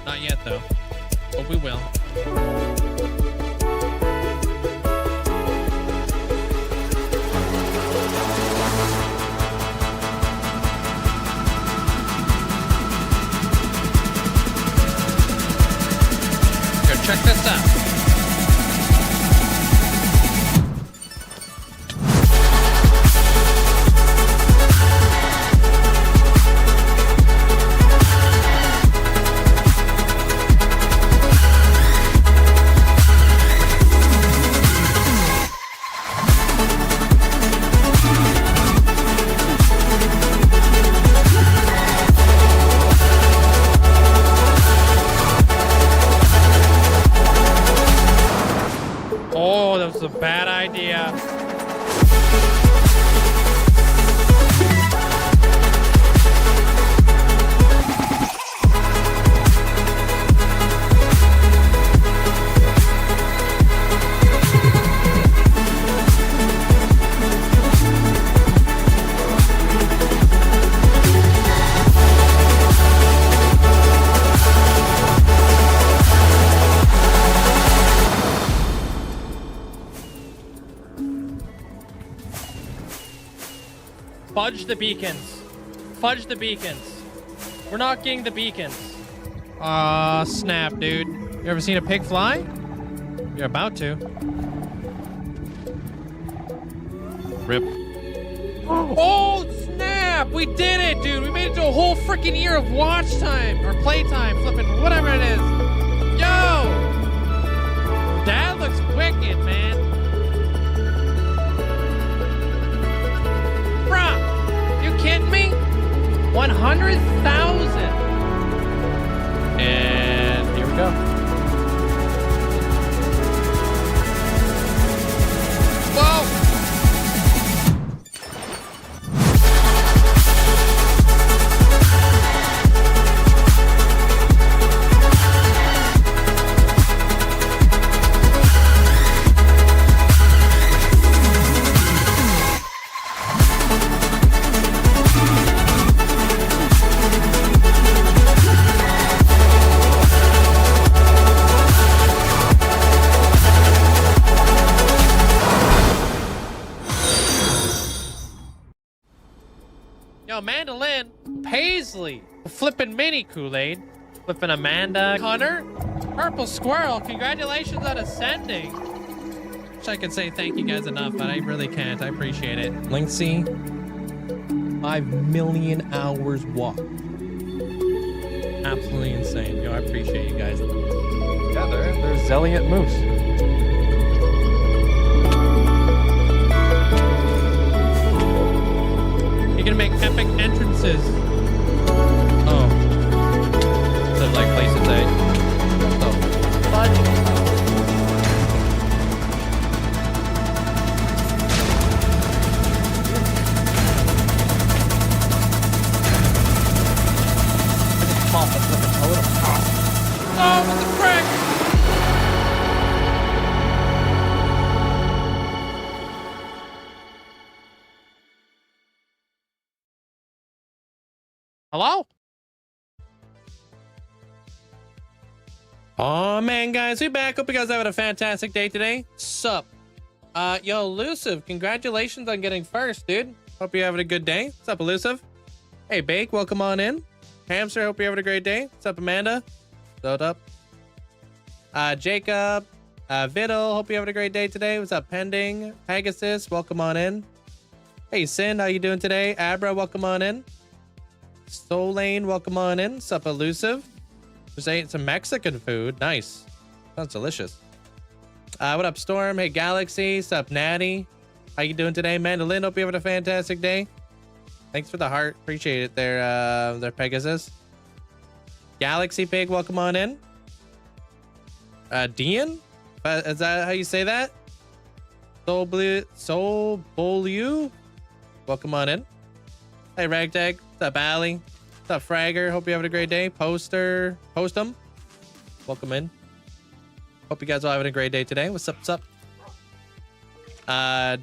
Not yet, though. But we will. Here, check this out. Oh, that was a bad idea. Fudge the beacons. Fudge the beacons. We're not getting the beacons. Aw, snap, dude. You ever seen a pig fly? You're about to. Rip. Oh, snap! We did it, dude! We made it to a whole freaking year of watch time, or playtime, flipping, whatever it is. Yo! That looks wicked, man. You kidding me? 100,000. And here we go. Whoa. Yo, Mandolin, Paisley, flipping mini Kool-Aid, flipping Amanda, Hunter, Purple Squirrel, congratulations on ascending. Wish I could say thank you guys enough, but I really can't. I appreciate it. Linkzzey, 5 million hours walked. Absolutely insane. Yo, I appreciate you guys. Yeah, there's Zelliot Moose. You're gonna make epic entrances. Oh. So like places A. Oh. Fudge. Oh, what the frick? Hello? Oh man, guys, we back. Hope you guys are having a fantastic day today. Sup? Yo, Elusive, congratulations on getting first, dude. Hope you're having a good day. What's up, Elusive? Hey, Bake, welcome on in. Hamster, hope you're having a great day. What's up, Amanda? What's up? Jacob, Viddle, hope you're having a great day today. What's up, Pending? Pegasus, welcome on in. Hey, Sin, how you doing today? Abra, welcome on in. Solane, welcome on in. What's up, Elusive? Just ate some Mexican food. Nice. Sounds delicious. What up, Storm? Hey, Galaxy. What's up, Natty? How you doing today? Mandolin, hope you're having a fantastic day. Thanks for the heart. Appreciate it there, Pegasus. Galaxy Pig, welcome on in. Dean? Is that how you say that? Soul Bolu? Welcome on in. Hey, Ragtag. What's up, Allie? What's up, Fragger? Hope you're having a great day. Postum. Welcome in. Hope you guys are having a great day today. What's up, what's up?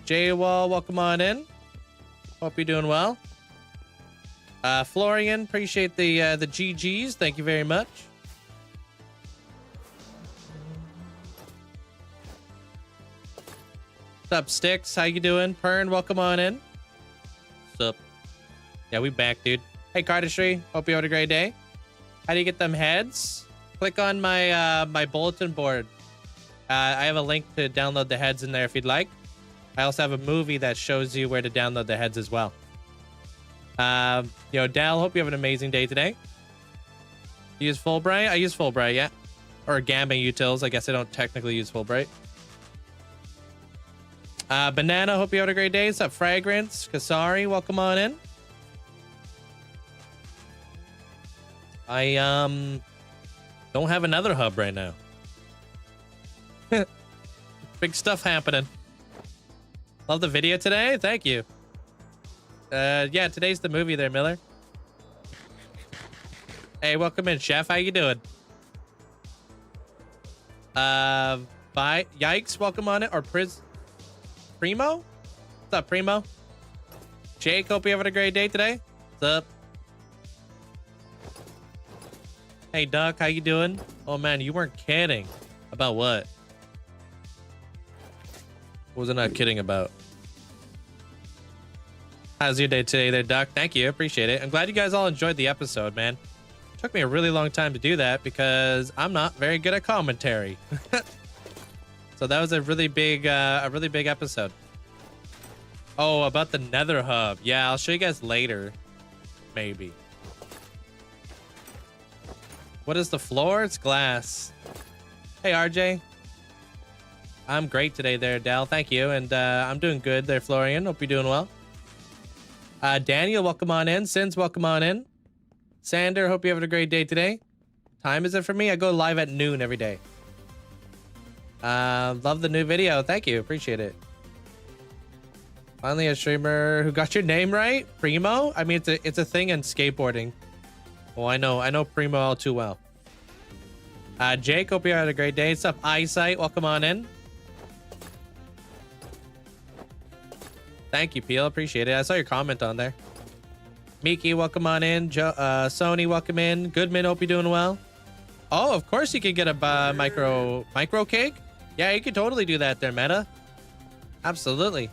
J-Wall, welcome on in. Hope you're doing well. Florian, appreciate the GGs. Thank you very much. What's up, Sticks? How you doing? Pern, welcome on in. What's up? Yeah, we back, dude. Hey, Cardistry. Hope you had a great day. How do you get them heads? Click on my my bulletin board. I have a link to download the heads in there if you'd like. I also have a movie that shows you where to download the heads as well. Dal, hope you have an amazing day today. You use Fulbright? I use Fulbright, yeah. Or Gamma Utils. I guess I don't technically use Fulbright. Banana, hope you had a great day. What's up, Fragrance? Kasari, welcome on in. I don't have another hub right now. Big stuff happening. Love the video today. Thank you. Yeah, today's the movie there, Miller. Hey, welcome in, Chef. How you doing? Bye. Yikes, welcome on it. Or Primo? What's up, Primo? Jake, hope you having a great day today. What's up? Hey, Duck, how you doing? Oh, man, you weren't kidding. About what? What was I not kidding about? How's your day today there, Duck? Thank you. Appreciate it. I'm glad you guys all enjoyed the episode, man. It took me a really long time to do that because I'm not very good at commentary. So that was a really big episode. Oh, about the Nether Hub. Yeah, I'll show you guys later. Maybe. What is the floor? It's glass. Hey, RJ. I'm great today there, Dal. Thank you. And I'm doing good there, Florian. Hope you're doing well. Daniel, welcome on in. Sins, welcome on in. Sander, hope you're having a great day today. Time is it for me? I go live at noon every day. Love the new video. Thank you. Appreciate it. Finally, a streamer who got your name right. Primo? I mean, it's a thing in skateboarding. Oh, I know Primo all too well. Jake, hope you had a great day. What's up, Eyesight? Welcome on in. Thank you, Peel. Appreciate it. I saw your comment on there. Miki, welcome on in. Sony, welcome in. Goodman, hope you're doing well. Oh, of course you could get a micro cake. Yeah, you could totally do that there, Meta. Absolutely.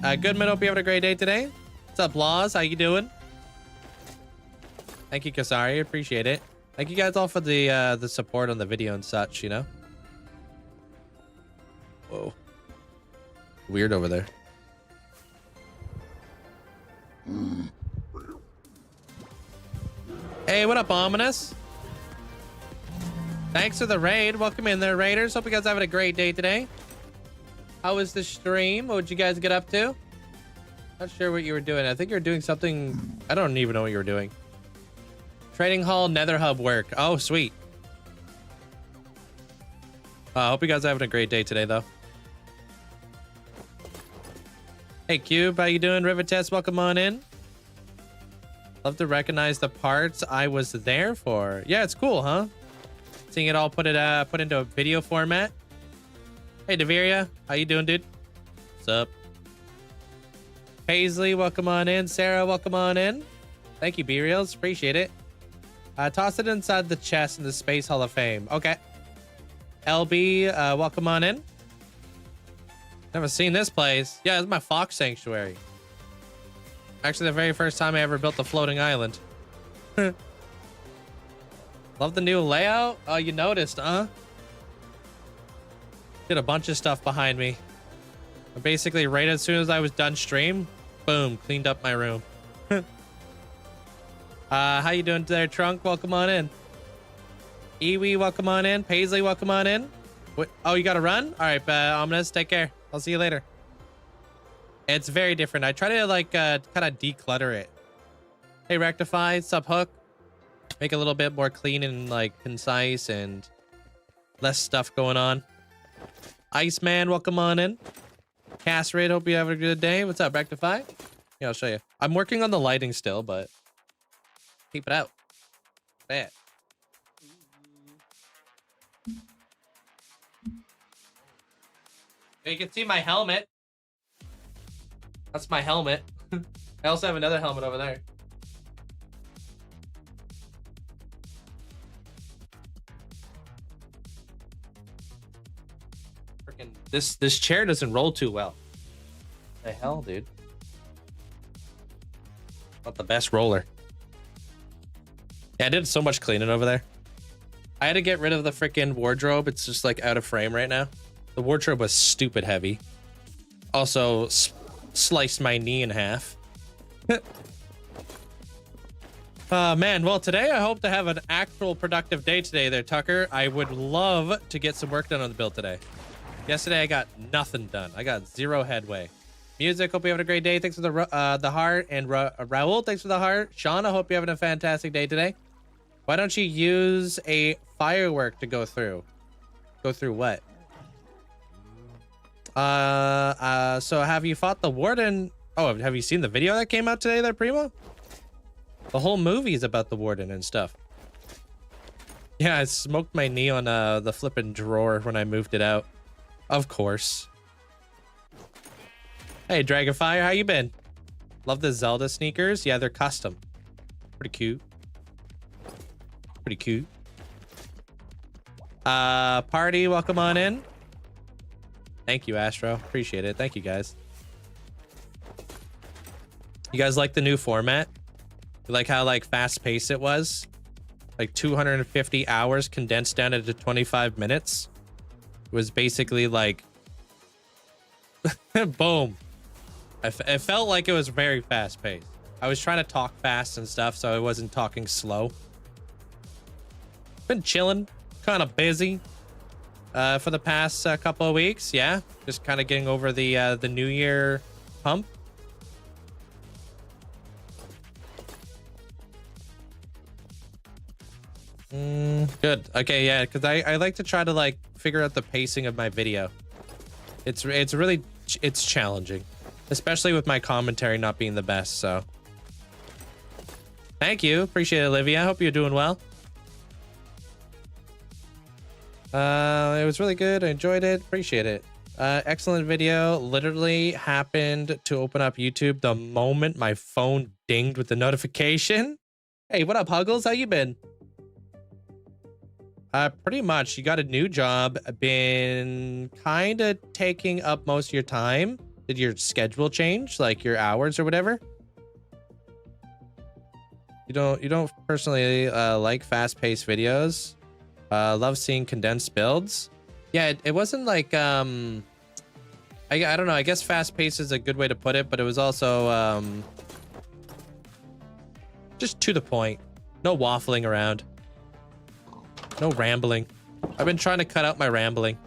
Goodman, hope you having a great day today. What's up, Laws? How you doing? Thank you, Kasari. Appreciate it. Thank you guys all for the support on the video and such, you know? Whoa. Weird over there. Hey, what up, Ominous? Thanks for the raid. Welcome in there, Raiders. Hope you guys are having a great day today. How was the stream? What did you guys get up to? Not sure what you were doing. I think you were doing something. I don't even know what you were doing. Trading Hall Nether Hub work. Oh, sweet. I hope you guys are having a great day today, though. Hey, Cube. How you doing? Rivet Test, welcome on in. Love to recognize the parts I was there for. Yeah, it's cool, huh? Seeing it all put into a video format. Hey, Deveria. How you doing, dude? What's up? Paisley, welcome on in. Sarah, welcome on in. Thank you, B-Reals. Appreciate it. Toss it inside the chest in the Space Hall of Fame. Okay. LB, welcome on in. Never seen this place. Yeah, it's my Fox Sanctuary. Actually, the very first time I ever built a floating island. Love the new layout. Oh, you noticed, huh? Did a bunch of stuff behind me. Basically, right as soon as I was done stream, boom, cleaned up my room. How you doing there, Trunk? Welcome on in. Iwi, welcome on in. Paisley, welcome on in. What? Oh, you gotta run? All right, Ominous, take care. I'll see you later. It's very different. I try to like kind of declutter it. Hey, Rectify, sub Hook. Make it a little bit more clean and like concise and less stuff going on. Iceman, welcome on in. Castrid, hope you have a good day. What's up, Rectify? Yeah, I'll show you. I'm working on the lighting still, but keep it out. Bad. You can see my helmet. That's my helmet. I also have another helmet over there. Freaking This chair doesn't roll too well. The hell, dude. Not the best roller. Yeah, I did so much cleaning over there. I had to get rid of the freaking wardrobe. It's just like out of frame right now. The wardrobe was stupid heavy. Also sliced my knee in half. Man, well, today I hope to have an actual productive day today there, Tucker. I would love to get some work done on the build today. Yesterday I got nothing done. I got zero headway. Music, hope you having a great day. Thanks for the heart. And Raul, thanks for the heart. Sean, I hope you're having a fantastic day today. Why don't you use a firework to go through? Go through what? So have you fought the warden? Oh, have you seen the video that came out today there, Primo? The whole movie is about the warden and stuff. Yeah, I smoked my knee on the flipping drawer when I moved it out. Of course. Hey, Dragonfire, how you been? Love the Zelda sneakers. Yeah, they're custom. Pretty cute. Pretty cute. Party, welcome on in. Thank you, Astro. Appreciate it. Thank you, guys. You guys like the new format? You like how like fast-paced it was? Like 250 hours condensed down into 25 minutes. It was basically like boom. It felt like it was very fast-paced. I was trying to talk fast and stuff, so I wasn't talking slow. Been chilling, kind of busy for the past couple of weeks. Yeah, just kind of getting over the New Year hump. Good. Okay, yeah, because I like to try to like figure out the pacing of my video. It's really challenging, especially with my commentary not being the best. So thank you, appreciate it, Olivia. I hope you're doing well. It was really good. I enjoyed it. Appreciate it. Excellent video. Literally happened to open up YouTube the moment my phone dinged with the notification. Hey, what up, Huggles? How you been? Pretty much. You got a new job. Been kind of taking up most of your time. Did your schedule change, like your hours or whatever? You don't personally like fast-paced videos. Love seeing condensed builds. Yeah, it wasn't like I don't know. I guess fast-paced is a good way to put it, but it was also just to the point. No waffling around. No rambling. I've been trying to cut out my rambling.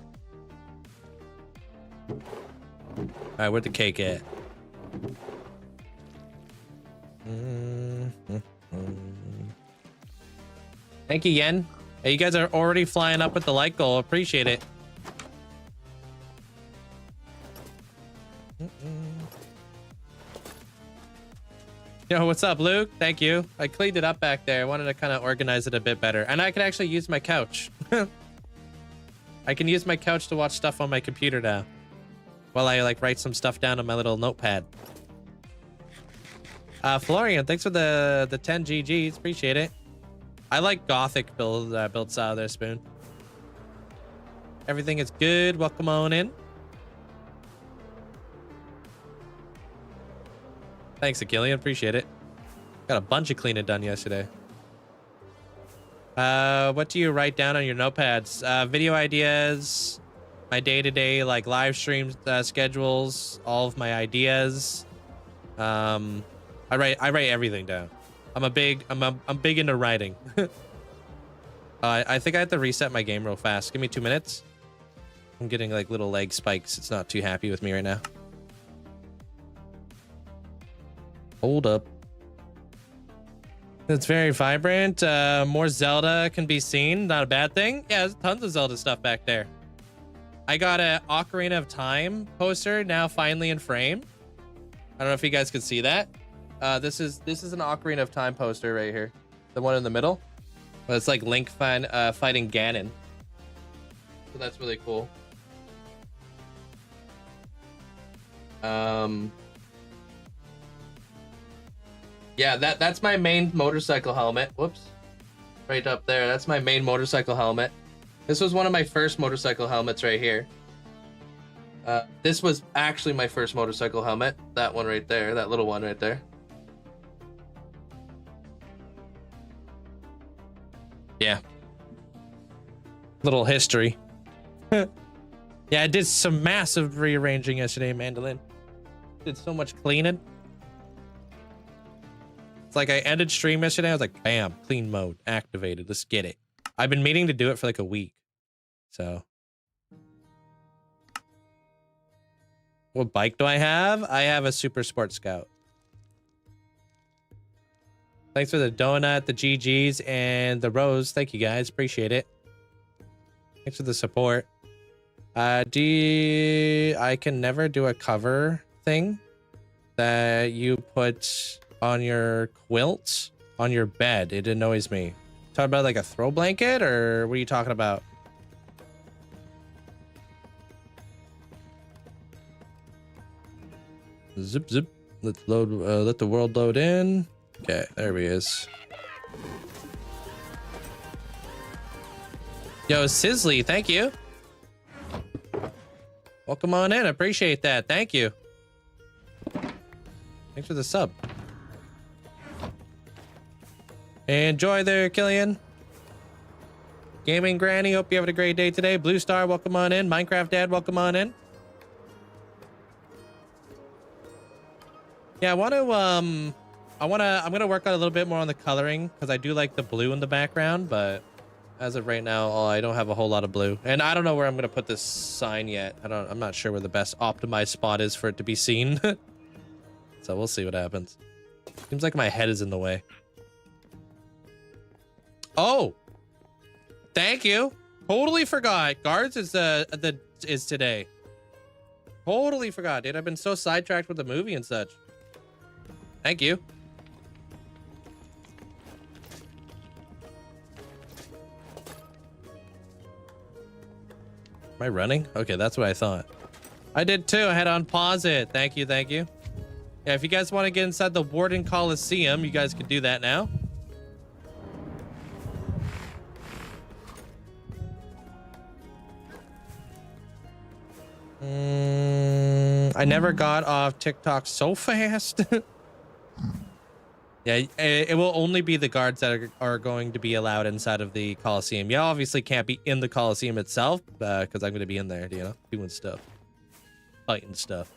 All right, where'd the cake at? Thank you, Yen. Hey, you guys are already flying up with the like goal. Appreciate it. Yo, what's up, Luke? Thank you. I cleaned it up back there. I wanted to kind of organize it a bit better. And I can actually use my couch. I can use my couch to watch stuff on my computer now. While I like write some stuff down on my little notepad. Florian, thanks for the 10 GGs. Appreciate it. I like gothic build style there, Spoon. Everything is good. Welcome on in. Thanks, Achillian. Appreciate it. Got a bunch of cleaning done yesterday. What do you write down on your notepads? Video ideas, my day-to-day like live stream schedules, all of my ideas. I write everything down. I'm big into writing. I think I have to reset my game real fast. Give me 2 minutes. I'm getting like little leg spikes. It's not too happy with me right now. Hold up. It's very vibrant. More Zelda can be seen. Not a bad thing. Yeah, there's tons of Zelda stuff back there. I got a Ocarina of Time poster now finally in frame. I don't know if you guys could see that. This is an Ocarina of Time poster right here. The one in the middle. But it's like Link fighting Ganon. So that's really cool. Yeah, that's my main motorcycle helmet. Whoops. Right up there. That's my main motorcycle helmet. This was one of my first motorcycle helmets right here. This was actually my first motorcycle helmet. That one right there, that little one right there. Yeah. Little history. Yeah, I did some massive rearranging yesterday, Mandolin. Did so much cleaning. It's like I ended stream yesterday. I was like, bam, clean mode activated. Let's get it. I've been meaning to do it for like a week. So. What bike do I have? I have a Super Sport Scout. Thanks for the donut, the GGs, and the rose. Thank you guys. Appreciate it. Thanks for the support. I can never do a cover thing that you put on your quilt on your bed. It annoys me. Talking about like a throw blanket, or what are you talking about? Zip zip. Let's load. Let the world load in. Okay, there he is. Yo, Sizzly, thank you. Welcome on in. Appreciate that. Thank you. Thanks for the sub. Enjoy there, Killian. Gaming Granny, hope you have a great day today. Blue Star, welcome on in. Minecraft Dad, welcome on in. Yeah, I'm gonna work on a little bit more on the coloring because I do like the blue in the background, but as of right now, I don't have a whole lot of blue, and I don't know where I'm gonna put this sign yet. I'm not sure where the best optimized spot is for it to be seen. So we'll see what happens. Seems like my head is in the way. Oh, thank you. Totally forgot. Guards is today. Totally forgot, dude. I've been so sidetracked with the movie and such. Thank you. Am I running? Okay, that's what I thought. I did too. I had to unpause it. Thank you, thank you. Yeah, if you guys want to get inside the Warden Coliseum, you guys can do that now. I never got off TikTok so fast. Yeah, it will only be the guards that are going to be allowed inside of the Coliseum. You obviously can't be in the Coliseum itself because I'm going to be in there, you know, doing stuff. Fighting stuff.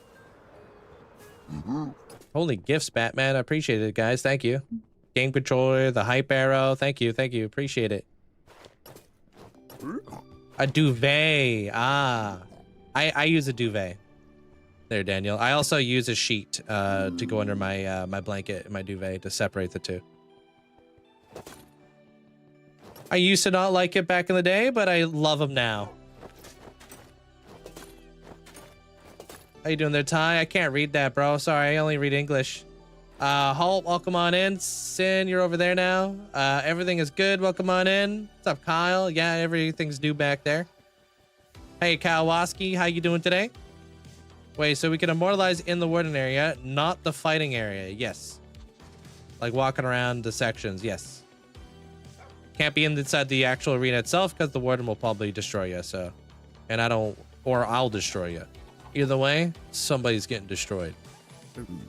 Holy gifts, Batman. I appreciate it, guys. Thank you. Game controller, the hype arrow. Thank you. Thank you. Appreciate it. A duvet. Ah. I use a duvet. There, Daniel. I also use a sheet to go under my my blanket, my duvet, to separate the two. I used to not like it back in the day, but I love them now. How you doing there, Ty? I can't read that, bro. Sorry, I only read English. Halt, welcome on in. Sin, you're over there now. Everything is good. Welcome on in. What's up, Kyle? Yeah, everything's new back there. Hey, Kawaski, how you doing today? Wait, so we can immortalize in the warden area, not the fighting area. Yes. Like walking around the sections. Yes. Can't be inside the actual arena itself because the warden will probably destroy you. So, and I don't, or I'll destroy you. Either way, somebody's getting destroyed. Am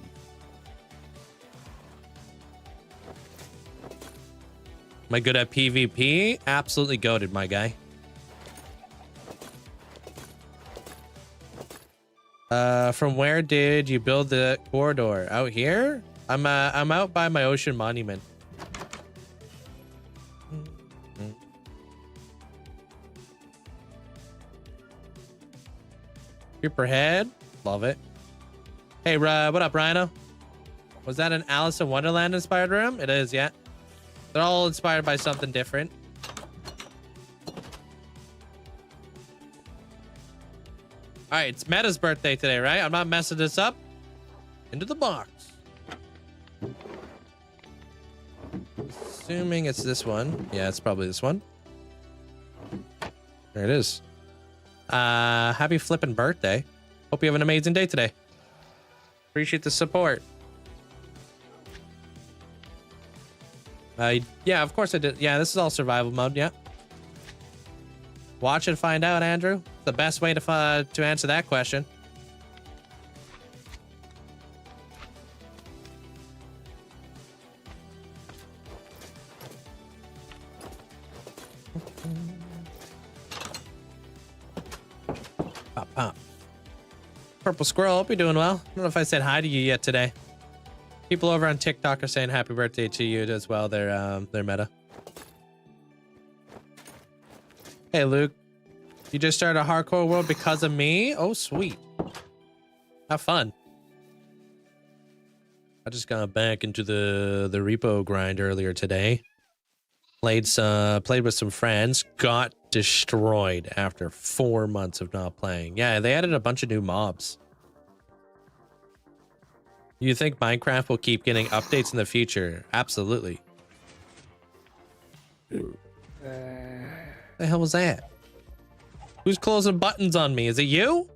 I good at PvP? Absolutely goated, my guy. From where did you build the corridor? Out here? I'm out by my ocean monument. Creeper head. Love it. Hey, what up, Rhino? Was that an Alice in Wonderland inspired room? It is, yeah. They're all inspired by something different. All right, it's Meta's birthday today, right? I'm not messing this up. Into the box. Assuming it's this one. Yeah, it's probably this one. There it is. Happy flippin' birthday. Hope you have an amazing day today. Appreciate the support. Yeah, of course I did. Yeah, this is all survival mode, yeah. Watch and find out, Andrew. The best way to answer that question. Pop, pop. Purple Squirrel, hope you're doing well. I don't know if I said hi to you yet today. People over on TikTok are saying happy birthday to you as well. They're meta. Hey, Luke. You just started a hardcore world because of me? Oh, sweet. Have fun. I just got back into the repo grind earlier today. Played with some friends. Got destroyed after 4 months of not playing. Yeah, they added a bunch of new mobs. You think Minecraft will keep getting updates in the future? Absolutely. The hell was that? Who's closing buttons on me? Is it you?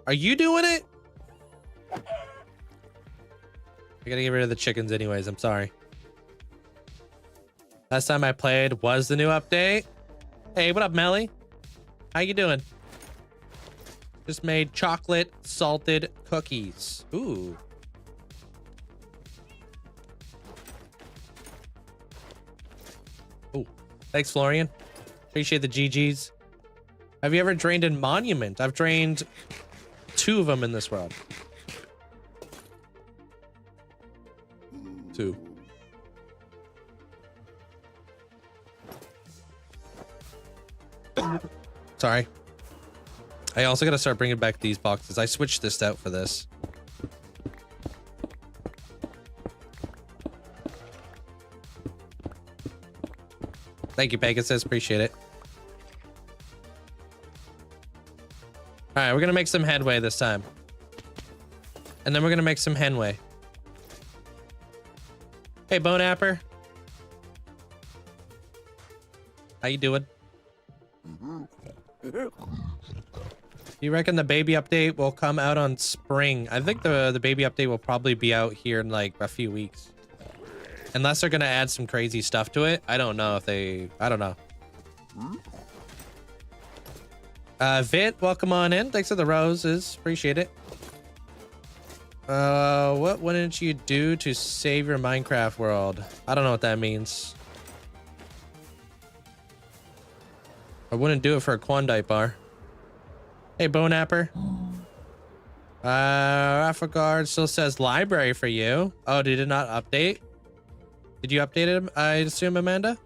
Are you doing it? I gotta get rid of the chickens anyways. I'm sorry. Last time I played was the new update. Hey, what up, Melly? How you doing? Just made chocolate salted cookies. Ooh. Ooh. Thanks, Florian. Appreciate the GGs. Have you ever drained a monument? I've drained 2 of them in this world. 2. Sorry. I also gotta start bringing back these boxes. I switched this out for this. Thank you, Pegasus. Appreciate it. All right, we're gonna make some headway this time. And then we're gonna make some henway. Hey, Bonapper. How you doing? You reckon the baby update will come out on spring? I think the baby update will probably be out here in like a few weeks. Unless they're gonna add some crazy stuff to it. I don't know if they... I don't know. Vit, welcome on in. Thanks for the roses. Appreciate it. What wouldn't you do to save your Minecraft world? I don't know what that means. I wouldn't do it for a Quandite bar. Hey, Bonapper. Rafagard still says library for you. Oh, did it not update? Did you update it, I assume, Amanda?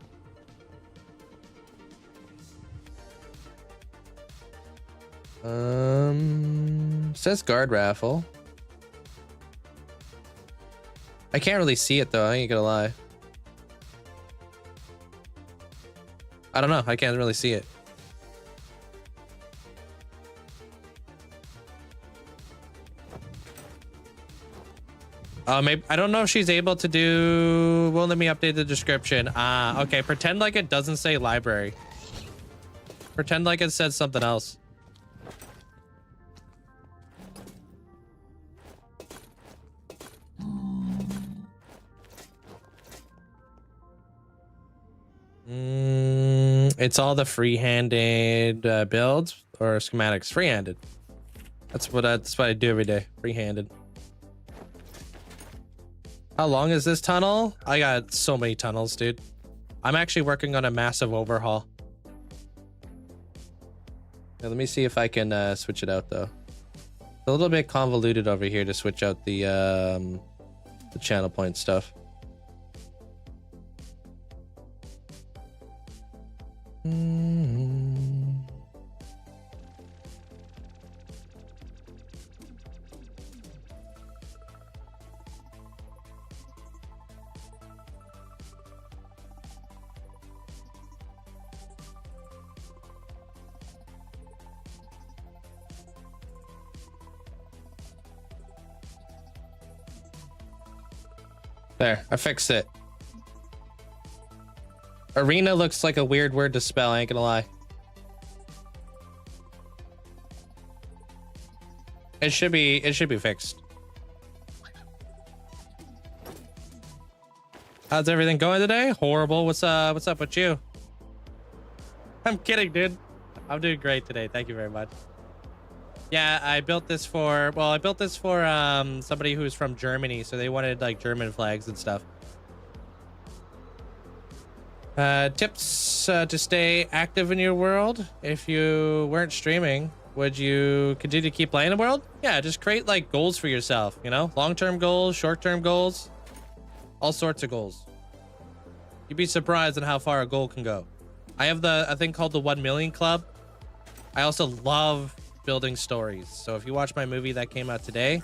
Says guard raffle. I can't really see it though, I ain't gonna lie. I don't know, I can't really see it. Maybe, I don't know if she's able to do... Well, let me update the description. Okay, pretend like it doesn't say library. Pretend like it says something else. It's all the free-handed builds or schematics. Free-handed. That's what I do every day. Free-handed. How long is this tunnel? I got so many tunnels, dude. I'm actually working on a massive overhaul. Now, let me see if I can switch it out though. It's a little bit convoluted over here to switch out the channel point stuff. There, I fixed it. Arena looks like a weird word to spell, I ain't gonna lie. It should be fixed. How's everything going today? Horrible. What's up with you? I'm kidding, dude. I'm doing great today. Thank you very much. Yeah, I built this for, well, I built this for somebody who's from Germany, so they wanted like German flags and stuff. Tips to stay active in your world. If you weren't streaming, would you continue to keep playing the world? Yeah, just create like goals for yourself, you know? Long-term goals, short-term goals, all sorts of goals. You'd be surprised at how far a goal can go. I have a thing called the 1 Million Club. I also love building stories. So if you watch my movie that came out today,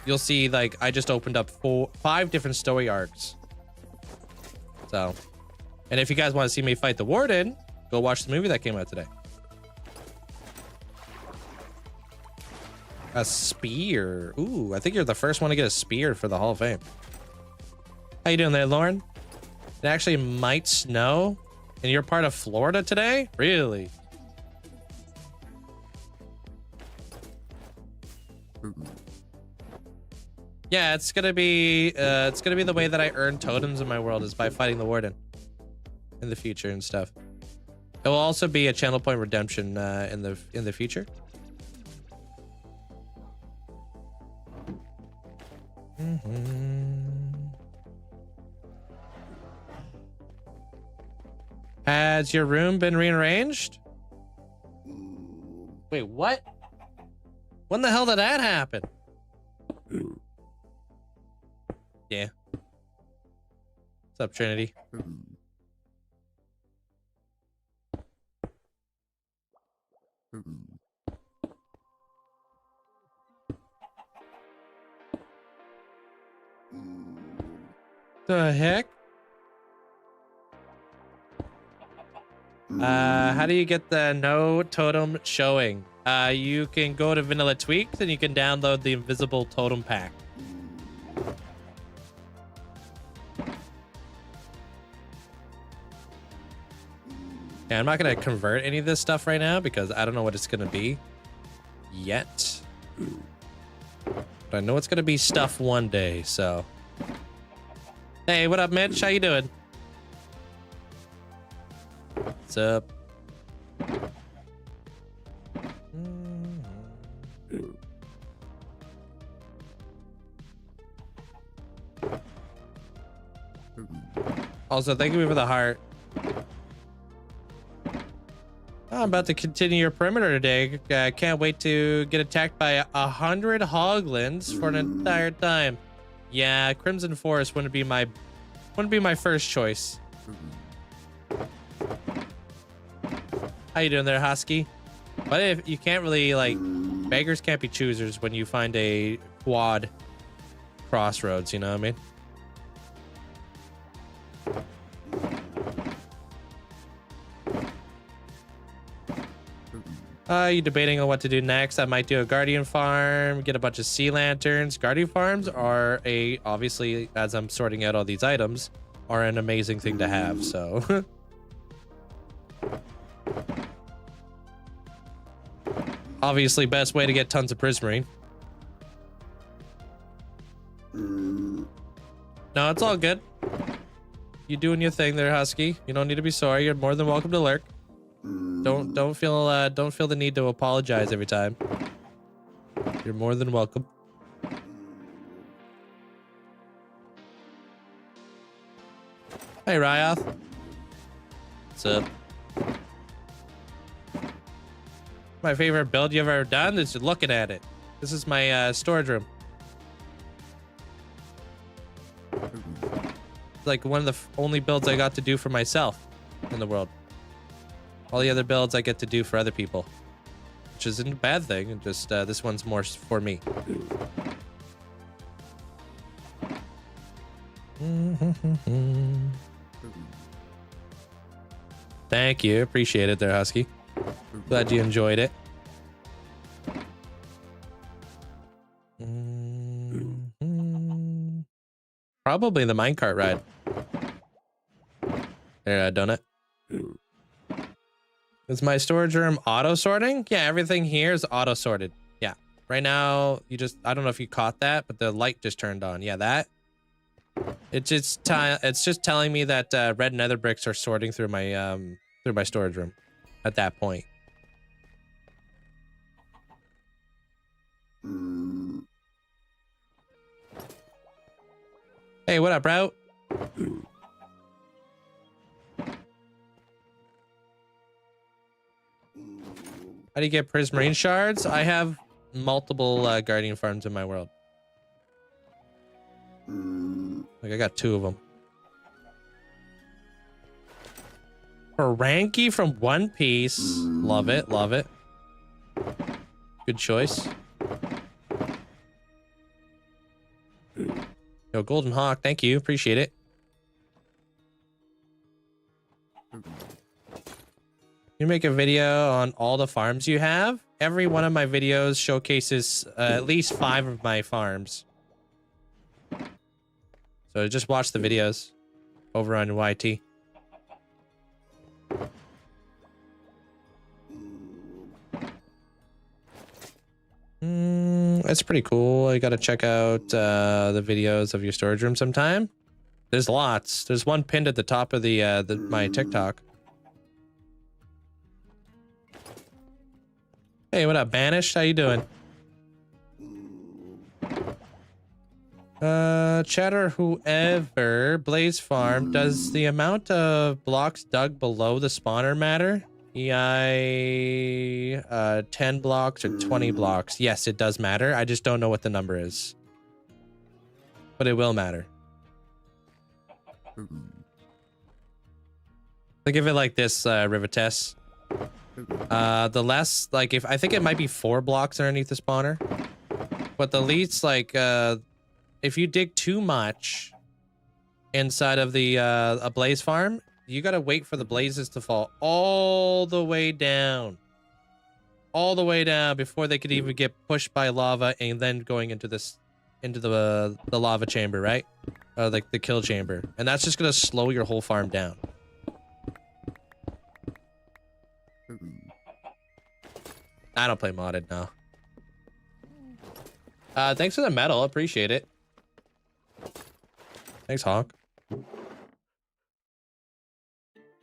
you'll see like I just opened up 5 different story arcs. So, and if you guys want to see me fight the Warden, go watch the movie that came out today. A spear. Ooh, I think you're the first one to get a spear for the Hall of Fame. How you doing there, Lauren? It actually might snow, and you're part of Florida today? Really? Yeah, it's gonna be the way that I earn totems in my world is by fighting the Warden in the future and stuff. It will also be a channel point redemption in the future. Has your room been rearranged? Wait, what? When the hell did that happen? Yeah. What's up, Trinity? The heck? How do you get the no totem showing? You can go to Vanilla Tweaks and you can download the invisible totem pack. Yeah, I'm not gonna convert any of this stuff right now because I don't know what it's gonna be yet. But I know it's gonna be stuff one day, so. Hey, what up, Mitch? How you doing? What's up? Also, thank you for the heart. I'm about to continue your perimeter today. Can't wait to get attacked by 100 hoglins for an entire time. Yeah, Crimson Forest wouldn't be my first choice. How you doing there, Husky? But if you can't really like, beggars can't be choosers when you find a quad crossroads. You know what I mean? You debating on what to do next? I might do a guardian farm, get a bunch of sea lanterns. Guardian farms are obviously, as I'm sorting out all these items, are an amazing thing to have, so. Obviously, best way to get tons of prismarine. No, it's all good. You doing your thing there, Husky. You don't need to be sorry. You're more than welcome to lurk. Don't feel the need to apologize every time. You're more than welcome. Hey, Ryoth. What's up? My favorite build you've ever done is looking at it. This is my storage room. It's like one of the only builds I got to do for myself in the world. All the other builds I get to do for other people, which isn't a bad thing. And just this one's more for me. Thank you. Appreciate it there, Husky. Glad you enjoyed it. Probably the minecart ride. There, done it. Is my storage room auto sorting? Yeah, everything here is auto sorted. Yeah. Right now, I don't know if you caught that, but the light just turned on. Yeah, that. It's just telling me that red nether bricks are sorting through my through my storage room at that point. Hey, what up, bro? How do you get prismarine shards? I have multiple guardian farms in my world. Like, I got 2 of them. Ranky from One Piece. Love it, love it. Good choice. Yo, Golden Hawk, thank you. Appreciate it. You make a video on all the farms you have? Every one of my videos showcases at least 5 of my farms. So just watch the videos over on YT. That's pretty cool. You gotta check out the videos of your storage room sometime. There's lots. There's one pinned at the top of my TikTok. Hey, what up, Banished? How you doing? Chatter, whoever, Blaze Farm, does the amount of blocks dug below the spawner matter? EI 10 blocks or 20 blocks? Yes, it does matter. I just don't know what the number is. But it will matter. Think of it like this, Rivetess. The less, like, I think it might be 4 blocks underneath the spawner. But the least, like, if you dig too much inside of the a blaze farm, you gotta wait for the blazes to fall all the way down. All the way down before they could even get pushed by lava and then going into the lava chamber, right? Like the kill chamber. And that's just gonna slow your whole farm down. I don't play modded now. Thanks for the medal, appreciate it. Thanks, Hawk.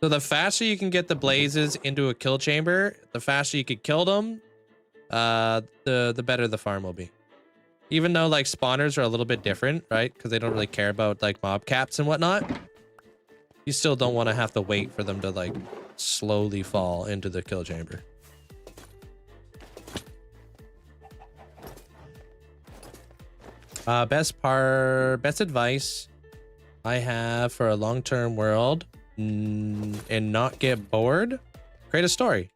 So the faster you can get the blazes into a kill chamber, the faster you could kill them, the better the farm will be. Even though like spawners are a little bit different, right? Because they don't really care about like mob caps and whatnot. You still don't want to have to wait for them to like slowly fall into the kill chamber. Best advice I have for a long-term world and not get bored, create a story.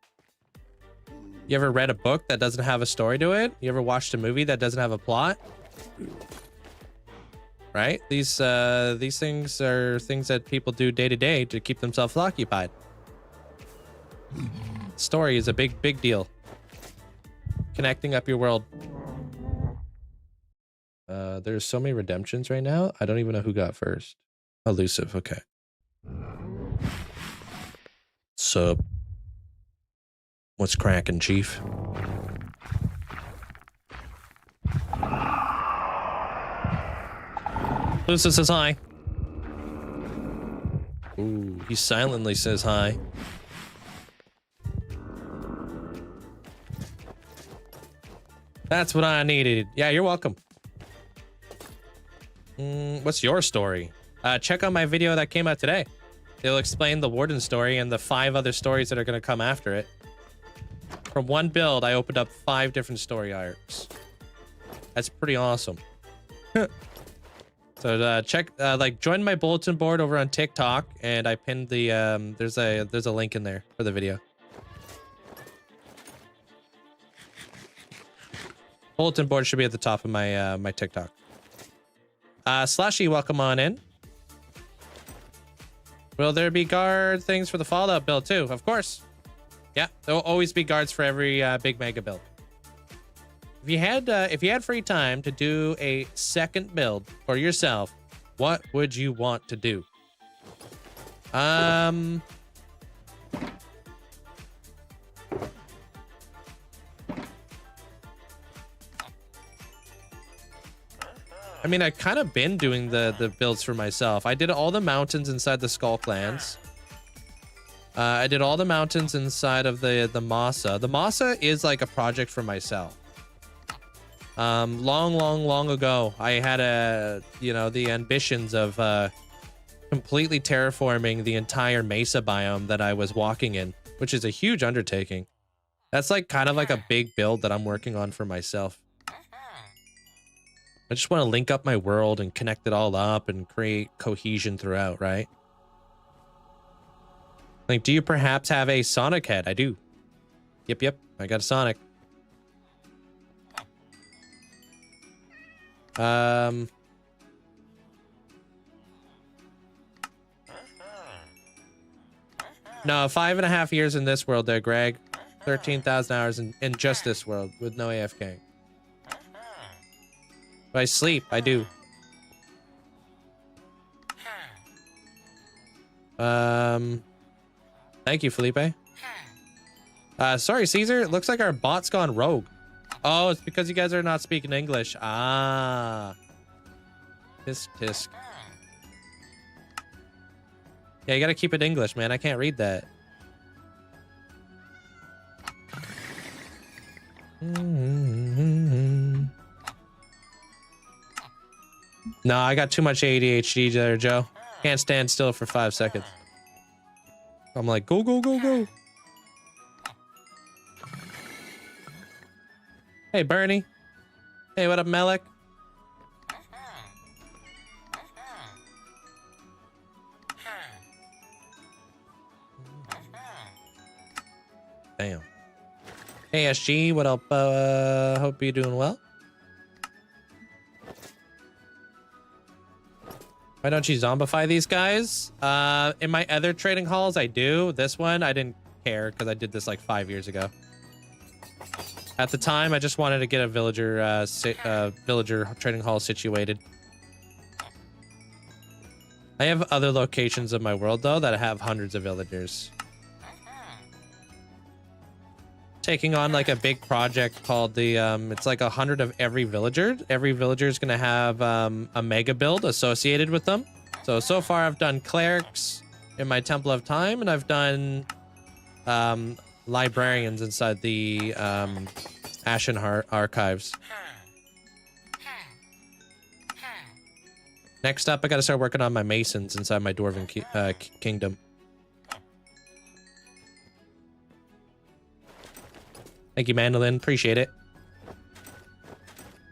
You ever read a book that doesn't have a story to it? You ever watched a movie that doesn't have a plot? Right? These things are things that people do day to day to keep themselves occupied. Story is a big deal. Connecting up your world. There's so many redemptions right now. I don't even know who got first. Elusive, okay. Sup? What's cracking, Chief? Elusive says hi. Ooh, he silently says hi. That's what I needed. Yeah, you're welcome. What's your story? Check out my video that came out today. They'll explain the Warden story and the 5 other stories that are going to come after it. From one build, I opened up 5 different story arcs. That's pretty awesome. So check, like, join my bulletin board over on TikTok, and I pinned the there's a link in there for the video. Bulletin board should be at the top of my my TikTok. Slashy, welcome on in. Will there be guard things for the Fallout build too? Of course. Yeah, there will always be guards for every big mega build. If you had free time to do a second build for yourself, what would you want to do? I mean, I've kind of been doing the builds for myself. I did all the mountains inside the Skull Clans. I did all the mountains inside of the Masa. The Masa is like a project for myself. Long ago, I had the ambitions of completely terraforming the entire mesa biome that I was walking in, which is a huge undertaking. That's like kind of like a big build that I'm working on for myself. I just want to link up my world and connect it all up and create cohesion throughout, right? Like, do you perhaps have a Sonic head? I do. Yep. I got a Sonic. No, 5.5 years in this world there, Greg. 13,000 hours in just this world with no AFK. But I sleep, I do. Thank you, Felipe. Sorry, Caesar. It looks like our bot's gone rogue. Oh, it's because you guys are not speaking English. Ah. Tisk. Yeah, you gotta keep it English, man. I can't read that. No, I got too much ADHD there, Joe. Can't stand still for 5 seconds. I'm like, go. Hey, Bernie. Hey, what up, Melek? Damn. Hey, SG, what up? Hope you're doing well. Why don't you zombify these guys? In my other trading halls, I do. This one, I didn't care because I did this like 5 years ago. At the time, I just wanted to get a villager trading hall situated. I have other locations of my world, though, that have hundreds of villagers. Taking on like a big project called the, it's like 100 of every villager. Every villager is going to have a mega build associated with them. So far I've done clerics in my Temple of Time, and I've done librarians inside the Ashen Archives. Next up, I got to start working on my masons inside my Dwarven kingdom. Thank you, Mandolin. Appreciate it.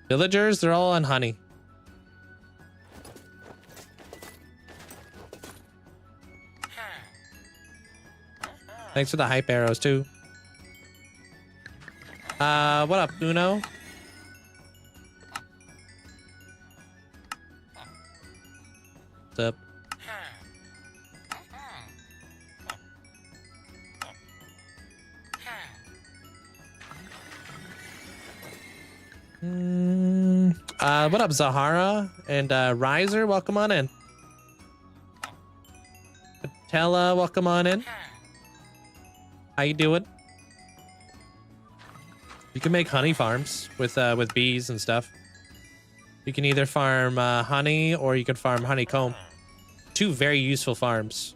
Villagers, they're all on honey. Thanks for the hype arrows, too. What up, Uno? What's up? What up, Zahara and Riser? Welcome on in. Patella, welcome on in. How you doing? You can make honey farms with bees and stuff. You can either farm honey or you can farm honeycomb. Two very useful farms.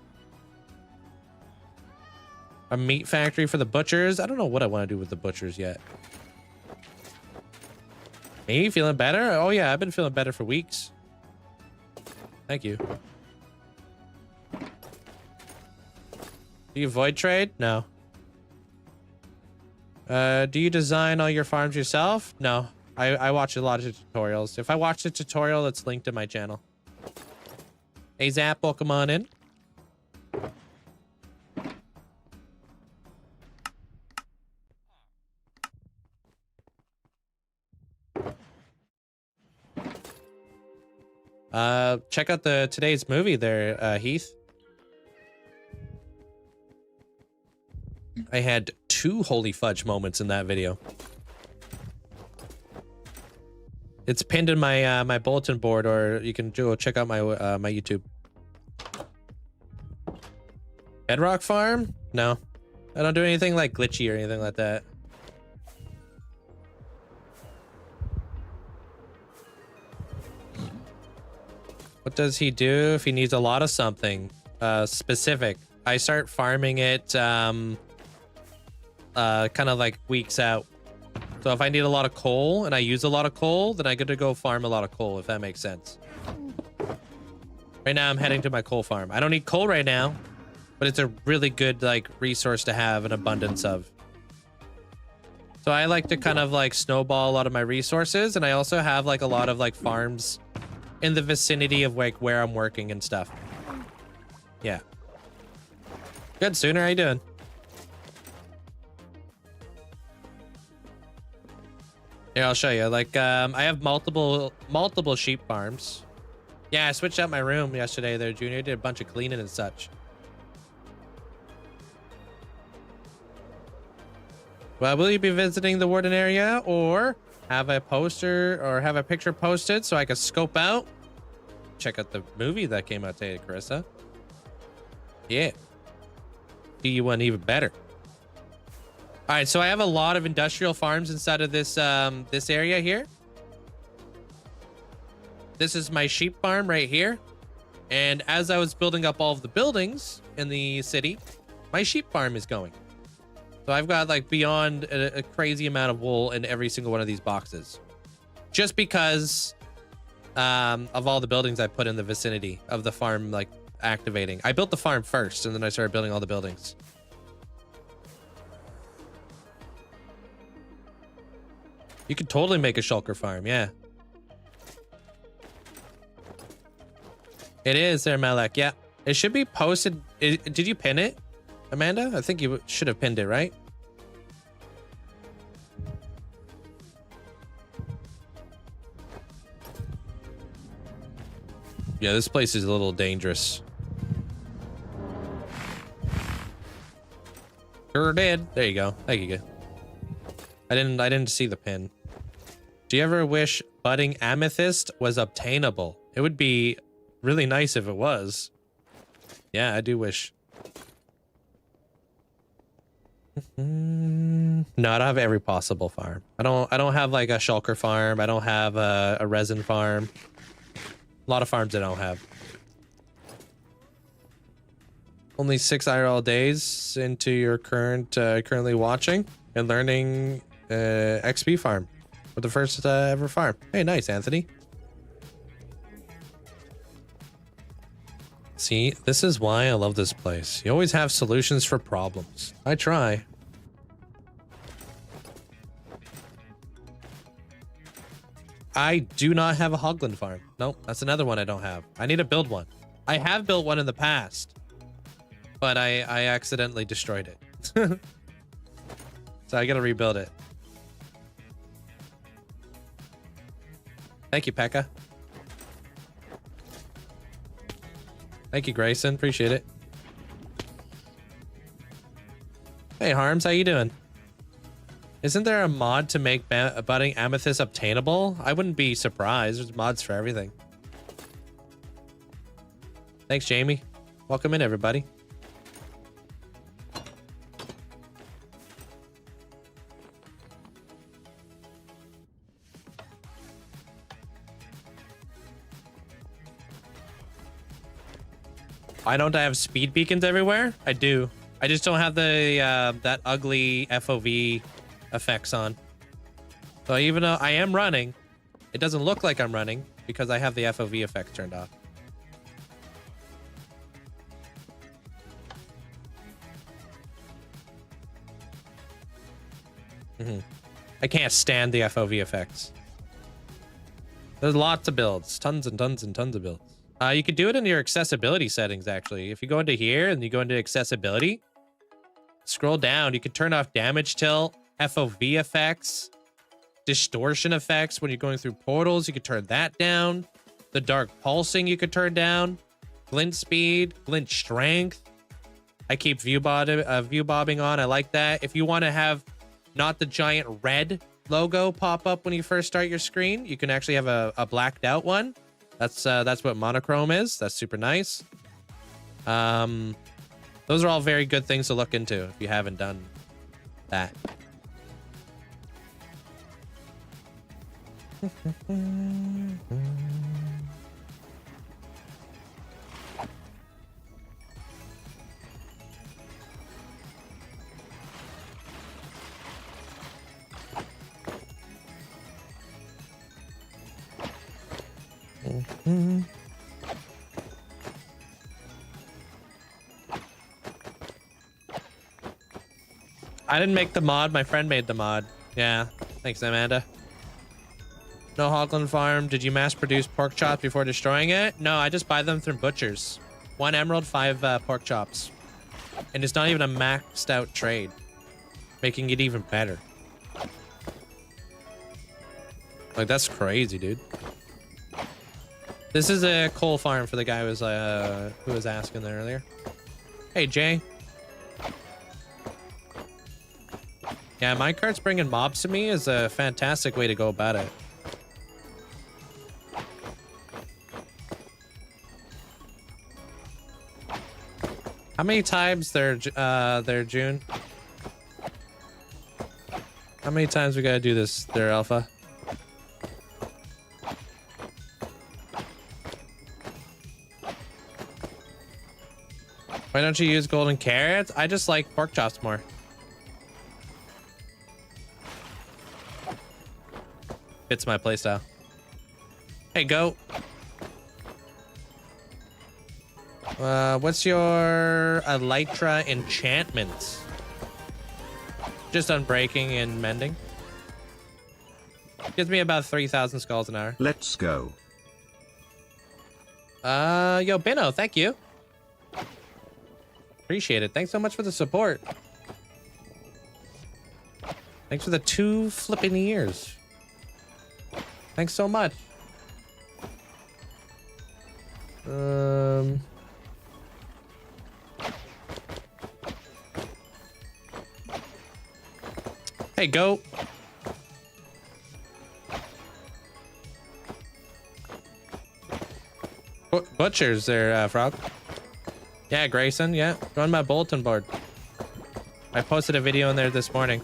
A meat factory for the butchers. I don't know what I want to do with the butchers yet. Me feeling better? Oh yeah, I've been feeling better for weeks. Thank you. Do you void trade? No. Do you design all your farms yourself? No. I watch a lot of tutorials. If I watch the tutorial, it's linked to my channel. Hey Zap, welcome on in. Check out today's movie there, Heath. I had 2 holy fudge moments in that video. It's pinned in my my bulletin board, or you can go check out my my YouTube. Bedrock farm? No, I don't do anything like glitchy or anything like that. What does he do if he needs a lot of something specific? I start farming it kind of like weeks out. So if I need a lot of coal and I use a lot of coal, then I get to go farm a lot of coal, if that makes sense. Right now I'm heading to my coal farm. I don't need coal right now, but it's a really good like resource to have an abundance of. So I like to kind of like snowball a lot of my resources, and I also have like a lot of like farms in the vicinity of like where I'm working and stuff. Yeah. Good, Sooner. How you doing? Here, I'll show you. Like, I have multiple sheep farms. Yeah, I switched out my room yesterday there, Junior. Did a bunch of cleaning and such. Well, will you be visiting the Warden area or have a poster or have a picture posted so I can scope out? Check out the movie that came out today, Carissa. Yeah. Do you want even better? All right, so I have a lot of industrial farms inside of this this area here. This is my sheep farm right here. And as I was building up all of the buildings in the city, my sheep farm is going. So I've got like beyond a crazy amount of wool in every single one of these boxes. Just because of all the buildings I put in the vicinity of the farm like activating. I built the farm first and then I started building all the buildings. You could totally make a shulker farm, yeah. It is there, Malek. Yeah, it should be posted. Did you pin it, Amanda? I think you should have pinned it, right? Yeah, this place is a little dangerous. Sure did. There you go. Thank you. I didn't see the pin. Do you ever wish budding amethyst was obtainable? It would be really nice if it was. Yeah, I do wish. No, I don't have every possible farm. I don't have like a shulker farm. I don't have a resin farm. A lot of farms I don't have. Only 6 IRL days into your currently watching and learning XP farm with the first ever farm. Hey, nice, Anthony. See, this is why I love this place. You always have solutions for problems. I try. I do not have a Hogland farm. Nope, that's another one I don't have. I need to build one. I have built one in the past, but I accidentally destroyed it. So I gotta rebuild it. Thank you, Pekka. Thank you, Grayson. Appreciate it. Hey, Harms, how you doing? Isn't there a mod to make budding amethyst obtainable? I wouldn't be surprised. There's mods for everything. Thanks, Jamie. Welcome in, everybody. Why don't I have speed beacons everywhere? I do. I just don't have the that ugly FOV effects on. So even though I am running, it doesn't look like I'm running because I have the FOV effect turned off. I can't stand the FOV effects. There's lots of builds, tons and tons and tons of builds. You could do it in your accessibility settings, actually. If you go into here and you go into accessibility, scroll down, you could turn off damage tilt, FOV effects, distortion effects when you're going through portals. You could turn that down. The dark pulsing you could turn down. Glint speed, glint strength. I keep view bobbing on. I like that. If you want to have not the giant red logo pop up when you first start your screen, you can actually have a blacked out one. That's what monochrome is. That's super nice. Those are all very good things to look into if you haven't done that. I didn't make the mod. My friend made the mod. Yeah. Thanks, Amanda. No Hogland Farm. Did you mass produce pork chops before destroying it? No, I just buy them from butchers. 1 emerald, 5 pork chops. And it's not even a maxed out trade, making it even better. Like, that's crazy, dude. This is a coal farm for the guy who was asking there earlier. Hey, Jay. Yeah, minecarts bringing mobs to me is a fantastic way to go about it. How many times there, June? How many times we gotta do this there, Alpha? Why don't you use golden carrots? I just like pork chops more. Fits my playstyle. Hey, go. What's your Elytra enchantment? Just on breaking and mending. Gives me about 3,000 skulls an hour. Let's go. Yo, Bino, thank you. Appreciate it. Thanks so much for the support. Thanks for the 2 flipping years. Thanks so much. Hey, go. Butchers there, Frog. Yeah, Grayson, yeah. Join my bulletin board. I posted a video in there this morning.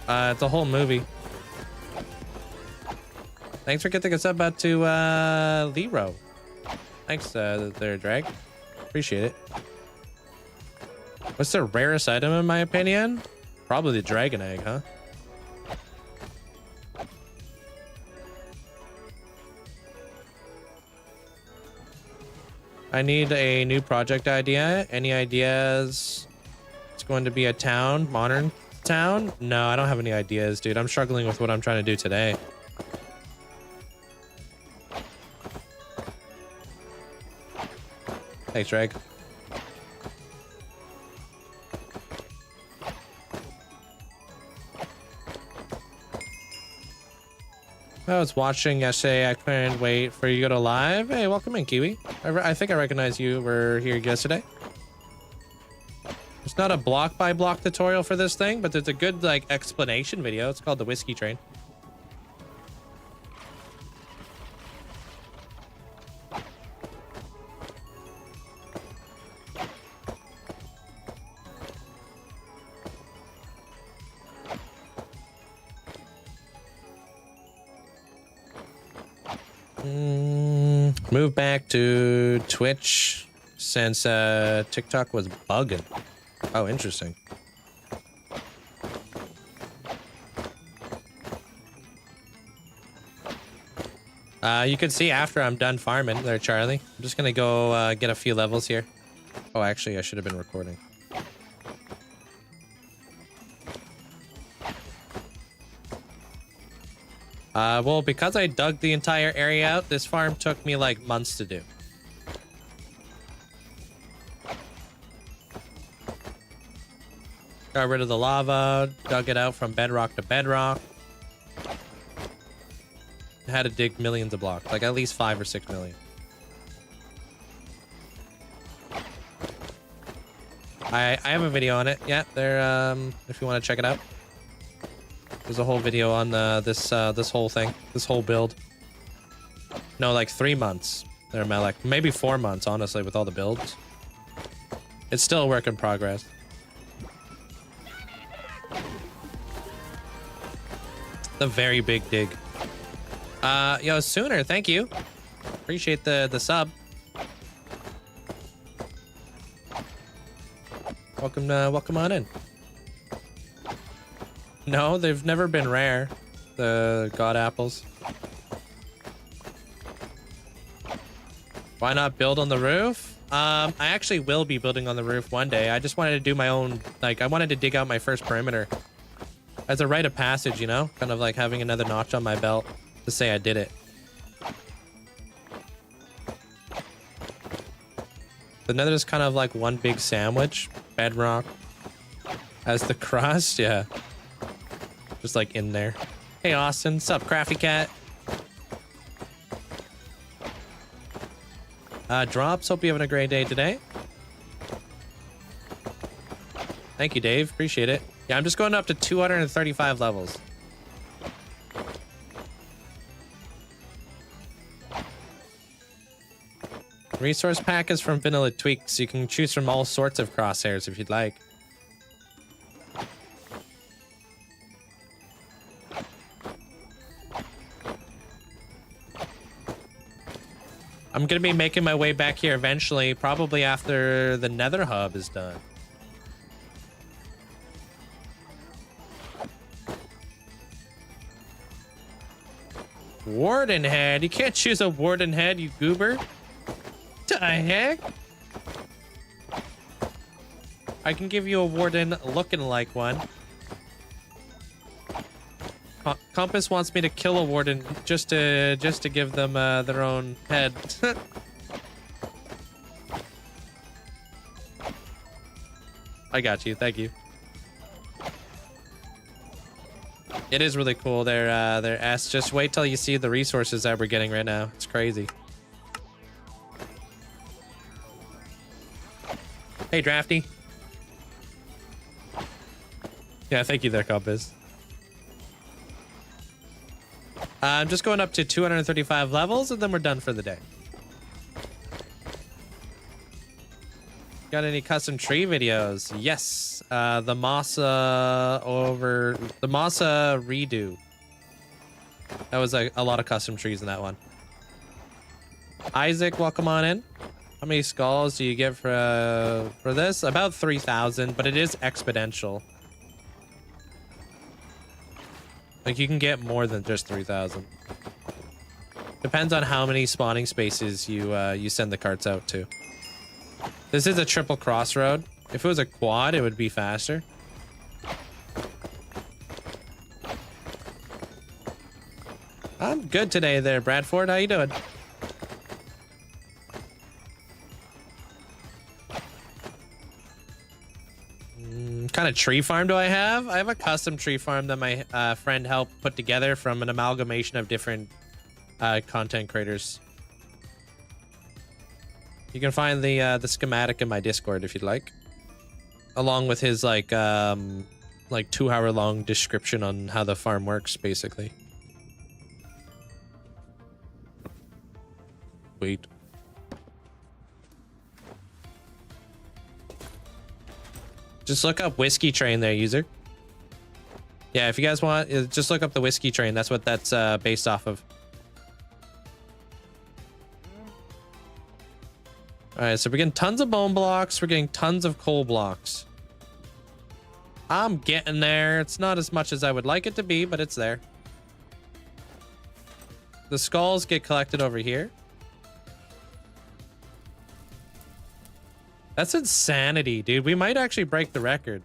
It's a whole movie. Thanks for getting us up out to Lero. Thanks there, Drag. Appreciate it. What's the rarest item in my opinion? Probably the dragon egg, huh? I need a new project idea. Any ideas? It's going to be a town, modern town? No, I don't have any ideas, dude. I'm struggling with what I'm trying to do today. Thanks, Drag. I was watching yesterday. I couldn't wait for you to go to live. Hey, welcome in, Kiwi. I think I recognize you were here yesterday. It's not a block by block tutorial for this thing, but there's a good like explanation video. It's called the Whiskey Train. Move back to Twitch since TikTok was bugging. Oh, interesting. You can see after I'm done farming there, Charlie. I'm just gonna go get a few levels here. Oh, actually, I should have been recording. Well, because I dug the entire area out, this farm took me like months to do. Got rid of the lava, dug it out from bedrock to bedrock. Had to dig millions of blocks, like at least 5 or 6 million. I have a video on it. Yeah, there. If you want to check it out. There's a whole video on this whole thing, this whole build. No, like 3 months. There, like maybe 4 months, honestly, with all the builds. It's still a work in progress. The very big dig. Yo, Sooner, thank you. Appreciate the sub. Welcome on in. No, they've never been rare. The god apples. Why not build on the roof? I actually will be building on the roof one day. I just wanted to do my own, like, I wanted to dig out my first perimeter as a rite of passage, you know? Kind of like having another notch on my belt to say I did it. The nether is kind of like one big sandwich. Bedrock as the crust, yeah. Just like in there. Hey, Austin. Sup, Crafty Cat? Drops, hope you're having a great day today. Thank you, Dave. Appreciate it. Yeah, I'm just going up to 235 levels. Resource pack is from Vanilla Tweaks. You can choose from all sorts of crosshairs if you'd like. I'm gonna be making my way back here eventually, probably after the Nether Hub is done. Warden head? You can't choose a warden head, you goober. The heck? I can give you a warden looking like one. Compass wants me to kill a warden just to give them their own head. I got you. Thank you. It is really cool. They're S. Just wait till you see the resources that we're getting right now. It's crazy. Hey, Drafty. Yeah, thank you there, Compass. I'm just going up to 235 levels, and then we're done for the day. Got any custom tree videos? Yes. The Masa redo. That was a lot of custom trees in that one. Isaac, welcome on in. How many skulls do you get for this? About 3,000, but it is exponential. Like, you can get more than just 3,000. Depends on how many spawning spaces you send the carts out to. This is a triple crossroad. If it was a quad, it would be faster. I'm good today there, Bradford. How you doing? Kind of tree farm do I have? I have a custom tree farm that my friend helped put together from an amalgamation of different content creators. You can find the schematic in my Discord if you'd like, along with his like 2-hour long description on how the farm works, basically. Wait. Just look up Whiskey Train there, user. Yeah, if you guys want, just look up the Whiskey Train. That's what that's based off of. All right, so we're getting tons of bone blocks. We're getting tons of coal blocks. I'm getting there. It's not as much as I would like it to be, but it's there. The skulls get collected over here. That's insanity, dude. We might actually break the record.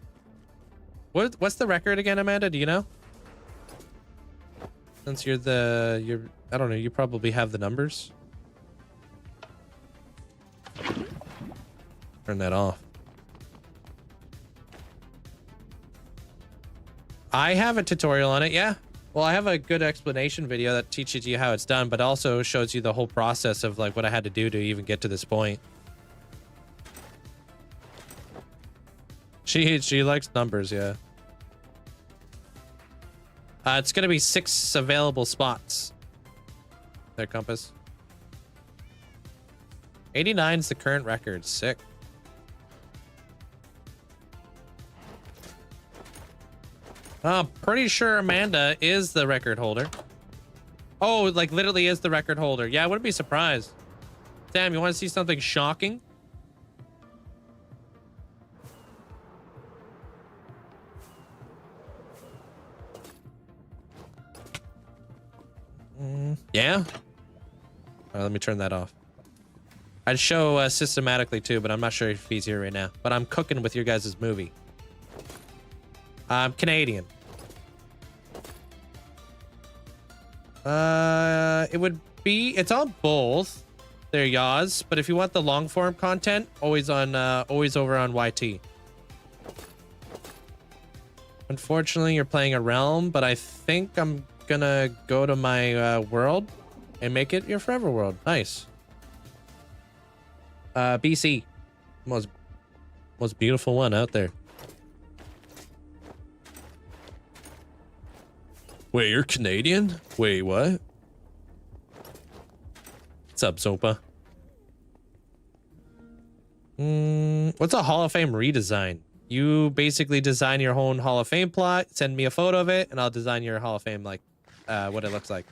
What's the record again, Amanda? Do you know? Since you're I don't know, you probably have the numbers. Turn that off. I have a tutorial on it, yeah. Well, I have a good explanation video that teaches you how it's done, but also shows you the whole process of like what I had to do to even get to this point. She likes numbers, yeah. It's gonna be 6 available spots. There, Compass. 89 is the current record. Sick. I'm pretty sure Amanda is the record holder. Oh, like literally is the record holder. Yeah, I wouldn't be surprised. Damn, you want to see something shocking? Yeah. All right, let me turn that off. I'd show systematically too, but I'm not sure if he's here right now. But I'm cooking with your guys' movie. I'm Canadian. It would be, it's on both. They're yaws, but if you want the long form content, always over on YT. Unfortunately, you're playing a realm, but I think I'm gonna go to my world and make it your forever world. Nice. BC, most beautiful one out there. Wait, you're Canadian? Wait, what? What's up, Zopa? What's a Hall of Fame redesign? You basically design your own Hall of Fame plot, send me a photo of it, and I'll design your Hall of Fame, like, what it looks like.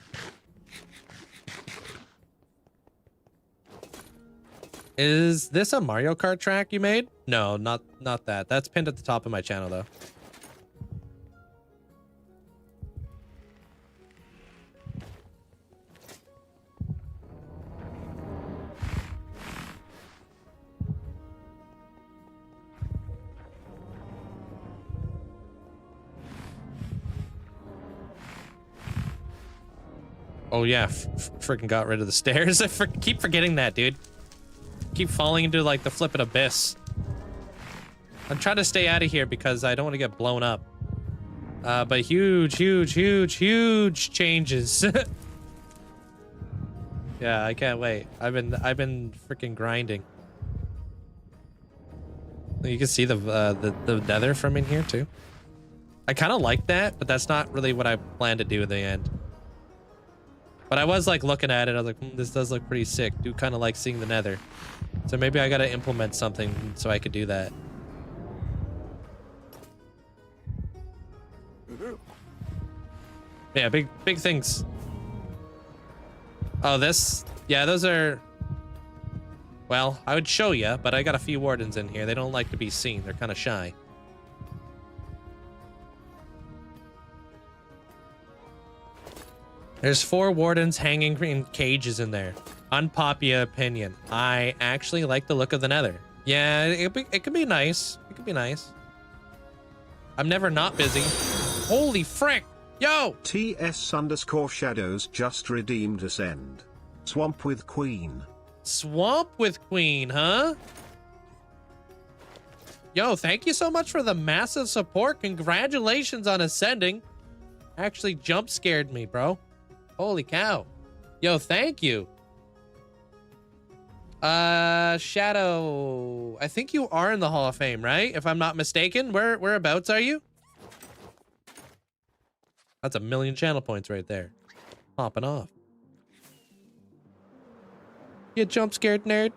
Is this a Mario Kart track you made? No, not that. That's pinned at the top of my channel, though. Oh yeah, freaking got rid of the stairs. I keep forgetting that, dude. Keep falling into like the flippin' abyss. I'm trying to stay out of here because I don't want to get blown up. But huge changes. Yeah, I can't wait. I've been freaking grinding. You can see the nether from in here too. I kind of like that, but that's not really what I plan to do in the end. But I was like looking at it, I was like, this does look pretty sick. Do kind of like seeing the nether. So maybe I gotta implement something so I could do that. Yeah, big things. Oh, this, yeah, those are, well, I would show you, but I got a few wardens in here. They don't like to be seen. They're kind of shy. There's 4 wardens hanging in cages in there. Unpopular opinion. I actually like the look of the nether. Yeah, it could be nice. It could be nice. I'm never not busy. Holy frick! Yo! TS_shadows just redeemed Ascend. Swamp with Queen. Swamp with Queen, huh? Yo, thank you so much for the massive support. Congratulations on ascending. Actually jump scared me, bro. Holy cow. Yo, thank you. Shadow, I think you are in the Hall of Fame, right? If I'm not mistaken. Whereabouts are you? That's 1,000,000 channel points right there. Popping off. You jump scared nerd.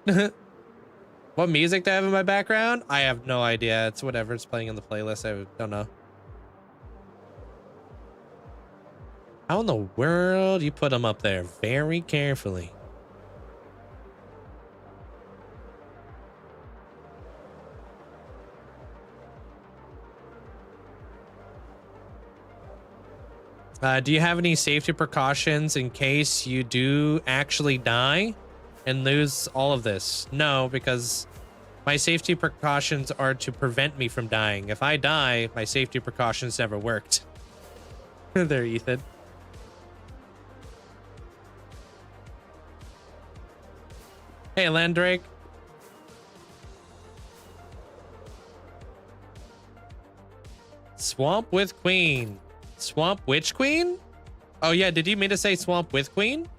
What music do I have in my background? I have no idea. It's whatever it's playing in the playlist. I don't know. How in the world you put them up there? Very carefully. Do you have any safety precautions in case you do actually die and lose all of this? No, because my safety precautions are to prevent me from dying. If I die, my safety precautions never worked. There, Ethan. Hey, Landrake. Swamp with Queen. Swamp Witch Queen? Oh yeah, did you mean to say Swamp with Queen?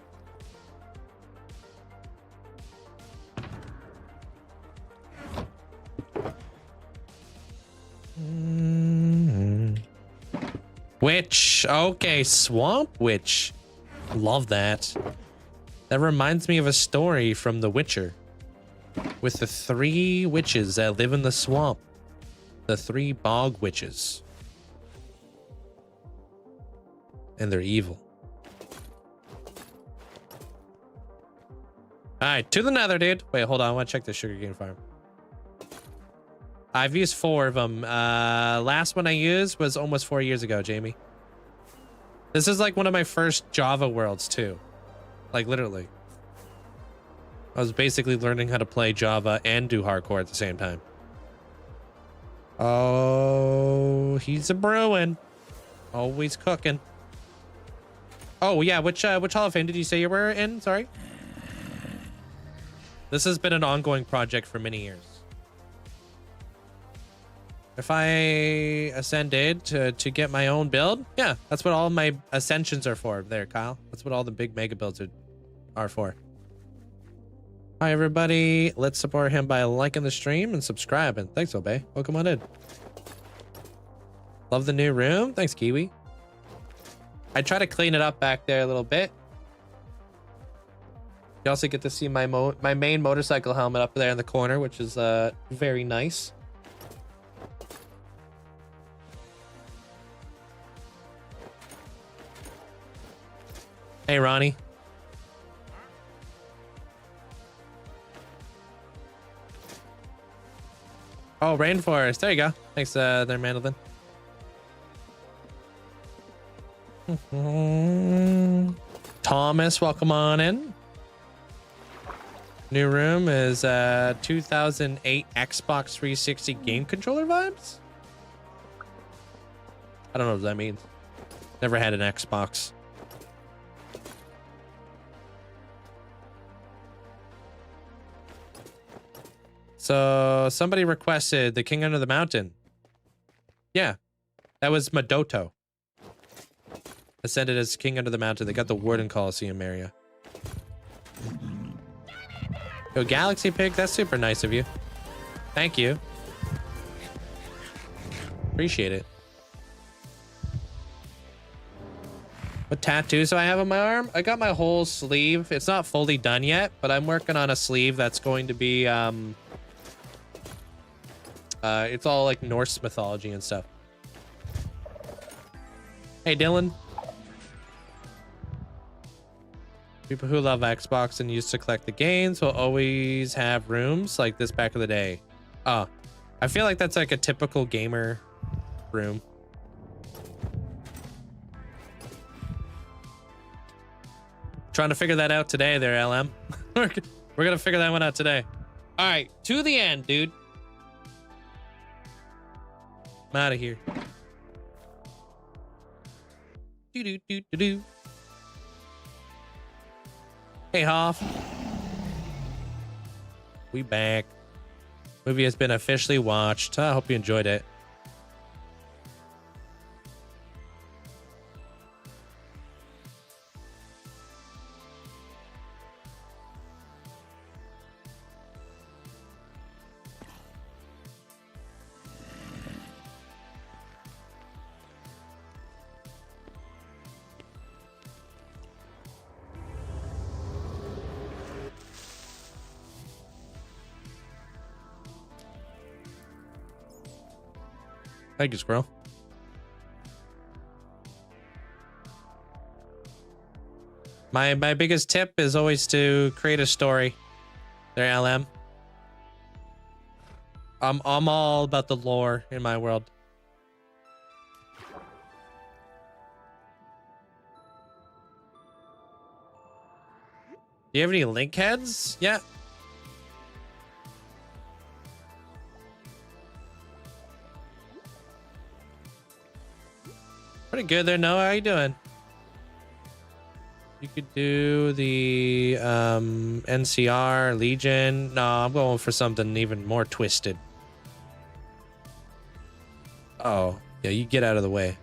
Witch. Okay, Swamp Witch. Love that. That reminds me of a story from The Witcher. With the 3 witches that live in the swamp. The 3 bog witches. And they're evil. Alright, to the nether, dude. Wait, hold on. I want to check the sugarcane farm. I've used 4 of them. Last one I used was almost 4 years ago, Jamie. This is like one of my first Java worlds, too. Like, literally. I was basically learning how to play Java and do hardcore at the same time. Oh, he's a brewing. Always cooking. Oh yeah, which Hall of Fame did you say you were in? Sorry. This has been an ongoing project for many years. If I ascended to get my own build, yeah, that's what all my ascensions are for there, Kyle. That's what all the big mega builds are for. Hi, everybody. Let's support him by liking the stream and subscribing. Thanks, Obey. Welcome on in. Love the new room. Thanks, Kiwi. I try to clean it up back there a little bit. You also get to see my main motorcycle helmet up there in the corner, which is very nice. Hey, Ronnie. Oh, rainforest. There you go. Thanks, there, Mandolin. Thomas, welcome on in. New room is 2008 Xbox 360 game controller vibes. I don't know what that means. Never had an Xbox. So somebody requested the King Under the Mountain. Yeah, that was Madoto. Ascended as King Under the Mountain. They got the Warden Coliseum area. Yo, Galaxy Pig, that's super nice of you. Thank you. Appreciate it. What tattoos do I have on my arm? I got my whole sleeve. It's not fully done yet, but I'm working on a sleeve that's going to be it's all like Norse mythology and stuff. Hey, Dylan. People who love Xbox and used to collect the games will always have rooms like this back in the day. Oh, I feel like that's like a typical gamer room. Trying to figure that out today there, LM. We're gonna figure that one out today. All right, to the end, dude. I'm out of here. Do. Hey, Hoff. We back. Movie has been officially watched. I hope you enjoyed it. Thank you, Squirrel. My biggest tip is always to create a story. There, LM. I'm all about the lore in my world. Do you have any link heads? Yeah. Pretty good there, Noah. How you doing? You could do the NCR, Legion. No, I'm going for something even more twisted. Oh, yeah, you get out of the way.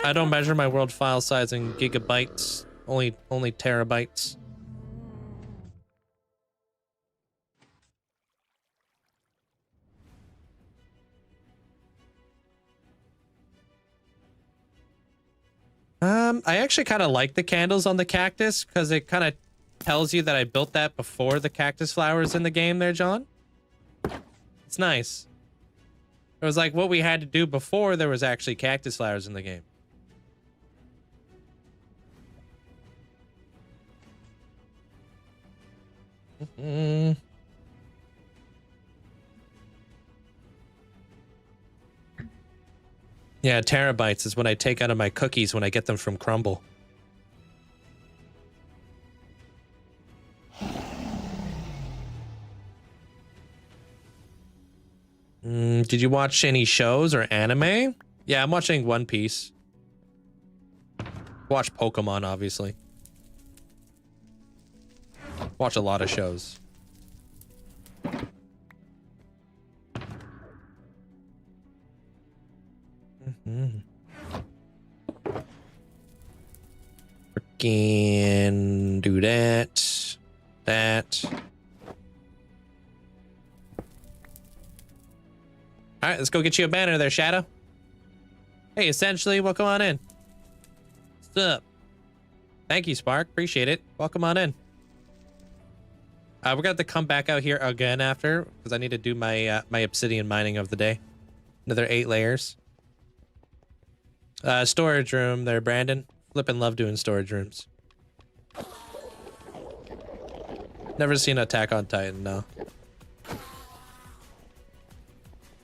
I don't measure my world file size in gigabytes, only terabytes. I actually kind of like the candles on the cactus because it kind of tells you that I built that before the cactus flowers in the game there, John. It's nice. It was like what we had to do before there was actually cactus flowers in the game. Mm. Yeah, terabytes is what I take out of my cookies when I get them from Crumble. Did you watch any shows or anime? Yeah, I'm watching One Piece. Watch Pokemon, obviously. Watch a lot of shows. Freaking do that. That. All right, let's go get you a banner there, Shadow. Hey, essentially, welcome on in. What's up? Thank you, Spark. Appreciate it. Welcome on in. We're gonna have to come back out here again after, because I need to do my my obsidian mining of the day. Another 8 layers. Storage room there, Brandon. Flippin' love doing storage rooms. Never seen Attack on Titan, no.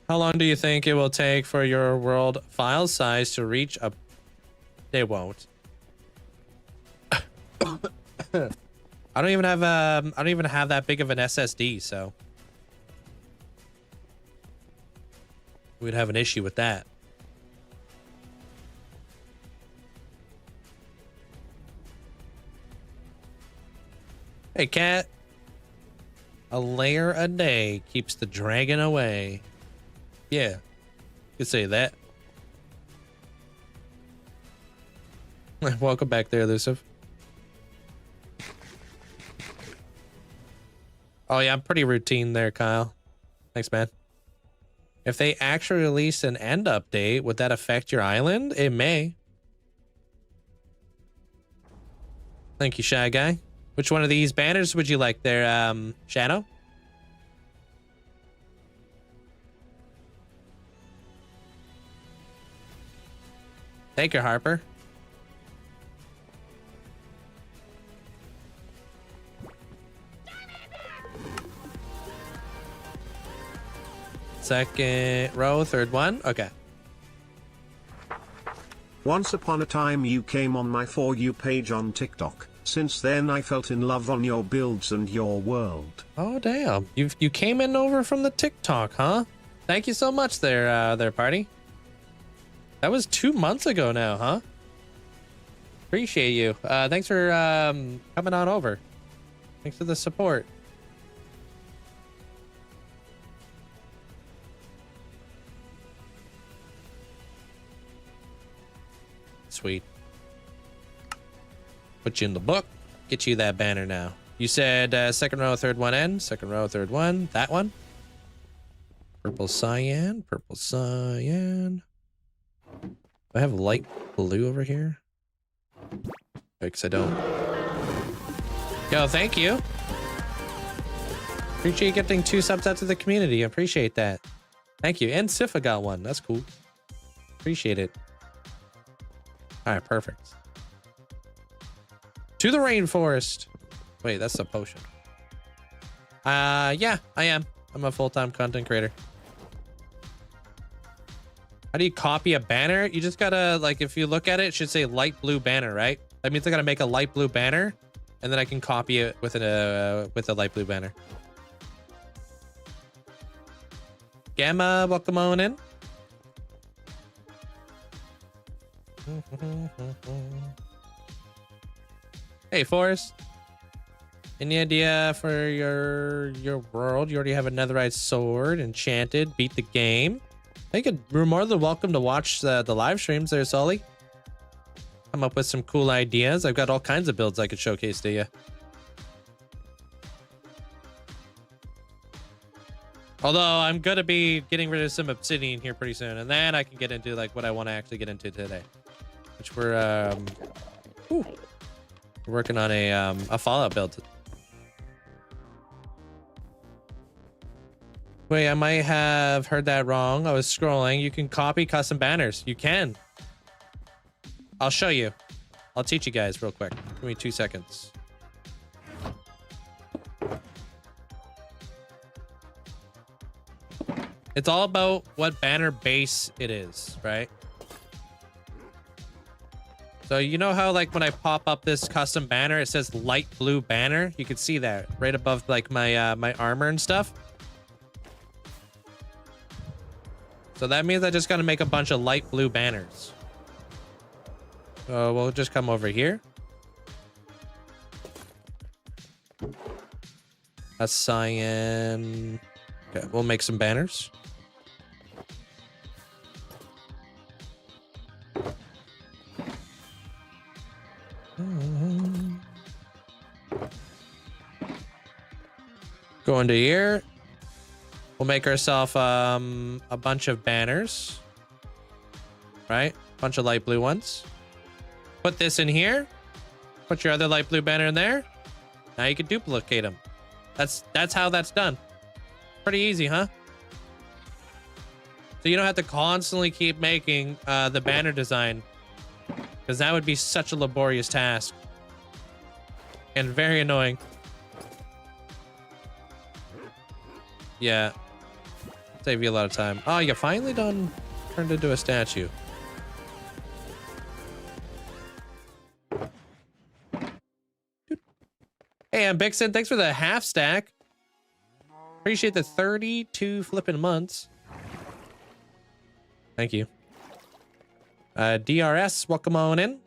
How long do you think it will take for your world file size to reach a... They won't. I don't even have that big of an SSD, so we'd have an issue with that. Hey, cat. A layer a day keeps the dragon away. Yeah, you could say that. Welcome back there, Elusive. Oh yeah, I'm pretty routine there, Kyle. Thanks, man. If they actually release an end update, would that affect your island? It may. Thank you, Shy Guy. Which one of these banners would you like there, Shadow? Take her, Harper. Second row, third one. Okay. Once upon a time you came on my For You page on TikTok. Since then I felt in love on your builds and your world. Oh damn. You came in over from the TikTok, huh? Thank you so much there, party. That was 2 months ago now, huh? Appreciate you. Thanks for coming on over. Thanks for the support. Sweet. Put you in the book. Get you that banner now. You said second row, third one in. Second row, third one. That one. Purple cyan. Purple cyan. Do I have light blue over here? Because I don't. Yo, thank you. Appreciate you getting 2 subs out to the community. I appreciate that. Thank you. And Sifa got one. That's cool. Appreciate it. All right, perfect. To the rainforest. Wait, that's a potion. Yeah, I am. I'm a full-time content creator. How do you copy a banner? You just gotta, like, if you look at it, it should say light blue banner, right? That means I gotta make a light blue banner, and then I can copy it with a light blue banner. Gamma, welcome on in. Hey, Forrest. Any idea for your world? You already have a netherite sword, enchanted, beat the game. I think you're more than welcome to watch the live streams there, Sully. Come up with some cool ideas. I've got all kinds of builds I could showcase to you. Although I'm gonna be getting rid of some obsidian here pretty soon, and then I can get into like what I want to actually get into today, which we're working on a Fallout build. Wait, I might have heard that wrong. I was scrolling. You can copy custom banners. You can. I'll show you. I'll teach you guys real quick. Give me 2 seconds. It's all about what banner base it is, right? So you know how like when I pop up this custom banner, it says light blue banner? You can see that right above like my my armor and stuff. So that means I just got to make a bunch of light blue banners. So we'll just come over here. That's cyan. Okay, we'll make some banners. Go into here. We'll make ourselves a bunch of banners. Right? Bunch of light blue ones. Put this in here. Put your other light blue banner in there. Now you can duplicate them. That's how that's done. Pretty easy, huh? So you don't have to constantly keep making the banner design, because that would be such a laborious task and very annoying. Yeah, save you a lot of time. Oh, you finally done turned into a statue. Hey, I'm Bixen. Thanks for the half stack. Appreciate the 32 flipping months. Thank you. DRS, welcome on in.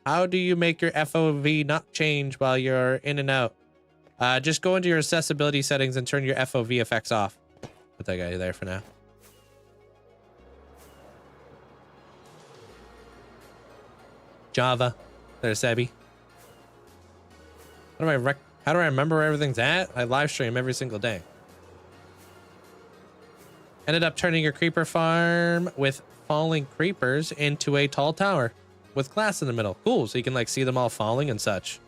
How do you make your FOV not change while you're in and out? Just go into your accessibility settings and turn your FOV effects off. Put that guy there for now. Java. There's Sebby. How do I remember where everything's at? I live stream every single day. Ended up turning your creeper farm with falling creepers into a tall tower with glass in the middle. Cool, so you can like see them all falling and such.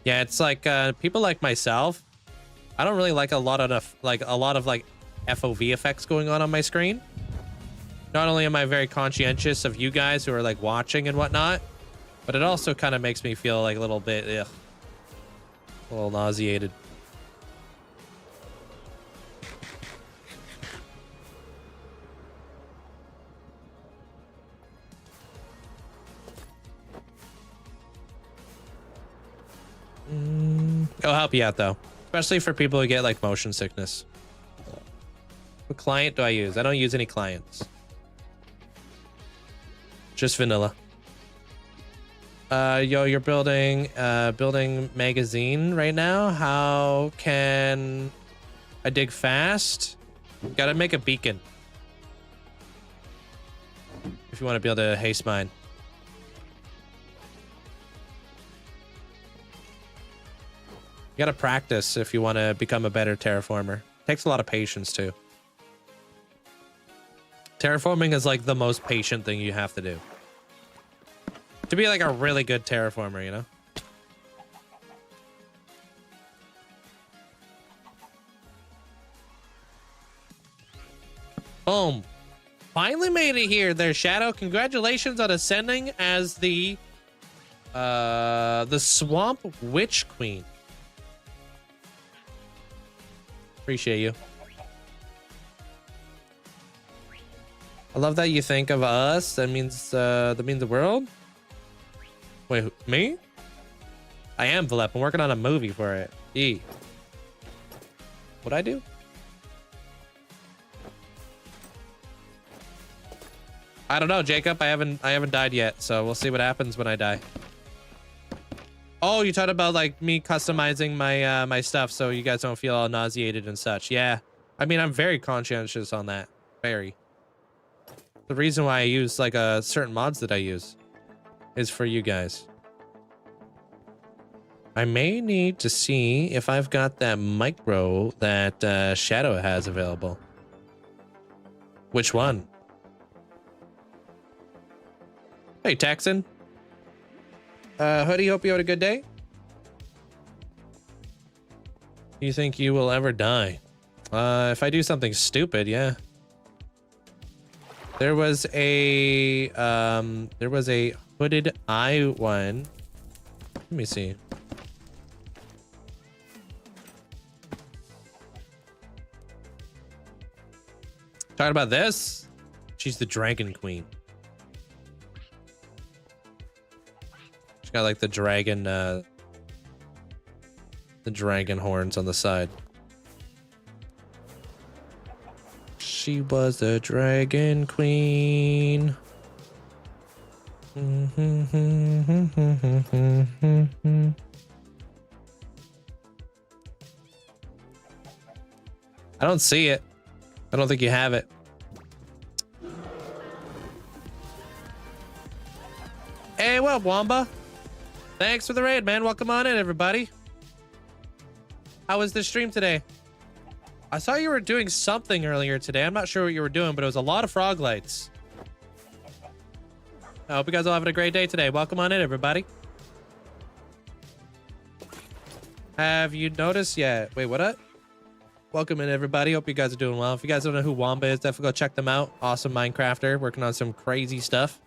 Yeah, it's like people like myself. I don't really like a lot of FOV effects going on my screen. Not only am I very conscientious of you guys who are like watching and whatnot, but it also kind of makes me feel like a little bit, ugh, a little nauseated. It'll help you out though, especially for people who get like motion sickness. What client do I use? I don't use any clients. Just vanilla. Yo, you're building magazine right now. How can I dig fast? Gotta make a beacon if you want to be able to haste mine. You gotta practice if you want to become a better terraformer. Takes a lot of patience too. Terraforming is like the most patient thing you have to do to be like a really good terraformer, you know? Boom. Finally made it here there, Shadow. Congratulations on ascending as the Swamp Witch Queen. Appreciate you. I love that you think of us. That means the world. Wait, me? I am Valep. I'm working on a movie for it. E. What'd I do? I don't know, Jacob. I haven't died yet, so we'll see what happens when I die. Oh, you talked about like me customizing my my stuff so you guys don't feel all nauseated and such. Yeah. I mean, I'm very conscientious on that. Very. The reason why I use like certain mods that I use is for you guys. I may need to see if I've got that micro that Shadow has available. Which one? Hey, Texan. Hoodie, hope you had a good day. Do you think you will ever die? If I do something stupid, yeah. There was a hooded eye one. Let me see. Talking about this? She's the Dragon Queen. She's got like the dragon horns on the side. She was the Dragon Queen. I don't see it. I don't think you have it. Hey, what up, Wamba? Thanks for the raid, man. Welcome on in, everybody. How was the stream today? I saw you were doing something earlier today. I'm not sure what you were doing, but it was a lot of frog lights. I hope you guys all having a great day today. Welcome on in, everybody. Have you noticed yet? Wait, what up? Welcome in, everybody. Hope you guys are doing well. If you guys don't know who Wamba is, definitely go check them out. Awesome Minecrafter, working on some crazy stuff.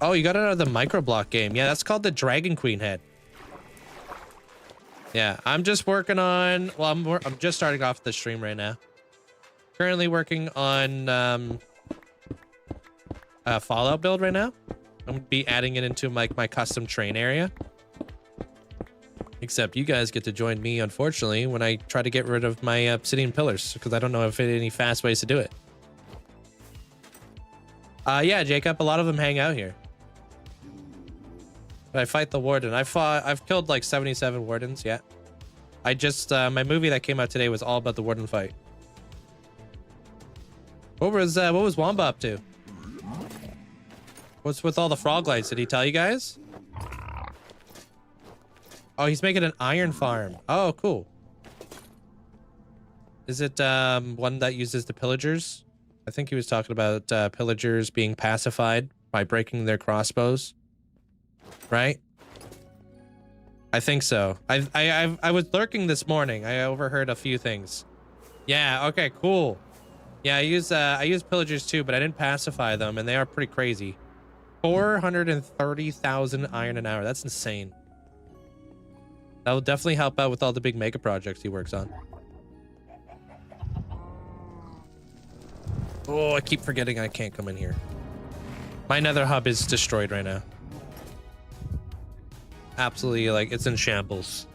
Oh, you got it out of the microblock game. Yeah, that's called the Dragon Queen head. Yeah, I'm just working on, well, I'm just starting off the stream right now. Currently working on a Fallout build right now. I'm gonna be adding it into my custom train area. Except you guys get to join me, unfortunately, when I try to get rid of my obsidian pillars, because I don't know if any fast ways to do it. Yeah, Jacob, a lot of them hang out here. But I fight the warden. I've killed like 77 wardens, yeah. I just, my movie that came out today was all about the warden fight. What was Wamba up to? What's with all the frog lights? Did he tell you guys? Oh, he's making an iron farm. Oh, cool. Is it one that uses the pillagers? I think he was talking about pillagers being pacified by breaking their crossbows. Right? I think so. I was lurking this morning. I overheard a few things. Yeah, okay, cool. Yeah, I use pillagers too, but I didn't pacify them, and they are pretty crazy. 430,000 iron an hour. That's insane. That will definitely help out with all the big mega projects he works on. Oh, I keep forgetting I can't come in here. My nether hub is destroyed right now. Absolutely, like, it's in shambles.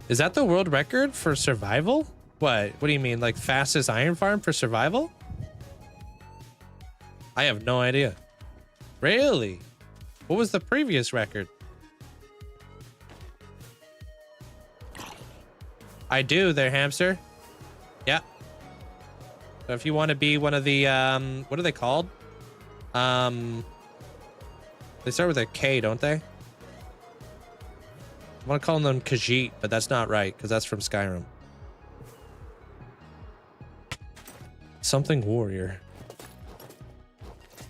Is that the world record for survival? What do you mean, like fastest iron farm for survival? I have no idea. Really? What was the previous record? I do there, hamster. Yeah. So if you want to be one of the what are they called? They start with a K, don't they? I want to call them Khajiit, but that's not right because that's from Skyrim. Something warrior.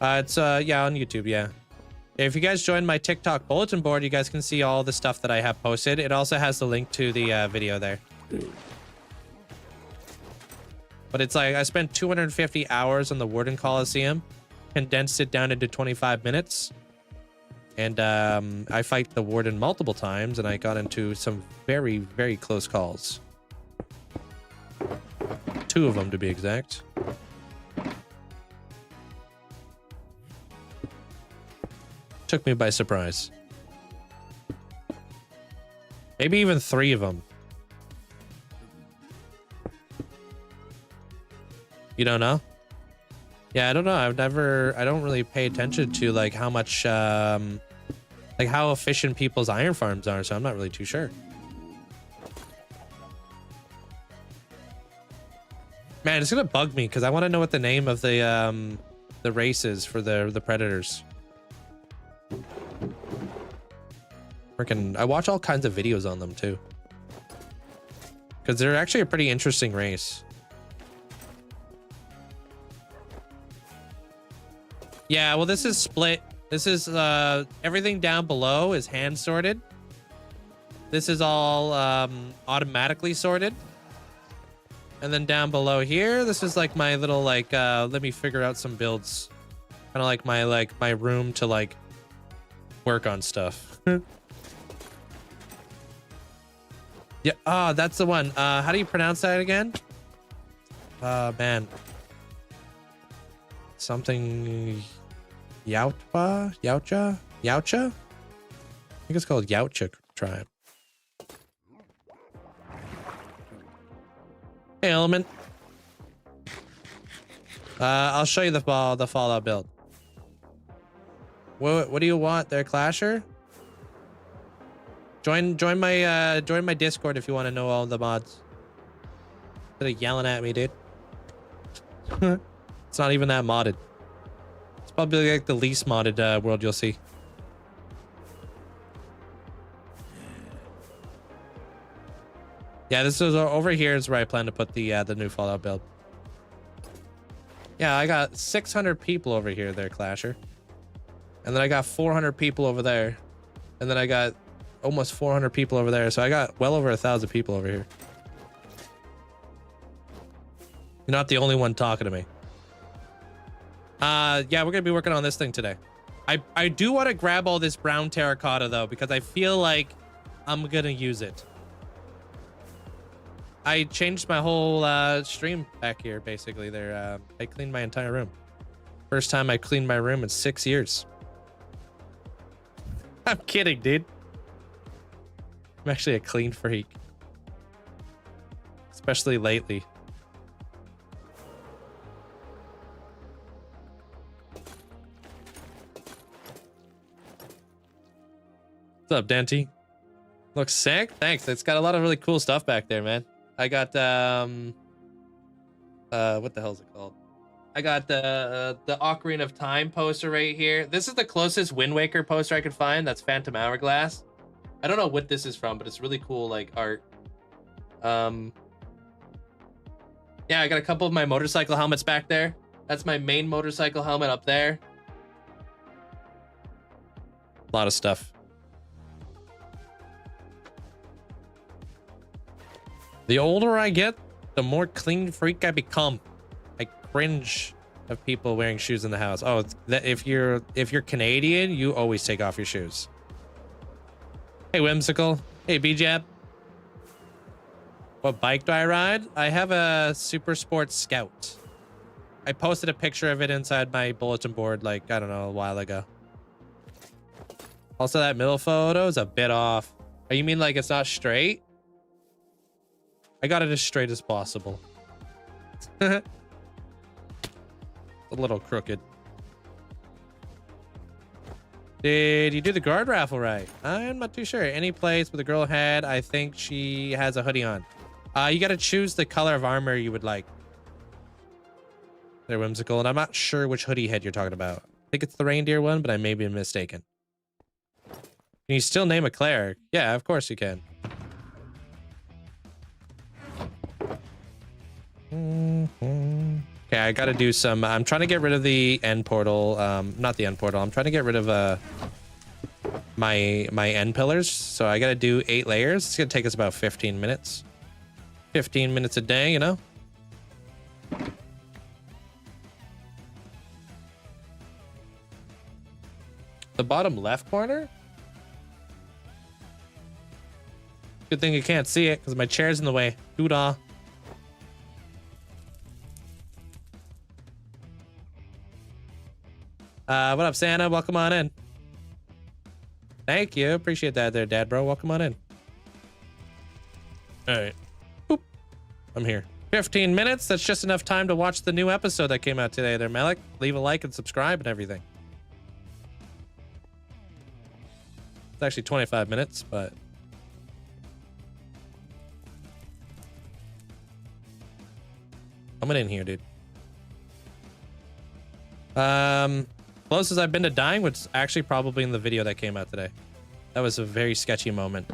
It's yeah, on YouTube, yeah. If you guys join my TikTok bulletin board, you guys can see all the stuff that I have posted. It also has the link to the video there. But it's like I spent 250 hours on the Warden Coliseum, condensed it down into 25 minutes. And I fight the Warden multiple times, and I got into some very, very close calls. 2 of them, to be exact. Took me by surprise. Maybe even 3 of them. You don't know? Yeah, I don't know. I don't really pay attention to like how much, like how efficient people's iron farms are, so I'm not really too sure. Man, it's gonna bug me because I want to know what the name of the race is for the predators. Freaking, I watch all kinds of videos on them too, because they're actually a pretty interesting race. Yeah, well, this is split. This is everything down below is hand sorted. This is all automatically sorted. And then down below here, this is like my little like let me figure out some builds. Kind of like my room to like work on stuff. Yeah. Oh, that's the one. How do you pronounce that again? Man. Something. Yautja? Yautja? Yautja? I think it's called Yautja tribe. Hey, Element. I'll show you the Fallout build. What do you want there, Clasher? Join my Discord if you want to know all the mods. Instead of yelling at me, dude. It's not even that modded. It's probably like the least modded world you'll see. Yeah, this is over here is where I plan to put the new Fallout build. Yeah, I got 600 people over here there, Clasher. And then I got 400 people over there. And then I got almost 400 people over there. So I got well over 1,000 people over here. You're not the only one talking to me. Yeah, we're gonna be working on this thing today. I do want to grab all this brown terracotta though, because I feel like I'm gonna use it. I changed my whole stream back here basically there. I cleaned my entire room. First time I cleaned my room in 6 years. I'm kidding, dude. I'm actually a clean freak. Especially lately. What's up, Dante? Looks sick. Thanks. It's got a lot of really cool stuff back there, man. I got what the hell is it called? I got the Ocarina of Time poster right here. This is the closest Wind Waker poster I could find. That's Phantom Hourglass. I don't know what this is from, but it's really cool, like art. Yeah, I got a couple of my motorcycle helmets back there. That's my main motorcycle helmet up there. A lot of stuff. The older I get, the more clean freak I become. I cringe of people wearing shoes in the house. Oh, if you're Canadian, you always take off your shoes. Hey, Whimsical. Hey, BJab. What bike do I ride? I have a Super Sport Scout. I posted a picture of it inside my bulletin board, like, I don't know, a while ago. Also, that middle photo is a bit off. Oh, you mean like it's not straight? I got it as straight as possible. A little crooked. Did you do the guard raffle right? I'm not too sure. Any place with a girl head, I think she has a hoodie on. You got to choose the color of armor you would like. They're Whimsical, and I'm not sure which hoodie head you're talking about. I think it's the reindeer one, but I may be mistaken. Can you still name a cleric? Yeah, of course you can. Okay, I gotta do some. I'm trying to get rid of the end portal. Not the end portal. I'm trying to get rid of my end pillars. So I gotta do 8 layers. It's gonna take us about 15 minutes. 15 minutes a day, you know. The bottom left corner. Good thing you can't see it because my chair's in the way. Doodah. What up, Santa? Welcome on in. Thank you. Appreciate that there, Dad, bro. Welcome on in. All right. Boop. I'm here. 15 minutes. That's just enough time to watch the new episode that came out today there, Malik. Leave a like and subscribe and everything. It's actually 25 minutes, but... coming in here, dude. Closest I've been to dying was actually probably in the video that came out today. That was a very sketchy moment.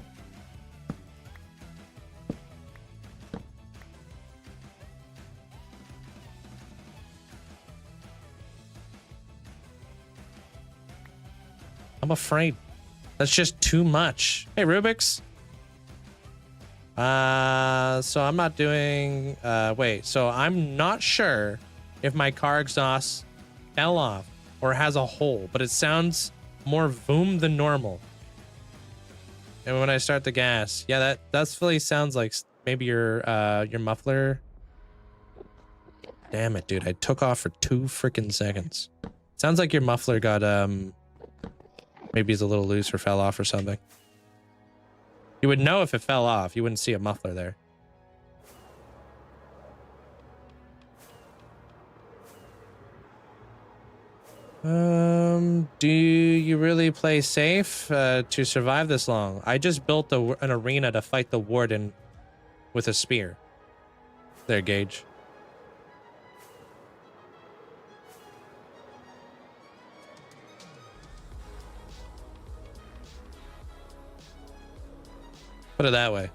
I'm afraid. That's just too much. Hey, Rubik's. So I'm not doing, wait, so I'm not sure if my car exhaust fell off or has a hole, but it sounds more boom than normal. And when I start the gas, yeah, that definitely sounds like maybe your muffler. Damn it, dude! I took off for 2 freaking seconds. Sounds like your muffler got maybe it's a little loose or fell off or something. You would know if it fell off. You wouldn't see a muffler there. Do you really play safe to survive this long? I just built an arena to fight the warden with a spear. There, Gage. Put it that way.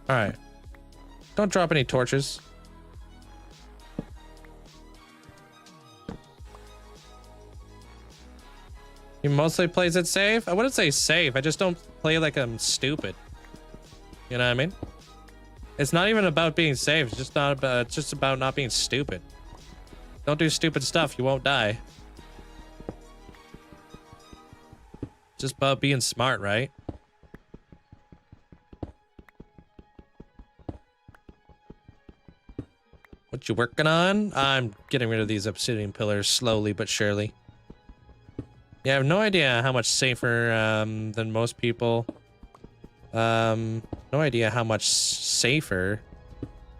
All right. Don't drop any torches. He mostly plays it safe? I wouldn't say safe. I just don't play like I'm stupid. You know what I mean? It's not even about being safe. It's just not about, it's just about not being stupid. Don't do stupid stuff. You won't die. Just about being smart, right? What you working on? I'm getting rid of these obsidian pillars slowly but surely. Yeah, I have no idea how much safer than most people. No idea how much safer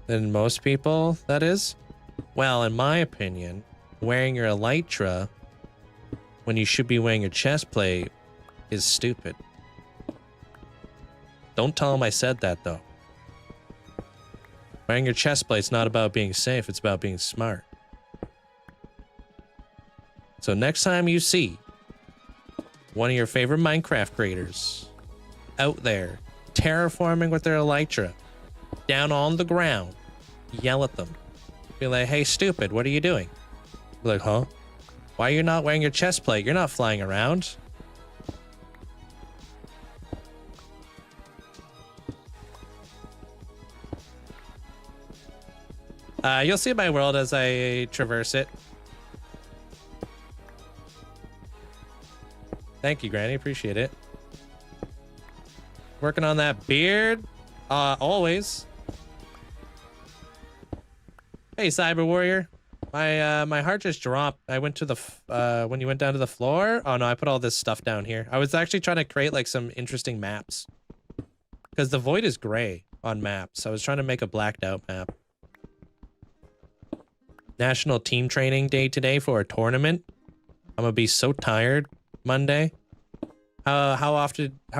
than most people that is. Well, in my opinion, wearing your elytra when you should be wearing your chest plate is stupid. Don't tell him I said that, though. Wearing your chest plate's not about being safe, it's about being smart. So next time you see one of your favorite Minecraft creators out there terraforming with their elytra down on the ground, yell at them. Be like, hey, stupid, what are you doing? Be like, huh? Why are you not wearing your chest plate? You're not flying around. You'll see my world as I traverse it. Thank you, Granny. Appreciate it. Working on that beard. Always. Hey, Cyber Warrior. My heart just dropped. I went to the when you went down to the floor. Oh no, I put all this stuff down here. I was actually trying to create like some interesting maps. Because the void is gray on maps. I was trying to make a blacked out map. National team training day today for a tournament. I'm gonna be so tired Monday. How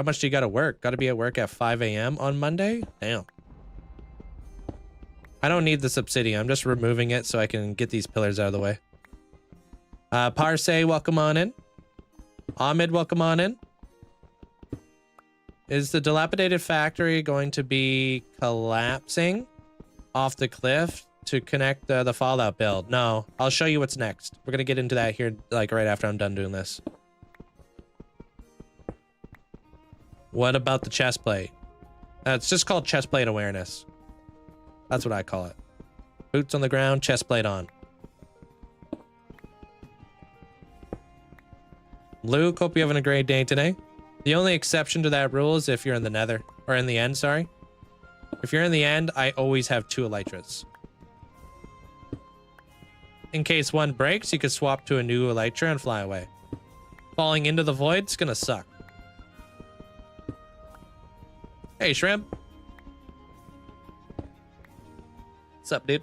much do you gotta work? Gotta be at work at 5 a.m. on Monday? Damn. I don't need this obsidian. I'm just removing it so I can get these pillars out of the way. Parse, welcome on in. Ahmed, welcome on in. Is the dilapidated factory going to be collapsing off the cliff to connect the Fallout build? No, I'll show you what's next. We're gonna get into that here, like right after I'm done doing this. What about the chest plate? It's just called chest plate awareness. That's what I call it. Boots on the ground, chest plate on. Luke, hope you're having a great day today. The only exception to that rule is if you're in the nether, or in the end, sorry. If you're in the end, I always have 2 elytras. In case one breaks, you could swap to a new elytra and fly away. Falling into the void's gonna suck. Hey, Shrimp. What's up, dude?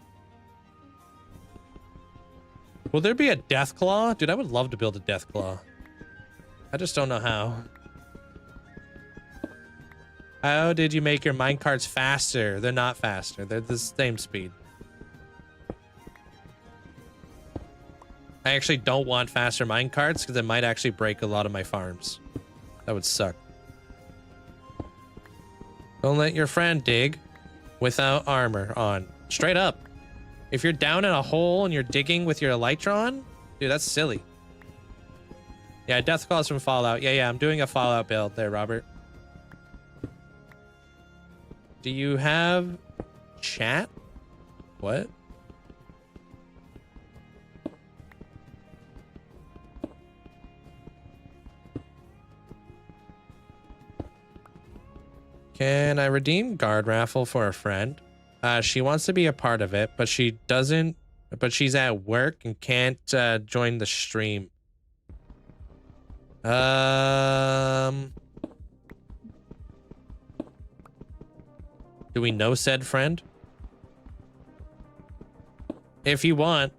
Will there be a death claw? Dude, I would love to build a death claw. I just don't know how. How did you make your minecarts faster? They're not faster. They're the same speed. I actually don't want faster minecarts because it might actually break a lot of my farms. That would suck. Don't let your friend dig without armor on. Straight up. If you're down in a hole and you're digging with your elytra on, dude, that's silly. Yeah, death claws from Fallout. Yeah, I'm doing a Fallout build there, Robert. Do you have chat? What? Can I redeem guard raffle for a friend? She wants to be a part of it, but she doesn't. But she's at work and can't join the stream. Do we know said friend? If you want.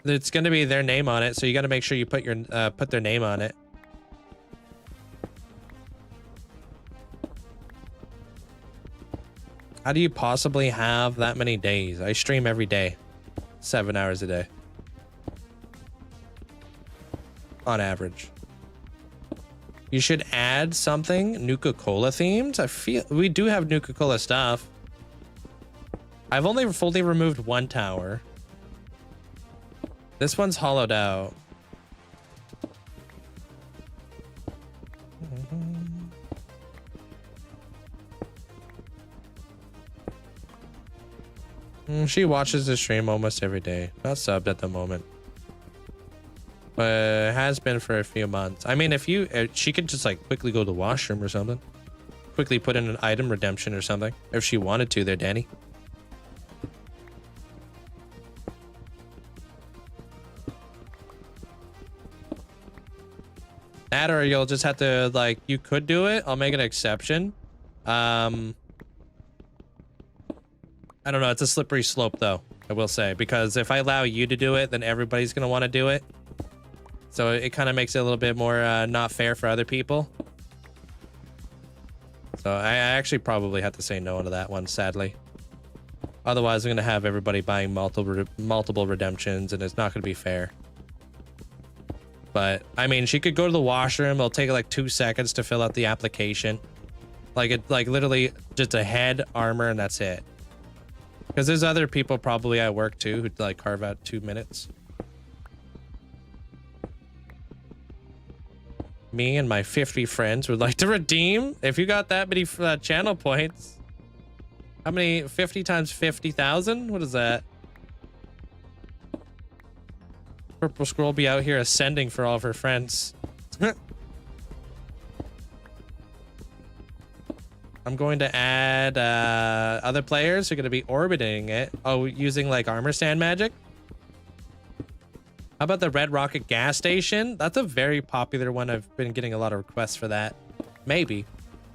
It's going to be their name on it, so you got to make sure you put your put their name on it. How do you possibly have that many days? I stream every day. 7 hours a day. On average. You should add something Nuka-Cola themed. I feel we do have Nuka-Cola stuff. I've only fully removed one tower. This one's hollowed out. She watches the stream almost every day. Not subbed at the moment. But has been for a few months. I mean, if you... she could just, like, quickly go to the washroom or something. Quickly put in an item redemption or something. If she wanted to there, Danny. That or you'll just have to, like... You could do it. I'll make an exception. I don't know. It's a slippery slope, though, I will say. Because if I allow you to do it, then everybody's going to want to do it. So it kind of makes it a little bit more not fair for other people. So I actually probably have to say no to that one, sadly. Otherwise, I'm going to have everybody buying multiple redemptions, and it's not going to be fair. But, I mean, she could go to the washroom. It'll take like 2 seconds to fill out the application. Like, literally just a head, armor, and that's it. Because there's other people probably at work too who'd like carve out 2 minutes. Me and my 50 friends would like to redeem. If you got that many channel points. How many? 50 times 50,000? What is that? Purple Scroll be out here ascending for all of her friends. I'm going to add other players who are going to be orbiting it. Oh, using like armor stand magic. How about the Red Rocket gas station? That's a very popular one. I've been getting a lot of requests for that. Maybe.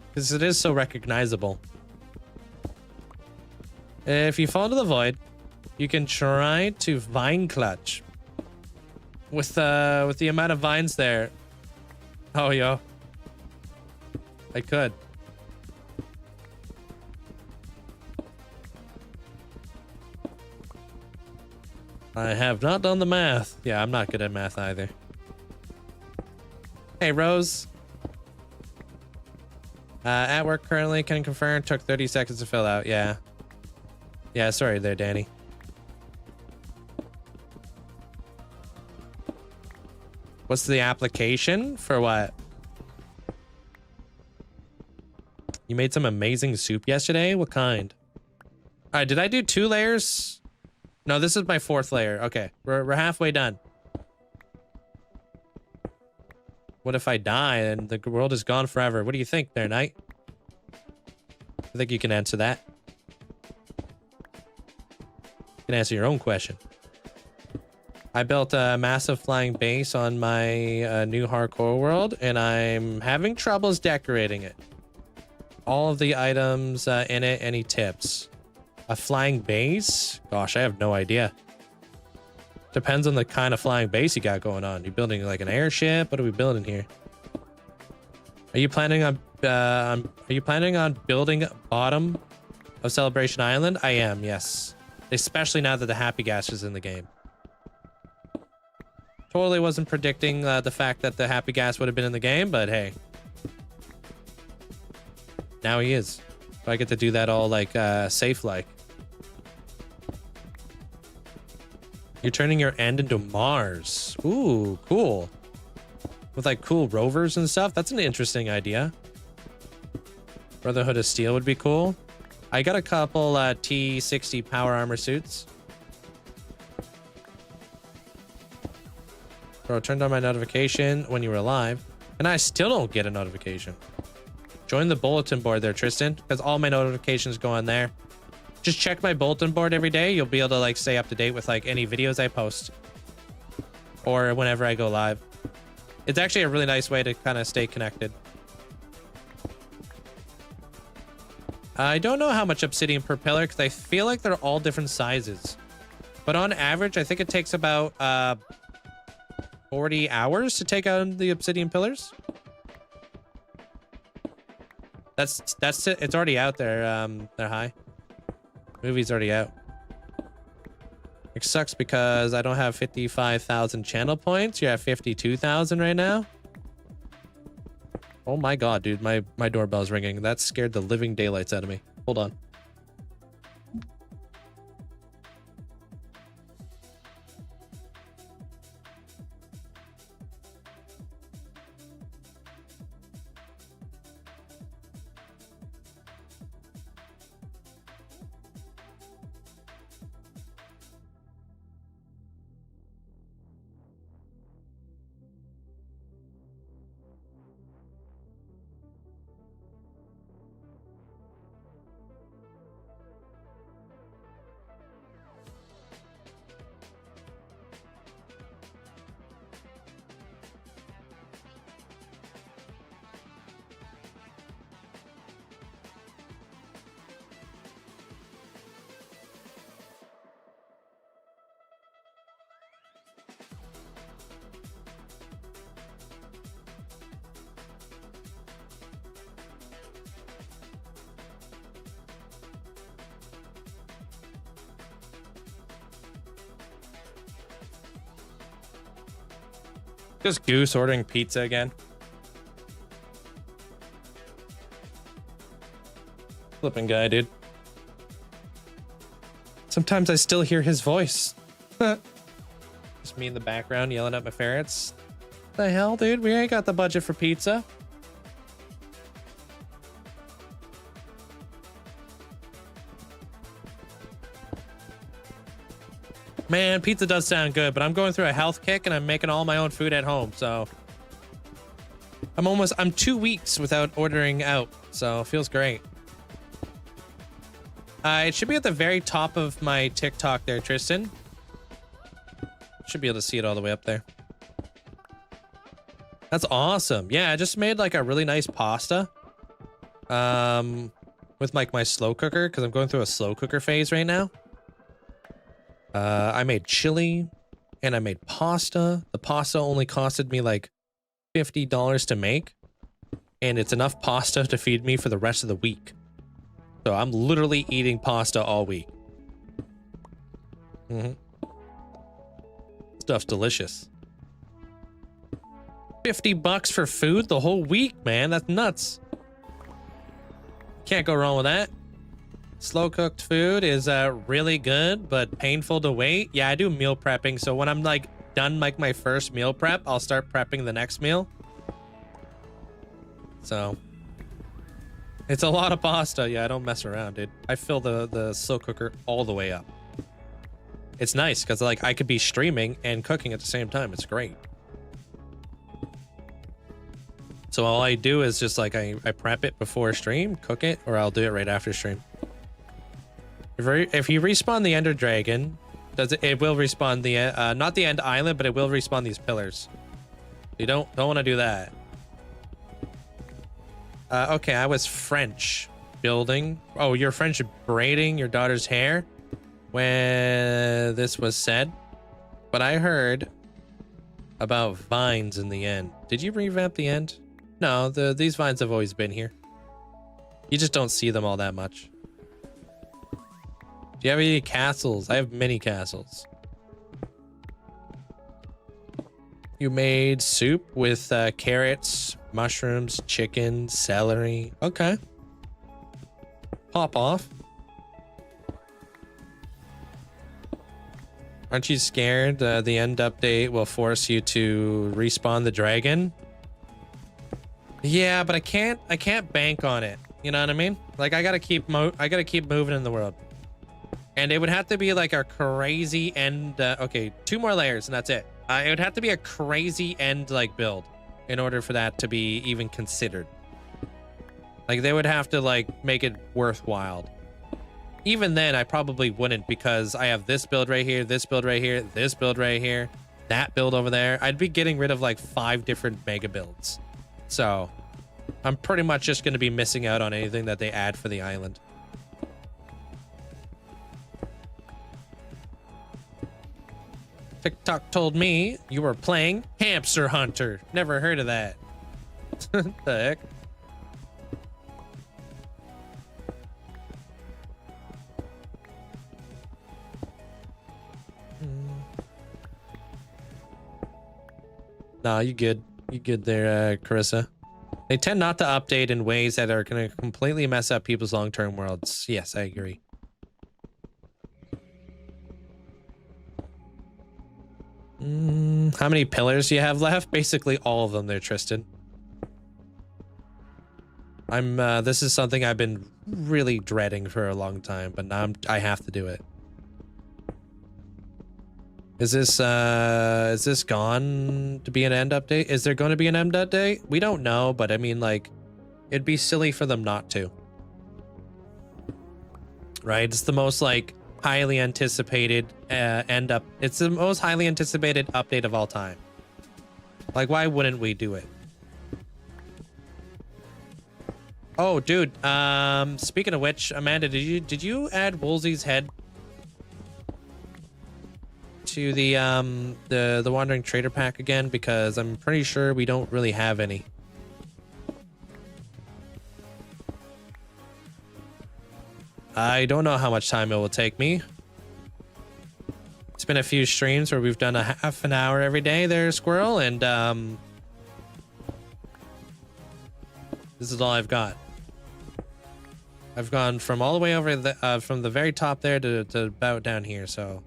Because it is so recognizable. If you fall into the void, you can try to vine clutch. With the amount of vines there. Oh, yo. I could. I have not done the math. Yeah, I'm not good at math either. Hey, Rose. At work currently, can confirm. Took 30 seconds to fill out. Yeah. Yeah, sorry there, Danny. What's the application? For what? You made some amazing soup yesterday? What kind? All right, did I do 2 layers? No, this is my 4th layer. Okay, we're halfway done. What if I die and the world is gone forever? What do you think there, Knight? I think you can answer that. You can answer your own question. I built a massive flying base on my new hardcore world, and I'm having troubles decorating it. All of the items in it, any tips? A flying base? Gosh, I have no idea. Depends on the kind of flying base you got going on. You building like an airship? What are we building here? Are you planning on building bottom of Celebration Island? I am, yes. Especially now that the Happy Gas is in the game. Totally wasn't predicting the fact that the Happy Gas would have been in the game, but hey. Now he is. So I get to do that all like safe like. You're turning your end into Mars. Ooh, cool. With like cool rovers and stuff. That's an interesting idea. Brotherhood of Steel would be cool. I got a couple T60 power armor suits. Bro, turned on my notification when you were alive. And I still don't get a notification. Join the bulletin board there, Tristan, because all my notifications go on there. Just check my bulletin board every day. You'll be able to like stay up to date with like any videos I post or whenever I go live. It's actually a really nice way to kind of stay connected. I don't know how much obsidian per pillar because I feel like they're all different sizes. But on average, I think it takes about 40 hours to take out the obsidian pillars. That's it. It's already out there. They're high. Movie's already out. It sucks because I don't have 55,000 channel points. You're at 52,000 right now. Oh my god, dude. My doorbell's ringing. That scared the living daylights out of me. Hold on. Just Goose ordering pizza again. Flipping guy, dude. Sometimes I still hear his voice. Just me in the background yelling at my ferrets. The hell, dude? We ain't got the budget for pizza. Man, pizza does sound good, but I'm going through a health kick and I'm making all my own food at home, so I'm 2 weeks without ordering out, so it feels great. It should be at the very top of my TikTok there, Tristan. Should be able to see it all the way up there. That's awesome. Yeah, I just made like a really nice pasta with like my slow cooker because I'm going through a slow cooker phase right now. I made chili and I made pasta. The pasta only costed me like $50 to make, and it's enough pasta to feed me for the rest of the week. So I'm literally eating pasta all week. Stuff's delicious. 50 bucks for food the whole week, man. That's nuts. Can't go wrong with that. Slow cooked food is really good, but painful to wait. Yeah, I do meal prepping. So when I'm like done like my first meal prep, I'll start prepping the next meal. So it's a lot of pasta. Yeah, I don't mess around, dude. I fill the slow cooker all the way up. It's nice because like I could be streaming and cooking at the same time. It's great. So all I do is just like I prep it before stream, cook it, or I'll do it right after stream. If you respawn the Ender Dragon, it will respawn the not the End Island, but it will respawn these pillars. You don't want to do that. Okay, I was French building. Oh, you're French braiding your daughter's hair when this was said, but I heard about vines in the end. Did you revamp the end? No, these vines have always been here. You just don't see them all that much. Do you have any castles? I have many castles. You made soup with carrots, mushrooms, chicken, celery. Okay. Pop off. Aren't you scared the end update will force you to respawn the dragon? Yeah, but I can't bank on it. You know what I mean? Like I gotta keep moving in the world. And it would have to be like a crazy end. Okay, 2 more layers and that's it. It would have to be a crazy end like build. in order for that to be even considered. Like, they would have to, like, make it worthwhile. Even then, I probably wouldn't, because I have this build right here, this build right here, this build right here, that build over there. I'd be getting rid of, like, 5 different mega builds. So, I'm pretty much just going to be missing out on anything that they add for the island. TikTok told me you were playing Hamster Hunter. Never heard of that. The heck? Nah, you good. You good there, Carissa. They tend not to update in ways that are going to completely mess up people's long-term worlds. Yes, I agree. How many pillars do you have left? Basically all of them there, Tristan. This is something I've been really dreading for a long time, but now I have to do it. Is this gone to be an end update? Is there going to be an end update? We don't know, but I mean, like, it'd be silly for them not to. Right? It's the most, like, highly anticipated it's the most highly anticipated update of all time. Like, why wouldn't we do it? Oh, dude, speaking of which, Amanda, did you add Woolsey's head to the Wandering Trader pack again? Because I'm pretty sure we don't really have any. I don't know how much time it will take me. It's been a few streams where we've done a half an hour every day there, Squirrel, and this is all I've got. I've gone from all the way over the from the very top there to about down here, so.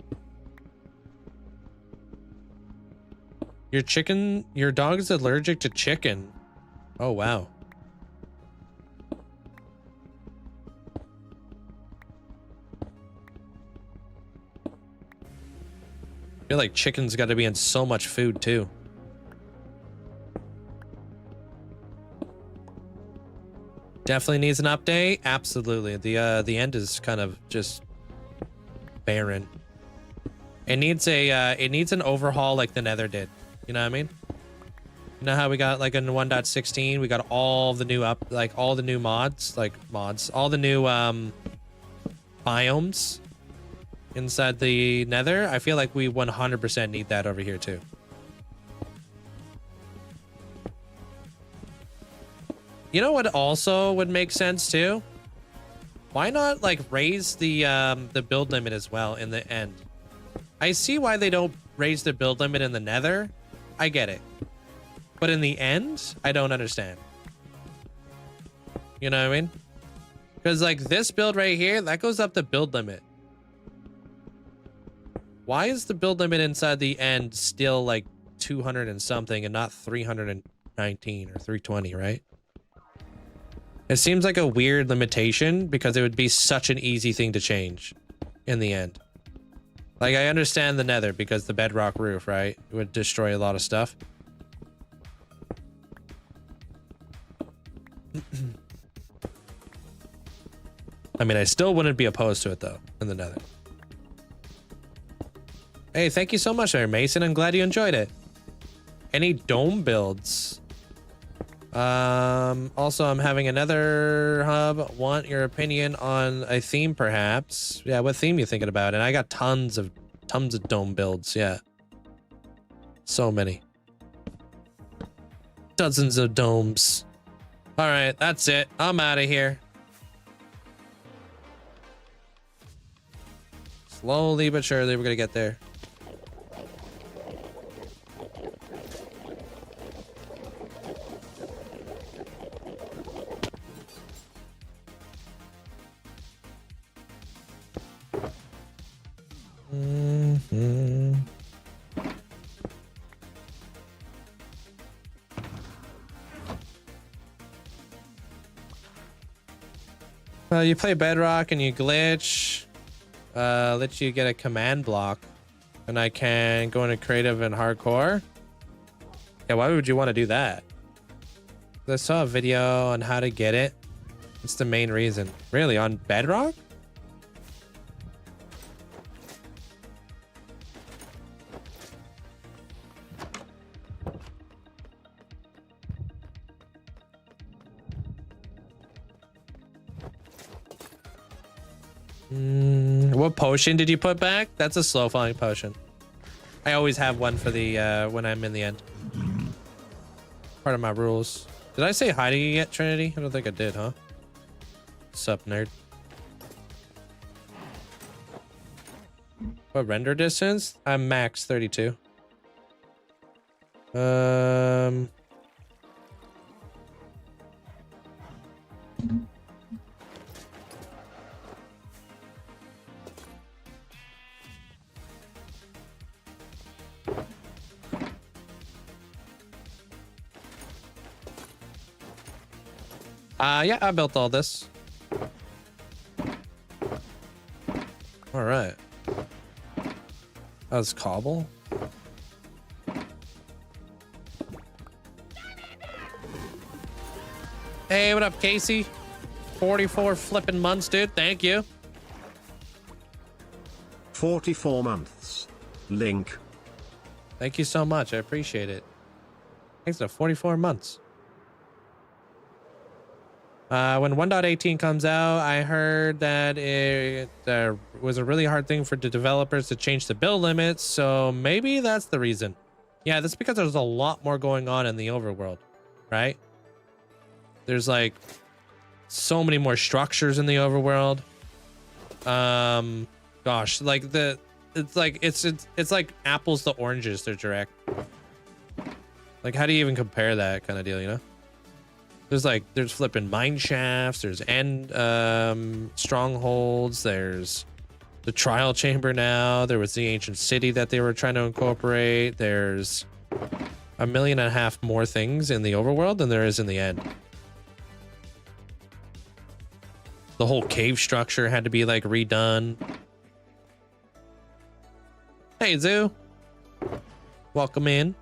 Your dog is allergic to chicken. Oh, wow. I feel like chicken's got to be in so much food too. Definitely needs an update. Absolutely. The end is kind of just barren. It needs an overhaul like the Nether did. You know what I mean? You know how we got like in 1.16, we got all the new all the new mods, all the new biomes inside the Nether. I feel like we 100% need that over here too. You know what also would make sense too? Why not like raise the build limit as well in the end? I see why they don't raise the build limit in the Nether. I get it. But in the end, I don't understand. You know what I mean? Because like this build right here, that goes up the build limit. Why is the build limit inside the end still like 200 and something and not 319 or 320, right? It seems like a weird limitation because it would be such an easy thing to change in the end. Like, I understand the Nether because the bedrock roof, right? It would destroy a lot of stuff. I mean, I still wouldn't be opposed to it, though, in the Nether. Hey, thank you so much, Mary Mason. I'm glad you enjoyed it. Any dome builds? Also, I'm having another hub. Want your opinion on a theme, perhaps? Yeah, what theme you thinking about? And I got tons of dome builds. Yeah, so many, dozens of domes. All right, that's it. I'm out of here. Slowly but surely, we're gonna get there. Well, you play Bedrock and you glitch. Let you get a command block, and I can go into creative and hardcore. Yeah, why would you want to do that? I saw a video on how to get it. It's the main reason. Really, on Bedrock? What potion did you put back? That's a slow falling potion. I always have one for the when I'm in the end. Part of my rules. Did I say hi to you yet, Trinity? I don't think I did, huh? Sup, nerd. What render distance? I'm max 32. Yeah, I built all this. All right. That was cobble. Hey, what up, Casey? 44 flipping months, dude. Thank you. 44 months. Link. Thank you so much. I appreciate it. Thanks to 44 months. When 1.18 comes out, I heard that it was a really hard thing for the developers to change the build limits, so maybe that's the reason. Yeah, that's because there's a lot more going on in the overworld, right? There's like so many more structures in the overworld. Gosh, like it's like apples to oranges. They're direct. Like, how do you even compare that kind of deal, you know? There's flipping mine shafts, there's end strongholds, there's the trial chamber now, there was the ancient city that they were trying to incorporate, there's 1.5 million more things in the overworld than there is in the end. The whole cave structure had to be like redone. Hey, Zoo. Welcome in.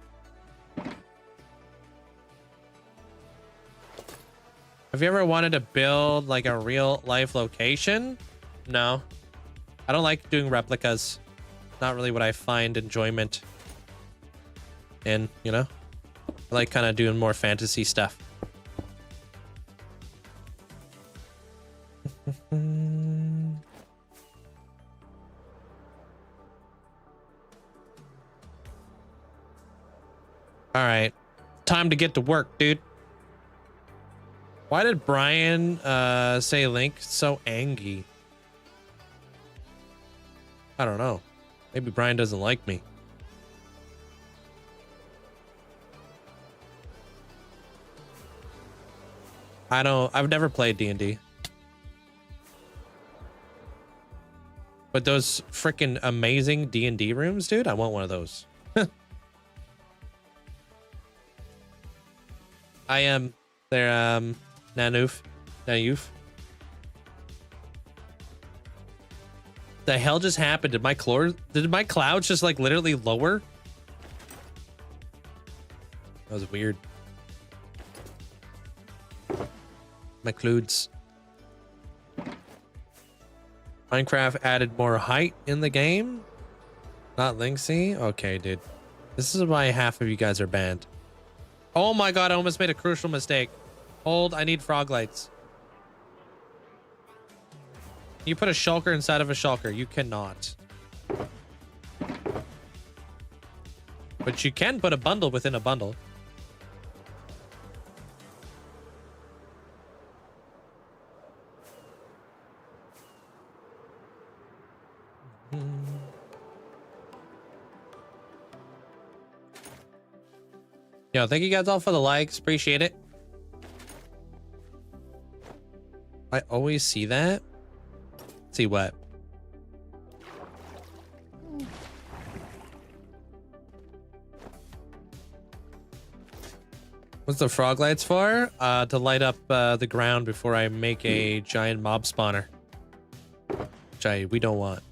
Have you ever wanted to build like a real life location? No. I don't like doing replicas. Not really what I find enjoyment in, you know? I like kind of doing more fantasy stuff. All right. Time to get to work, dude. Why did Brian say Link so angry? I don't know. Maybe Brian doesn't like me. I've never played D&D. But those freaking amazing D&D rooms, dude, I want one of those. I am. They're Naive. The hell just happened? Did my clouds just like literally lower? That was weird. My clouds. Minecraft added more height in the game. Not Linkzzey? Okay, dude. This is why half of you guys are banned. Oh my god, I almost made a crucial mistake. Hold, I need frog lights. You put a shulker inside of a shulker. You cannot. But you can put a bundle within a bundle. Yo, thank you guys all for the likes. Appreciate it. I always see that. See what? What's the frog lights for? To light up the ground before I make a giant mob spawner. Which we don't want.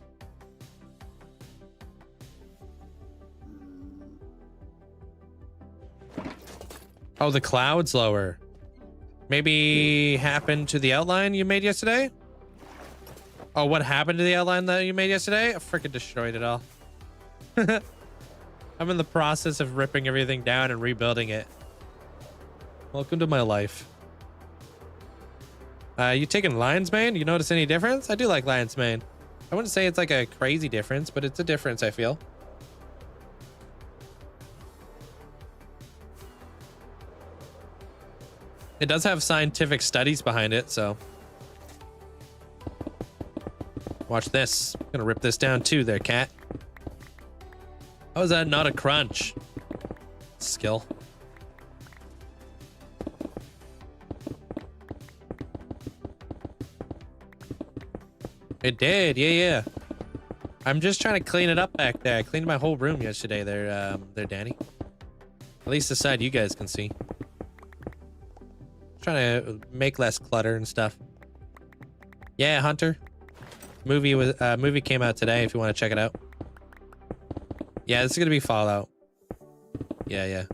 Oh, the cloud's lower. Maybe happened to the outline you made yesterday? Oh, what happened to the outline that you made yesterday? I freaking destroyed it all. I'm in the process of ripping everything down and rebuilding it. Welcome to my life. You taking lion's mane? You notice any difference? I do like lion's mane. I wouldn't say it's like a crazy difference, but it's a difference, I feel. It does have scientific studies behind it, so. Watch this. I'm gonna rip this down too there, cat. How is that not a crunch? Skill. It did, yeah. I'm just trying to clean it up back there. I cleaned my whole room yesterday there, Danny. At least the side you guys can see. Trying to make less clutter and stuff. Yeah, Hunter. Movie came out today if you want to check it out. Yeah, this is gonna be Fallout. Yeah.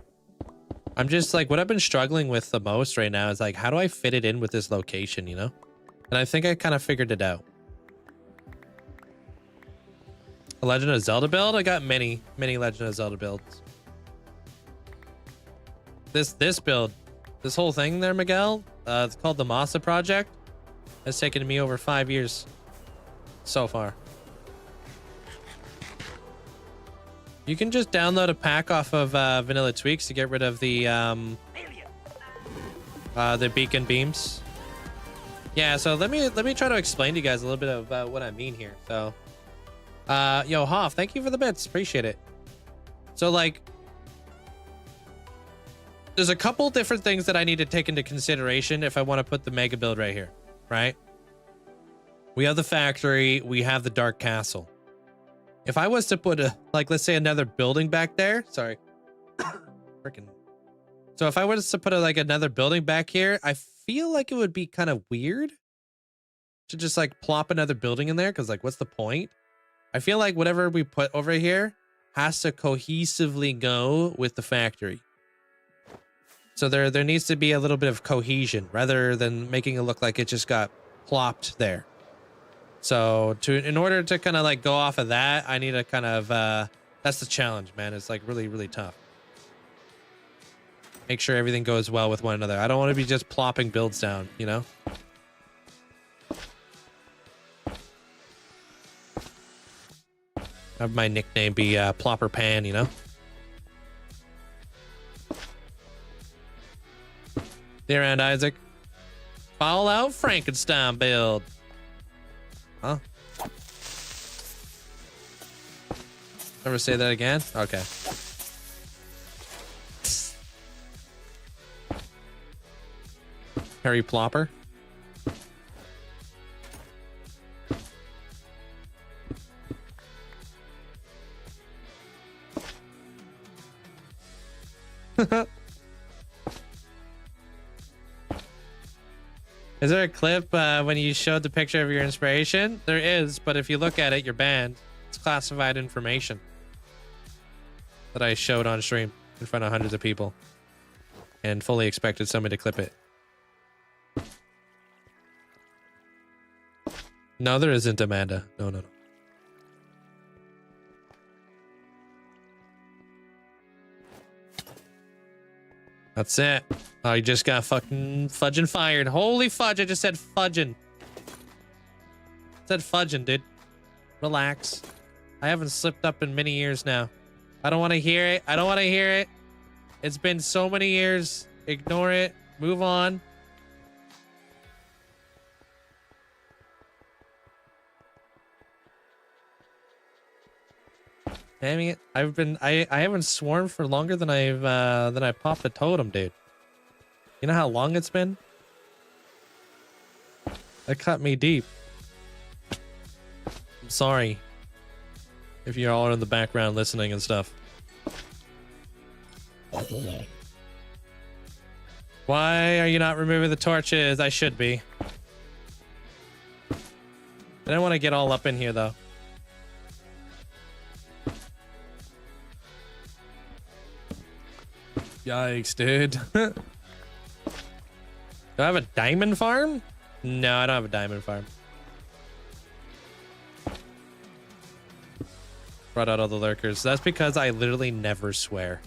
I'm just like, what I've been struggling with the most right now is like, how do I fit it in with this location, you know? And I think I kind of figured it out. A Legend of Zelda build? I got many Legend of Zelda builds. This build, this whole thing there, Miguel, it's called the Masa Project. It's taken me over 5 years so far. You can just download a pack off of Vanilla Tweaks to get rid of the beacon beams. Yeah, so let me try to explain to you guys a little bit about what I mean here. So, yo, Hoff, thank you for the bits. Appreciate it. So, like, there's a couple different things that I need to take into consideration if I want to put the mega build right here, right? We have the factory, we have the dark castle. If I was to put a, like, let's say another building back there, sorry. Freaking. So if I was to put like another building back here, I feel like it would be kind of weird to just like plop another building in there. Cause like, what's the point? I feel like whatever we put over here has to cohesively go with the factory. So there needs to be a little bit of cohesion rather than making it look like it just got plopped there. So in order to kind of like go off of that, I need to kind of, that's the challenge, man. It's like really, really tough. Make sure everything goes well with one another. I don't want to be just plopping builds down, you know? Have my nickname be Plopper Pan, you know? There, and Isaac. Fallout Frankenstein build. Huh? Never say that again? Okay. Harry Plopper. Is there a clip when you showed the picture of your inspiration? There is, but if you look at it, you're banned. It's classified information that I showed on stream in front of hundreds of people and fully expected somebody to clip it. No, there isn't, Amanda. No. That's it. Oh, you just got fucking fudging fired. Holy fudge, I just said fudging. Said fudging, dude. Relax. I haven't slipped up in many years now. I don't want to hear it. I don't want to hear it. It's been so many years. Ignore it. Move on. Damn it. I haven't sworn for longer than I popped a totem, dude. You know how long it's been? That cut me deep. I'm sorry if you're all in the background listening and stuff. Why are you not removing the torches? I should be. I don't want to get all up in here though. Yikes, dude. Do I have a diamond farm? No, I don't have a diamond farm. Brought out all the lurkers. That's because I literally never swear.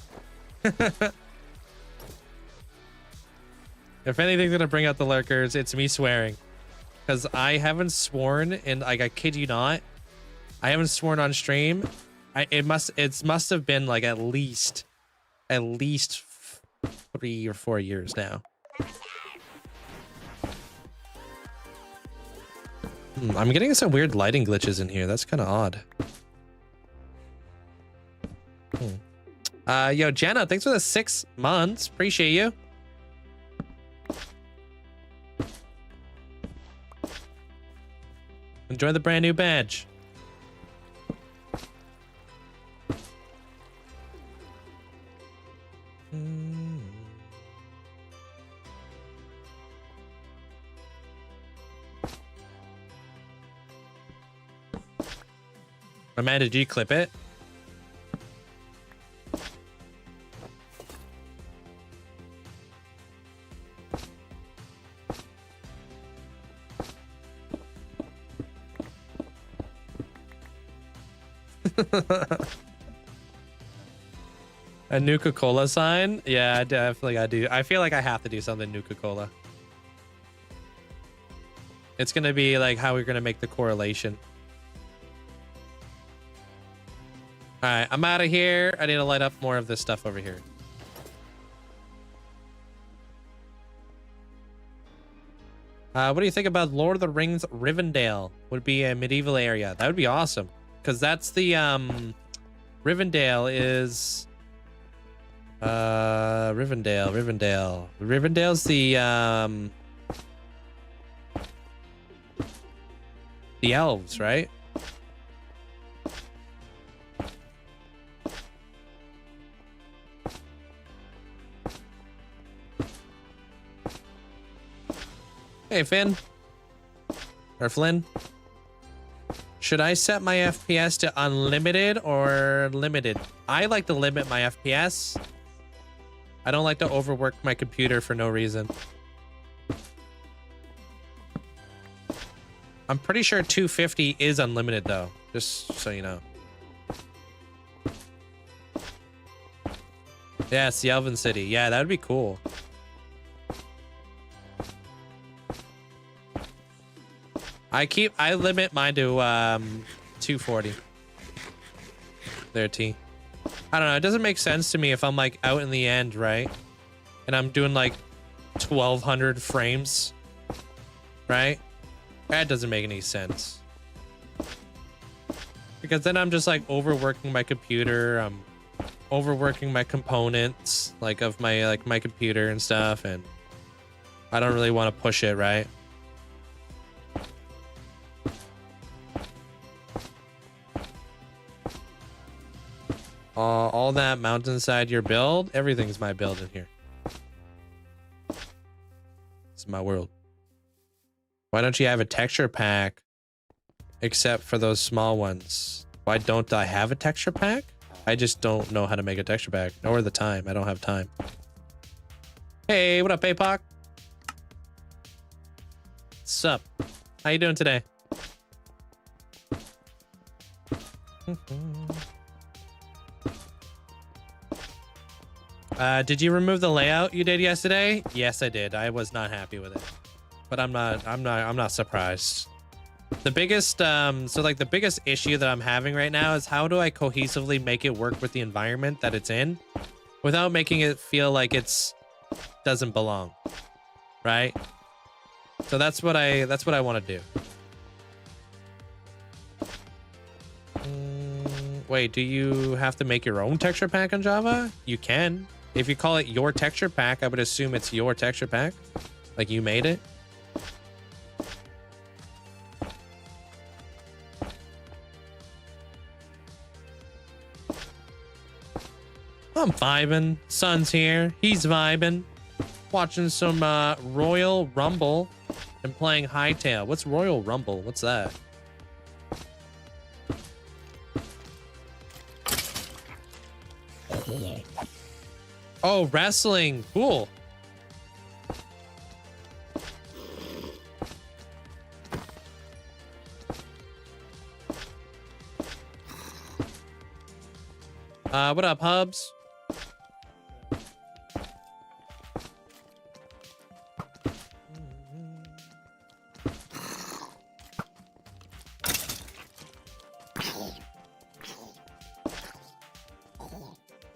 If anything's gonna bring out the lurkers, it's me swearing. Because I haven't sworn, and like, I kid you not, I haven't sworn on stream. It must have been like at least 3 or 4 years now. I'm getting some weird lighting glitches in here. That's kind of odd. Yo, Jenna, thanks for the 6 months. Appreciate you. Enjoy the brand new badge. My man, did you clip it? A Nuka-Cola sign? Yeah, I definitely I do. I feel like I have to do something Nuka-Cola. It's gonna be like how we're gonna make the correlation. All right, I'm out of here. I need to light up more of this stuff over here. What do you think about Lord of the Rings Rivendell? Would be a medieval area. That would be awesome. Because that's the, Rivendell is, Rivendell. Rivendell's the elves, right? Hey, Finn. Or Flynn. Should I set my FPS to unlimited or limited? I like to limit my FPS. I don't like to overwork my computer for no reason. I'm pretty sure 250 is unlimited though, just so you know. Yeah, it's the Elven City. Yeah, that would be cool. I limit mine to 240. There, T. I don't know, it doesn't make sense to me if I'm like out in the end, right? And I'm doing like 1200 frames, right? That doesn't make any sense. Because then I'm just like overworking my computer, I'm overworking my components like of my my computer and stuff, and I don't really want to push it, right? All that mountainside your build, everything's my build in here. It's my world. Why don't you have a texture pack except for those small ones? Why don't I have a texture pack? I just don't know how to make a texture pack, nor the time. I don't have time. Hey, what up, APOC? What's up? How you doing today? Did you remove the layout you did yesterday? Yes, I did. I was not happy with it, but I'm not surprised. The biggest, so like the biggest issue that I'm having right now is how do I cohesively make it work with the environment that it's in without making it feel like doesn't belong, right? So that's what I want to do. Wait, do you have to make your own texture pack on Java? You can. If you call it your texture pack, I would assume it's your texture pack. Like you made it. I'm vibing. Sun's here. He's vibing. Watching some Royal Rumble and playing Hightail. What's Royal Rumble? What's that? Oh, wrestling. Cool. What up, Hubs?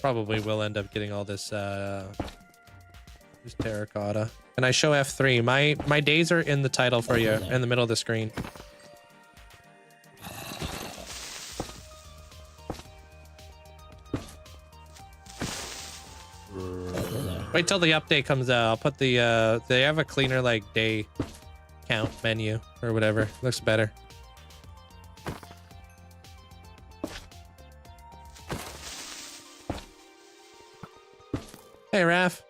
Probably will end up getting all this terracotta. Can I show F3? My days are in the title for you, in the middle of the screen. Wait till the update comes out. I'll put the they have a cleaner like day count menu or whatever. Looks better. Hey, Raph.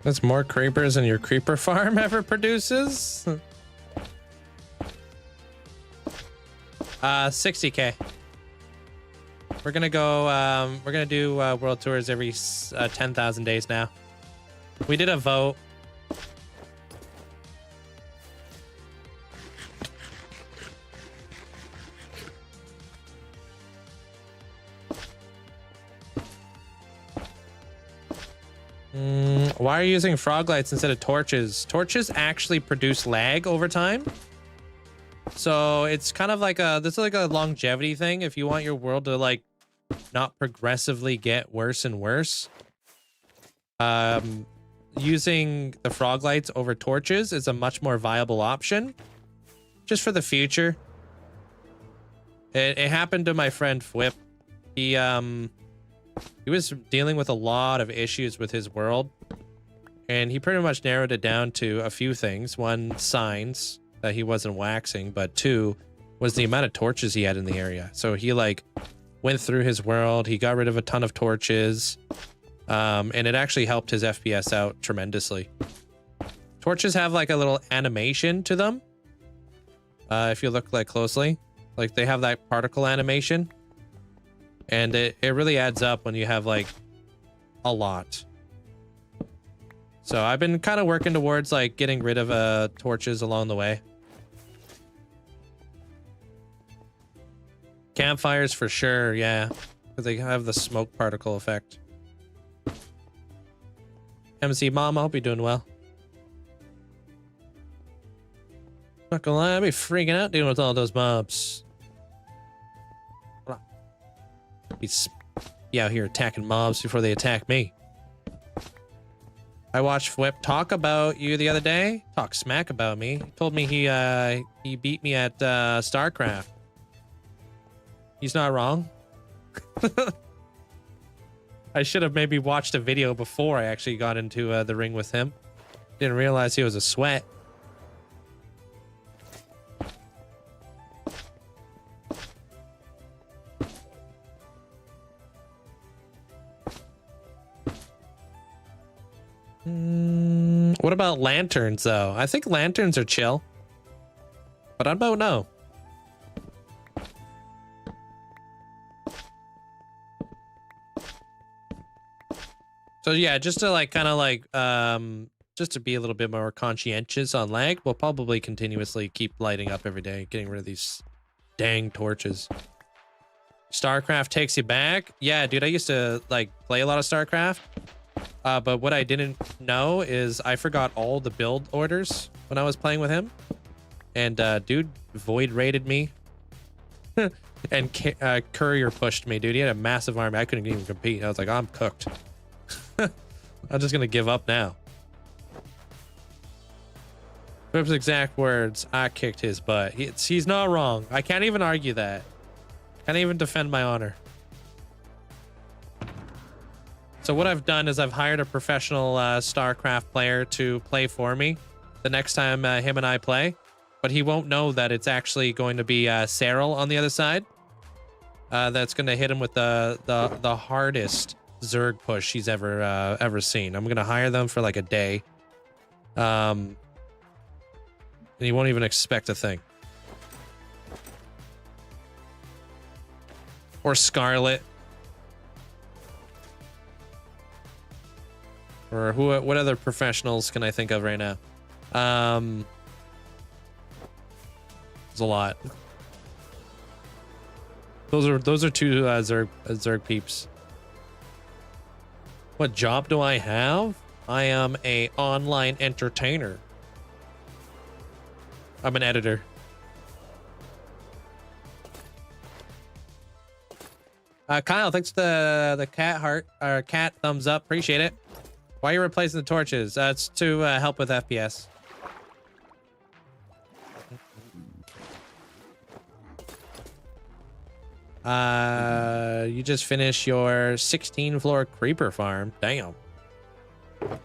That's more creepers than your creeper farm ever produces. 60K. We're gonna go, we're gonna do world tours every 10,000 days now. We did a vote. Why are you using frog lights instead of torches? Torches actually produce lag over time. So it's kind of like this is like a longevity thing. If you want your world to like not progressively get worse and worse, using the frog lights over torches is a much more viable option just for the future. It happened to my friend Fwip. He was dealing with a lot of issues with his world, and he pretty much narrowed it down to a few things. One, signs that he wasn't waxing, but two was the amount of torches he had in the area. So he like went through his world, he got rid of a ton of torches, and it actually helped his FPS out tremendously. Torches have like a little animation to them. If you look like closely, like they have that particle animation, and it really adds up when you have like a lot. So I've been kind of working towards like getting rid of torches along the way. Campfires for sure, yeah, because they have the smoke particle effect. MC Mom, I hope you're doing well. Not gonna lie, I'd be freaking out dealing with all those mobs. Be out here attacking mobs before they attack me. I watched Fwip talk about you the other day. Talk smack about me. He told me he beat me at StarCraft. He's not wrong. I should have maybe watched a video before I actually got into the ring with him. Didn't realize he was a sweat. What about lanterns, though? I think lanterns are chill, but I don't know. So yeah, just to like kind of like just to be a little bit more conscientious on lag, we'll probably continuously keep lighting up every day, getting rid of these dang torches. StarCraft takes you back. Yeah, dude, I used to like play a lot of StarCraft. But what I didn't know is I forgot all the build orders when I was playing with him. And dude void raided me. And Courier pushed me, dude. He had a massive army. I couldn't even compete. I was like, I'm cooked. I'm just going to give up now. Fib's exact words, I kicked his butt. He's not wrong. I can't even argue that. Can't even defend my honor. So what I've done is I've hired a professional StarCraft player to play for me the next time him and I play, but he won't know that it's actually going to be Cyril on the other side. that's gonna hit him with the hardest Zerg push he's ever seen. I'm gonna hire them for like a day. And he won't even expect a thing. Or Scarlet. Or what other professionals can I think of right now? There's a lot. Those are two Zerg peeps. What job do I have? I am a online entertainer. I'm an editor. Kyle, thanks for the cat heart or cat thumbs up. Appreciate it. Why are you replacing the torches? It's to help with FPS. You just finished your 16-floor creeper farm. Damn. I'm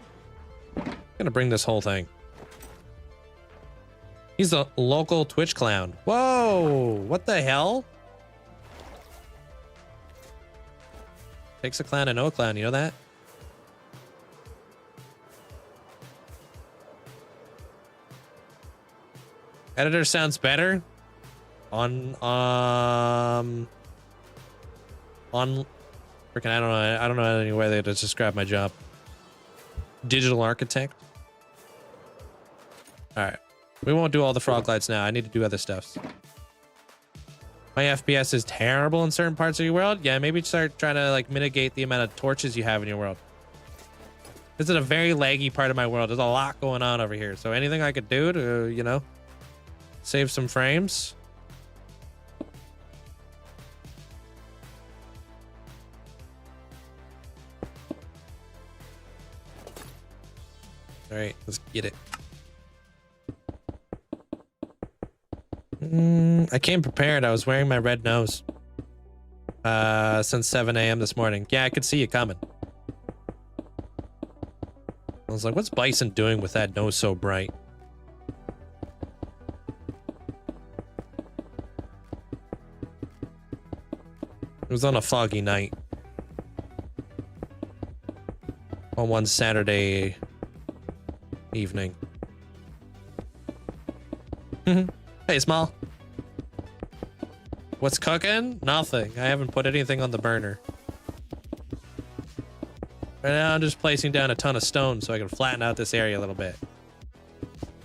gonna bring this whole thing. He's a local Twitch clown. Whoa! What the hell? Takes a clown to know a clown. You know that? Editor sounds better. On freaking I don't know any way to describe my job. Digital architect. All right, we won't do all the frog lights now. I need to do other stuff. My FPS is terrible in certain parts of your world. Yeah, maybe start trying to like mitigate the amount of torches you have in your world. This is a very laggy part of my world. There's a lot going on over here. So anything I could do to, you know, save some frames. All right, let's get it. I came prepared. I was wearing my red nose since 7 a.m. this morning. Yeah, I could see you coming. I was like, what's Bison doing with that nose so bright? It was on a foggy night. On one Saturday evening. Hey, Small. What's cooking? Nothing. I haven't put anything on the burner. Right now, I'm just placing down a ton of stone so I can flatten out this area a little bit.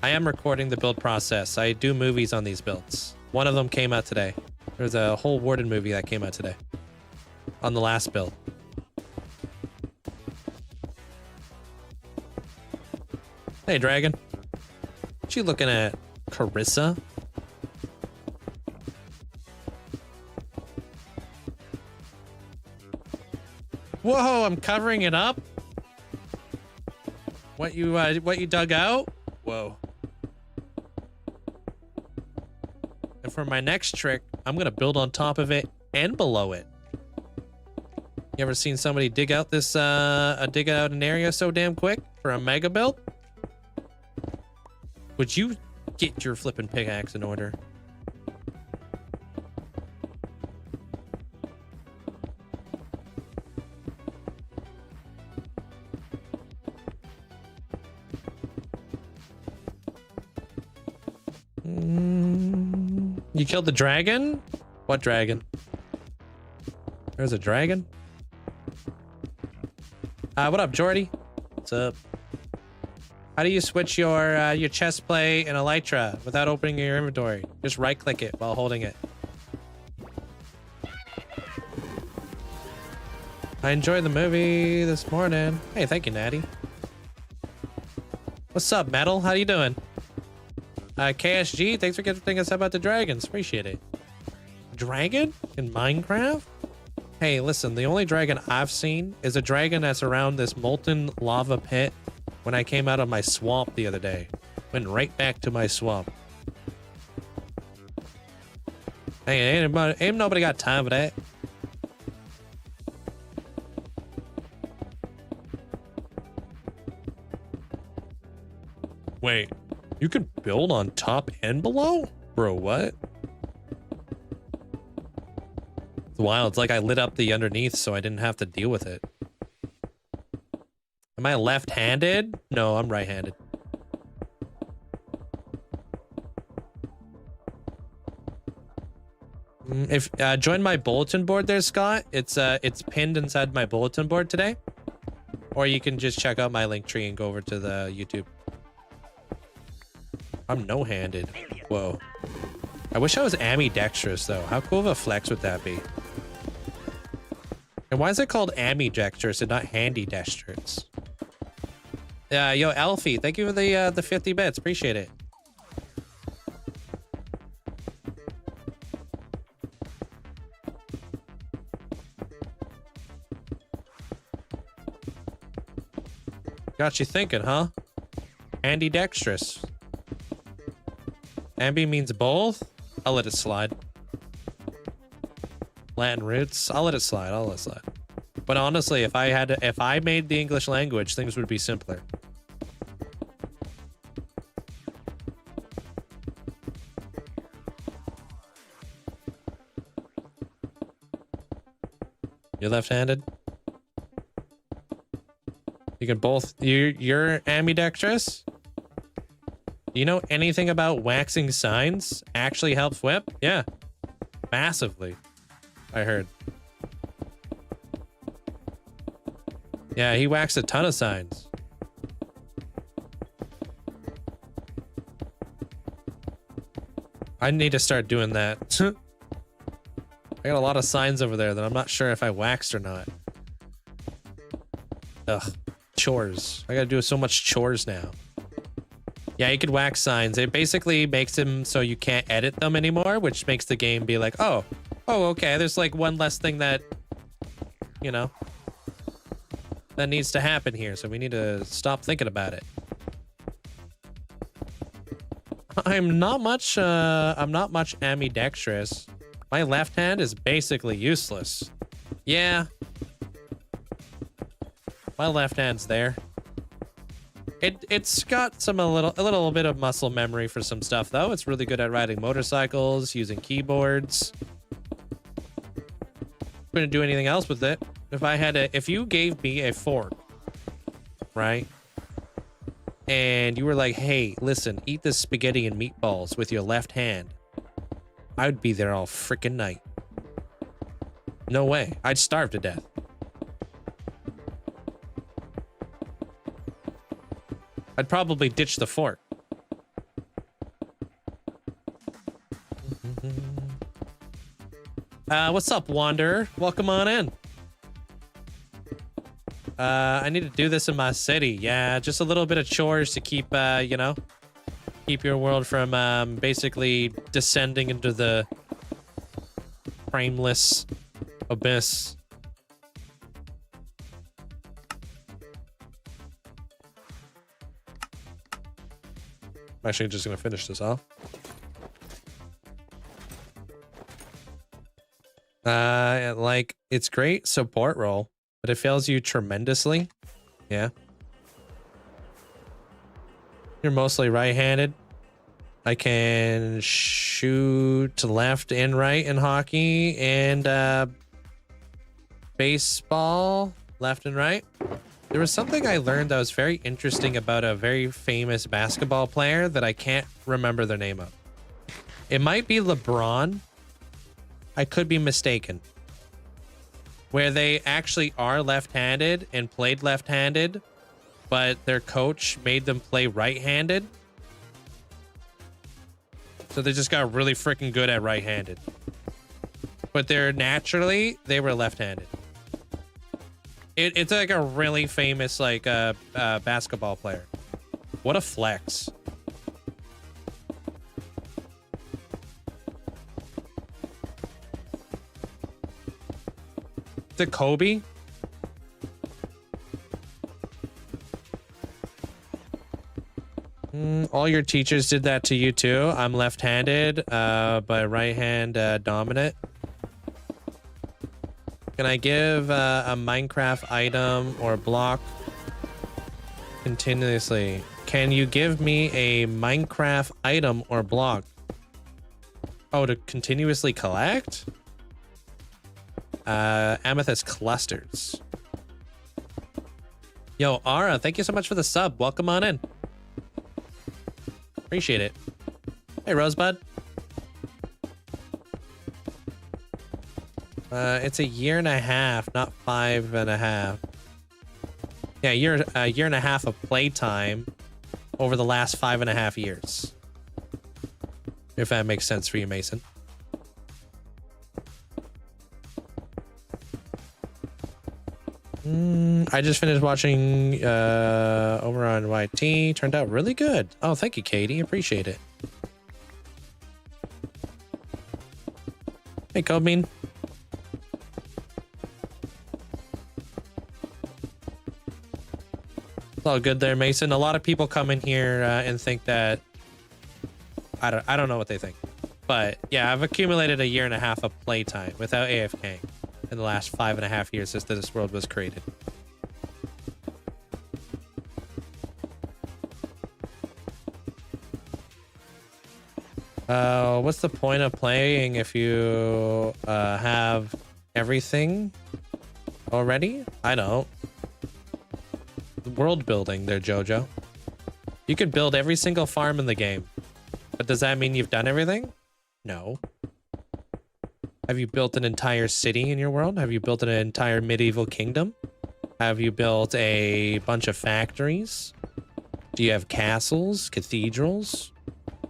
I am recording the build process. I do movies on these builds. One of them came out today. There's a whole Warden movie that came out today. On the last build. Hey, Dragon. What you looking at, Carissa? Whoa, I'm covering it up. What you dug out? Whoa. And for my next trick, I'm gonna build on top of it and below it. You ever seen somebody dig out this dig out an area so damn quick for a mega build? Would you get your flippin' pickaxe in order? You killed the dragon? What dragon? There's a dragon? What up, Jordy? What's up? How do you switch your chest plate and elytra without opening your inventory? Just right click it while holding it. I enjoyed the movie this morning. Hey, thank you, Natty. What's up, Metal? How you doing? KSG, thanks for giving us about the dragons. Appreciate it. Dragon in Minecraft? Hey, listen, the only dragon I've seen is a dragon that's around this molten lava pit when I came out of my swamp the other day. Went right back to my swamp. Hey, ain't nobody got time for that. Wait, you can build on top and below? Bro, what? It's wild. It's like I lit up the underneath so I didn't have to deal with it. Am I left-handed? No, I'm right-handed. If join my bulletin board there, Scott. It's pinned inside my bulletin board today. Or you can just check out my Linktree and go over to the YouTube. I'm no-handed. Whoa. I wish I was ambidextrous though. How cool of a flex would that be? And why is it called ambidextrous and not handy-dextrous? Yo, Alfie, thank you for the 50 bits. Appreciate it. Got you thinking, huh? Ambidextrous. Ambi means both? I'll let it slide. Latin roots? I'll let it slide. I'll let it slide. But honestly, if I made the English language, things would be simpler. You're left-handed? You can both... You're ambidextrous? Do you know anything about waxing signs actually helps whip? Yeah. Massively. I heard. Yeah, he waxed a ton of signs. I need to start doing that. I got a lot of signs over there that I'm not sure if I waxed or not. Ugh. Chores. I gotta do so much chores now. Yeah, you could wax signs. It basically makes them so you can't edit them anymore, which makes the game be like, oh, okay, there's like one less thing that, you know, that needs to happen here, so we need to stop thinking about it. I'm not much ambidextrous. My left hand is basically useless. Yeah. My left hand's there. It's got a little bit of muscle memory for some stuff though. It's really good at riding motorcycles, using keyboards. Couldn't do anything else with it. If you gave me a fork, right? And you were like, hey, listen, eat this spaghetti and meatballs with your left hand. I would be there all freaking night. No way. I'd starve to death. I'd probably ditch the fork. What's up, Wanderer? Welcome on in. I need to do this in my city. Yeah, just a little bit of chores to keep, you know, keep your world from basically descending into the frameless abyss. I'm actually just gonna finish this off. Like, it's great support role, but it fails you tremendously. Yeah. You're mostly right-handed. I can shoot left and right in hockey and baseball, left and right. There was something I learned that was very interesting about a very famous basketball player that I can't remember their name of. It might be LeBron. I could be mistaken. Where they actually are left-handed and played left-handed, but their coach made them play right-handed. So they just got really freaking good at right-handed. But they were left-handed. It's like a really famous like basketball player. What a flex. Is it Kobe? All your teachers did that to you too. I'm left-handed, but right hand dominant. Can I give a Minecraft item or block continuously? Can you give me a Minecraft item or block? Oh, to continuously collect? amethyst clusters. Yo, Ara, thank you so much for the sub. Welcome on in. Appreciate it. Hey, Rosebud. It's a year and a half, not 5.5. Yeah, a year and a half of playtime over the last 5.5 years. If that makes sense for you, Mason. I just finished watching over on YT. Turned out really good. Oh, thank you, Katie. Appreciate it. Hey, Cobean. It's all good there, Mason. A lot of people come in here and think that I don't know what they think, but yeah, I've accumulated a year and a half of playtime without AFK in the last 5.5 years since this world was created. What's the point of playing if you have everything already? I don't. World building there, Jojo. You could build every single farm in the game, but does that mean you've done everything? No. Have you built an entire city in your world? Have you built an entire medieval kingdom? Have you built a bunch of factories? Do you have castles, cathedrals?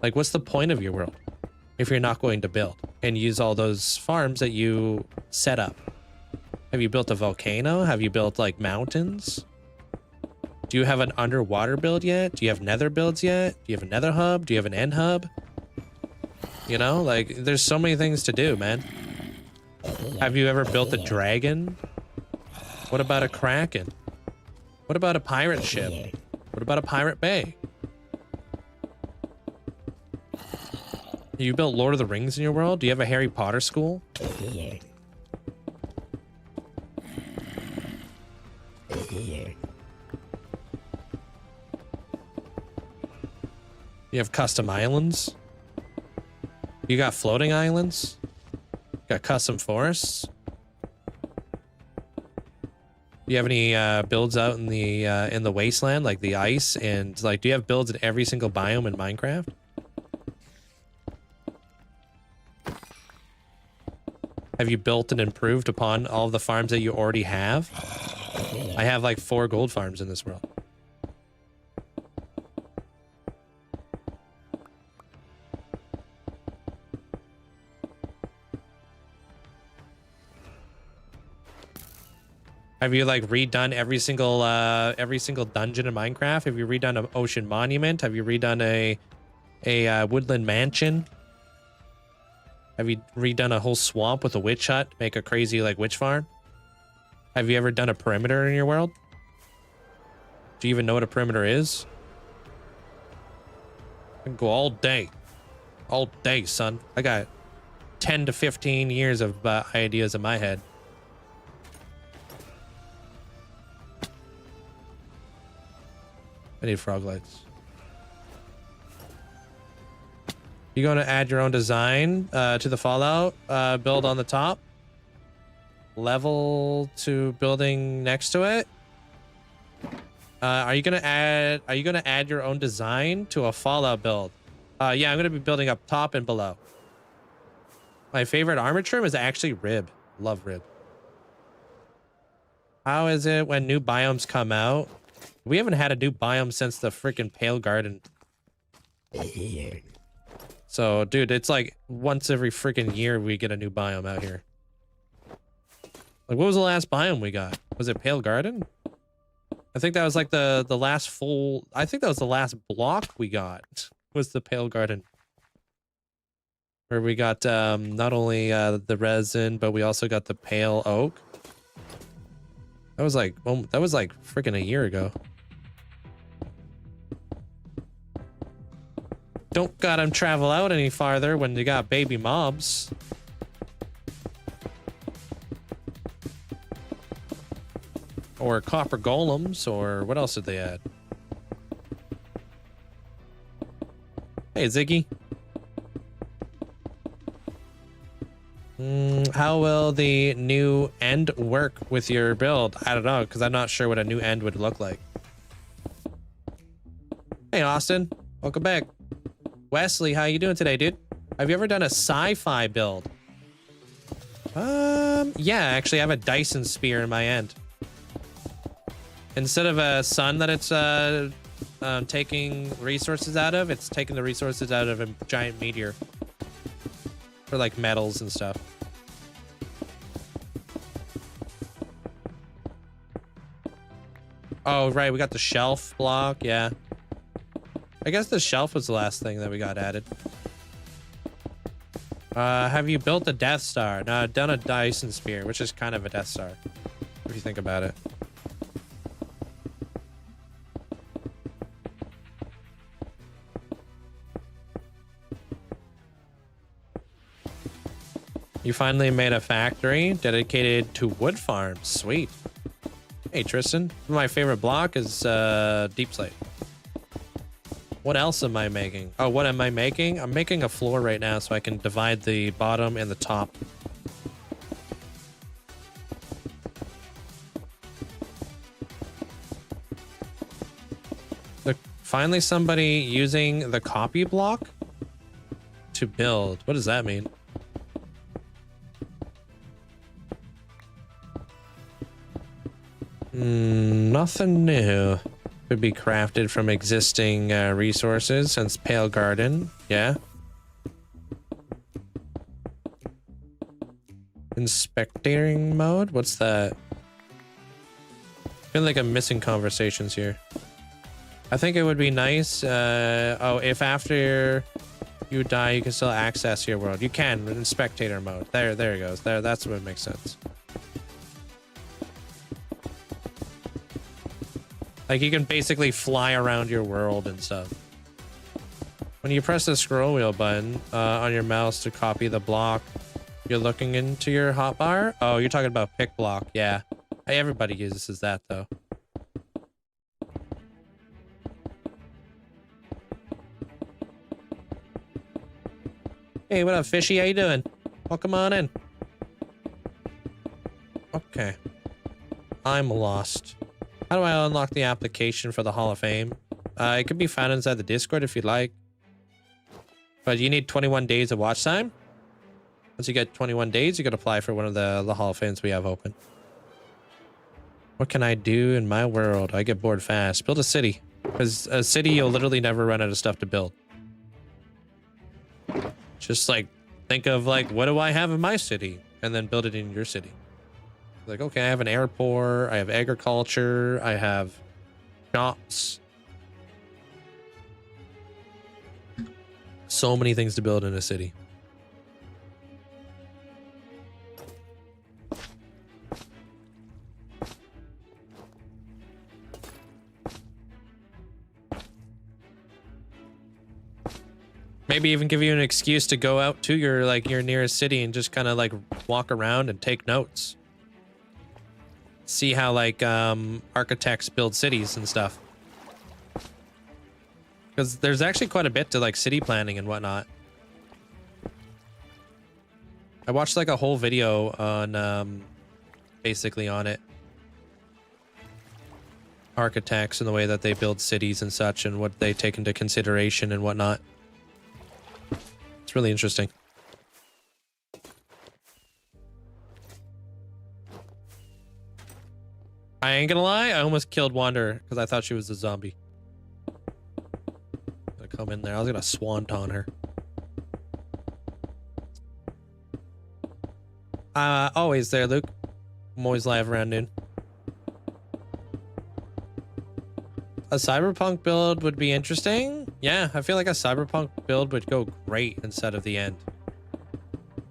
Like, what's the point of your world if you're not going to build and use all those farms that you set up? Have you built a volcano? Have you built like mountains? Do you have an underwater build yet? Do you have nether builds yet? Do you have a nether hub? Do you have an end hub? You know, like, there's so many things to do, man. Have you ever built a dragon? What about a kraken? What about a pirate ship? What about a pirate bay? You built Lord of the Rings in your world? Do you have a Harry Potter school? You have custom islands? You got floating islands? You got custom forests? Do you have any builds out in the wasteland, like the ice? And like, do you have builds in every single biome in Minecraft? Have you built and improved upon all of the farms that you already have? I have like 4 gold farms in this world. Have you like redone every single dungeon in Minecraft? Have you redone an ocean monument? Have you redone a woodland mansion? Have you redone a whole swamp with a witch hut to make a crazy like witch farm? Have you ever done a perimeter in your world? Do you even know what a perimeter is? I can go all day, son. I got 10 to 15 years of ideas in my head. I need frog lights. You going to add your own design to the Fallout build on the top? Level to building next to it? Are you gonna add your own design to a Fallout build? Yeah, I'm gonna be building up top and below. My favorite armor trim is actually rib. Love rib. How is it when new biomes come out? We haven't had a new biome since the freaking Pale Garden. So, dude, it's like once every freaking year we get a new biome out here. Like, what was the last biome we got? Was it Pale Garden? I think that was like the last full... I think that was the last block we got. Was the Pale Garden. Where we got not only the resin, but we also got the pale oak. That was like freaking a year ago. Don't got him travel out any farther when you got baby mobs. Or copper golems, or what else did they add? Hey, Ziggy. how will the new end work with your build? I don't know, because I'm not sure what a new end would look like. Hey, Austin. Welcome back. Wesley, how you doing today, dude? Have you ever done a sci-fi build? Yeah, actually, I have a Dyson spear in my end. Instead of a sun that it's taking resources out of, it's taking the resources out of a giant meteor. For like metals and stuff. Oh, right, we got the shelf block, yeah. I guess the shelf was the last thing that we got added. Have you built a Death Star? No, I've done a Dyson Spear, which is kind of a Death Star, if you think about it. You finally made a factory dedicated to wood farms. Sweet. Hey, Tristan. My favorite block is Deep Slate. What else am I making? Oh, what am I making? I'm making a floor right now so I can divide the bottom and the top. Look, finally somebody using the copy block to build. What does that mean? Nothing new. Could be crafted from existing resources, since Pale Garden. Yeah. Inspecting mode? What's that? I feel like I'm missing conversations here. I think it would be nice. Oh, if after you die, you can still access your world. You can in spectator mode. There it goes. That's what makes sense. Like, you can basically fly around your world and stuff. When you press the scroll wheel button on your mouse to copy the block, you're looking into your hotbar? Oh, you're talking about pick block. Yeah. Hey, everybody uses that, though. Hey, what up, Fishy? How you doing? Welcome on in. Okay. I'm lost. How do I unlock the application for the Hall of Fame? It can be found inside the Discord if you'd like. But you need 21 days of watch time. Once you get 21 days, you can apply for one of the Hall of Fames we have open. What can I do in my world? I get bored fast. Build a city. Because a city, you'll literally never run out of stuff to build. Just like, think of like, what do I have in my city? And then build it in your city. Like, okay, I have an airport, I have agriculture, I have shops. So many things to build in a city. Maybe even give you an excuse to go out to your your nearest city and just kind of like walk around and take notes. See how like architects build cities and stuff. Because there's actually quite a bit to like city planning and whatnot. I watched like a whole video on basically on it. Architects and the way that they build cities and such and what they take into consideration and whatnot. It's really interesting. I ain't gonna lie, I almost killed Wander because I thought she was a zombie. I'm gonna come in there. I was gonna swanton her. Always there, Luke. I'm always live around noon. A cyberpunk build would be interesting. Yeah, I feel like a cyberpunk build would go great instead of the end.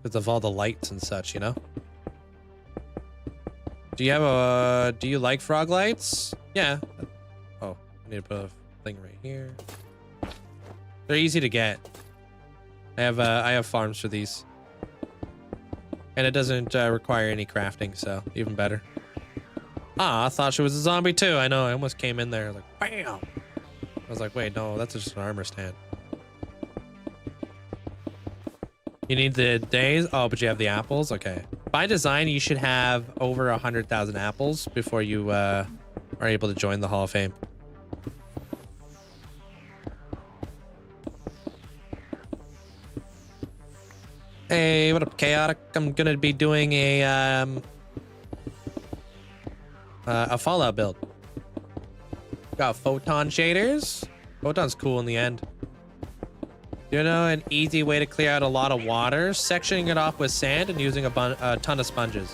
Because of all the lights and such, you know? Do you like frog lights? Yeah. Oh, I need to put a thing right here. They're easy to get. I have farms for these. And it doesn't require any crafting, so even better. Ah, I thought she was a zombie too. I know, I almost came in there like, bam! I was like, wait, no, that's just an armor stand. You need the days? Oh, but you have the apples? Okay. by design, you should have over 100,000 apples before you are able to join the Hall of Fame. Hey, what up, Chaotic? I'm gonna be doing a Fallout build. Got photon shaders. Photon's cool in the end. You know, an easy way to clear out a lot of water, sectioning it off with sand and using a ton of sponges.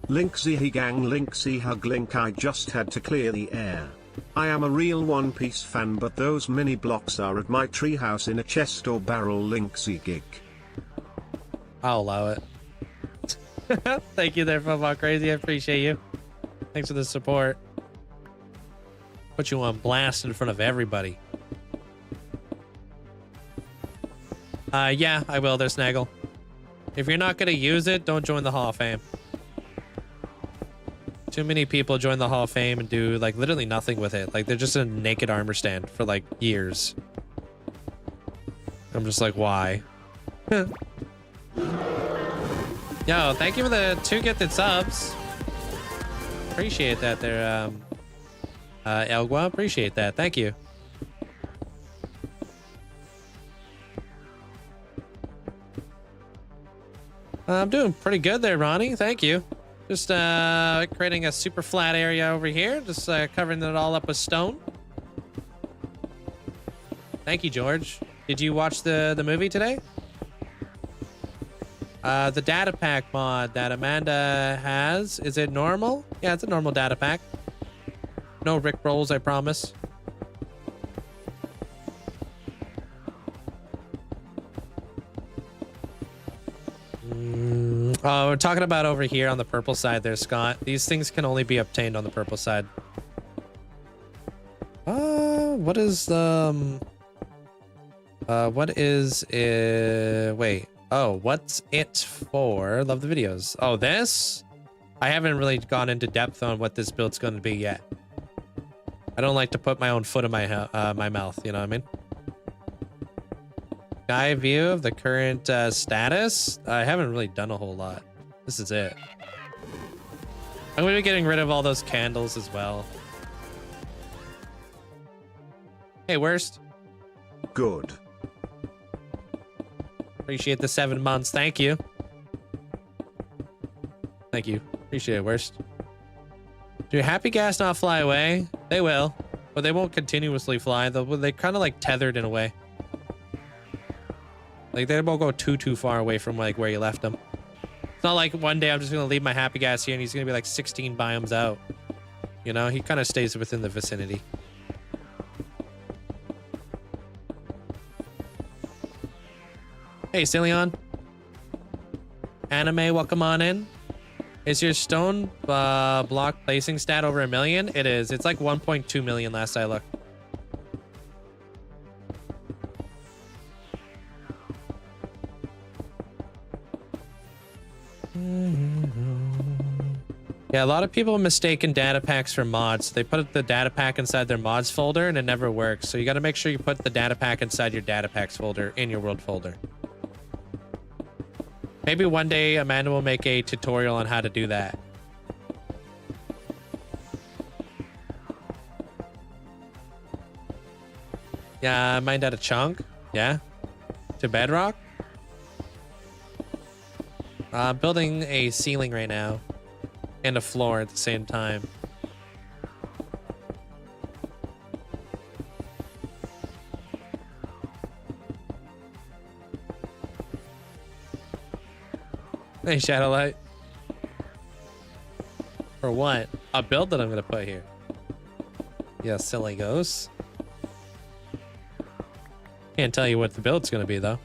Linkzzey he gang Linkzzey hug link I just had to clear the air. I am a real One Piece fan but those mini blocks are at my treehouse in a chest or barrel Linkzzey gig. I'll allow it. Thank you there, Football Crazy. I appreciate you. Thanks for the support. Put you on blast in front of everybody. Yeah, I will there, Snaggle. If you're not gonna use it, don't join the Hall of Fame. Too many people join the Hall of Fame and do like literally nothing with it. Like they're just a naked armor stand for like years. I'm just like, why? Yo, thank you for the 2 gifted subs. Appreciate that there, Elgua. Appreciate that. Thank you. I'm doing pretty good there, Ronnie. Thank you. Just creating a super flat area over here. Just covering it all up with stone. Thank you, George. Did you watch the movie today? The data pack mod that Amanda has, is it normal? Yeah, it's a normal data pack. No Rick rolls, I promise. Oh, we're talking about over here on the purple side there, Scott. These things can only be obtained on the purple side. What is wait. Oh, what's it for? Love the videos. Oh, this? I haven't really gone into depth on what this build's going to be yet. I don't like to put my own foot in my my mouth, you know what I mean? Sky view of the current status. I haven't really done a whole lot. This is it. I'm going to be getting rid of all those candles as well. Hey, Worst. Good. Appreciate the 7 months. Thank you. Thank you. Appreciate it, Worst. Do happy gas not fly away? They will, but they won't continuously fly. They're kind of like tethered in a way. Like they won't go too far away from like where you left them. It's not like one day I'm just gonna leave my happy gas here and he's gonna be like 16 biomes out. You know, he kind of stays within the vicinity. Hey, Cillion. Anime, welcome on in. Is your stone block placing stat over 1 million? It is. It's like 1.2 million last I looked. Yeah, a lot of people mistaken data packs for mods. They put the data pack inside their mods folder and it never works. So you got to make sure you put the data pack inside your data packs folder in your world folder. Maybe one day Amanda will make a tutorial on how to do that. Yeah, I mined out a chunk. Yeah. To bedrock. I'm building a ceiling right now. And a floor at the same time. Hey, Shadowlight. For what? A build that I'm gonna put here. Yeah, silly ghosts. Can't tell you what the build's gonna be though.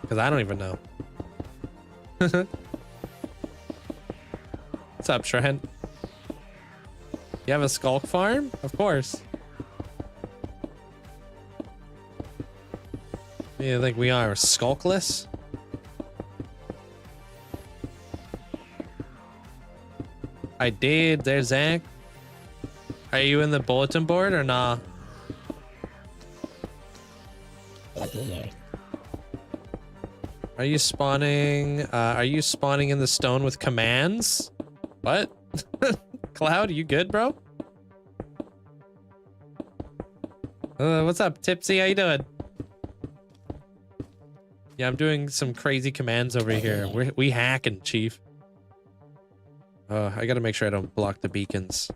Because I don't even know. What's up, Trent? You have a skulk farm? Of course. You think we are skulkless? I did. There's Zach. Are you in the bulletin board or nah? Are you spawning in the stone with commands? What? Cloud, you good, bro? What's up, Tipsy? How you doing? Yeah, I'm doing some crazy commands over here. We hacking, Chief. I gotta make sure I don't block the beacons.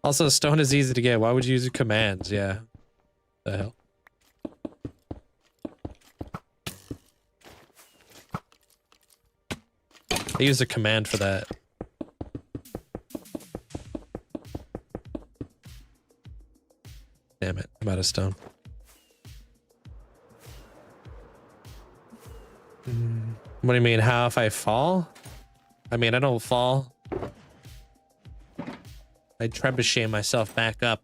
Also, stone is easy to get. Why would you use commands? Yeah. The hell? I used a command for that. Damn it, I'm out of stone. What do you mean, how if I fall? I mean, I don't fall. I trebuchet myself back up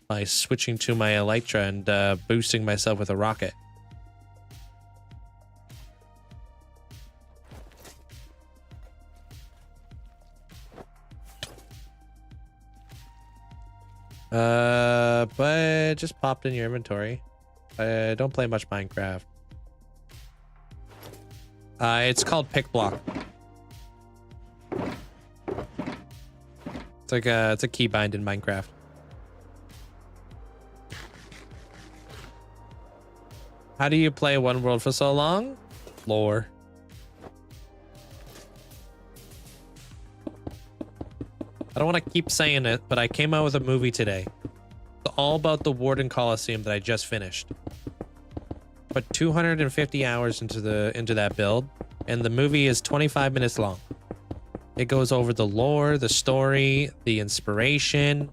by switching to my Elytra and boosting myself with a rocket. But it just popped in your inventory. I don't play much Minecraft. It's called Pick Block. It's like it's a keybind in Minecraft. How do you play one world for so long? Lore. I don't want to keep saying it, but I came out with a movie today. It's all about the Warden Coliseum that I just finished. Put 250 hours into that build, and the movie is 25 minutes long. It goes over the lore, the story, the inspiration,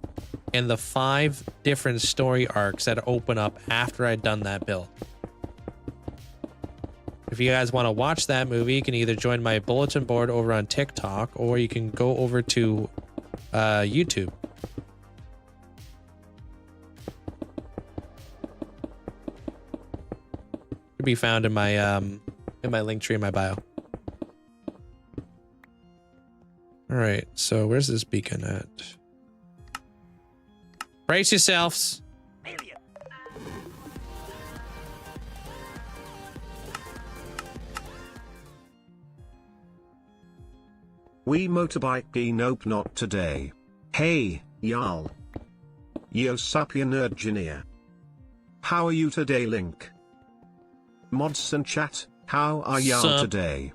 and the 5 different story arcs that open up after I'd done that build. If you guys want to watch that movie, you can either join my bulletin board over on TikTok, or you can go over to YouTube. Could be found in my link tree in my bio. All right, so where's this beacon at? Brace yourselves. We motorbike nope not today. Hey, y'all. Yo sup ya nerd engineer. How are you today, Link? Mods and chat, how are y'all today?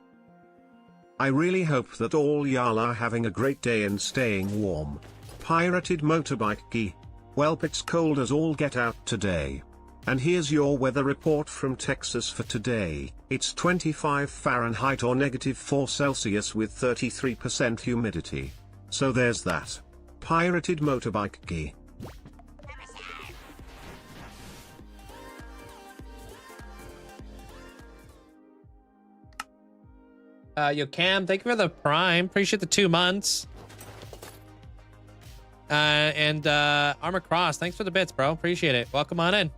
I really hope that all y'all are having a great day and staying warm. Pirated motorbike. Welp, it's cold as all get out today. And here's your weather report from Texas for today. It's 25 Fahrenheit or -4 Celsius with 33% humidity. So there's that. Pirated motorbike. Yo, Cam, thank you for the Prime. Appreciate the 2 months. And Armor Cross, thanks for the bits, bro. Appreciate it. Welcome on in.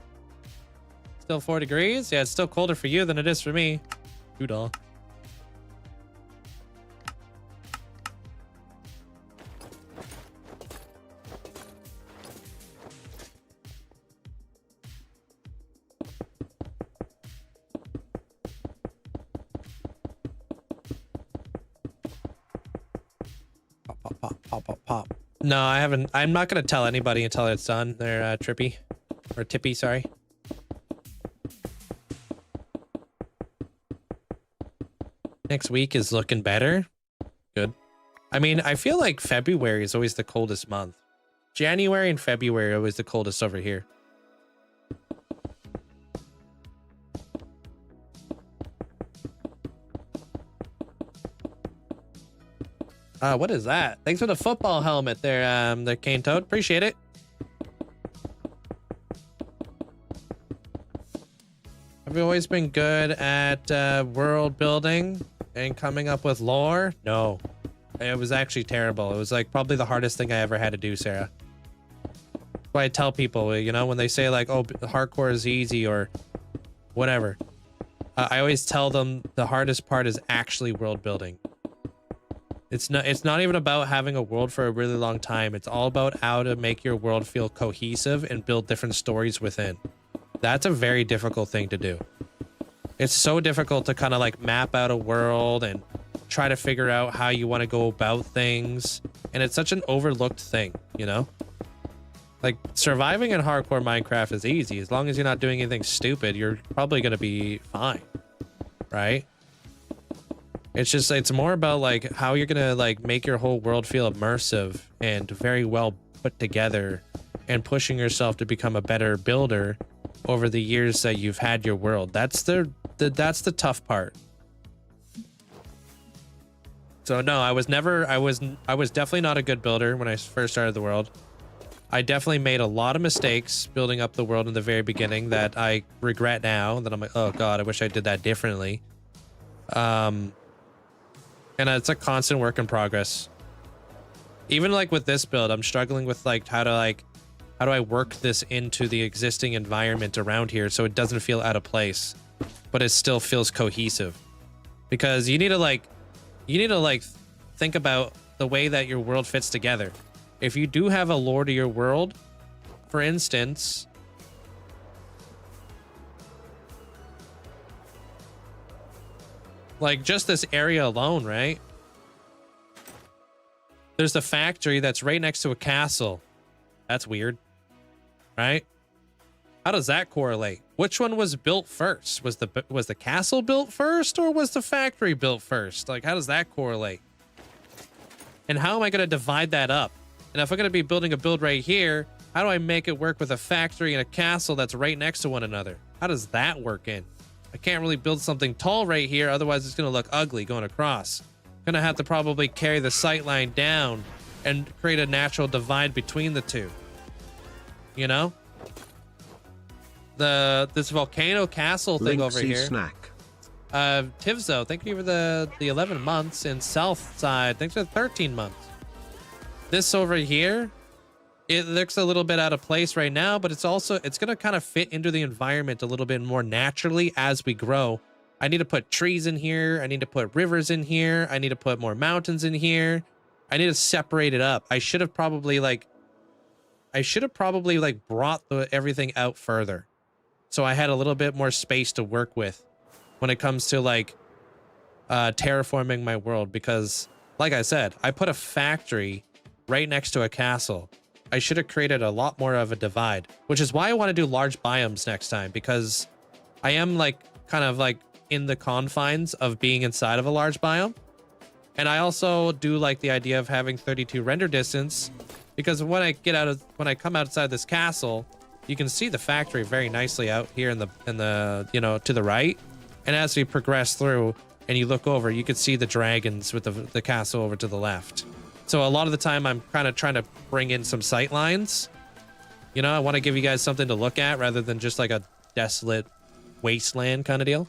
Still 4 degrees? Yeah, it's still colder for you than it is for me. Doodle. Pop. No, I haven't. I'm not going to tell anybody until it's done. They're trippy. Or tippy, sorry. Next week is looking better. Good. I mean, I feel like February is always the coldest month. January and February are always the coldest over here. What is that? Thanks for the football helmet there, the Cane Toad. Appreciate it. Have you always been good at world building and coming up with lore? No. It was actually terrible. It was like probably the hardest thing I ever had to do, Sarah. That's why I tell people, you know, when they say like, oh, hardcore is easy or whatever. I always tell them the hardest part is actually world building. It's not even about having a world for a really long time. It's all about how to make your world feel cohesive and build different stories within. That's a very difficult thing to do. It's so difficult to kind of like map out a world and try to figure out how you want to go about things. And it's such an overlooked thing, you know? Like, surviving in hardcore Minecraft is easy. As long as you're not doing anything stupid, you're probably going to be fine, right? It's just, it's more about like how you're going to like make your whole world feel immersive and very well put together, and pushing yourself to become a better builder over the years that you've had your world. That's the tough part. So no, I was definitely not a good builder when I first started the world. I definitely made a lot of mistakes building up the world in the very beginning that I regret now, that I'm like, oh God, I wish I did that differently. And it's a constant work in progress. Even like with this build, I'm struggling with like how do I work this into the existing environment around here so it doesn't feel out of place, but it still feels cohesive. Because you need to like think about the way that your world fits together. If you do have a lore to your world, for instance, like just this area alone, right? There's a factory that's right next to a castle. That's weird, right? How does that correlate? Which one was built first? Was the castle built first, or was the factory built first? Like, how does that correlate? And how am I going to divide that up? And if I'm going to be building a build right here, how do I make it work with a factory and a castle that's right next to one another? How does that work in? I can't really build something tall right here, otherwise it's going to look ugly going across. I'm going to have to probably carry the sight line down and create a natural divide between the two. You know? This volcano castle thing over here. Snack. Tivzo, thank you for the 11 months. And Southside, thanks for the 13 months. This over here, it looks a little bit out of place right now, but it's going to kind of fit into the environment a little bit more naturally as we grow. I need to put trees in here. I need to put rivers in here. I need to put more mountains in here. I need to separate it up. I should have probably brought everything out further, so I had a little bit more space to work with when it comes to like terraforming my world. Because like I said, I put a factory right next to a castle. I should have created a lot more of a divide, which is why I want to do large biomes next time, because I am like kind of like in the confines of being inside of a large biome. And I also do like the idea of having 32 render distance, because when I come outside this castle, you can see the factory very nicely out here in the you know, to the right. And as we progress through and you look over, you can see the dragons with the castle over to the left. So a lot of the time I'm kind of trying to bring in some sight lines. You know, I want to give you guys something to look at rather than just like a desolate wasteland kind of deal.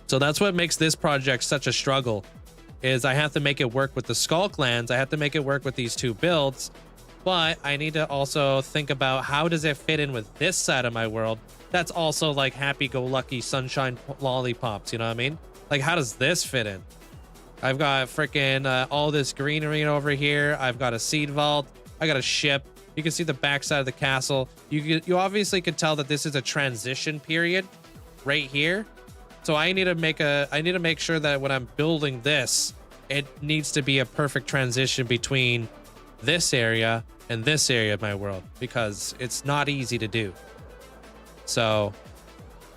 So that's what makes this project such a struggle, is I have to make it work with the Skull Clans. I have to make it work with these two builds, but I need to also think about how does it fit in with this side of my world. That's also like happy-go-lucky sunshine lollipops, you know what I mean? Like, how does this fit in? I've got freaking all this greenery over here. I've got a seed vault. I got a ship. You can see the backside of the castle. You obviously could tell that this is a transition period right here. So I need to make sure that when I'm building this, it needs to be a perfect transition between this area and this area of my world, because it's not easy to do. So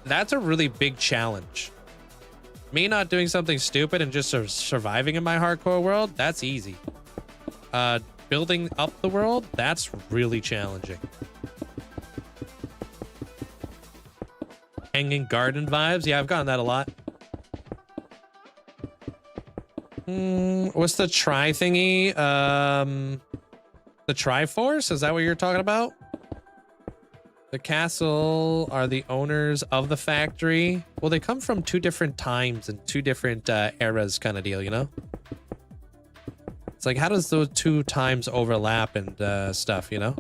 that's a really big challenge. Me not doing something stupid and just surviving in my hardcore world, that's easy. Building up the world, that's really challenging. Hanging garden vibes. Yeah, I've gotten that a lot. What's the try thingy? The Triforce? Is that what you're talking about? The castle are the owners of the factory. Well, they come from two different times and two different eras kind of deal, you know? It's like, how does those two times overlap and stuff, you know?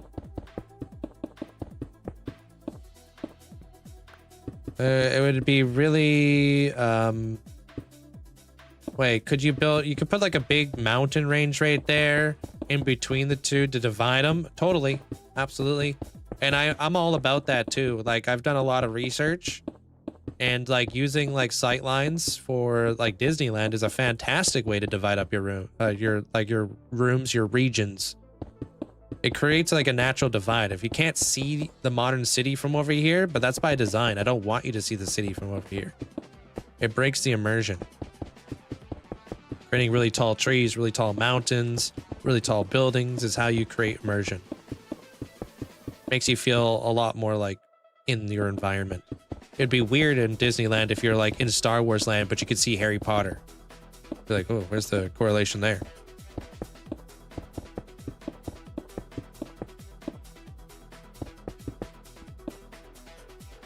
It would be really... Wait, could you build... You could put like a big mountain range right there in between the two to divide them. Totally. Absolutely. And I'm all about that too. Like, I've done a lot of research And like using like sight lines for like Disneyland is a fantastic way to divide up your room, your rooms, your regions. It creates like a natural divide. If you can't see the modern city from over here, but that's by design. I don't want you to see the city from over here. It breaks the immersion. Creating really tall trees, really tall mountains, really tall buildings is how you create immersion. Makes you feel a lot more like in your environment. It'd be weird in Disneyland if you're like in Star Wars land, but you could see Harry Potter. Be like, oh, where's the correlation there?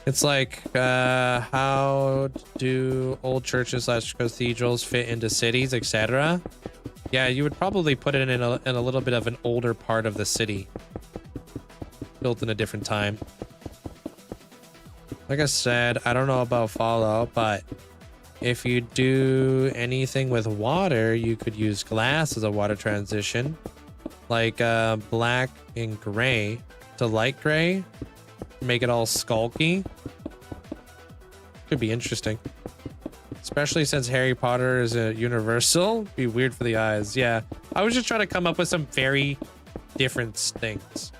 It's like, how do old churches / cathedrals fit into cities, etc.? Yeah, you would probably put it in a little bit of an older part of the city, built in a different time. Like I said, I don't know about Fallout, but if you do anything with water, you could use glass as a water transition, like black and gray to light gray. Make it all skulky. Could be interesting. Especially since Harry Potter is a universal. Be weird for the eyes. Yeah. I was just trying to come up with some very different things.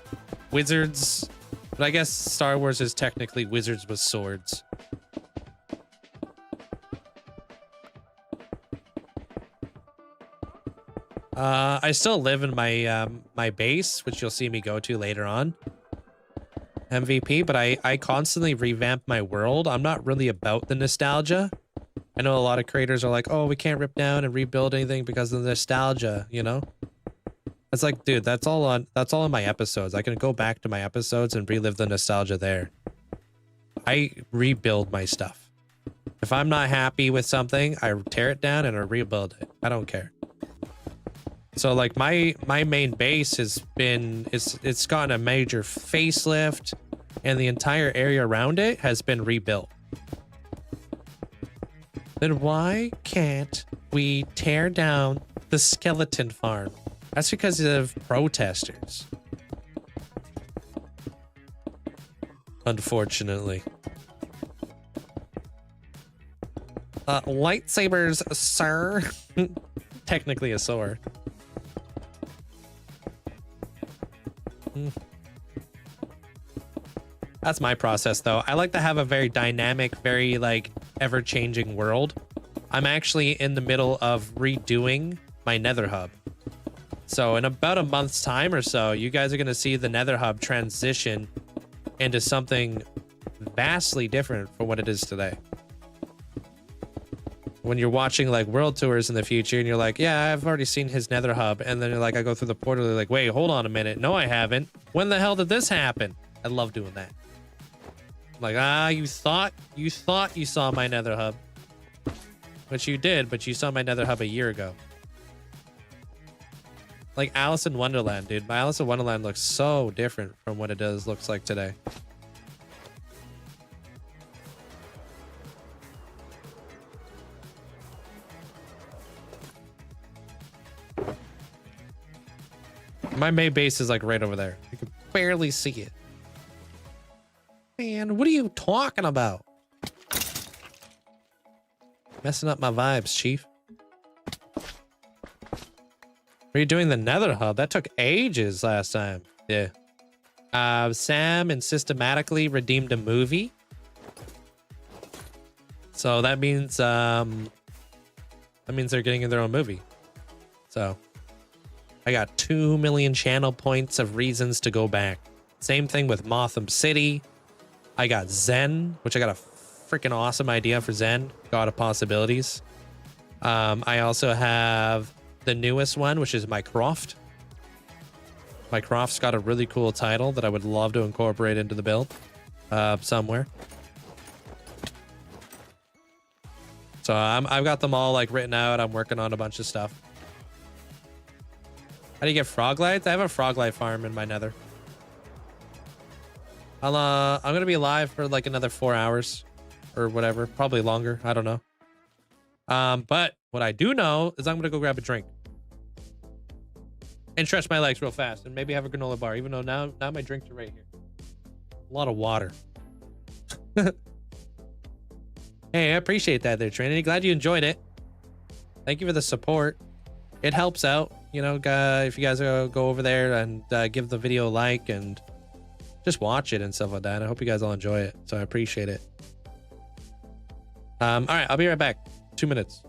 Wizards. But I guess Star Wars is technically wizards with swords. I still live in my my base, which you'll see me go to later on. MVP, but I constantly revamp my world. I'm not really about the nostalgia. I know a lot of creators are like, oh, we can't rip down and rebuild anything because of the nostalgia, you know? It's like, dude, that's all in my episodes. I can go back to my episodes and relive the nostalgia there. I rebuild my stuff. If I'm not happy with something, I tear it down and I rebuild it. I don't care. So like my main base has been, it's gotten a major facelift and the entire area around it has been rebuilt. Then why can't we tear down the skeleton farm? That's because of protesters. Unfortunately. Lightsabers, sir. Technically a sword. That's my process though. I like to have a very dynamic, very like ever-changing world. I'm actually in the middle of redoing my Nether hub. So in about a month's time or so, you guys are going to see the Nether hub transition into something vastly different from what it is today. When you're watching like world tours in the future and you're like, yeah, I've already seen his Nether hub. And then you're like, I go through the portal. They're like, wait, hold on a minute. No, I haven't. When the hell did this happen? I love doing that. I'm like, you thought you saw my Nether hub, which you did, but you saw my Nether hub a year ago. Like Alice in Wonderland, dude. My Alice in Wonderland looks so different from what it looks like today. My main base is like right over there. You can barely see it. Man, what are you talking about? Messing up my vibes, Chief. Are you doing the Nether hub? That took ages last time. Yeah. Sam and systematically redeemed a movie. So that means they're getting in their own movie. So I got 2 million channel points of reasons to go back. Same thing with Motham City. I got Zen, which I got a freaking awesome idea for Zen. God of Possibilities. I also have the newest one, which is Mycroft. Mycroft's got a really cool title that I would love to incorporate into the build somewhere. So I've got them all like written out. I'm working on a bunch of stuff. How do you get frog lights? I have a frog light farm in my Nether. I'm gonna be alive for like another 4 hours or whatever, probably longer. I don't know. But what I do know is I'm gonna go grab a drink and stretch my legs real fast and maybe have a granola bar, even though now my drinks are right here. A lot of water. Hey, I appreciate that there, Trinity. Glad you enjoyed it. Thank you for the support. It helps out, you know, if you guys go over there and give the video a like and just watch it and stuff like that. I hope you guys all enjoy it. So I appreciate it. All right, I'll be right back. 2 minutes.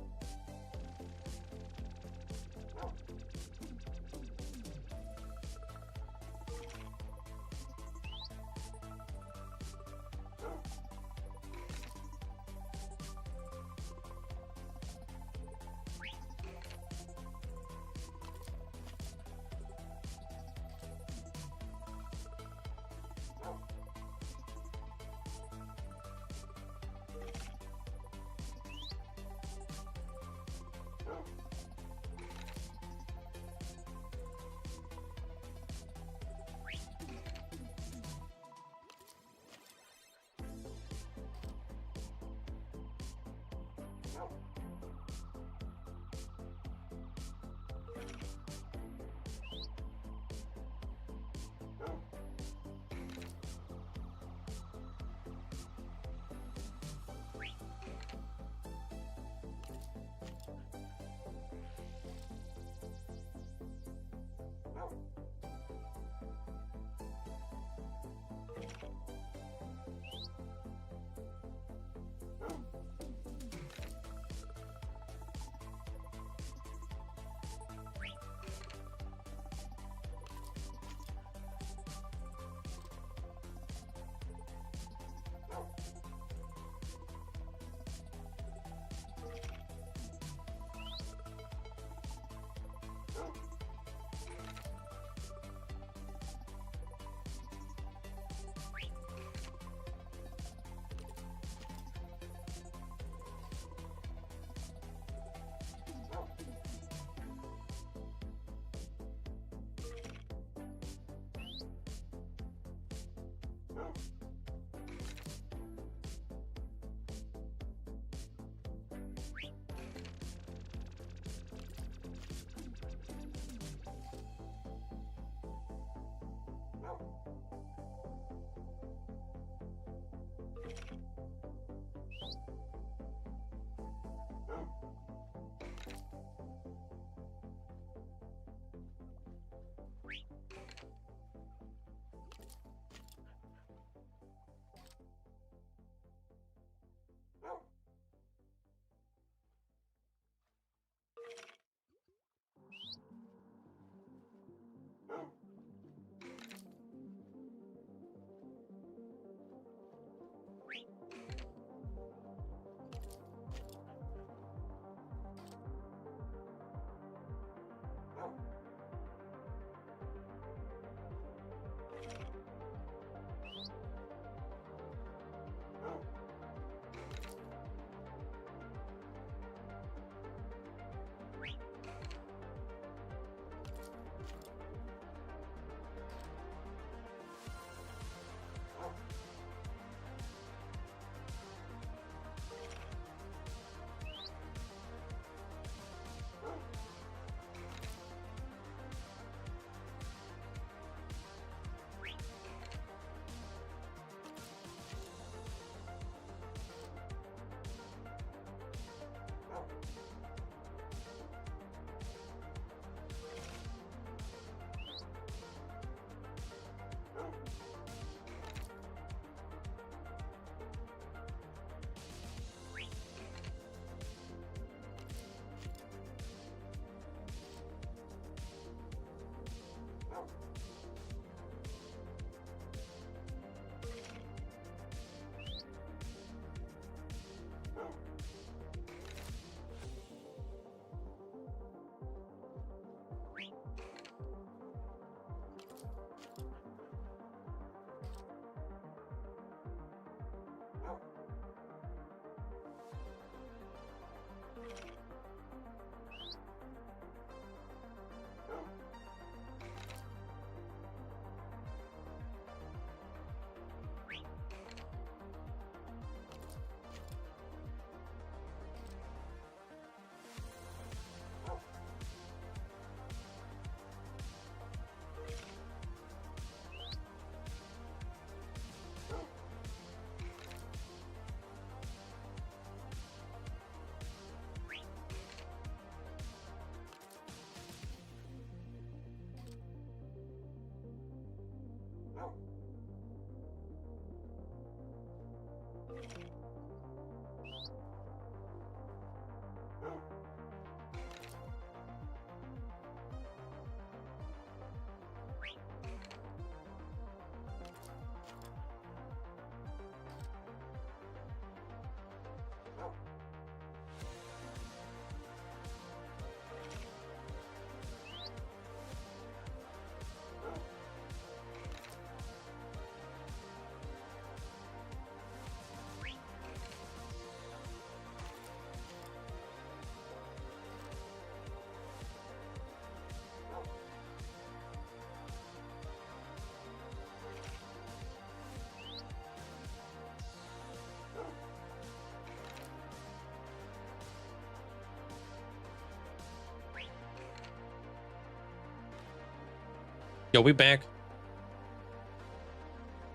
Yo, we back.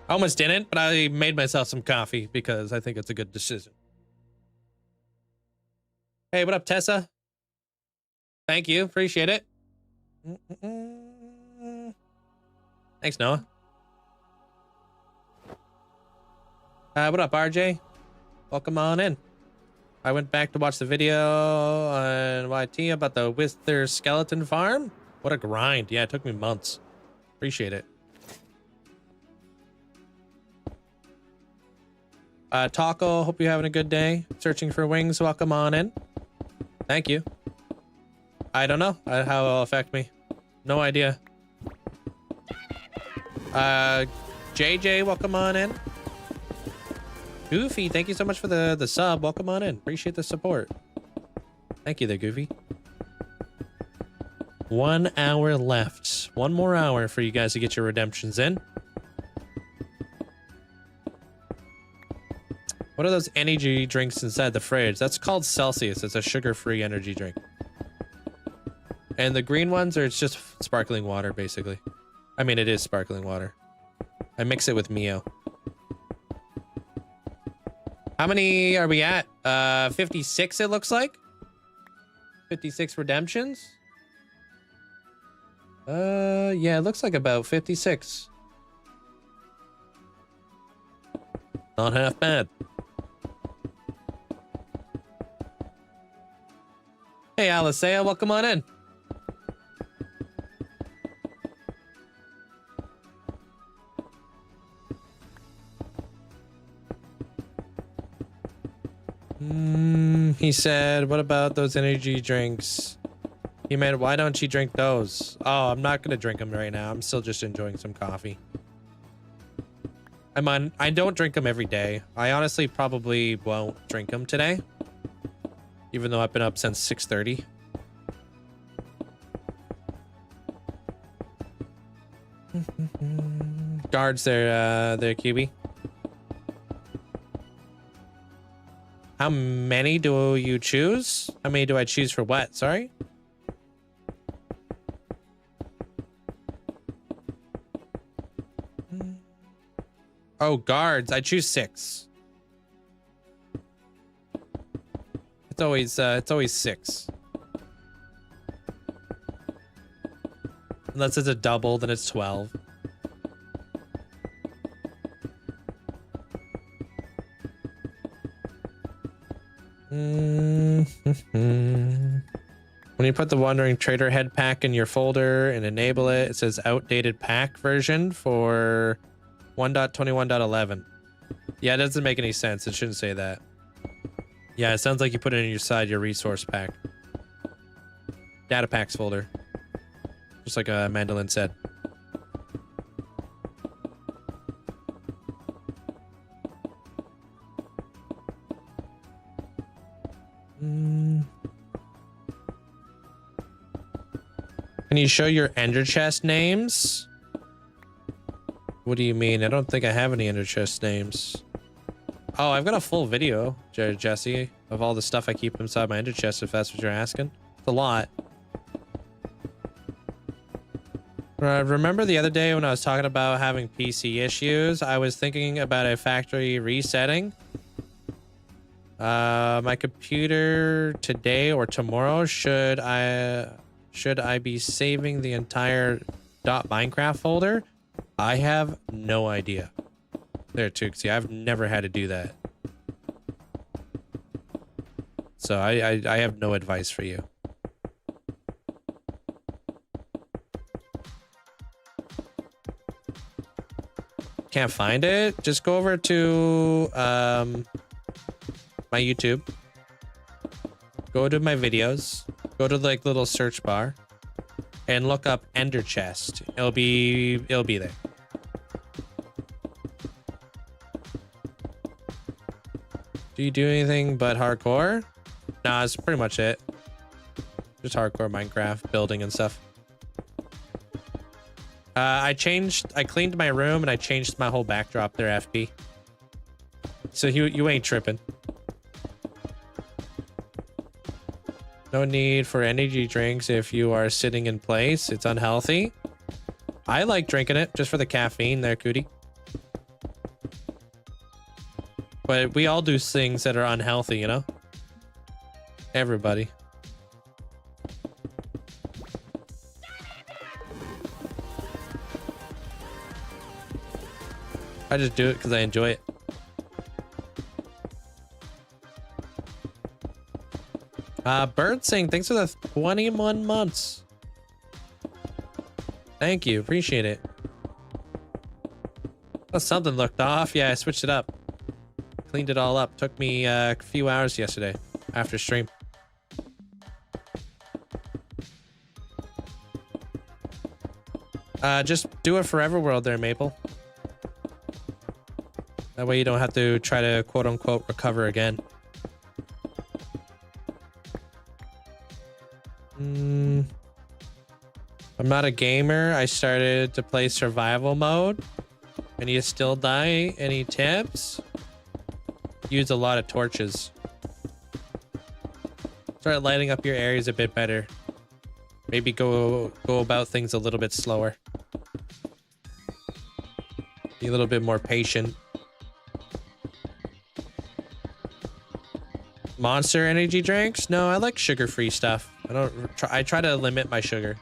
I almost didn't, but I made myself some coffee because I think it's a good decision. Hey, what up, Tessa? Thank you. Appreciate it. Thanks, Noah. What up, RJ? Welcome on in. I went back to watch the video on YT about the Wither skeleton farm. What a grind. Yeah, it took me months. Appreciate it. Taco, hope you're having a good day. Searching for wings, welcome on in. Thank you. I don't know how it'll affect me. No idea. JJ, welcome on in. Goofy, thank you so much for the sub. Welcome on in. Appreciate the support. Thank you there, Goofy. 1 hour left. One more hour for you guys to get your redemptions in. What are those energy drinks inside the fridge? That's called Celsius. It's a sugar-free energy drink. And the green ones it's just sparkling water, basically. I mean, it is sparkling water. I mix it with Mio. How many are we at? 56, it looks like. 56 redemptions. Yeah, it looks like about 56. Not half bad. Hey, Alisea, welcome on in. He said, what about those energy drinks? He meant, why don't you drink those? Oh, I'm not gonna drink them right now. I'm still just enjoying some coffee. I don't drink them every day. I honestly probably won't drink them today. Even though I've been up since 6:30. Guards there, QB. How many do you choose? How many do I choose for what? Sorry? Oh, guards. I choose 6. It's always 6. Unless it's a double, then it's 12. When you put the Wandering Trader head pack in your folder and enable it, it says outdated pack version for 1.21.11. Yeah, it doesn't make any sense. It shouldn't say that. Yeah, it sounds like you put it inside your resource pack. Data packs folder. Just like Mandolin said. Can you show your ender chest names? What do you mean? I don't think I have any ender chest names. Oh, I've got a full video, Jesse, of all the stuff I keep inside my ender chest, if that's what you're asking. It's a lot. Remember the other day when I was talking about having PC issues? I was thinking about a factory resetting. My computer today or tomorrow, should I be saving the entire .minecraft folder? I have no idea. There, Tuxie, I've never had to do that. So I have no advice for you. Can't find it? Just go over to my YouTube. Go to my videos. Go to like little search bar and look up Ender Chest. It'll be there. Do you do anything but hardcore? Nah, that's pretty much it. Just hardcore Minecraft building and stuff. I cleaned my room and I changed my whole backdrop there, FP. So you ain't tripping. No need for energy drinks if you are sitting in place. It's unhealthy. I like drinking it just for the caffeine there, Cootie. But we all do things that are unhealthy, you know? Everybody. I just do it because I enjoy it. Bird Sing, thanks for the 21 months. Thank you, appreciate it. Oh, something looked off. Yeah, I switched it up. Cleaned it all up. Took me a few hours yesterday after stream. Just do a forever world there, Maple. That way you don't have to try to quote unquote recover again. I'm not a gamer. I started to play survival mode. And you still die? Any tips? Use a lot of torches. Start lighting up your areas a bit better. Maybe go about things a little bit slower. Be a little bit more patient. Monster energy drinks? No, I like sugar-free stuff. I try to limit my sugar.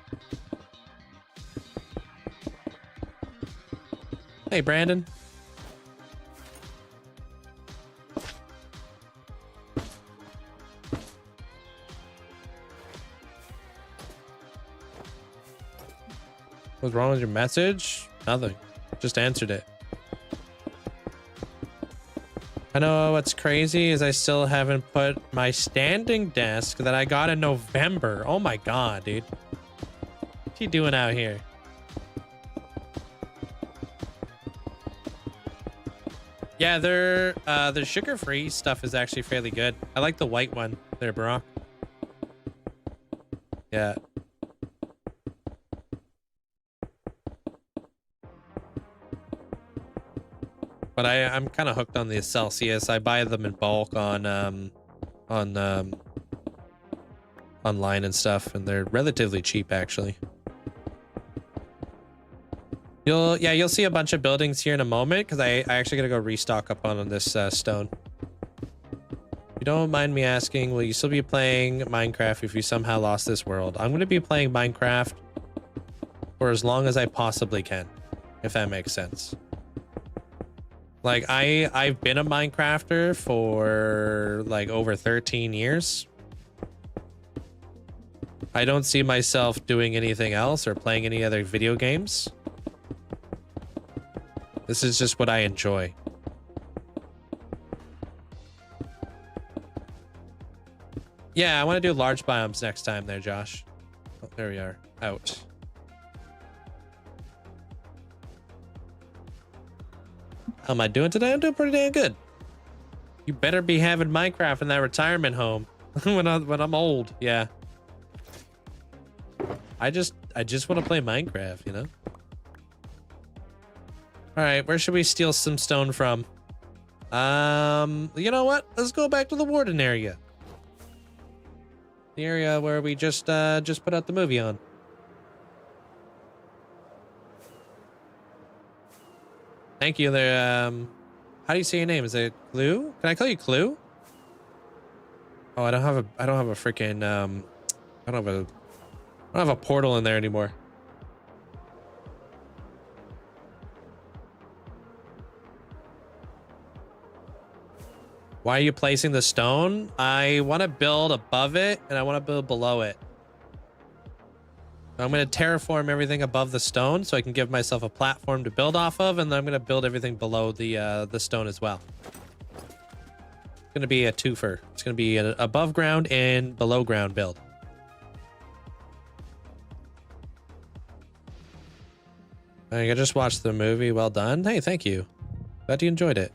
Hey, Brandon. What's wrong with your message? Nothing. Just answered it. I know what's crazy is I still haven't put my standing desk that I got in November. Oh my god, dude. What's he doing out here? Yeah, their sugar-free stuff is actually fairly good. I like the white one there, Barack. Yeah. But I'm kind of hooked on the Celsius. I buy them in bulk on online and stuff, and they're relatively cheap actually. You'll see a bunch of buildings here in a moment because I actually gotta go restock up on this stone. If you don't mind me asking, will you still be playing Minecraft if you somehow lost this world? I'm gonna be playing Minecraft for as long as I possibly can, if that makes sense. Like I've been a Minecrafter for like over 13 years. I don't see myself doing anything else or playing any other video games. This is just what I enjoy. Yeah, I want to do large biomes next time there, Josh. Oh, there we are. Out. How am I doing today? I'm doing pretty damn good. You better be having Minecraft in that retirement home when I'm old. Yeah. I just want to play Minecraft, you know? All right, where should we steal some stone from? You know what? Let's go back to the Warden area. The area where we just put out the movie on. Thank you there. How do you say your name? Is it Clue? Can I call you Clue? Oh, I don't have a freaking I don't have a portal in there anymore. Why are you placing the stone? I want to build above it and I want to build below it. I'm going to terraform everything above the stone so I can give myself a platform to build off of, and then I'm going to build everything below the stone as well. It's going to be a twofer. It's going to be an above ground and below ground build. I just watched the movie. Well done. Hey, thank you. Glad you enjoyed it.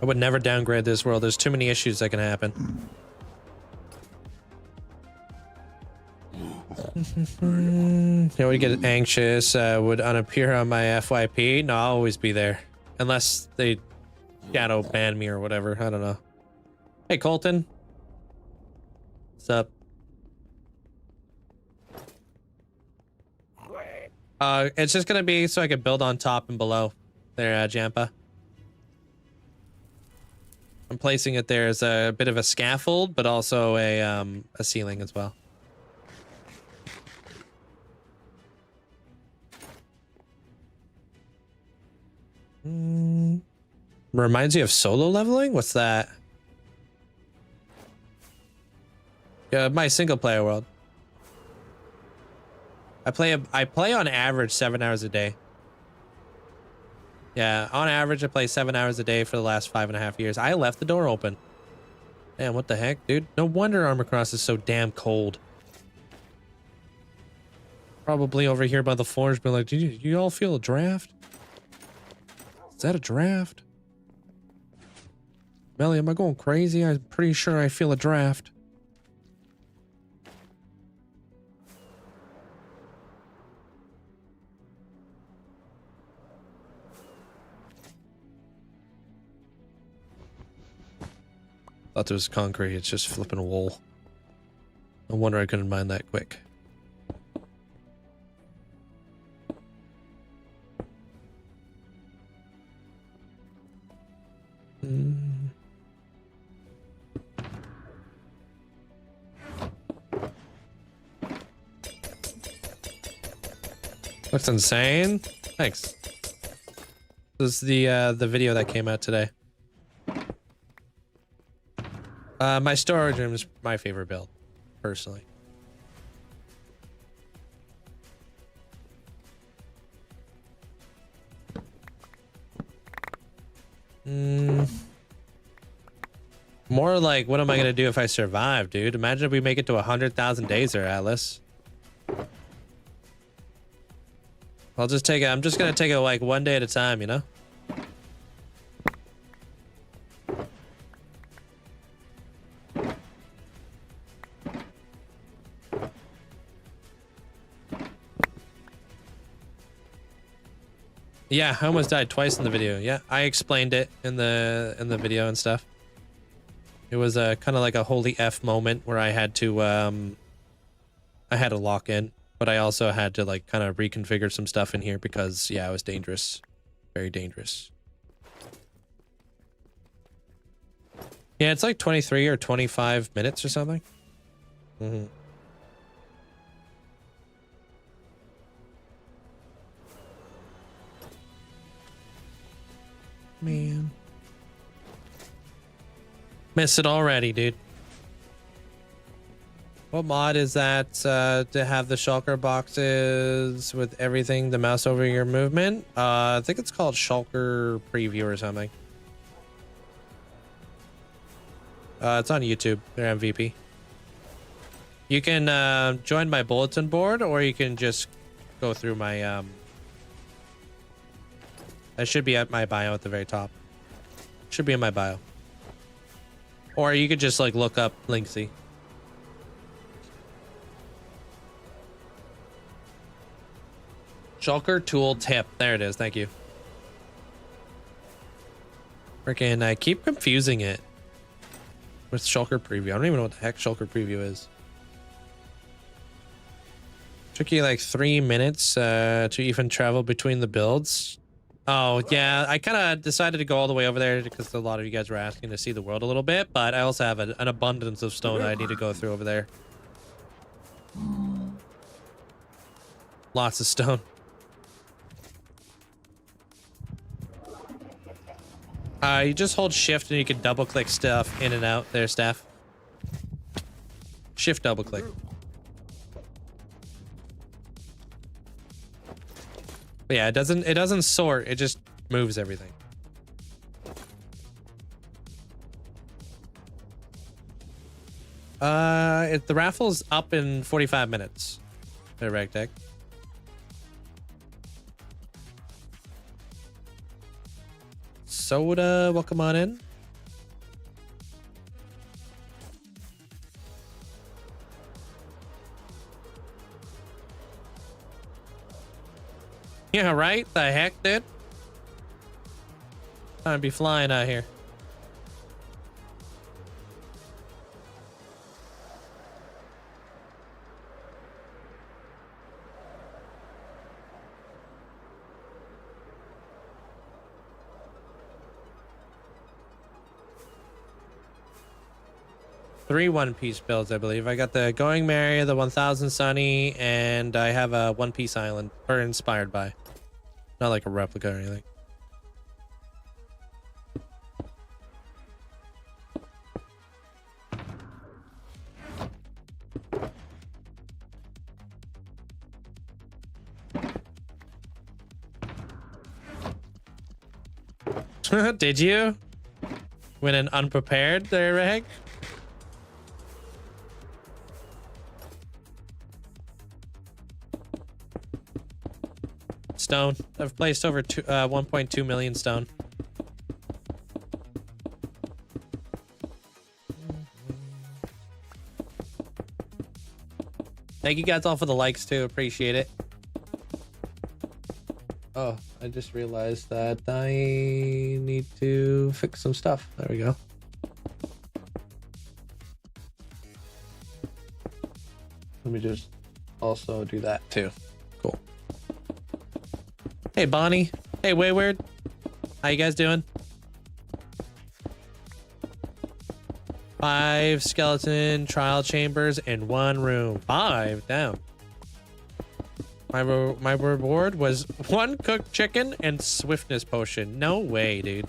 I would never downgrade this world. There's too many issues that can happen. Yeah, we get anxious. Would unappear on my FYP. No, I'll always be there. Unless they shadow ban me or whatever. I don't know. Hey, Colton. What's up? It's just gonna be so I can build on top and below there, Jampa. I'm placing it there as a bit of a scaffold, but also a ceiling as well. Reminds you of solo leveling? What's that? Yeah, my single player world. I play on average 7 hours a day. Yeah, on average I play 7 hours a day for the last 5.5 years. I left the door open. Damn, what the heck, dude? No wonder Armor Cross is so damn cold. Probably over here by the forge, but like, do you all feel a draft? Is that a draft? Melly, am I going crazy? I'm pretty sure I feel a draft. Thought it was concrete, it's just flipping wool. No wonder I couldn't mine that quick. Looks insane. Thanks. This is the video that came out today. My storage room is my favorite build, personally. More like, what am I gonna do if I survive, dude? Imagine if we make it to 100,000 days there, Atlas. I'm just gonna take it like one day at a time, you know? Yeah, I almost died twice in the video. Yeah, I explained it in the video and stuff. It was a kind of like a holy F moment where I had to lock in, but I also had to like kind of reconfigure some stuff in here because yeah, it was dangerous. Very dangerous. Yeah, it's like 23 or 25 minutes or something. Mm-hmm. Man. Miss it already, dude. What mod is that to have the shulker boxes with everything, the mouse over your movement? I think it's called shulker preview or something. It's on YouTube. They're MVP. You can join my bulletin board, or you can just go through my that should be at my bio at the very top. Should be in my bio. Or you could just like look up Linkzzey. Shulker tool tip. There it is. Thank you. Freaking, I keep confusing it with shulker preview. I don't even know what the heck shulker preview is. Took you like 3 minutes to even travel between the builds. Oh, yeah, I kind of decided to go all the way over there because a lot of you guys were asking to see the world a little bit, but I also have an abundance of stone that I need to go through over there. Lots of stone. You just hold shift and you can double click stuff in and out there, Steph. Shift double click. But yeah, it doesn't sort, it just moves everything. The raffle's up in 45 minutes. There, Ragtag. Soda, welcome on in. Yeah, right? The heck, dude? Time to be flying out here. Three One Piece builds, I believe. I got the Going Merry, the 1000 Sunny, and I have a One Piece Island, or inspired by. Not like a replica or anything. Did you? Went in unprepared there, Reg? Stone. I've placed over 1.2 million stone. Thank you guys all for the likes too. Appreciate it. Oh, I just realized that I need to fix some stuff. There we go. Let me just also do that too. Cool. Hey, Bonnie. Hey, Wayward. How you guys doing? 5 skeleton trial chambers in 1 room. 5? Damn. My reward was 1 cooked chicken and swiftness potion. No way, dude.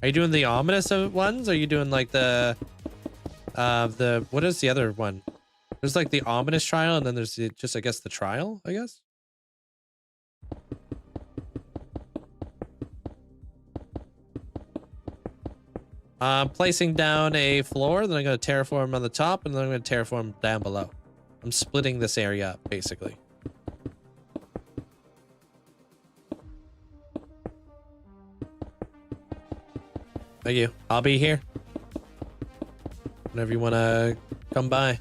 Are you doing the ominous ones? Or are you doing like the what is the other one? There's like the ominous trial, and then there's just, I guess, the trial, I guess. Placing down a floor, then I'm going to terraform on the top, and then I'm going to terraform down below. I'm splitting this area up, basically. Thank you. I'll be here whenever you want to come by.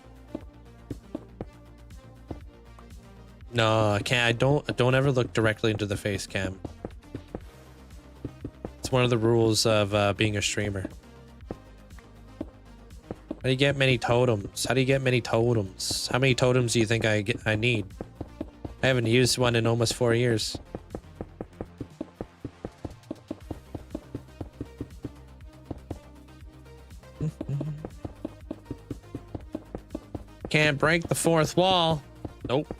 No, I can't. I don't ever look directly into the face cam. It's one of the rules of being a streamer. How do you get many totems? How do you get many totems? How many totems do you think I need? I haven't used one in almost 4 years. Can't break the 4th wall. Nope.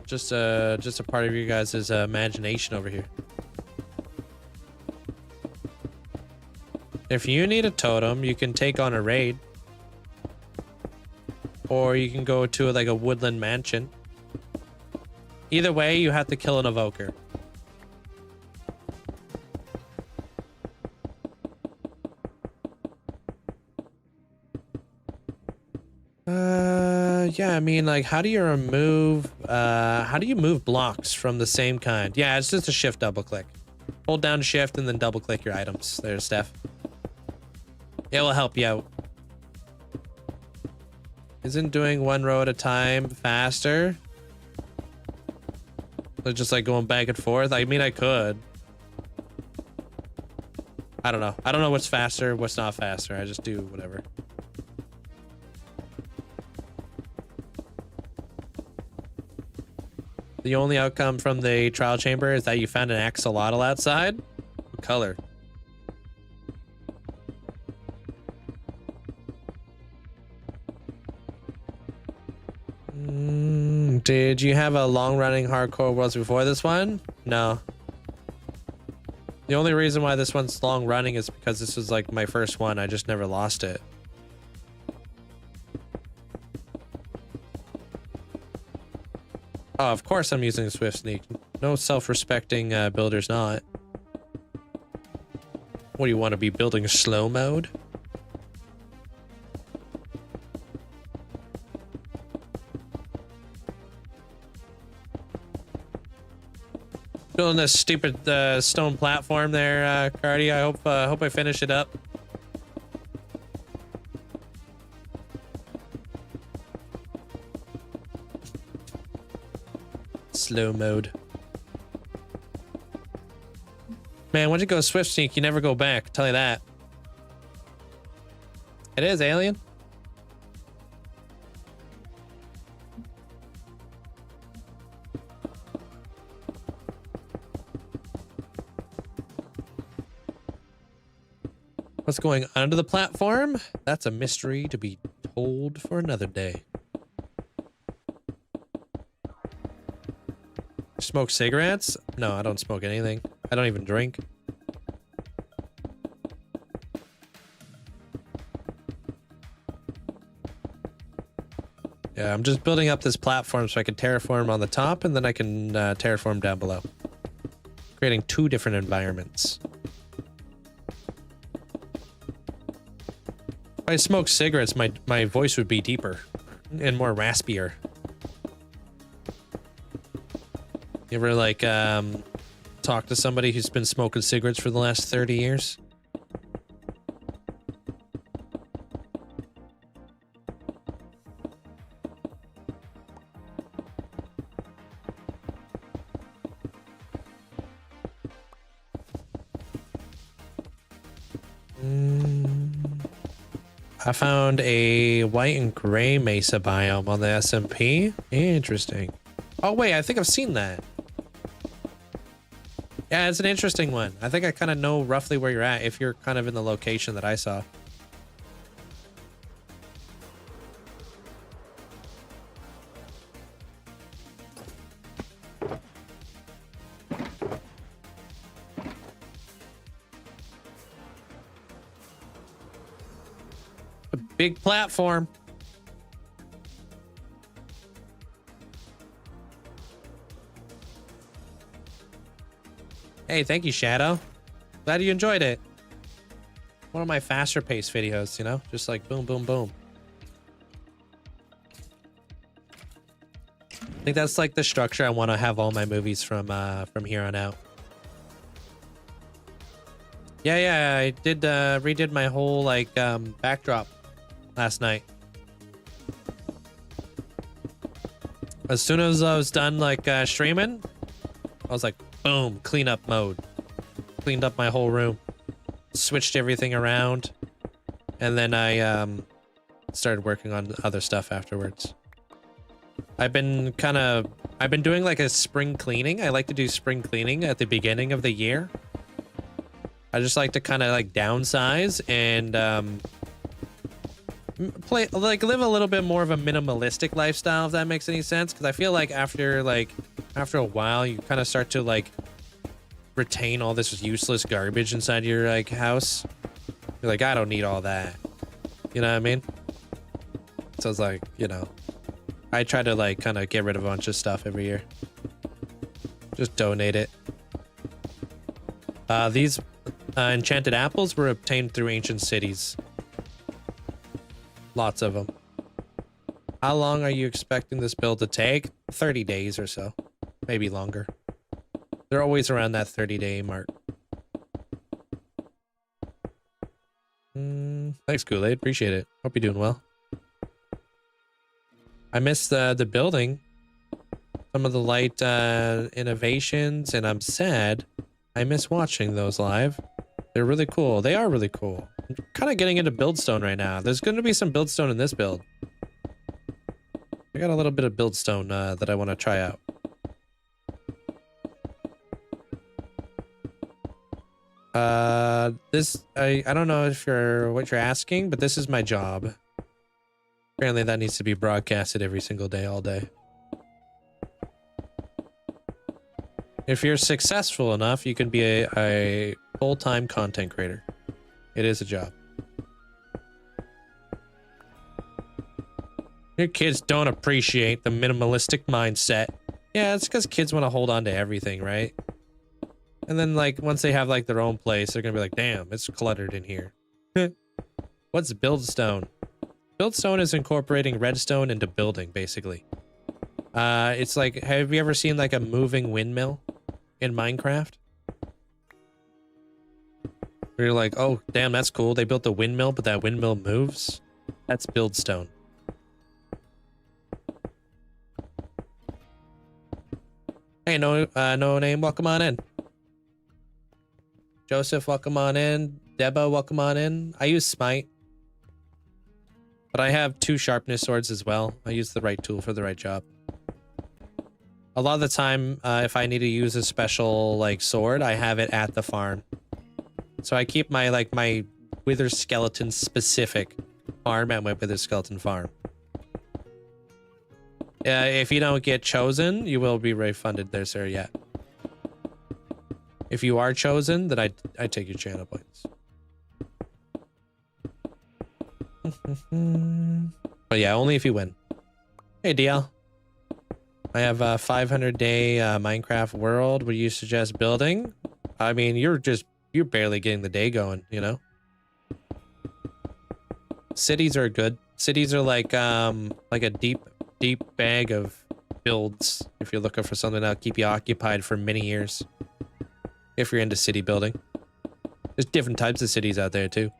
Just a part of you guys' imagination over here. If you need a totem, you can take on a raid. Or you can go to like a woodland mansion. Either way, you have to kill an evoker. Yeah, I mean, like, how do you move blocks from the same kind? Yeah, it's just a shift double click. Hold down shift and then double click your items. There's Steph. It will help you out. Isn't doing 1 row at a time faster? So just like going back and forth? I mean, I could. I don't know. I don't know what's faster, what's not faster. I just do whatever. The only outcome from the trial chamber is that you found an axolotl outside. What color? Did you have a long-running hardcore worlds before this one? No. The only reason why this one's long-running is because this was like my first one. I just never lost it. Oh, of course I'm using Swift Sneak. No self-respecting builder's not. What do you want to be building slow mode? Building this stupid stone platform there, Cardi. I hope I finish it up. slow mode. Man, once you go swift sneak, you never go back. I'll tell you that. It is, alien. What's going under the platform? That's a mystery to be told for another day. Smoke cigarettes? No, I don't smoke anything. I don't even drink. Yeah, I'm just building up this platform so I can terraform on the top and then I can terraform down below. Creating 2 different environments. If I smoked cigarettes, my voice would be deeper and more raspier. You ever like talk to somebody who's been smoking cigarettes for the last 30 years? I found a white and gray mesa biome on the SMP. Interesting. Oh wait, I think I've seen that. Yeah, it's an interesting one. I think I kind of know roughly where you're at if you're kind of in the location that I saw. A big platform. Hey, thank you, Shadow. Glad you enjoyed it. One of my faster paced videos, you know? Just like boom, boom, boom. I think that's like the structure I want to have all my movies from here on out. Yeah, I did redid my whole like backdrop last night. As soon as I was done like streaming, I was like, boom, cleanup mode. Cleaned up my whole room. Switched everything around. And then I started working on other stuff afterwards. I've been doing like a spring cleaning. I like to do spring cleaning at the beginning of the year. I just like to kind of like downsize and live a little bit more of a minimalistic lifestyle, if that makes any sense. Because I feel like after a while, you kind of start to like retain all this useless garbage inside your like house. You're like, I don't need all that. You know what I mean? So it's like, you know, I try to like kind of get rid of a bunch of stuff every year. Just donate it. These enchanted apples were obtained through ancient cities. Lots of them. How long are you expecting this build to take? 30 days or so. Maybe longer. They're always around that 30-day mark. Thanks, Kool-Aid. Appreciate it. Hope you're doing well. I missed the building. Some of the light innovations, and I'm sad. I miss watching those live. They're really cool. They are really cool. I'm kind of getting into buildstone right now. There's going to be some buildstone in this build. I got a little bit of buildstone that I want to try out. I don't know if what you're asking, but this is my job. Apparently that needs to be broadcasted every single day, all day. If you're successful enough, you can be a full-time content creator. It is a job. Your kids don't appreciate the minimalistic mindset. Yeah, it's because kids want to hold on to everything, right? And then, like, once they have, like, their own place, they're gonna be like, damn, it's cluttered in here. What's buildstone? Buildstone is incorporating redstone into building, basically. It's like, have you ever seen, like, a moving windmill in Minecraft? Where you're like, oh, damn, that's cool. They built a windmill, but that windmill moves. That's buildstone. Hey, no name, welcome on in. Joseph, welcome on in. Deba, welcome on in. I use Smite, but I have 2 sharpness swords as well. I use the right tool for the right job. A lot of the time, if I need to use a special like sword, I have it at the farm. So I keep my my Wither Skeleton specific farm at my Wither Skeleton farm. If you don't get chosen, you will be refunded there, sir. Yeah. If you are chosen, then I take your channel points. But yeah, only if you win. Hey, DL. I have a 500-day Minecraft world. What do you suggest building? I mean, you're barely getting the day going, you know? Cities are good. Cities are like a deep bag of builds if you're looking for something that'll keep you occupied for many years. If you're into city building. There's different types of cities out there too.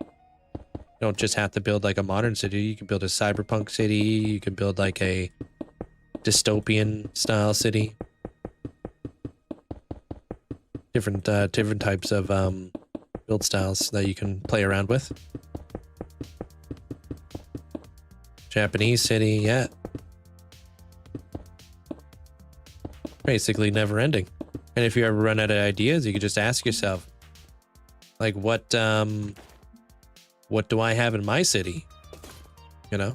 You don't just have to build like a modern city. You can build a cyberpunk city. You can build like a dystopian style city. Different types of build styles that you can play around with. Japanese city, yeah. Basically never ending. And if you ever run out of ideas, you could just ask yourself, like, what do I have in my city? You know?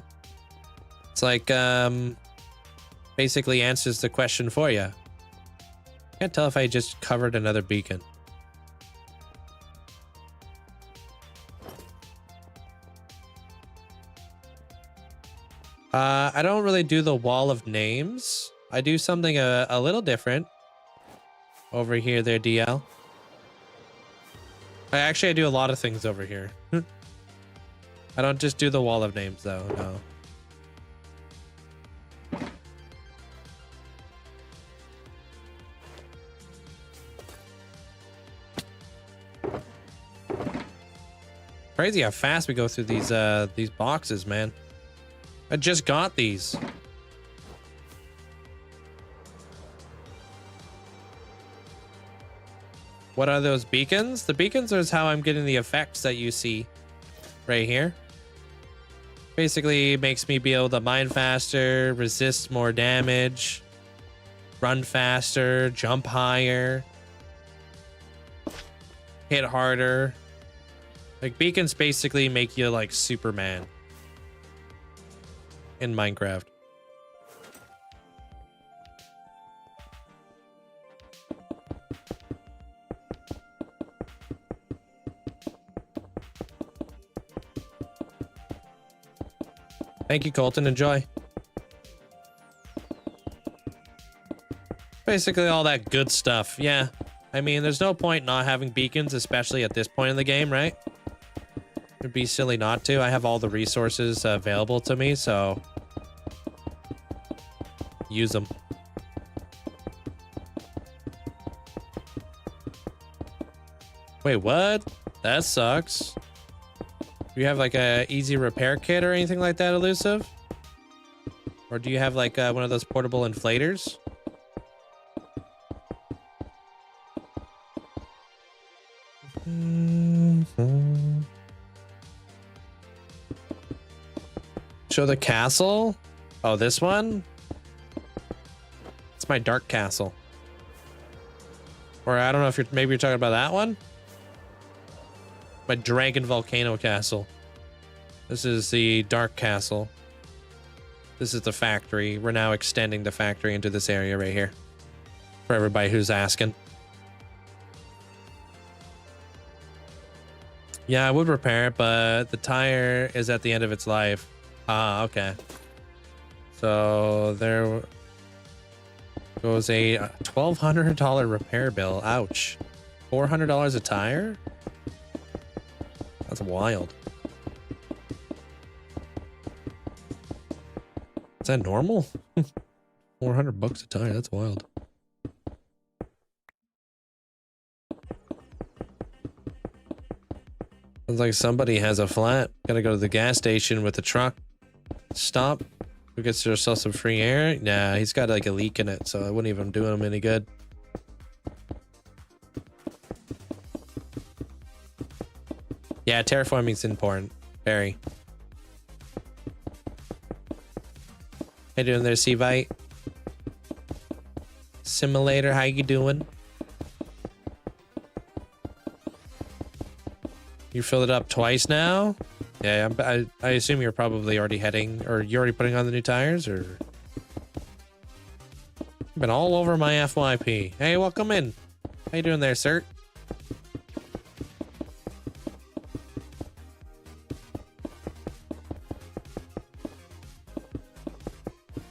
It's like, basically answers the question for you. Can't tell if I just covered another beacon. I don't really do the wall of names. I do something a little different. Over here there, DL. I do a lot of things over here. I don't just do the wall of names though, no. Crazy how fast we go through these boxes, man. I just got these. What are those beacons? The beacons is how I'm getting the effects that you see right here. Basically makes me be able to mine faster, resist more damage, run faster, jump higher, hit harder. Like beacons basically make you like Superman in Minecraft. Thank you, Colton. Enjoy. Basically all that good stuff. Yeah. I mean, there's no point not having beacons, especially at this point in the game, right? It'd be silly not to. I have all the resources available to me, so use them. Wait, what? That sucks. Do you have like a easy repair kit or anything like that, Elusive? Or do you have like one of those portable inflators? Show the castle? Oh, this one? It's my dark castle. Or I don't know if maybe you're talking about that one? My dragon volcano castle. This is the dark castle. This is the factory. We're now extending the factory into this area right here. For everybody who's asking. Yeah, I would repair it, but the tire is at the end of its life. Ah, okay. So there goes a $1,200 repair bill. Ouch. $400 a tire? That's wild. Is that normal? 400 bucks a tire. That's wild. Sounds like somebody has a flat. Gotta go to the gas station with the truck. Stop. Who gets yourself some free air? Nah, he's got like a leak in it, so it wouldn't even do him any good. Yeah, terraforming's important. Very. How you doing there, Seavite? Simulator, how you doing? You filled it up twice now? Yeah, I assume you're probably already heading, or you're already putting on the new tires, or... You've been all over my FYP. Hey, welcome in. How you doing there, sir?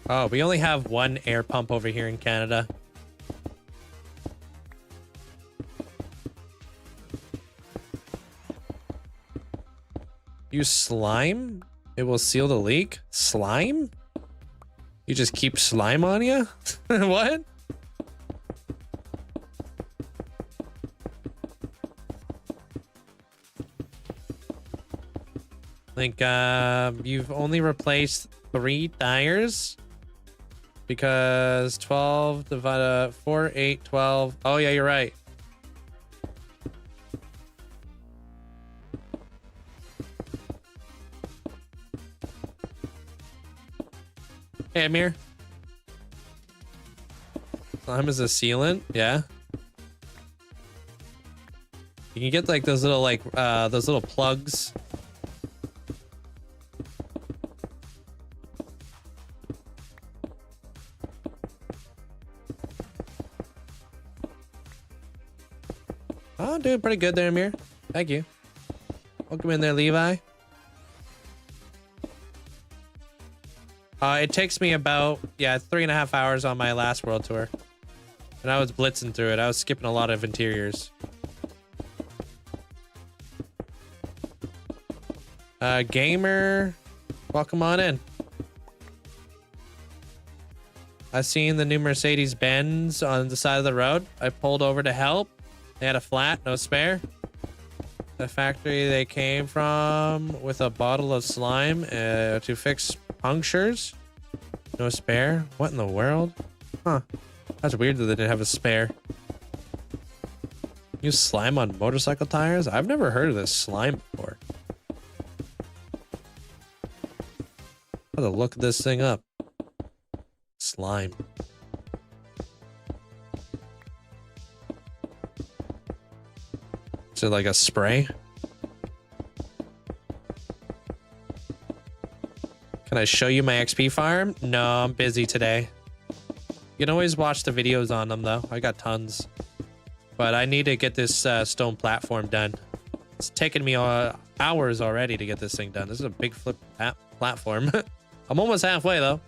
Oh, we only have one air pump over here in Canada. Use slime? It will seal the leak? Slime? You just keep slime on you? What? Like, you've only replaced 3 tires? Because 12 divided 4, 8, 12. Oh, yeah, you're right. Hey, Amir. Slime is a sealant, yeah. You can get like those little plugs. Oh, doing pretty good there, Amir. Thank you. Welcome in there, Levi. It takes me about, 3.5 hours on my last world tour. And I was blitzing through it. I was skipping a lot of interiors. Gamer, welcome on in. I seen the new Mercedes-Benz on the side of the road. I pulled over to help. They had a flat, no spare. The factory they came from with a bottle of slime to fix punctures. No spare? What in the world? Huh. That's weird that they didn't have a spare. Use slime on motorcycle tires? I've never heard of this slime before. I'll have to look this thing up. Slime. Is it like a spray? Can I show you my XP farm? No, I'm busy today. You can always watch the videos on them though. I got tons. But I need to get this stone platform done. It's taken me hours already to get this thing done. This is a big flip platform. I'm almost halfway though.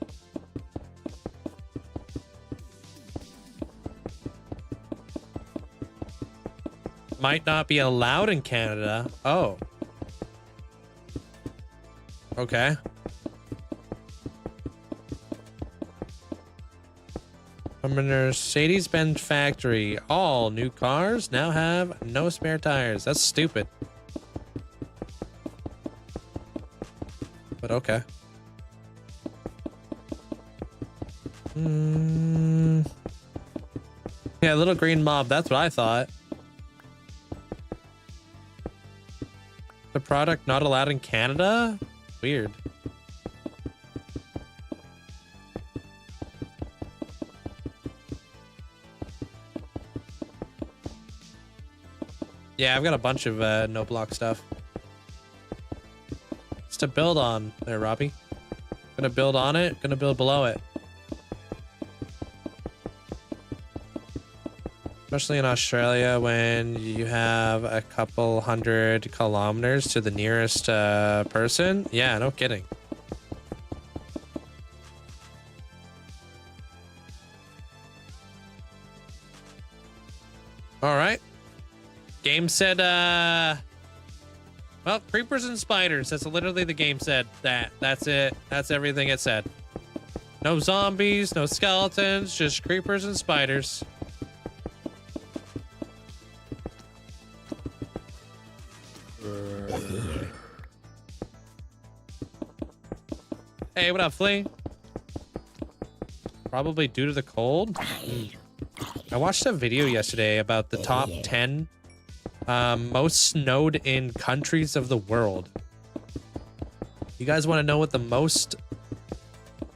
Might not be allowed in Canada. Oh. Okay. From a Mercedes-Benz factory, all new cars now have no spare tires. That's stupid. But okay. Yeah, little green mob. That's what I thought. The product not allowed in Canada? Weird. Yeah, I've got a bunch of no block stuff. It's to build on there, Robbie. Gonna build on it, gonna build below it. Especially in Australia when you have a couple 100 kilometers to the nearest person. Yeah, no kidding. All right. Game said, well, creepers and spiders. That's literally the game said that. That's it. That's everything it said. No zombies, no skeletons, just creepers and spiders. Hey, what up, Flea? Probably due to the cold. I watched a video yesterday about the top 10 Most snowed in countries of the world. You guys want to know what the most...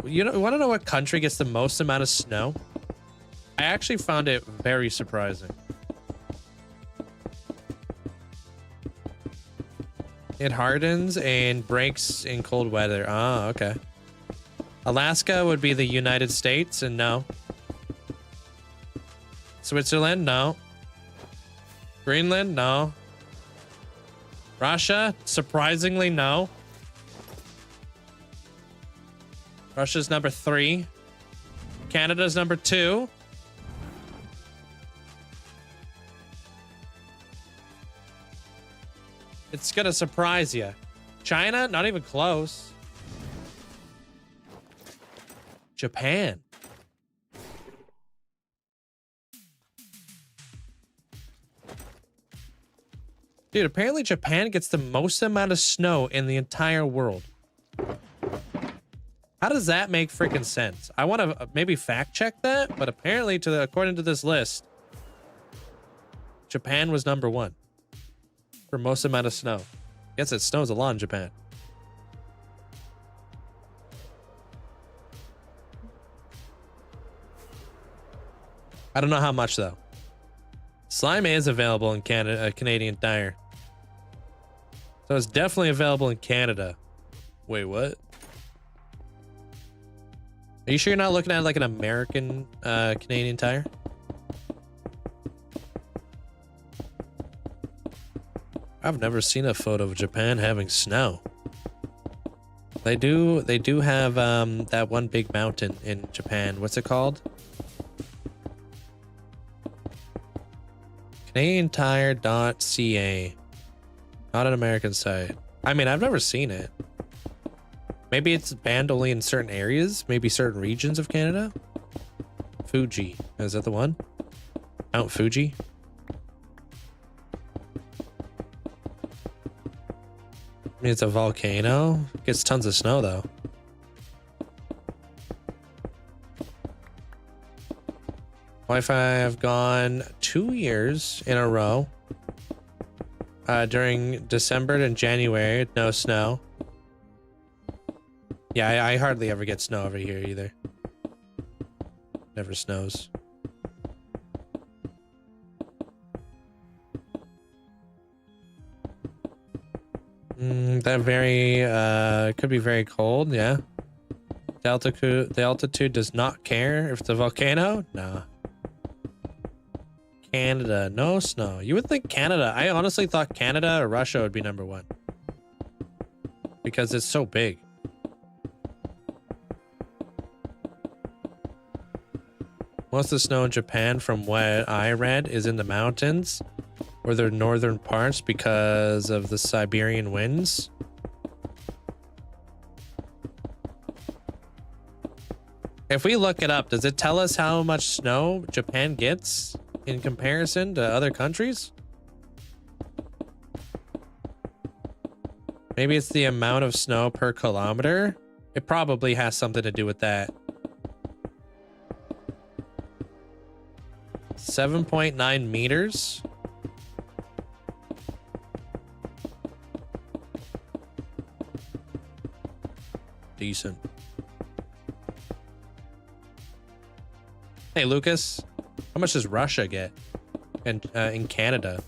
You want to know what country gets the most amount of snow? I actually found it very surprising. It hardens and breaks in cold weather. Ah, okay. Alaska would be the United States, and no. Switzerland, no. Greenland, no. Russia, surprisingly, no. Russia's number 3. Canada's number 2. It's gonna surprise you. China, not even close. Japan. Dude, apparently Japan gets the most amount of snow in the entire world. How does that make freaking sense? I want to maybe fact check that, but apparently according to this list, Japan was number 1 for most amount of snow. Guess it snows a lot in Japan. I don't know how much though. Slime is available in Canada, Canadian Tire. So it's definitely available in Canada. Wait, what? Are you sure you're not looking at like an American Canadian Tire? I've never seen a photo of Japan having snow. They do have that one big mountain in Japan. What's it called? CanadianTire.ca. Not an American site. I mean, I've never seen it. Maybe it's banned only in certain areas, maybe certain regions of Canada. Fuji. Is that the one? Mount Fuji? I mean, it's a volcano. It gets tons of snow, though. Wi-Fi have gone 2 years in a row. During December and January, no snow. Yeah, I hardly ever get snow over here either. Never snows. That could be very cold, yeah. The altitude does not care if it's a volcano? Nah. Canada, no snow. You would think Canada. I honestly thought Canada or Russia would be number 1. Because it's so big. Most of the snow in Japan, from what I read, is in the mountains or the northern parts because of the Siberian winds. If we look it up, does it tell us how much snow Japan gets in comparison to other countries? Maybe it's the amount of snow per kilometer. It probably has something to do with that. 7.9 meters. Decent. Hey, Lucas, how much does Russia get in Canada?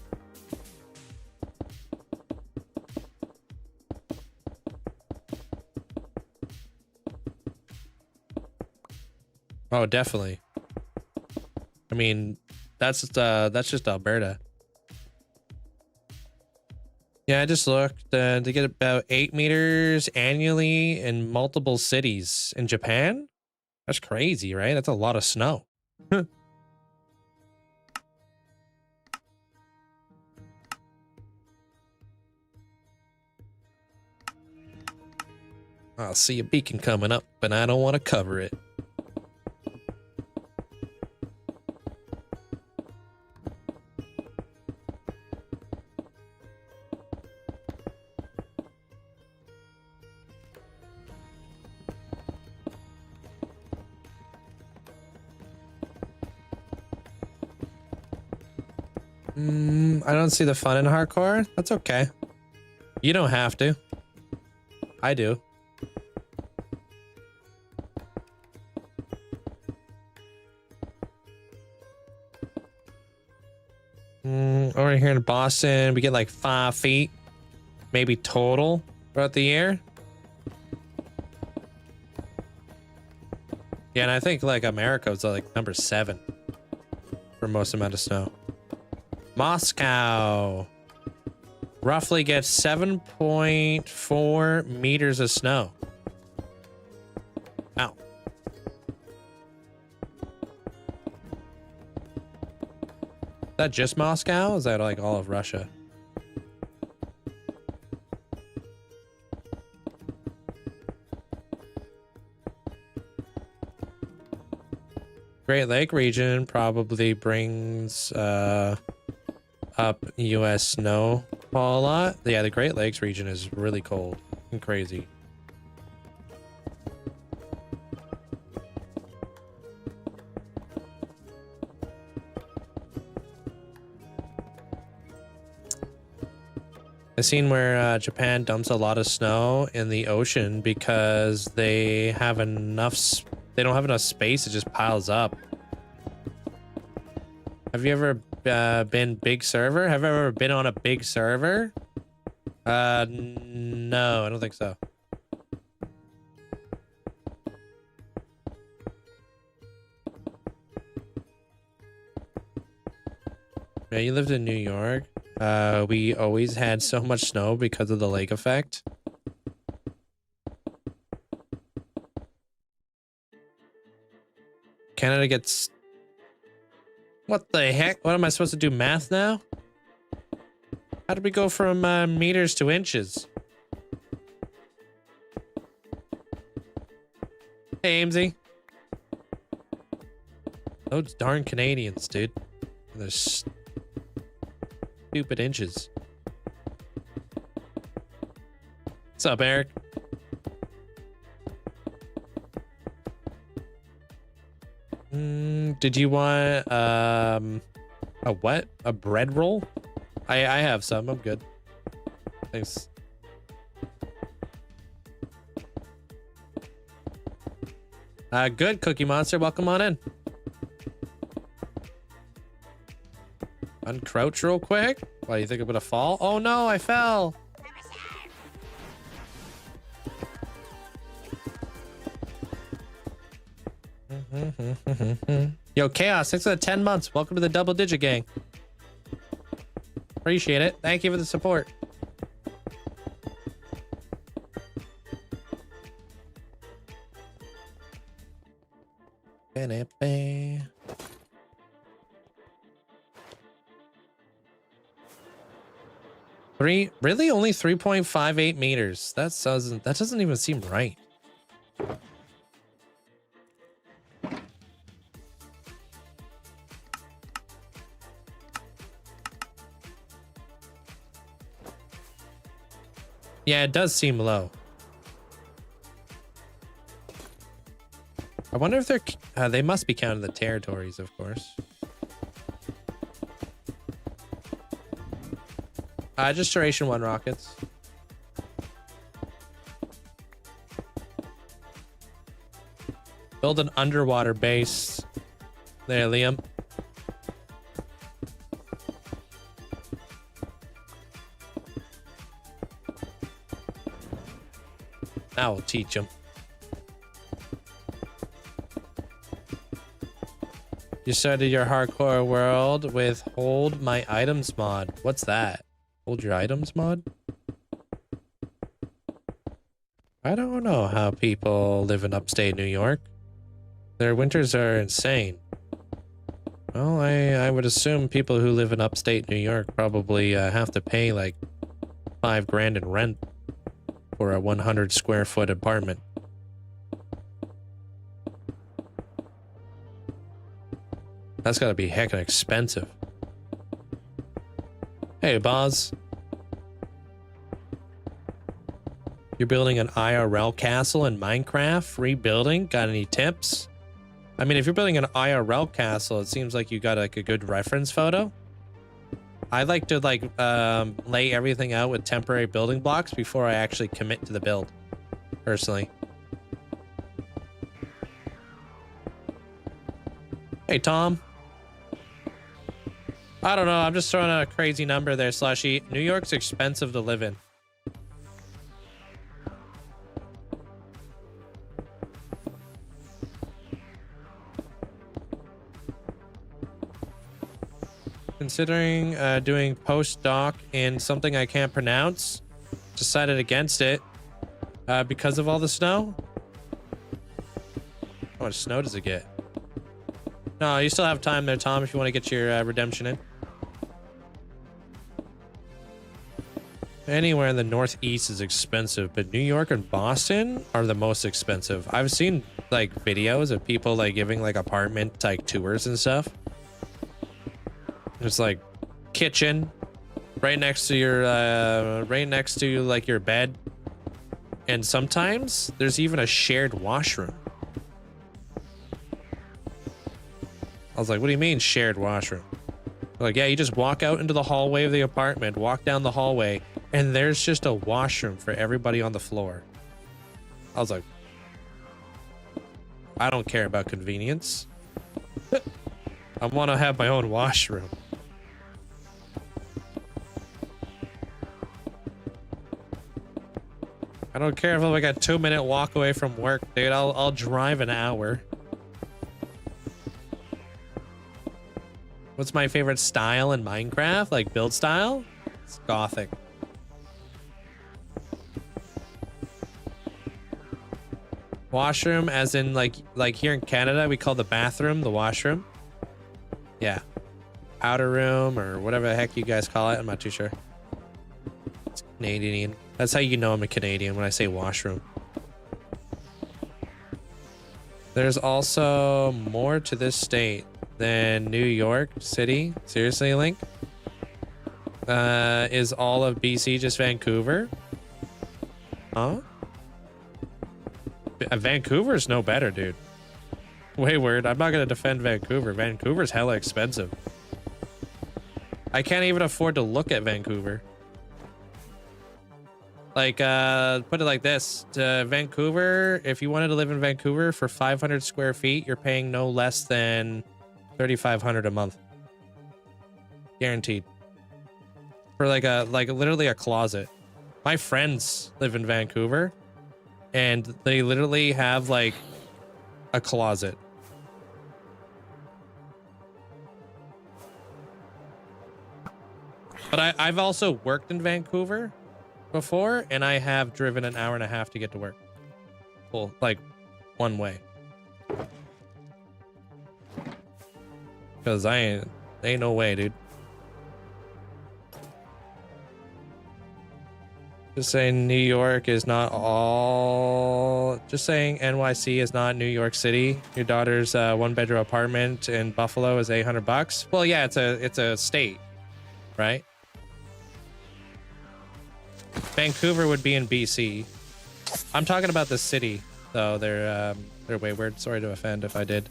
Oh, definitely. I mean, that's just Alberta. Yeah, I just looked. They get about 8 meters annually in multiple cities in Japan. That's crazy, right? That's a lot of snow. I'll see a beacon coming up, but I don't want to cover it. I don't see the fun in hardcore. That's okay. You don't have to. I do. Over here in Boston, we get like 5 feet, maybe total throughout the year. Yeah, and I think like America's like number 7 for most amount of snow. Moscow roughly gets 7.4 meters of snow. Wow. Is that just Moscow? Is that like all of Russia? Great Lake region probably brings up US snowfall a lot. Yeah, the Great Lakes region is really cold and crazy. I've seen where Japan dumps a lot of snow in the ocean because they have enough. They don't have enough space. It just piles up. Have you ever been big server? Have you ever been on a big server? No, I don't think so. Yeah, you lived in New York. We always had so much snow because of the lake effect. Canada gets... What the heck? What am I supposed to do, math now? How did we go from meters to inches? Hey, Linkzzey. Those darn Canadians, dude. They're stupid inches. What's up, Eric? Did you want a what? A bread roll? I have some. I'm good. Thanks. Good, Cookie Monster. Welcome on in. Uncrouch real quick. Why, you think I'm gonna fall? Oh no, I fell. Yo, Chaos, 6 out of 10 months. Welcome to the double digit gang. Appreciate it. Thank you for the support. Really? Only 3.58 meters. That doesn't even seem right. Yeah, it does seem low. I wonder if they're... they must be counting the territories, of course. Just Duration 1 rockets. Build an underwater base. There, Liam. Now we'll teach them. You started your hardcore world with Hold My Items mod. What's that? Hold Your Items mod? I don't know how people live in upstate New York. Their winters are insane. Well, I would assume people who live in upstate New York probably have to pay like $5 grand in rent for a 100 square foot apartment. That's gotta be heckin' expensive. Hey, Boz. You're building an IRL castle in Minecraft? Rebuilding? Got any tips? I mean, if you're building an IRL castle, it seems like you got like a good reference photo. I like to like lay everything out with temporary building blocks before I actually commit to the build, personally. Hey, Tom. I don't know. I'm just throwing out a crazy number there, Slushy. New York's expensive to live in. Considering doing post-doc in something I can't pronounce, decided against it because of all the snow. How much snow does it get? No, you still have time there, Tom, if you want to get your redemption in. Anywhere in the Northeast is expensive, but New York and Boston are the most expensive. I've seen like videos of people like giving like apartment like tours and stuff. It's like kitchen right next to your like your bed, and sometimes there's even a shared washroom. I was like, what do you mean shared washroom? They're like, yeah, you just walk out into the hallway of the apartment, walk down the hallway, and there's just a washroom for everybody on the floor. I was like, I don't care about convenience. I want to have my own washroom. I don't care if I'm like a 2-minute walk away from work, dude. I'll drive an hour. What's my favorite style in Minecraft? Like build style? It's Gothic. Washroom, as in like here in Canada, we call the bathroom the washroom. Yeah. Outer room or whatever the heck you guys call it. I'm not too sure. It's Canadian. That's how you know I'm a Canadian, when I say washroom. There's also more to this state than New York City. Seriously, Link? Is all of BC just Vancouver? Huh? Vancouver's no better, dude. Wayward, I'm not gonna defend Vancouver. Vancouver's hella expensive. I can't even afford to look at Vancouver. Like, put it like this. Vancouver, if you wanted to live in Vancouver for 500 square feet, you're paying no less than $3,500 a month. Guaranteed. For like literally a closet. My friends live in Vancouver, and they literally have like a closet. But I've also worked in Vancouver before, and I have driven an hour and a half to get to work. Well, like one way. Because ain't no way, dude. Just saying New York is not all... Just saying NYC is not New York City. Your daughter's 1-bedroom apartment in Buffalo is $800. Well, yeah, it's a state, right? Vancouver would be in BC. I'm talking about the city, though. They're wayward. Sorry to offend if I did.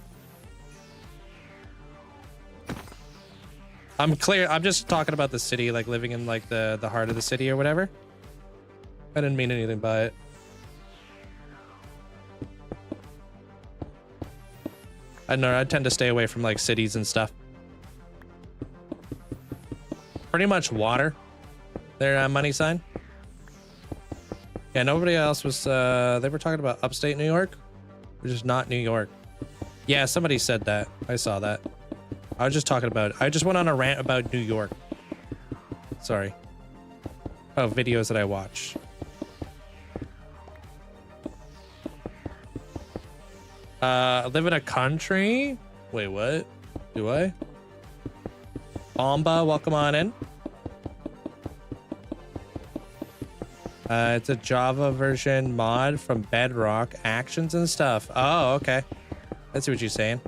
I'm clear. I'm just talking about the city, like living in like the heart of the city or whatever. I didn't mean anything by it. I don't know. I tend to stay away from like cities and stuff. Pretty much water. Their money sign. Yeah, nobody else was, they were talking about upstate New York, which is not New York. Yeah, somebody said that. I saw that. I was just talking about, I just went on a rant about New York. Sorry. Oh, videos that I watch. Live in a country? Wait, what? Do I? Bomba, welcome on in. It's a Java version mod from Bedrock, actions and stuff. Oh, okay. I see what you're saying.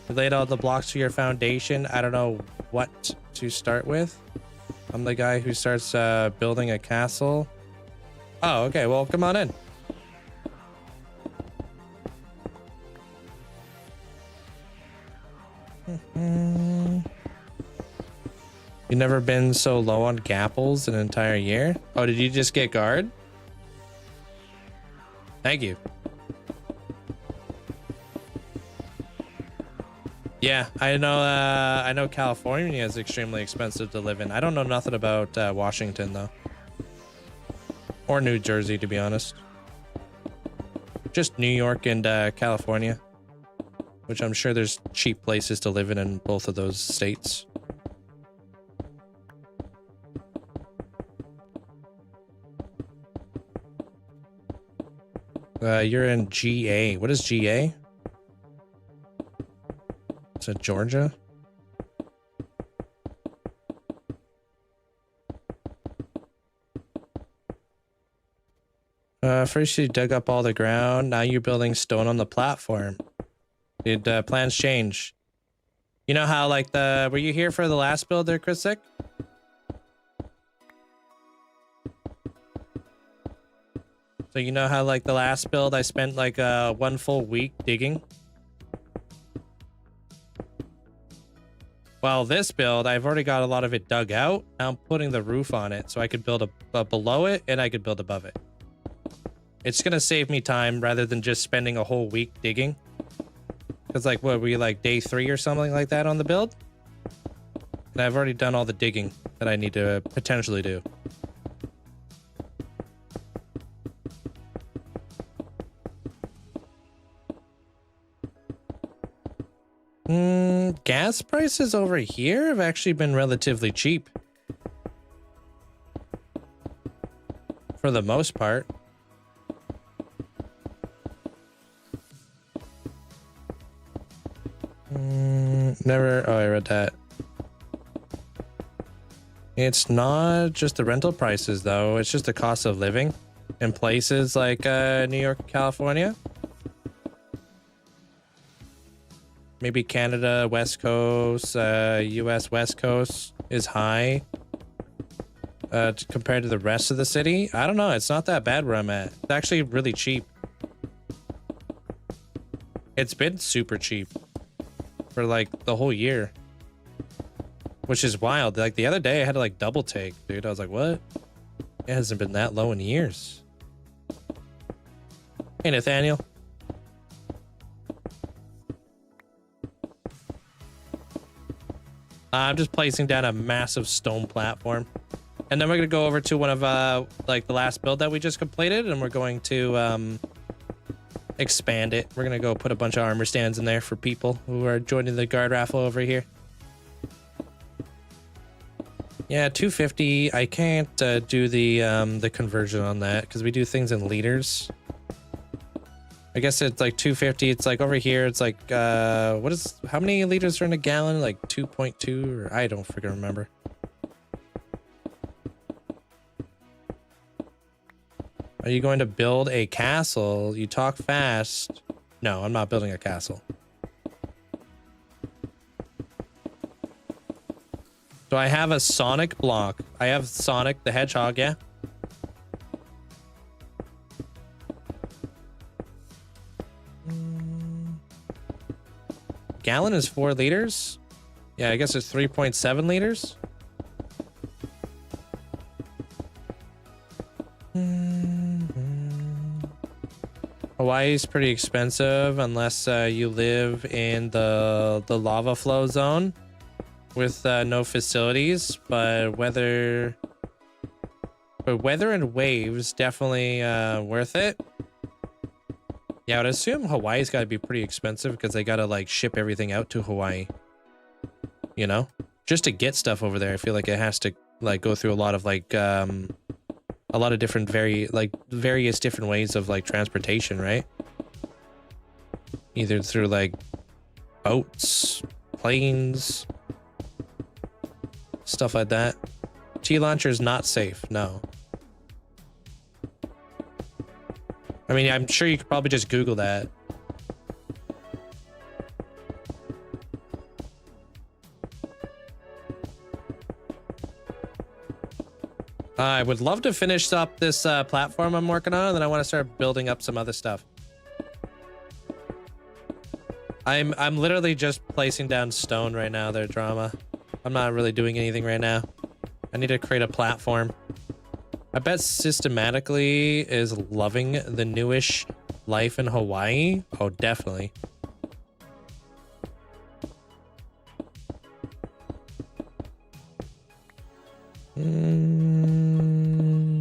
You laid all the blocks to your foundation. I don't know what to start with. I'm the guy who starts building a castle. Oh, okay. Well, come on in. You never been so low on gapples an entire year? Oh, did you just get guard? Thank you. Yeah, I know California is extremely expensive to live in. I don't know nothing about Washington though. Or New Jersey, to be honest. Just New York and California, which I'm sure there's cheap places to live in both of those states. You're in GA. What is GA? Is it Georgia? First you dug up all the ground. Now you're building stone on the platform. Did plans change? You know how like were you here for the last build there, Chrisick? So you know how like the last build I spent like 1 full week digging? Well, this build, I've already got a lot of it dug out. Now I'm putting the roof on it so I could build below it and I could build above it. It's gonna save me time rather than just spending a whole week digging. Cause like, what were you like day 3 or something like that on the build? And I've already done all the digging that I need to potentially do. Gas prices over here have actually been relatively cheap. For the most part. Never. Oh, I read that. It's not just the rental prices, though. It's just the cost of living in places like New York, California. Maybe Canada, West Coast, US West Coast is high compared to the rest of the city. I don't know. It's not that bad where I'm at. It's actually really cheap. It's been super cheap for like the whole year, which is wild. Like the other day I had to like double take, dude. I was like, what? It hasn't been that low in years. Hey, Nathaniel. I'm just placing down a massive stone platform. And then we're going to go over to one of like the last build that we just completed, and we're going to expand it. We're going to go put a bunch of armor stands in there for people who are joining the guard raffle over here. Yeah, 250. I can't do the conversion on that because we do things in liters. I guess it's like 250. It's like over here. It's like, how many liters are in a gallon? Like 2.2 or I don't freaking remember. Are you going to build a castle? You talk fast. No, I'm not building a castle. So I have a Sonic block. I have Sonic the Hedgehog, yeah. Gallon is 4 liters. Yeah, I guess it's 3.7 liters. Hawaii's pretty expensive unless you live in the lava flow zone with no facilities, but weather and waves definitely worth it. Yeah, I would assume Hawaii's got to be pretty expensive because they got to like ship everything out to Hawaii. You know, just to get stuff over there, I feel like it has to like go through a lot of like a lot of different various different ways of like transportation, right? Either through like boats, planes, stuff like that. T-launcher is not safe, no. I mean, I'm sure you could probably just Google that. I would love to finish up this platform I'm working on, and then I want to start building up some other stuff. I'm literally just placing down stone right now, there, Drama. I'm not really doing anything right now. I need to create a platform. I bet systematically is loving the newish life in Hawaii. Oh, definitely.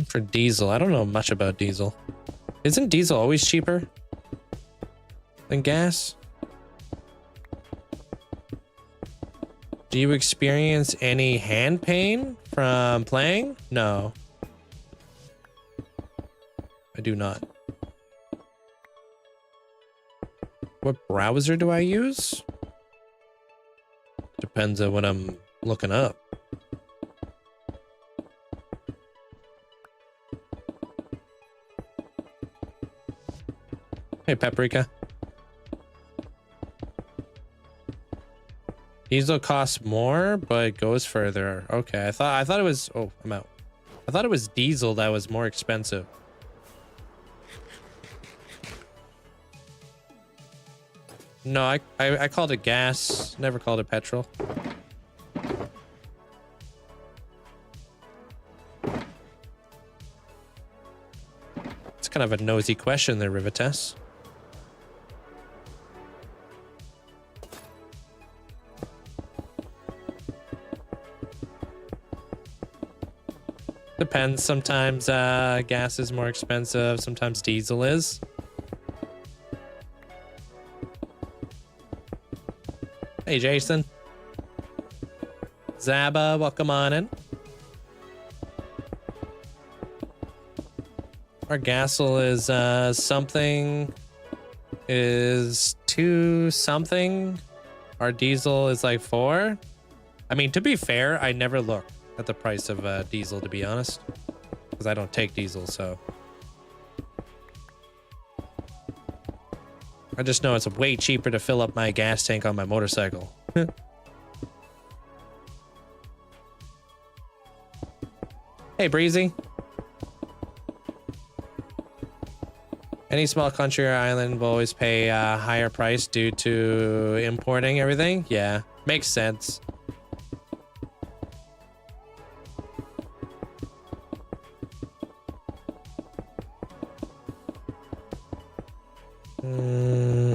For diesel, I don't know much about diesel. Isn't diesel always cheaper than gas? Do you experience any hand pain from playing? No. I do not. What browser do I use? Depends on what I'm looking up. Hey, Paprika. Diesel costs more, but goes further. Okay, I thought it was. Oh, I'm out. I thought it was diesel that was more expensive. No, I called it gas. Never called it petrol. It's kind of a nosy question there, Rivitas. Depends. Sometimes gas is more expensive. Sometimes diesel is. Hey, Jason. Zaba, welcome on in. Our gasol is something is 2 something. Our diesel is like 4. I mean, to be fair, I never look at the price of diesel, to be honest, because I don't take diesel, so I just know it's way cheaper to fill up my gas tank on my motorcycle. Hey, Breezy. Any small country or island will always pay a higher price due to importing everything. Yeah, makes sense.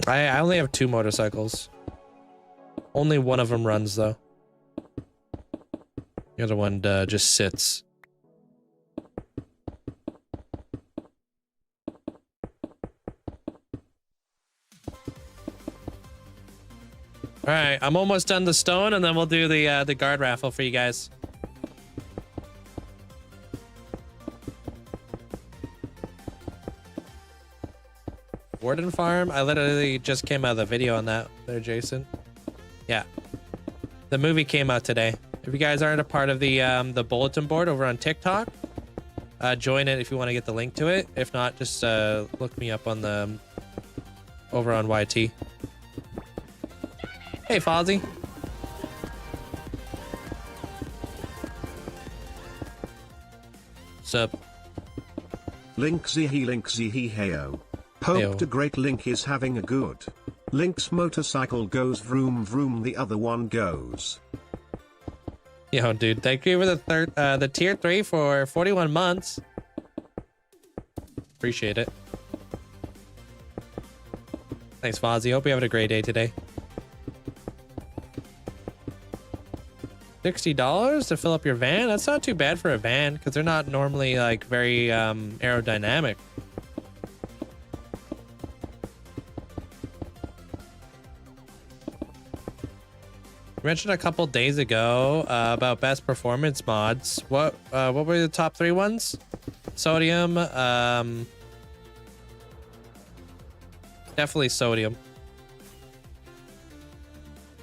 I only have 2 motorcycles. Only one of them runs, though. The other one just sits. All right, I'm almost done the stone, and then we'll do the guard raffle for you guys. Warden Farm? I literally just came out of the video on that there, Jason. Yeah. The movie came out today. If you guys aren't a part of the bulletin board over on TikTok, join it if you want to get the link to it. If not, just look me up on the over on YT. Hey, Fozzie. Sup? Linkzzey he heyo. Hope the great Link is having a good. Link's motorcycle goes vroom vroom, the other one goes. Yo, dude, thank you for the tier 3 for 41 months. Appreciate it. Thanks, Fozzie. Hope you having a great day today. $60 to fill up your van? That's not too bad for a van, because they're not normally like very aerodynamic. You mentioned a couple days ago about best performance mods. What were the top 3 ones? Sodium. Definitely sodium.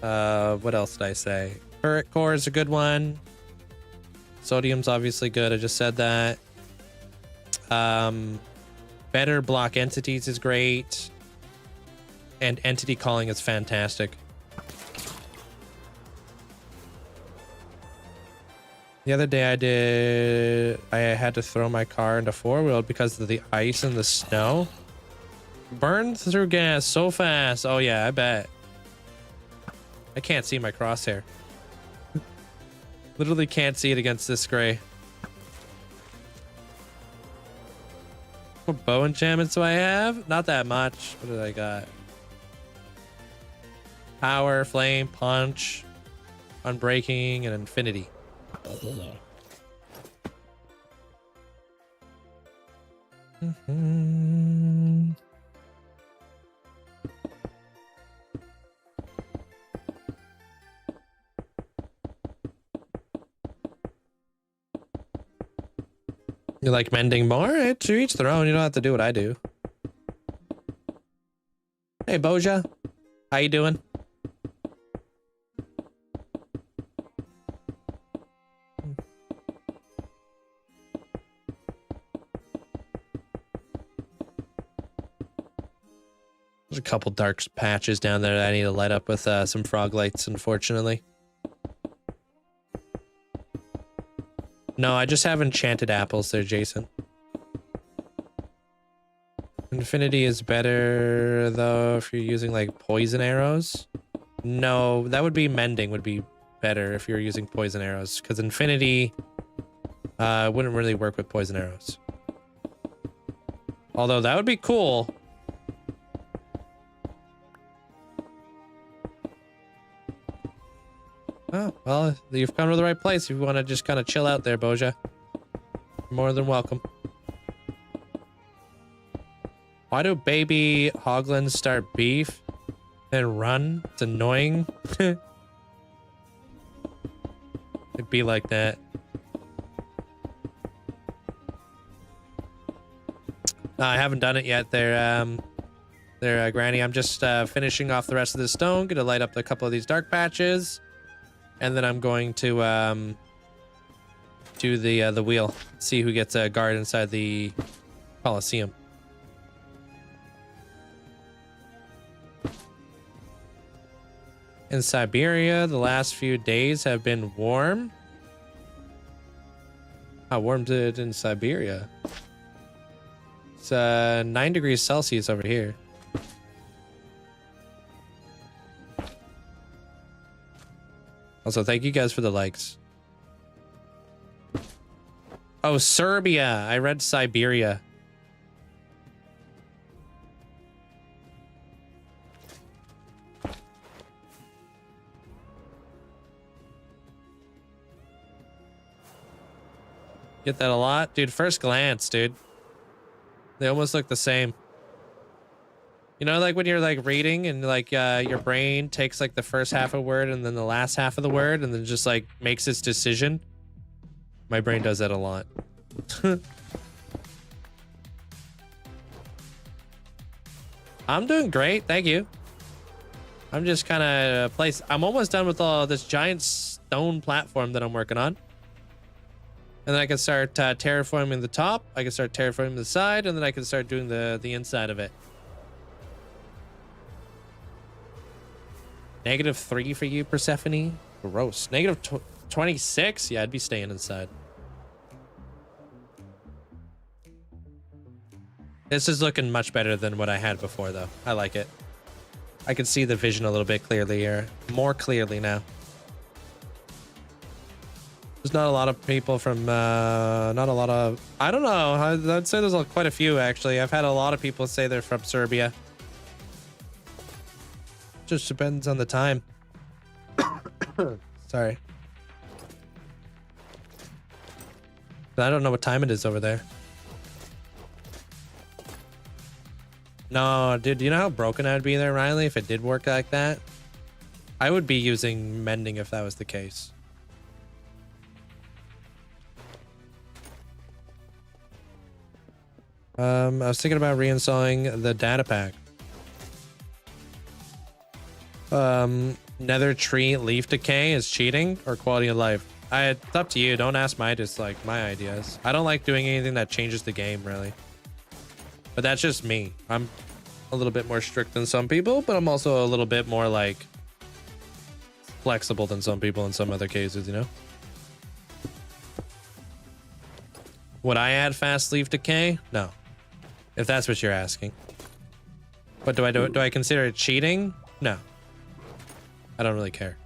What else did I say? Turret core is a good one. Sodium's obviously good. I just said that. Better block entities is great. And entity calling is fantastic. The other day I had to throw my car into 4-wheel because of the ice and the snow. Burned through gas so fast. Oh yeah, I bet. I can't see my crosshair. Literally can't see it against this gray. What bow enchantments do I have? Not that much. What did I got? Power, flame, punch, unbreaking, and infinity. You like mending more? To each their own. You don't have to do what I do. Hey, Boja. How you doing? There's a couple dark patches down there that I need to light up with some frog lights, unfortunately. No, I just have enchanted apples there, Jason. Infinity is better, though, if you're using, like, poison arrows. No, that would be mending would be better if you're using poison arrows, because infinity wouldn't really work with poison arrows. Although that would be cool. Oh, well, you've come to the right place if you want to just kind of chill out there, Boja. You're more than welcome. Why do baby hoglins start beef then run? It's annoying. It'd be like that. No, I haven't done it yet there, Granny. I'm just finishing off the rest of the stone. Gonna light up a couple of these dark patches. And then I'm going to do the wheel. See who gets a guard inside the Colosseum. In Siberia, the last few days have been warm. How warm is it in Siberia? It's 9 degrees Celsius over here. Also, thank you guys for the likes. Oh, Serbia. I read Siberia. Get that a lot? Dude, first glance, dude. They almost look the same. You know, like when you're like reading and like your brain takes like the first half of a word and then the last half of the word and then just like makes its decision. My brain does that a lot. I'm doing great, thank you. I'm just kind of I'm almost done with all this giant stone platform that I'm working on. And then I can start terraforming the top. I can start terraforming the side, and then I can start doing the inside of it. -3 for you, Persephone. Gross. -26? Yeah, I'd be staying inside. This is looking much better than what I had before, though. I like it. I can see the vision a little bit clearly here. More clearly now. There's not a lot of people from, not a lot of... I don't know. I'd say there's quite a few, actually. I've had a lot of people say they're from Serbia. Just depends on the time. Sorry. I don't know what time it is over there. No, dude, do you know how broken I'd be there, Riley, if it did work like that? I would be using mending if that was the case. I was thinking about reinstalling the data pack. Nether tree leaf decay is cheating or quality of life? It's up to you. Don't ask my ideas. I don't like doing anything that changes the game, really. But that's just me. I'm a little bit more strict than some people, but I'm also a little bit more like flexible than some people in some other cases, you know? Would I add fast leaf decay? No. If that's what you're asking. But do I consider it cheating? No. I don't really care.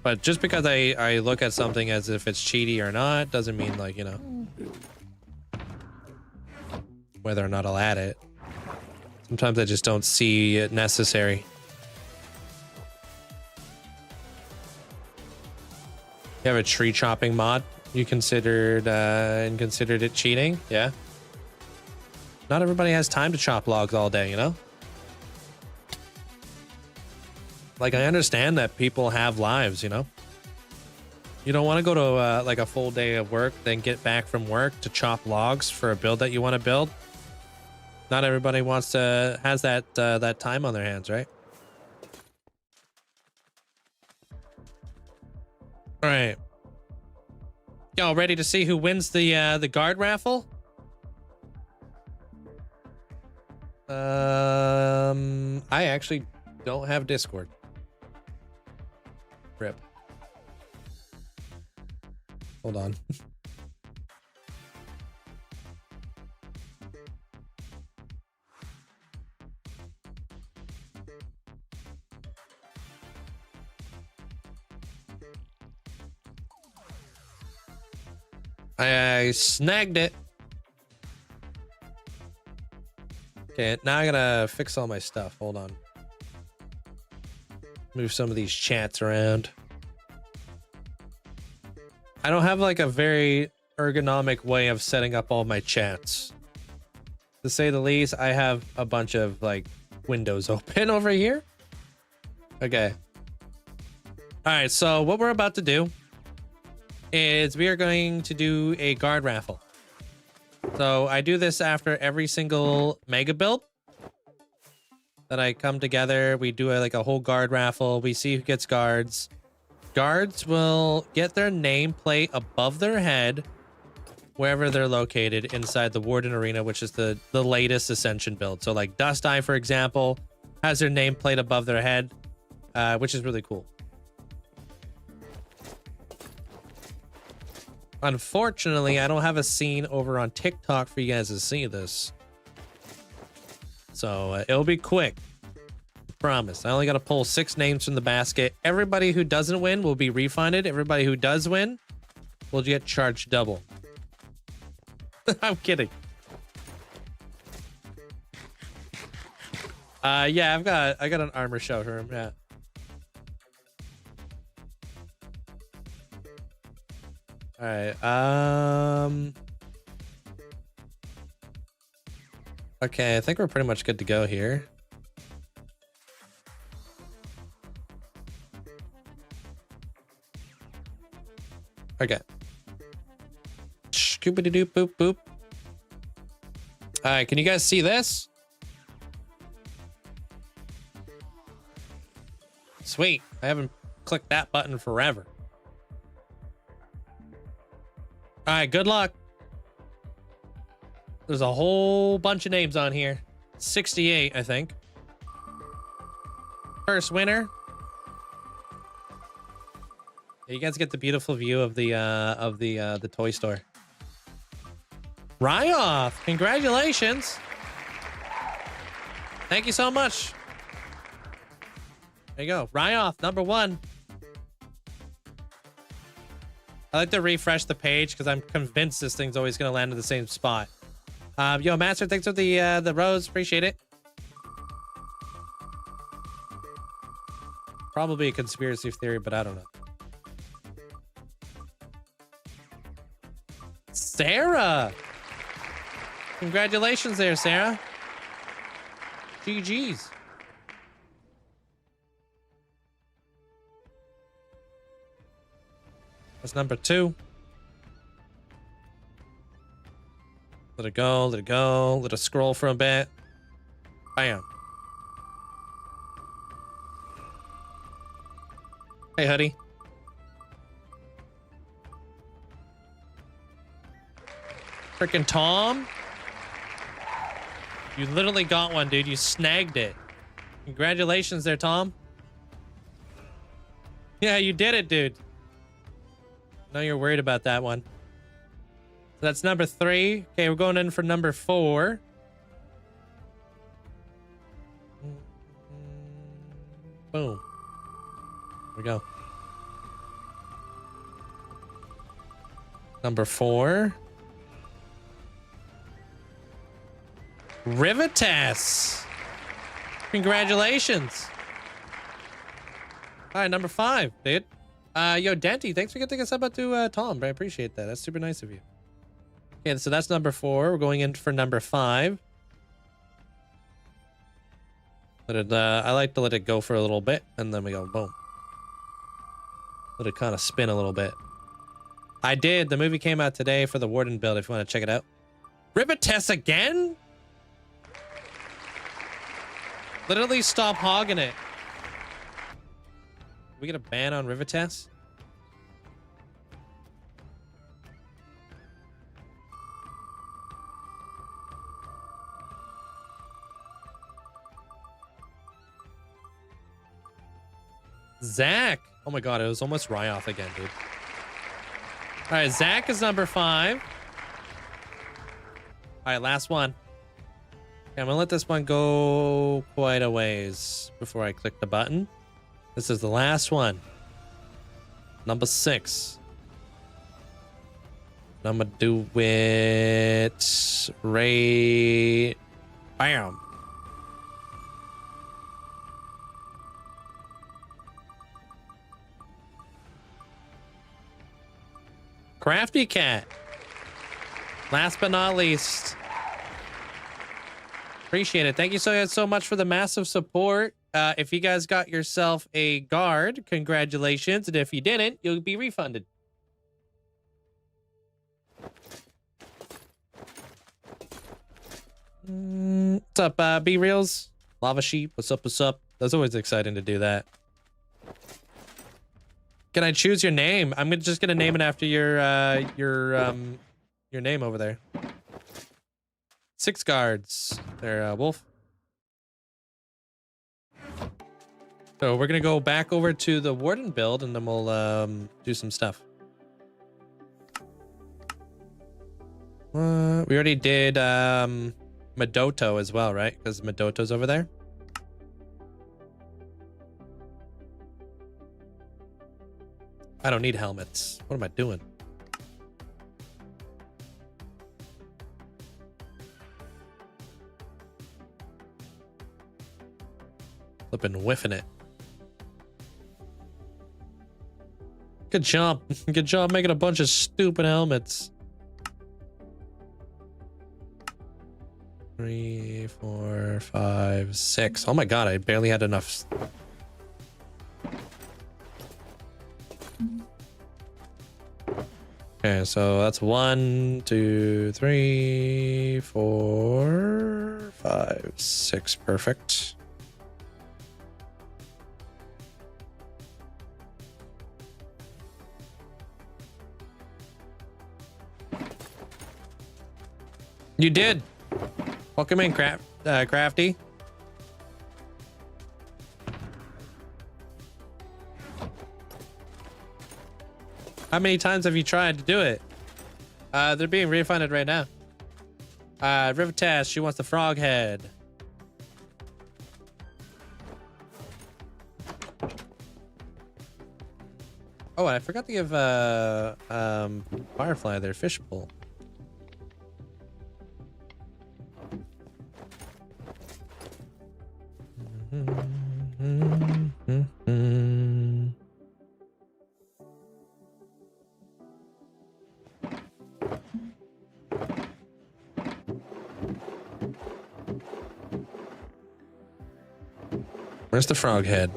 But just because I look at something as if it's cheaty or not, doesn't mean, like, you know, whether or not I'll add it. Sometimes I just don't see it necessary. You have a tree chopping mod you considered and considered it cheating? Yeah. Not everybody has time to chop logs all day, you know? Like, I understand that people have lives, you know? You don't want to go to like a full day of work, then get back from work to chop logs for a build that you want to build. Not everybody has that time on their hands, right? All right. Y'all ready to see who wins the guard raffle? I actually don't have Discord. Rip. Hold on. I snagged it. Okay, now I gotta fix all my stuff. Hold on. Move some of these chats around. I don't have like a very ergonomic way of setting up all my chats. To say the least, I have a bunch of like windows open over here. Okay. All right, so what we're about to do is we are going to do a guard raffle. So I do this after every single mega build that I come together. We do like a whole guard raffle. We see who gets guards. Guards will get their nameplate above their head wherever they're located inside the Warden Arena, which is the latest Ascension build. So like Dust Eye, for example, has their nameplate above their head, which is really cool. Unfortunately, I don't have a scene over on TikTok for you guys to see this. So it'll be quick. Promise. I only got to pull 6 names from the basket. Everybody who doesn't win will be refunded. Everybody who does win will get charged double. I'm kidding. Yeah, I got an armor showroom. Yeah. All right. Okay, I think we're pretty much good to go here. Okay. Scoopity doop boop boop. All right, can you guys see this? Sweet. I haven't clicked that button forever. All right, good luck. There's a whole bunch of names on here. 68, I think. First winner. You guys get the beautiful view of the toy store. Ryoth, congratulations. Thank you so much. There you go. Ryoth, #1. I like to refresh the page because I'm convinced this thing's always going to land in the same spot. Yo, Master, thanks for the rose. Appreciate it. Probably a conspiracy theory, but I don't know. Sarah! Congratulations there, Sarah. GG's. That's #2. Let it go, let it go. Let it scroll for a bit. Bam. Hey, Hoodie. Freaking Tom. You literally got one, dude. You snagged it. Congratulations there, Tom. Yeah, you did it, dude. I know you're worried about that one. So that's #3. Okay, we're going in for #4. Boom. There we go. Number 4. Rivitas. Congratulations. All right, number 5, dude. Yo, Dante, thanks for getting us up to Tom. I appreciate that. That's super nice of you. Okay, so that's number 4. We're going in for number 5. I like to let it go for a little bit, and then we go boom. Let it kind of spin a little bit. I did. The movie came out today for the Warden build if you want to check it out. Rivitas again? Literally stop hogging it. We get a ban on Rivitas? Zach. Oh my god, it was almost Ryoth again, dude. All right, Zach is number 5. All right, last one. Okay, I'm gonna let this one go quite a ways before I click the button. This is the last one. Number 6. I'm gonna do it right. Bam. Crafty Cat. Last but not least. Appreciate it. Thank you so much for the massive support. If you guys got yourself a guard, congratulations. And if you didn't, you'll be refunded. What's up, B-Reels? Lava Sheep, what's up, what's up? That's always exciting to do that. Can I choose your name? I'm just gonna name it after your name over there. 6 guards. There, Wolf. So we're gonna go back over to the Warden build, and then we'll do some stuff. We already did Madoto as well, right? Because Madoto's over there. I don't need helmets. What am I doing? Flipping whiffing it. Good job. Good job making a bunch of stupid helmets. 3, 4, 5, 6. Oh my god, I barely had enough. Okay, so that's 1, 2, 3, 4, 5, 6. Perfect. You did. Welcome in, Crafty. How many times have you tried to do it? They're being refunded right now. Rivitas, she wants the frog head. Oh, I forgot to give Firefly their fishbowl. Where's the frog head?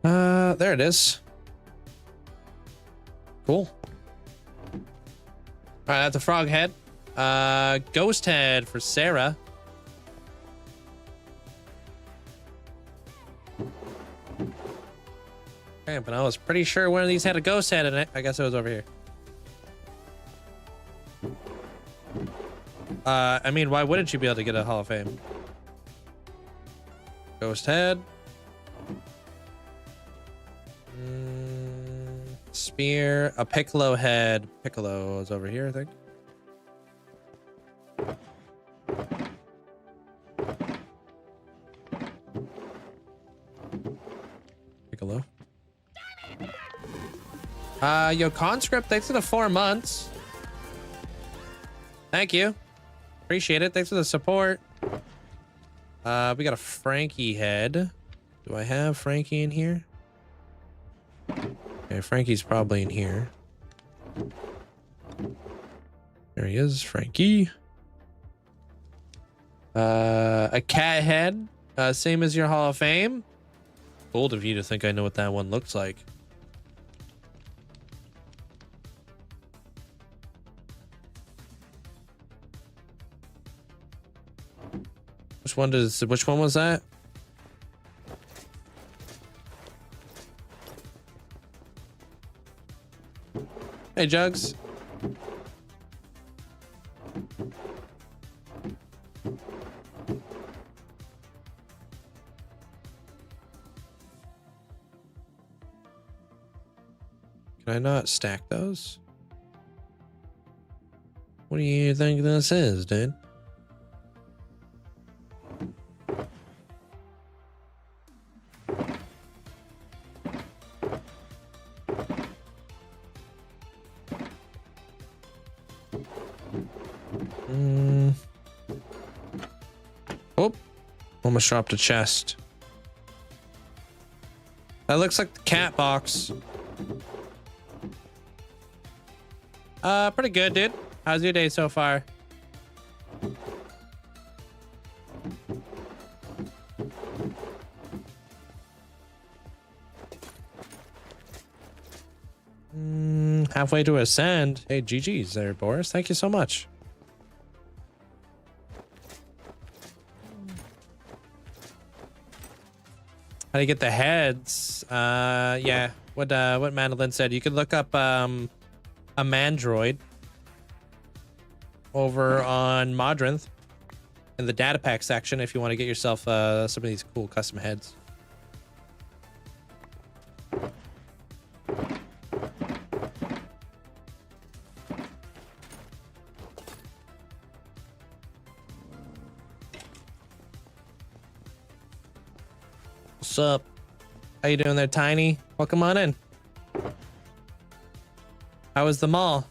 There it is. Cool. All right, that's a frog head. Ghost head for Sarah. Okay, but I was pretty sure one of these had a ghost head in it. I guess it was over here. I mean, why wouldn't you be able to get a Hall of Fame? Ghost head. Spear. A Piccolo head. Piccolo is over here, I think. Yo, Conscript, thanks for the 4 months. Thank you. Appreciate it. Thanks for the support. We got a Frankie head. Do I have Frankie in here? Okay, Frankie's probably in here. There he is, Frankie. A cat head, same as your Hall of Fame. Bold of you to think I know what that one looks like. Which one was that? Hey, Jugs. Can I not stack those? What do you think this is, dude? Oh, almost dropped a chest. That looks like the cat box. Pretty good, dude. How's your day so far? Halfway to ascend. Hey, GG's there, Boris. Thank you so much. How do you get the heads? Yeah. What Mandolin said. You could look up a Mandroid over on Modrinth in the data pack section if you want to get yourself some of these cool custom heads. What's up? How you doing there, Tiny? Welcome on in. How was the mall?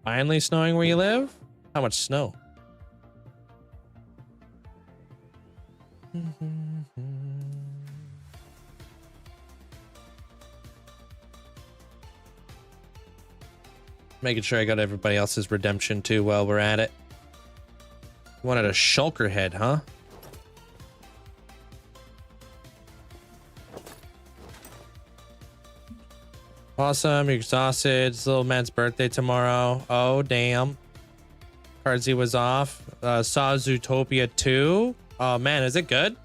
Finally snowing where you live? How much snow? Making sure I got everybody else's redemption too while we're at it. You wanted a shulker head, huh? Awesome, you're exhausted. It's little man's birthday tomorrow. Oh, damn. Cardzy was off. Saw Zootopia 2. Oh, man, is it good?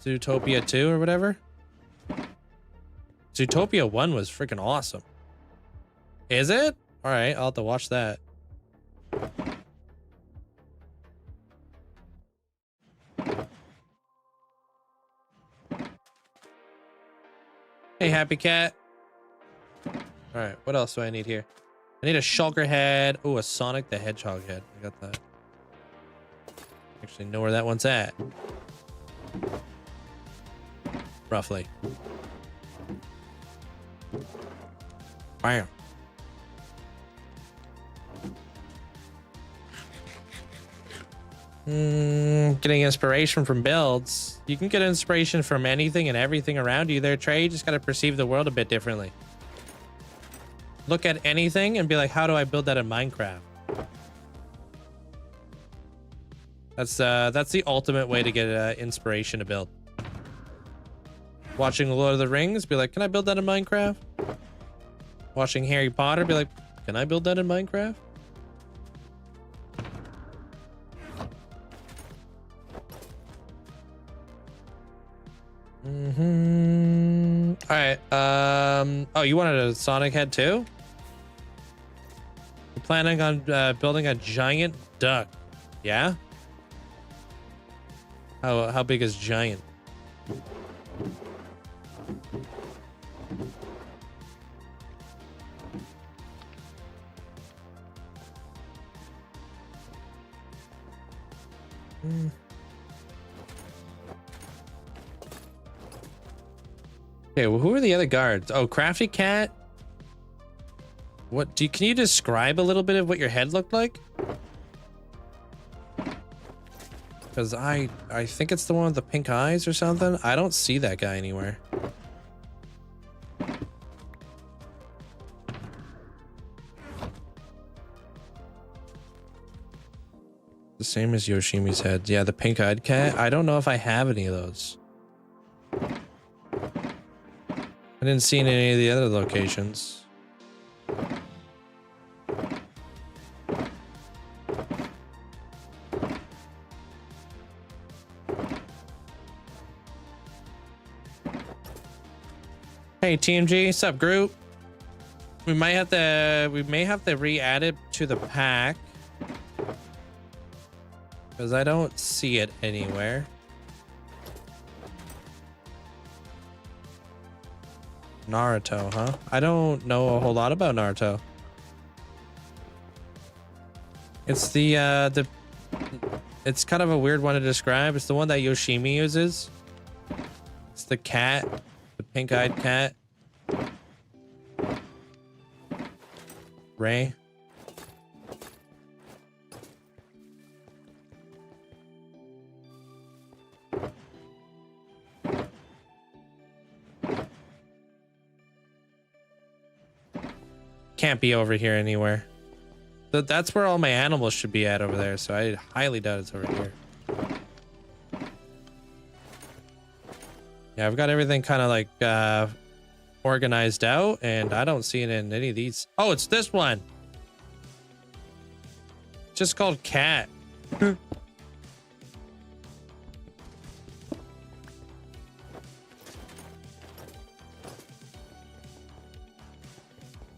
Zootopia 2 or whatever? Zootopia 1 was freaking awesome. Is it? All right, I'll have to watch that. Hey, Happy Cat. All right, what else do I need here? I need a shulker head. Oh, a Sonic the Hedgehog head. I got that. Actually know where that one's at. Roughly. Bam. Getting inspiration from builds. You can get inspiration from anything and everything around you there, Trey. You just got to perceive the world a bit differently. Look at anything and be like, how do I build that in Minecraft? That's the ultimate way to get inspiration to build. Watching Lord of the Rings, be like, can I build that in Minecraft? Watching Harry Potter, be like, can I build that in Minecraft? All right. Oh, you wanted a Sonic head too? You're planning on building a giant duck, yeah? How big is giant? Okay, well, who are the other guards? Oh, Crafty Cat. What do you, can you describe a little bit of what your head looked like? Because I think it's the one with the pink eyes or something. I don't see that guy anywhere. The same as Yoshimi's head. Yeah, the pink-eyed cat. I don't know if I have any of those. I didn't see in any of the other locations. Hey TMG, sup group? We may have to re-add it to the pack. Because I don't see it anywhere. Naruto, huh? I don't know a whole lot about Naruto. It's it's kind of a weird one to describe. It's the one that Yoshimi uses. It's the cat, the pink-eyed cat. Ray. Can't be over here anywhere. That's where all my animals should be at over there, so I highly doubt it's over here. Yeah, I've got everything kind of like organized out, and I don't see it in any of these. Oh, it's this one. It's just called Cat.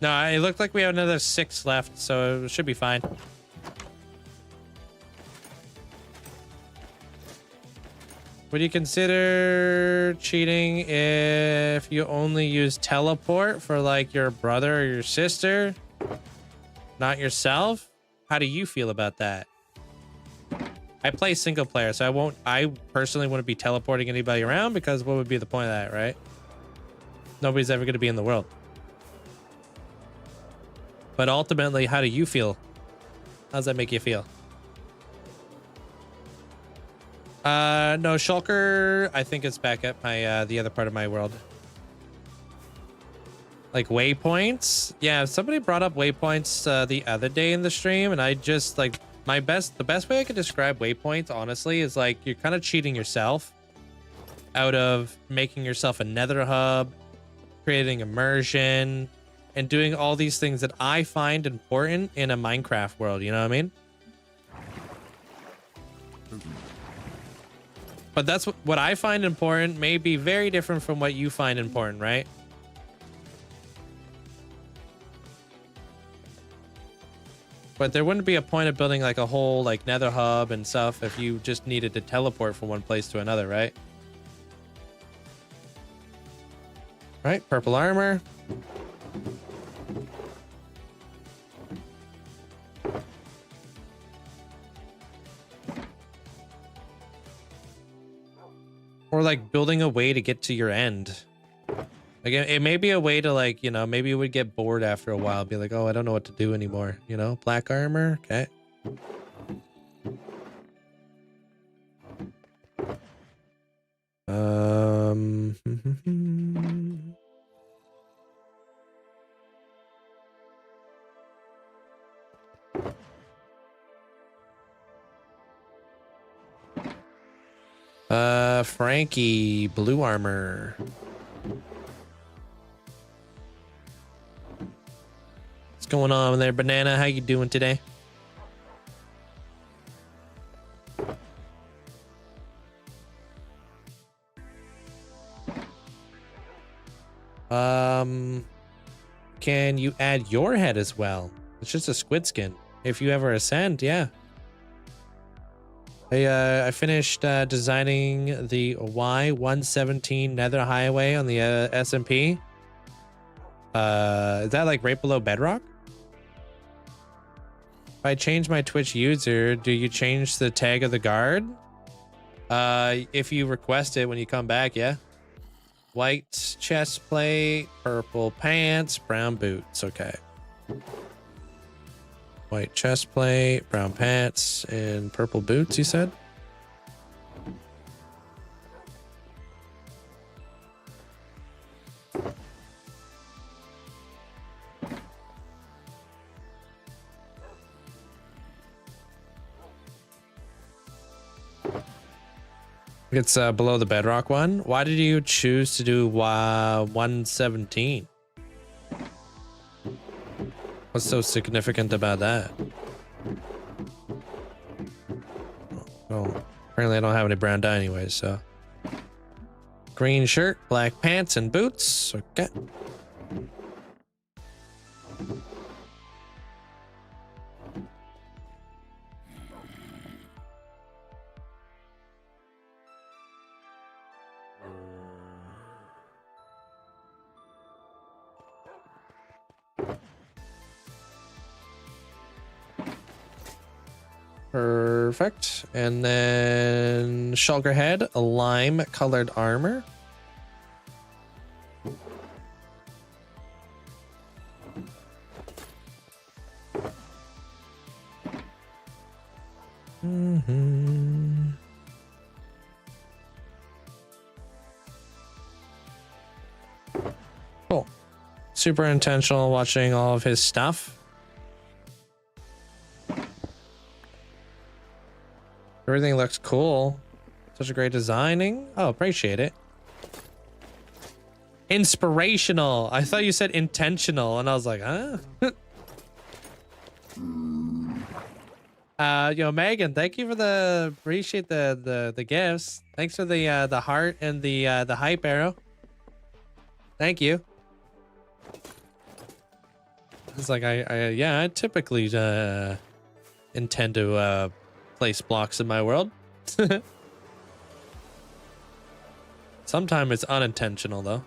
No, it looked like we have another 6 left, so it should be fine. Would you consider cheating if you only use teleport for like your brother or your sister, not yourself? How do you feel about that? I play single player, so I personally wouldn't be teleporting anybody around, because what would be the point of that, right? Nobody's ever going to be in the world. But ultimately, how do you feel? How does that make you feel? No, Shulker, I think it's back at my, the other part of my world. Like waypoints? Yeah, somebody brought up waypoints, the other day in the stream, and I just, like, the best way I could describe waypoints, honestly, is like, you're kind of cheating yourself out of making yourself a nether hub, creating immersion, and doing all these things that I find important in a Minecraft world, you know what I mean? But that's what I find important may be very different from what you find important, right? But there wouldn't be a point of building like a whole like nether hub and stuff if you just needed to teleport from one place to another, right? Right, purple armor. Or like building a way to get to your end. Like it may be a way to like, you know, maybe you would get bored after a while, be like, oh, I don't know what to do anymore. You know, black armor. Okay. Frankie, blue armor. What's going on there, Banana? How you doing today? Can you add your head as well? It's just a squid skin. If you ever ascend, yeah. I finished designing the Y117 Nether Highway on the SMP. Is that like right below bedrock? If I change my Twitch user, do you change the tag of the guard? If you request it when you come back, yeah. White chest plate, purple pants, brown boots. Okay. White chest plate, brown pants, and purple boots, you said? It's below the bedrock one. Why did you choose to do 117? What's so significant about that? Oh, apparently I don't have any brown dye anyway, so. Green shirt, black pants, and boots. Okay. Perfect. And then Shulker head, a lime colored armor. Cool. Super intentional watching all of his stuff. Everything looks cool. Such a great designing. Oh, appreciate it. Inspirational. I thought you said intentional, and I was like, huh? Megan, thank you for the appreciate the gifts. Thanks for the heart and the hype arrow. Thank you. It's like I typically intend to place blocks in my world. Sometimes it's unintentional though.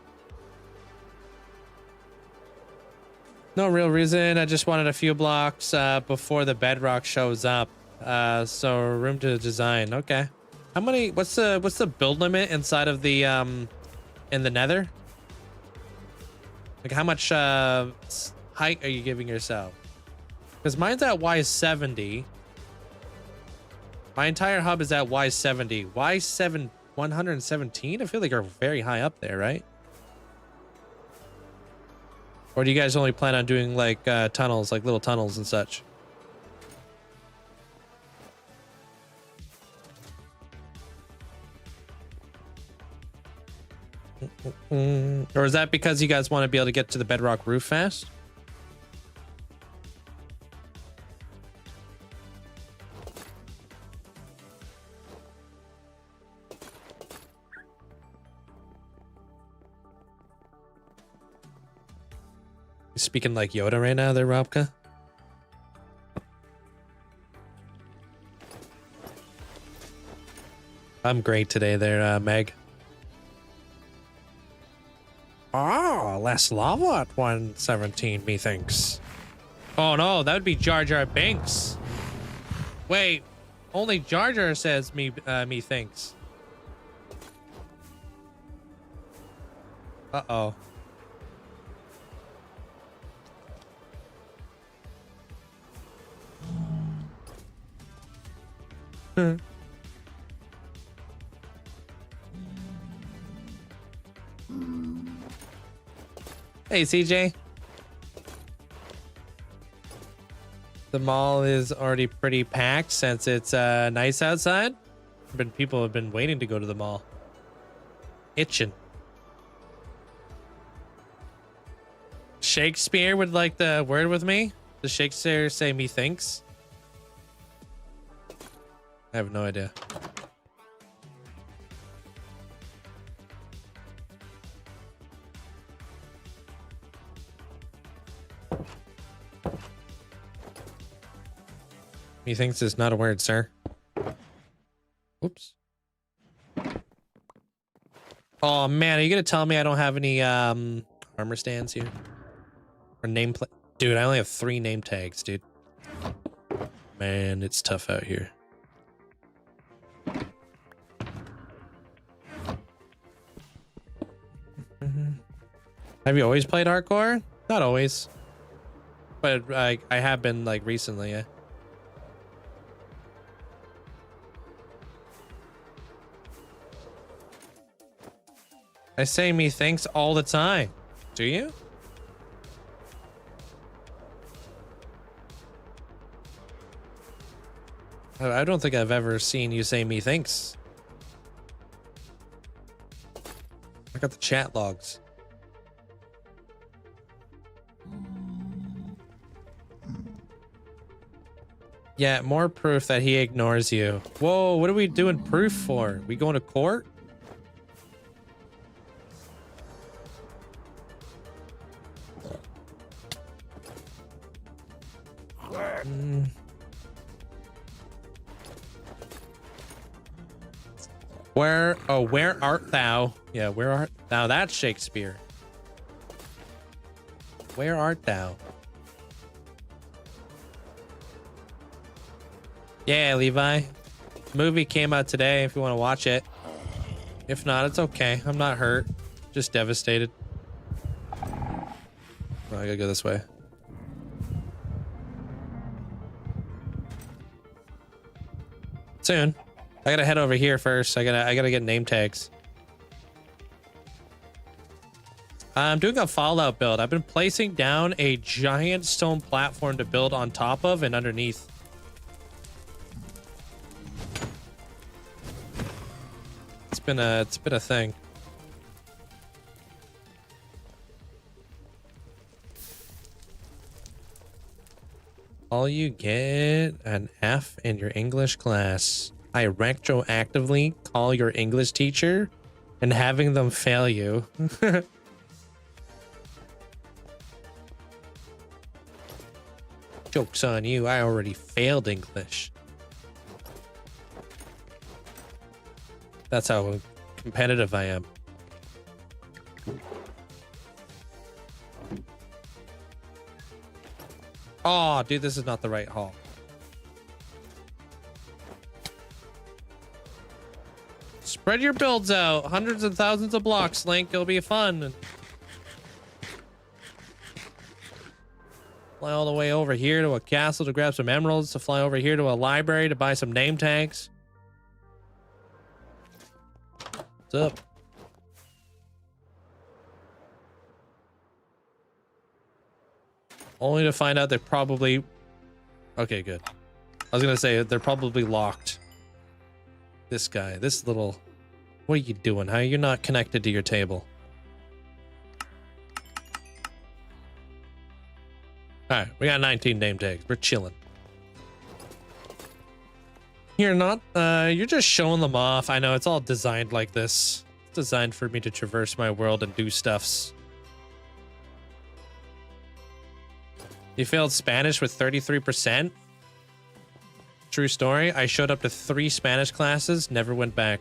No real reason. I just wanted a few blocks before the bedrock shows up. So room to design. Okay. How many? What's the build limit inside of the in the Nether? Like how much height are you giving yourself? Because mine's at Y70. My entire hub is at Y70. Y7 117? I feel like are very high up there, right? Or do you guys only plan on doing like tunnels, like little tunnels and such? Or is that because you guys want to be able to get to the bedrock roof fast? Speaking like Yoda right now there, Robka. I'm great today there, Meg. Oh, less lava at 117, methinks. Oh no, that would be Jar Jar Binks. Wait, only Jar Jar says methinks. Uh-oh. Hey, CJ. The mall is already pretty packed since it's nice outside. But people have been waiting to go to the mall. Itching. Shakespeare would like the word with me? Does Shakespeare say methinks? I have no idea. Methinks is not a word, sir. Oops. Oh man, are you gonna tell me I don't have any armor stands here? Or nameplate. Dude, I only have 3 name tags, dude. Man, it's tough out here. Have you always played hardcore? Not always. But I have been like recently, yeah. I say me thanks all the time. Do you? I don't think I've ever seen you say me thanks. I got the chat logs. Yeah, more proof that he ignores you. Whoa, what are we doing proof for? We going to court? Where art thou? Yeah, where art thou? That's Shakespeare. Where art thou? Yeah, Levi. Movie came out today if you want to watch it. If not, it's okay. I'm not hurt. Just devastated. Oh, I gotta go this way. Soon. I gotta head over here first. I gotta get name tags. I'm doing a Fallout build. I've been placing down a giant stone platform to build on top of and underneath. It's been a thing. All you get an F in your English class. I retroactively call your English teacher and having them fail you. Joke's on you. I already failed English. That's how competitive I am. Oh, dude, this is not the right hall. Spread your builds out. Hundreds and thousands of blocks, Link. It'll be fun. Fly all the way over here to a castle to grab some emeralds, to fly over here to a library to buy some name tags. What's up? Only to find out they're probably... Okay, good. I was gonna say they're probably locked. This guy, this little... What are you doing? How are you not connected to your table? Alright, we got 19 name tags. We're chilling. You're not, you're just showing them off. I know, it's all designed like this. It's designed for me to traverse my world and do stuffs. You failed Spanish with 33%? True story. I showed up to 3 Spanish classes, never went back.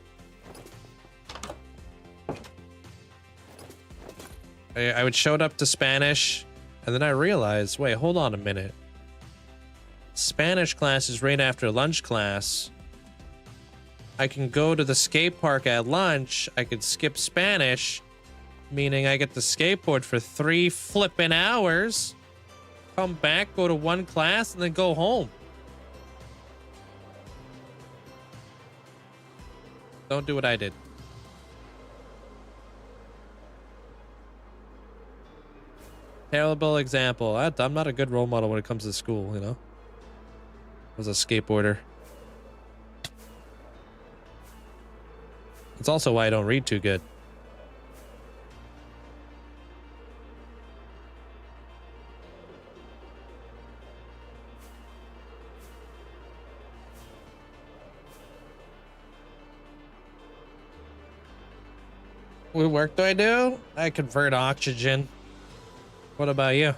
I would showed up to Spanish, and then I realized, wait, hold on a minute. Spanish class is right after lunch class. I can go to the skate park at lunch. I could skip Spanish, meaning I get to skateboard for 3 flippin' hours. Come back, go to 1 class, and then go home. Don't do what I did. Terrible example. I'm not a good role model when it comes to school, you know? I was a skateboarder. It's also why I don't read too good. What work do I do? I convert oxygen. What about you?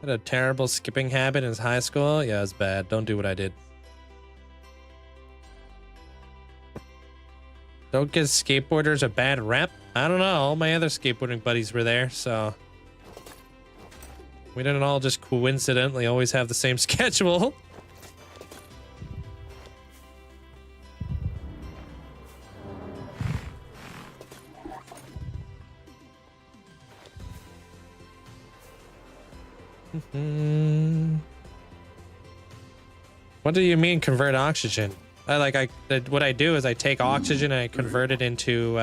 Had a terrible skipping habit in high school? Yeah, it's bad. Don't do what I did. Don't give skateboarders a bad rep. I don't know. All my other skateboarding buddies were there, so we didn't all just coincidentally always have the same schedule. What do you mean convert oxygen? What I do is I take oxygen and I convert it into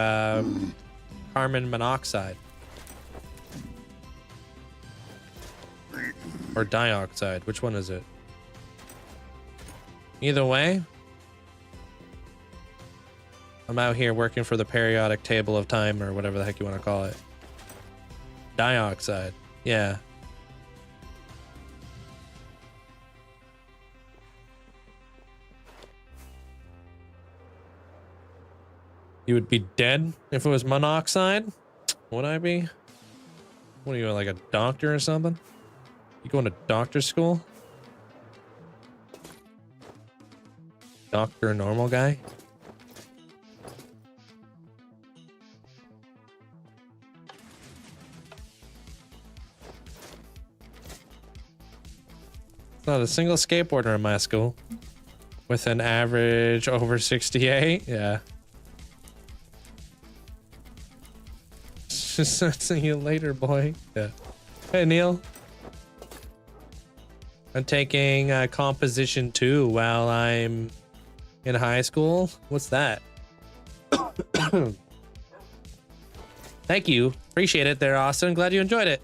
carbon monoxide or dioxide. Which one is it? Either way, I'm out here working for the periodic table of time or whatever the heck you want to call it. Dioxide. Yeah. You would be dead if it was monoxide? Would I be? What are you, like a doctor or something? You going to doctor school? Doctor normal guy? Not a single skateboarder in my school. With an average over 68? Yeah. See you later, boy. Yeah. Hey, Neil. I'm taking composition 2 while I'm in high school. What's that? Thank you. Appreciate it there, Austin. Glad you enjoyed it.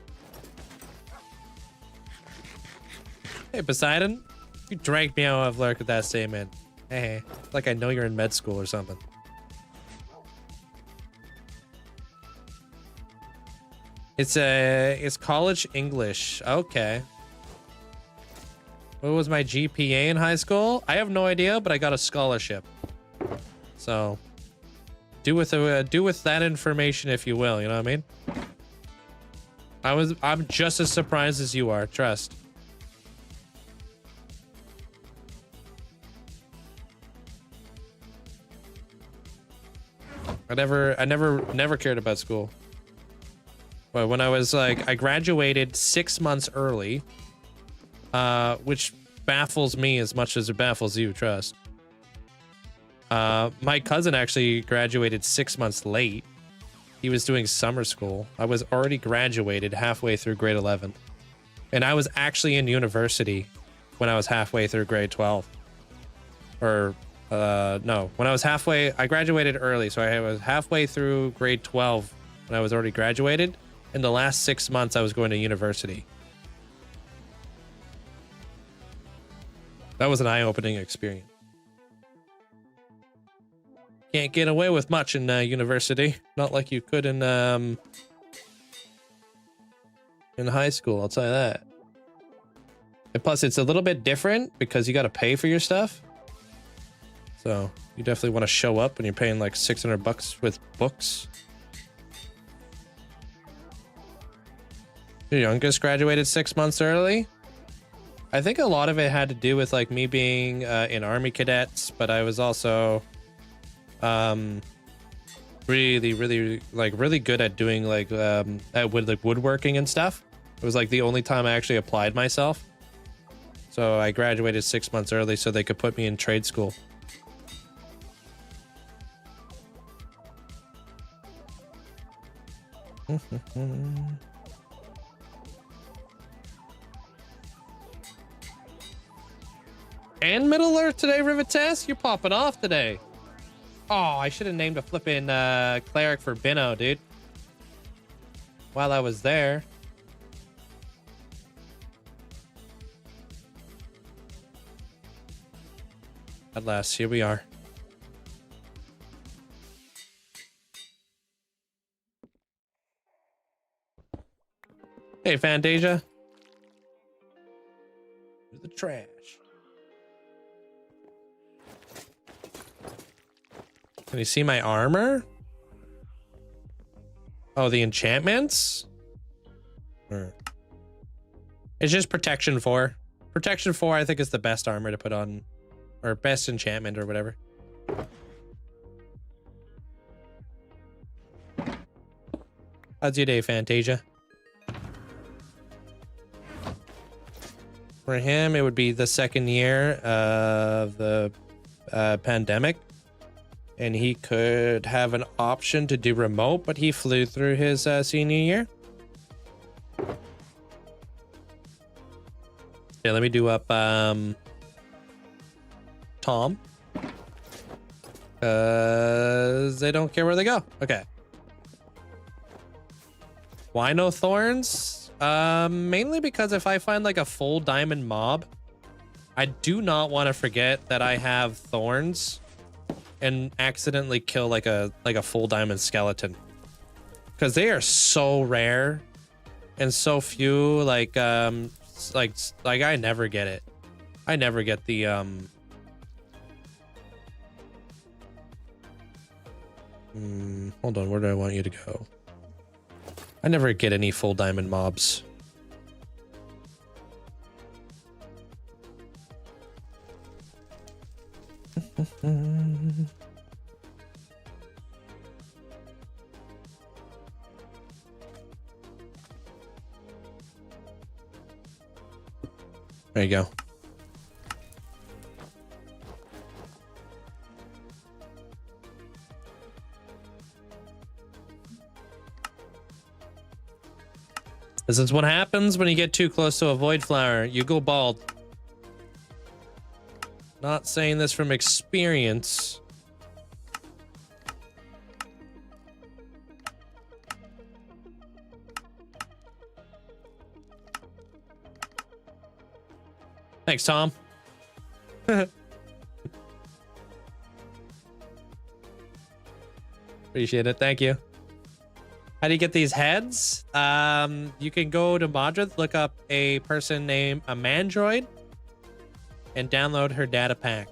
Hey, Poseidon. You dragged me out of lurk with that statement. Hey, like I know you're in med school or something. It's college English. Okay. What was my GPA in high school? I have no idea, but I got a scholarship. So do with that information if you will, you know what I mean? I'm just as surprised as you are, trust. I never cared about school. But when I was like, I graduated 6 months early, which baffles me as much as it baffles you, trust. My cousin actually graduated 6 months late. He was doing summer school. I was already graduated halfway through grade 11. And I was actually in university when I was halfway through grade 12. Or, no, when I was I graduated early, so I was halfway through grade 12 when I was already graduated. In the last 6 months, I was going to university. That was an eye-opening experience. Can't get away with much in university. Not like you could in high school, I'll tell you that. And plus, it's a little bit different because you got to pay for your stuff. So you definitely want to show up when you're paying like $600 with books. Your youngest graduated 6 months early. I think a lot of it had to do with like me being in Army cadets, but I was also really good at doing like woodworking and stuff. It was like the only time I actually applied myself. So I graduated 6 months early so they could put me in trade school. And Middle Earth today, Rivetess? You're popping off today. Oh, I should have named a flippin' cleric for Bino, dude. While I was there. At last, here we are. Hey, Fantasia. Here's the trash. Can you see my armor? Oh, the enchantments? It's just protection 4. Protection 4, I think, is the best armor to put on. Or best enchantment or whatever. How's your day, Fantasia? For him, it would be the second year of the pandemic. And he could have an option to do remote, but he flew through his senior year. Okay, let me do up Tom. Because they don't care where they go. Okay. Why no thorns? Mainly because if I find like a full diamond mob, I do not want to forget that I have thorns and accidentally kill like a full diamond skeleton. Because they are so rare and so few, like I never get it. I never get the hold on, where do I want you to go? I never get any full diamond mobs. There you go. This is what happens when you get too close to a void flower. You go bald. Not saying this from experience. Thanks, Tom. Appreciate it. Thank you. How do you get these heads? You can go to Modrith, look up a person named Amandroid, and download her data pack.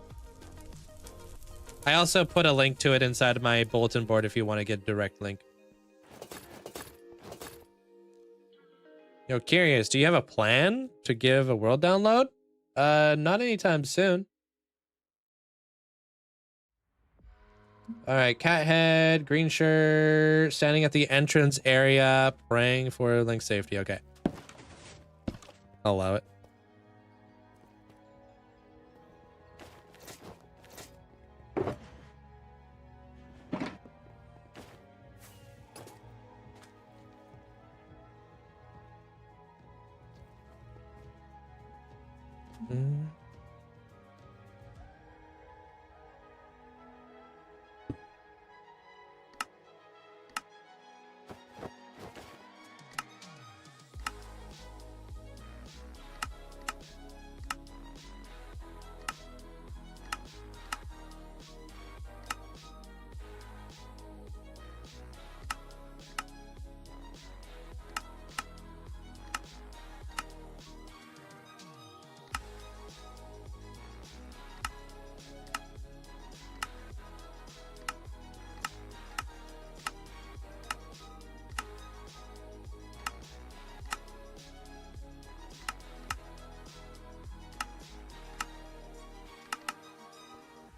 I also put a link to it inside of my bulletin board if you want to get a direct link. Yo, curious, do you have a plan to give a world download? Not anytime soon. All right, cat head, green shirt, standing at the entrance area, praying for Link safety. Okay. I'll allow it.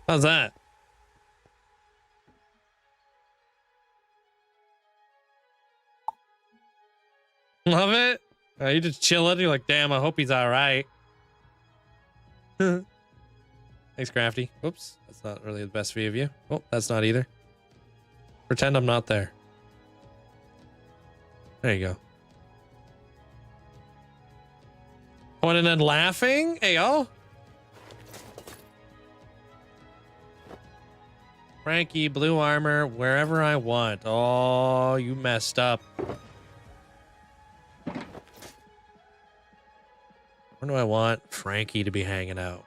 How's that? Love it? You just chilling. You're like, damn, I hope he's all right. Thanks, Crafty. Oops, that's not really the best view of you. Oh, that's not either. Pretend I'm not there. There you go. Pointing and laughing? Hey, yo. Frankie, blue armor, wherever I want. Oh, you messed up. Where do I want Frankie to be hanging out?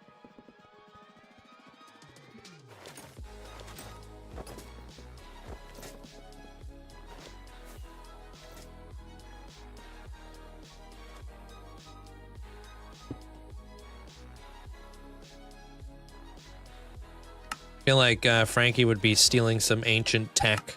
I feel like Frankie would be stealing some ancient tech.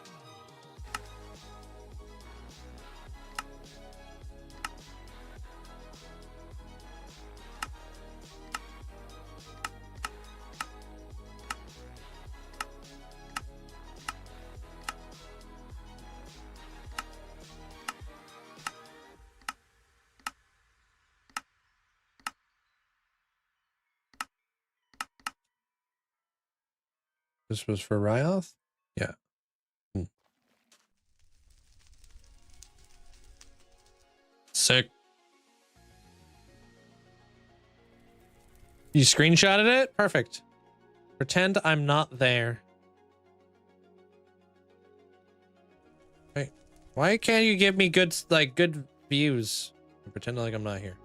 This was for Ryoth? Yeah. Sick. You screenshotted it? Perfect. Pretend I'm not there. Wait, why can't you give me good views? Pretend like I'm not here.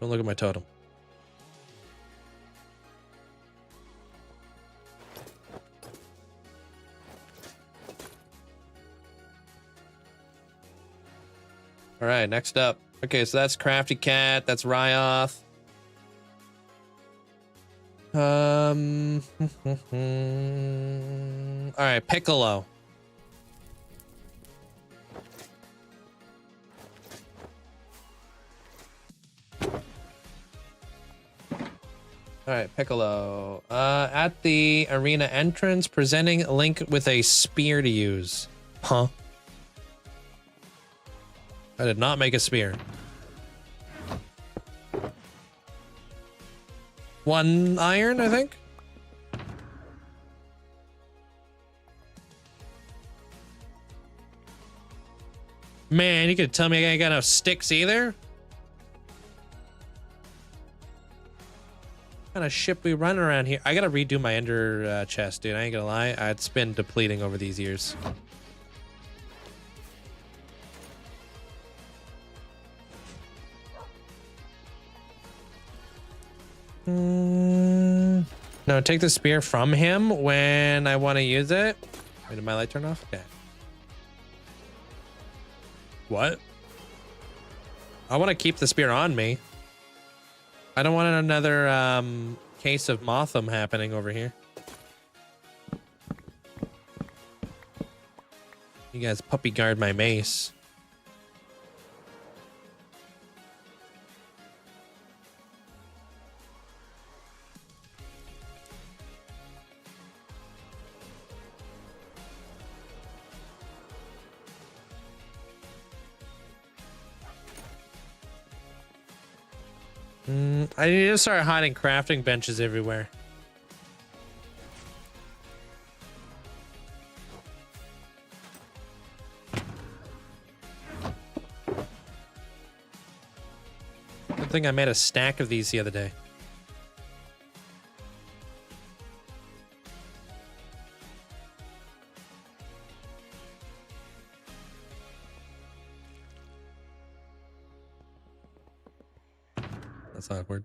Don't look at my totem. All right, next up. Okay, so that's Crafty Cat. That's Ryoth. All right, Piccolo. All right, Piccolo. At the arena entrance, presenting Link with a spear to use. Huh? I did not make a spear. 1 iron, I think. Man, you could tell me I ain't got no sticks either. What kind of ship we run around here? I gotta redo my ender chest, dude. I ain't gonna lie. It's been depleting over these years. No, take the spear from him when I want to use it. Wait, did my light turn off? Okay. What? I want to keep the spear on me. I don't want another case of Motham happening over here. You guys puppy guard my mace. I need to start hiding crafting benches everywhere. I think I made a stack of these the other day. That's awkward.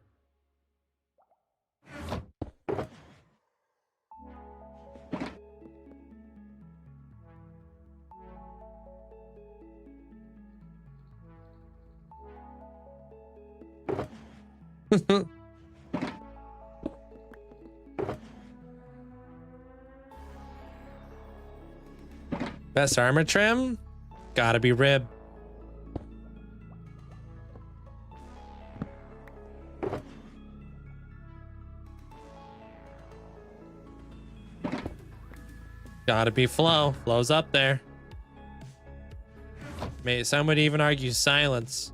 Best armor trim? Gotta be rib. Gotta be flow. Flow's up there. Some would even argue silence.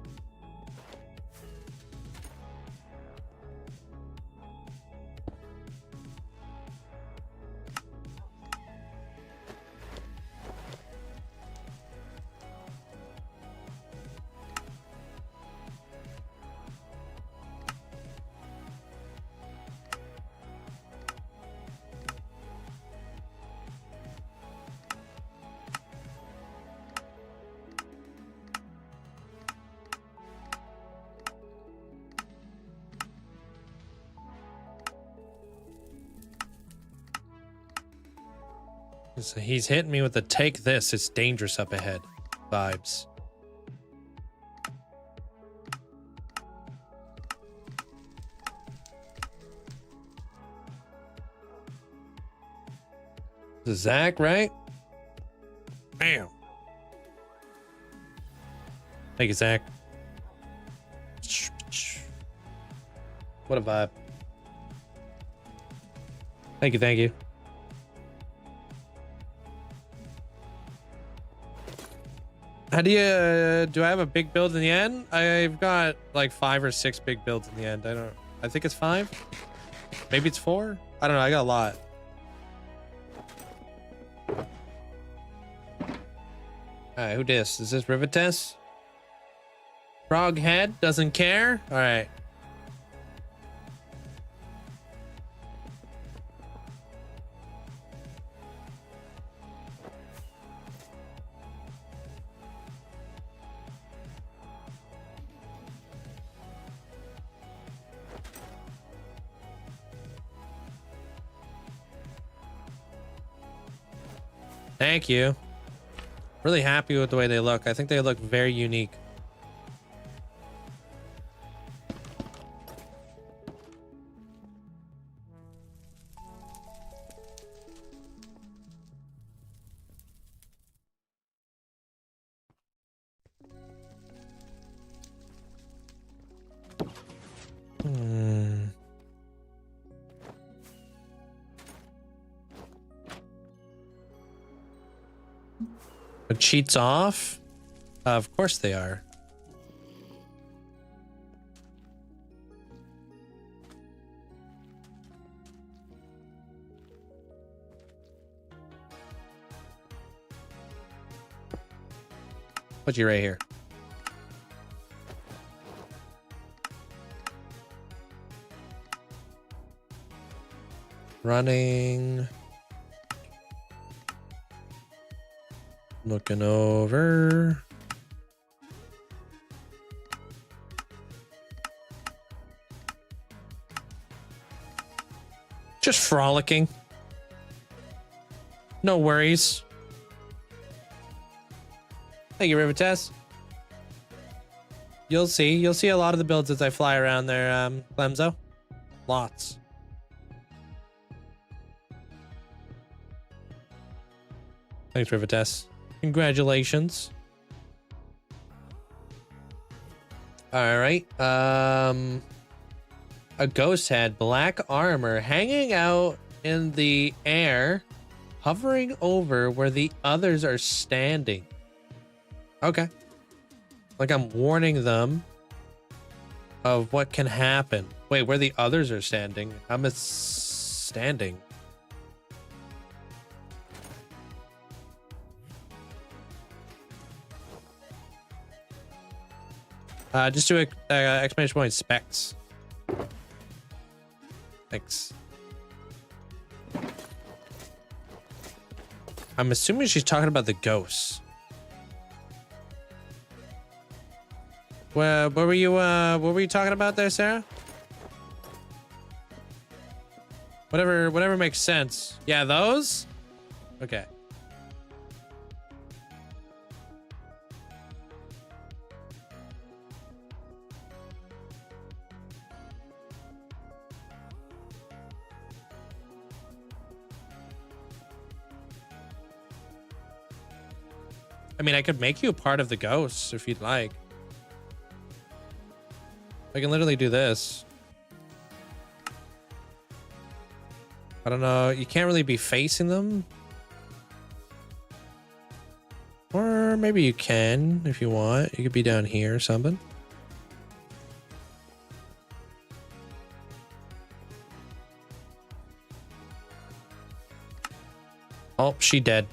So he's hitting me with the take this, it's dangerous up ahead vibes. This is Zach, right? Bam. Thank you, Zach. What a vibe. Thank you, thank you. How do you, do I have a big build in the end? I've got like 5 or 6 big builds in the end. I think it's 5. Maybe it's 4. I don't know. I got a lot. All right, who dis? Is this Rivetess? Frog head doesn't care. All right. Thank you. Really happy with the way they look. I think they look very unique. The cheats off? Of course they are. Put you right here. Running. Looking over. Just frolicking. No worries. Thank you, Rivetess. You'll see. You'll see a lot of the builds as I fly around there, Clemzo. Lots. Thanks, Rivetess. Congratulations. All right. A ghost head, black armor, hanging out in the air, hovering over where the others are standing. Okay. Like I'm warning them of what can happen. Wait, where the others are standing? I'm standing. Just do exclamation point specs. Thanks. I'm assuming she's talking about the ghosts. Well, what were you talking about there, Sarah? Whatever makes sense. Yeah, those? Okay. I mean, I could make you a part of the ghosts if you'd like. I can literally do this. I don't know. You can't really be facing them. Or maybe you can if you want. You could be down here or something. Oh, she dead.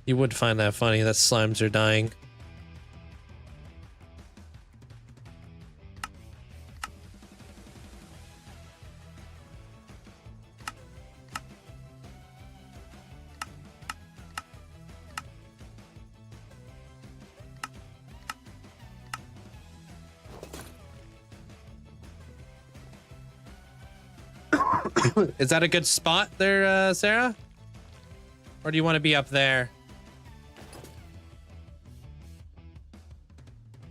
You would find that funny that slimes are dying. Is that a good spot there, Sarah? Or do you want to be up there?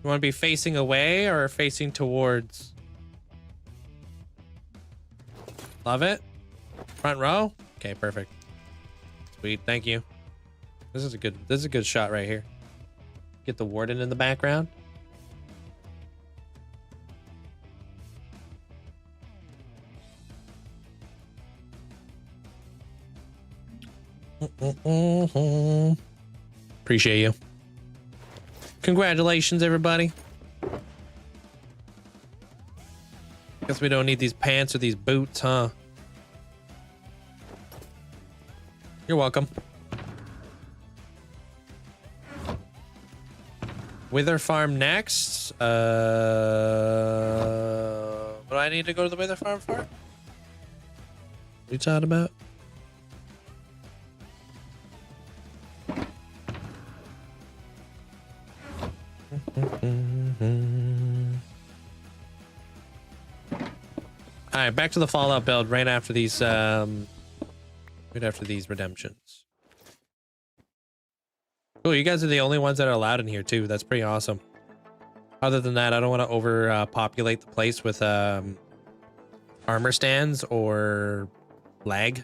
You want to be facing away or facing towards? Love it. Front row? Okay, perfect. Sweet, thank you. This is a good shot right here. Get the warden in the background. Appreciate you. Congratulations, everybody. Guess we don't need these pants or these boots, huh? You're welcome. Wither farm next. What do I need to go to the wither farm for? What are you talking about? All right, back to the Fallout build right after these redemptions. Cool, you guys are the only ones that are allowed in here too. That's pretty awesome. Other than that, I don't want to overpopulate the place with armor stands or lag.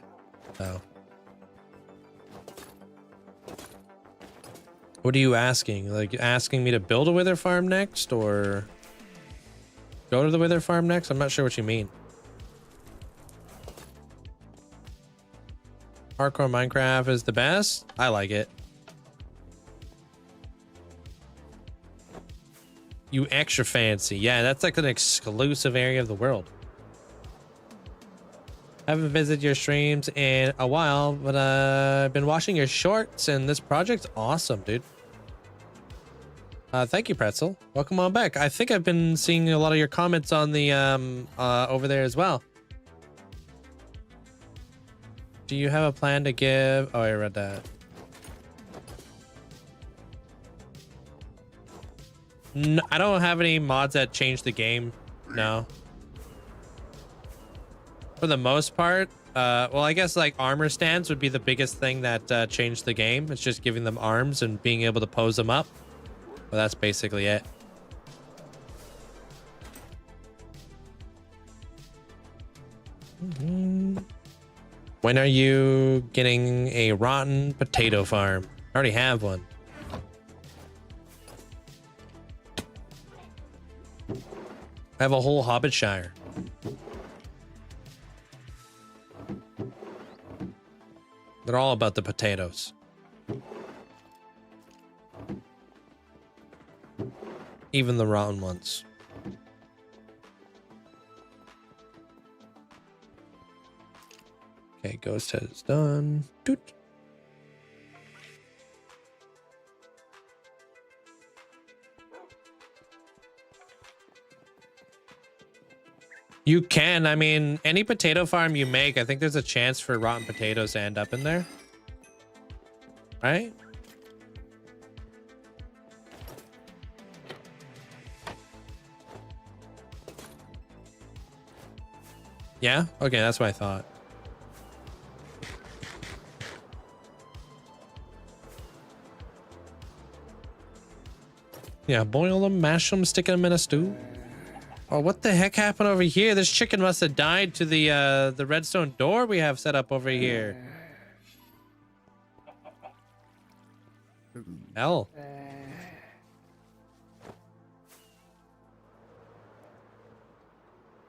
So, what are you asking? Like asking me to build a wither farm next or go to the wither farm next? I'm not sure what you mean. Hardcore Minecraft is the best. I like it. You extra fancy. Yeah, that's like an exclusive area of the world. I haven't visited your streams in a while, but I've been watching your shorts and this project's awesome, dude. Thank you, Pretzel. Welcome on back. I think I've been seeing a lot of your comments on the over there as well. Do you have a plan to give? Oh, I read that. No, I don't have any mods that change the game. No. For the most part, well, I guess like armor stands would be the biggest thing that changed the game. It's just giving them arms and being able to pose them up. Well, that's basically it. When are you getting a rotten potato farm? I already have one. I have a whole Hobbitshire. They're all about the potatoes. Even the rotten ones. Okay, ghost head is done. Doot. You can. I mean, any potato farm you make, I think there's a chance for rotten potatoes to end up in there. Right? Yeah? Okay, that's what I thought. Yeah, boil them, mash them, stick them in a stew. Oh, what the heck happened over here? This chicken must have died to the redstone door we have set up over here. Hell.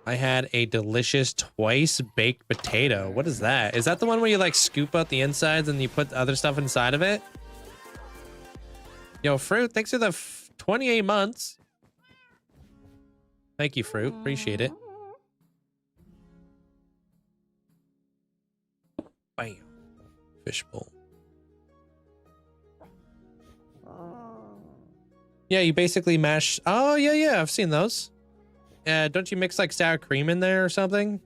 I had a delicious twice baked potato. What is that? Is that the one where you like scoop out the insides and you put other stuff inside of it? Yo, Fruit, thanks for the 28 months. Thank you, Fruit. Appreciate it. Bam. Fishbowl. Yeah, you basically mash. Oh, yeah. I've seen those. Don't you mix like sour cream in there or something?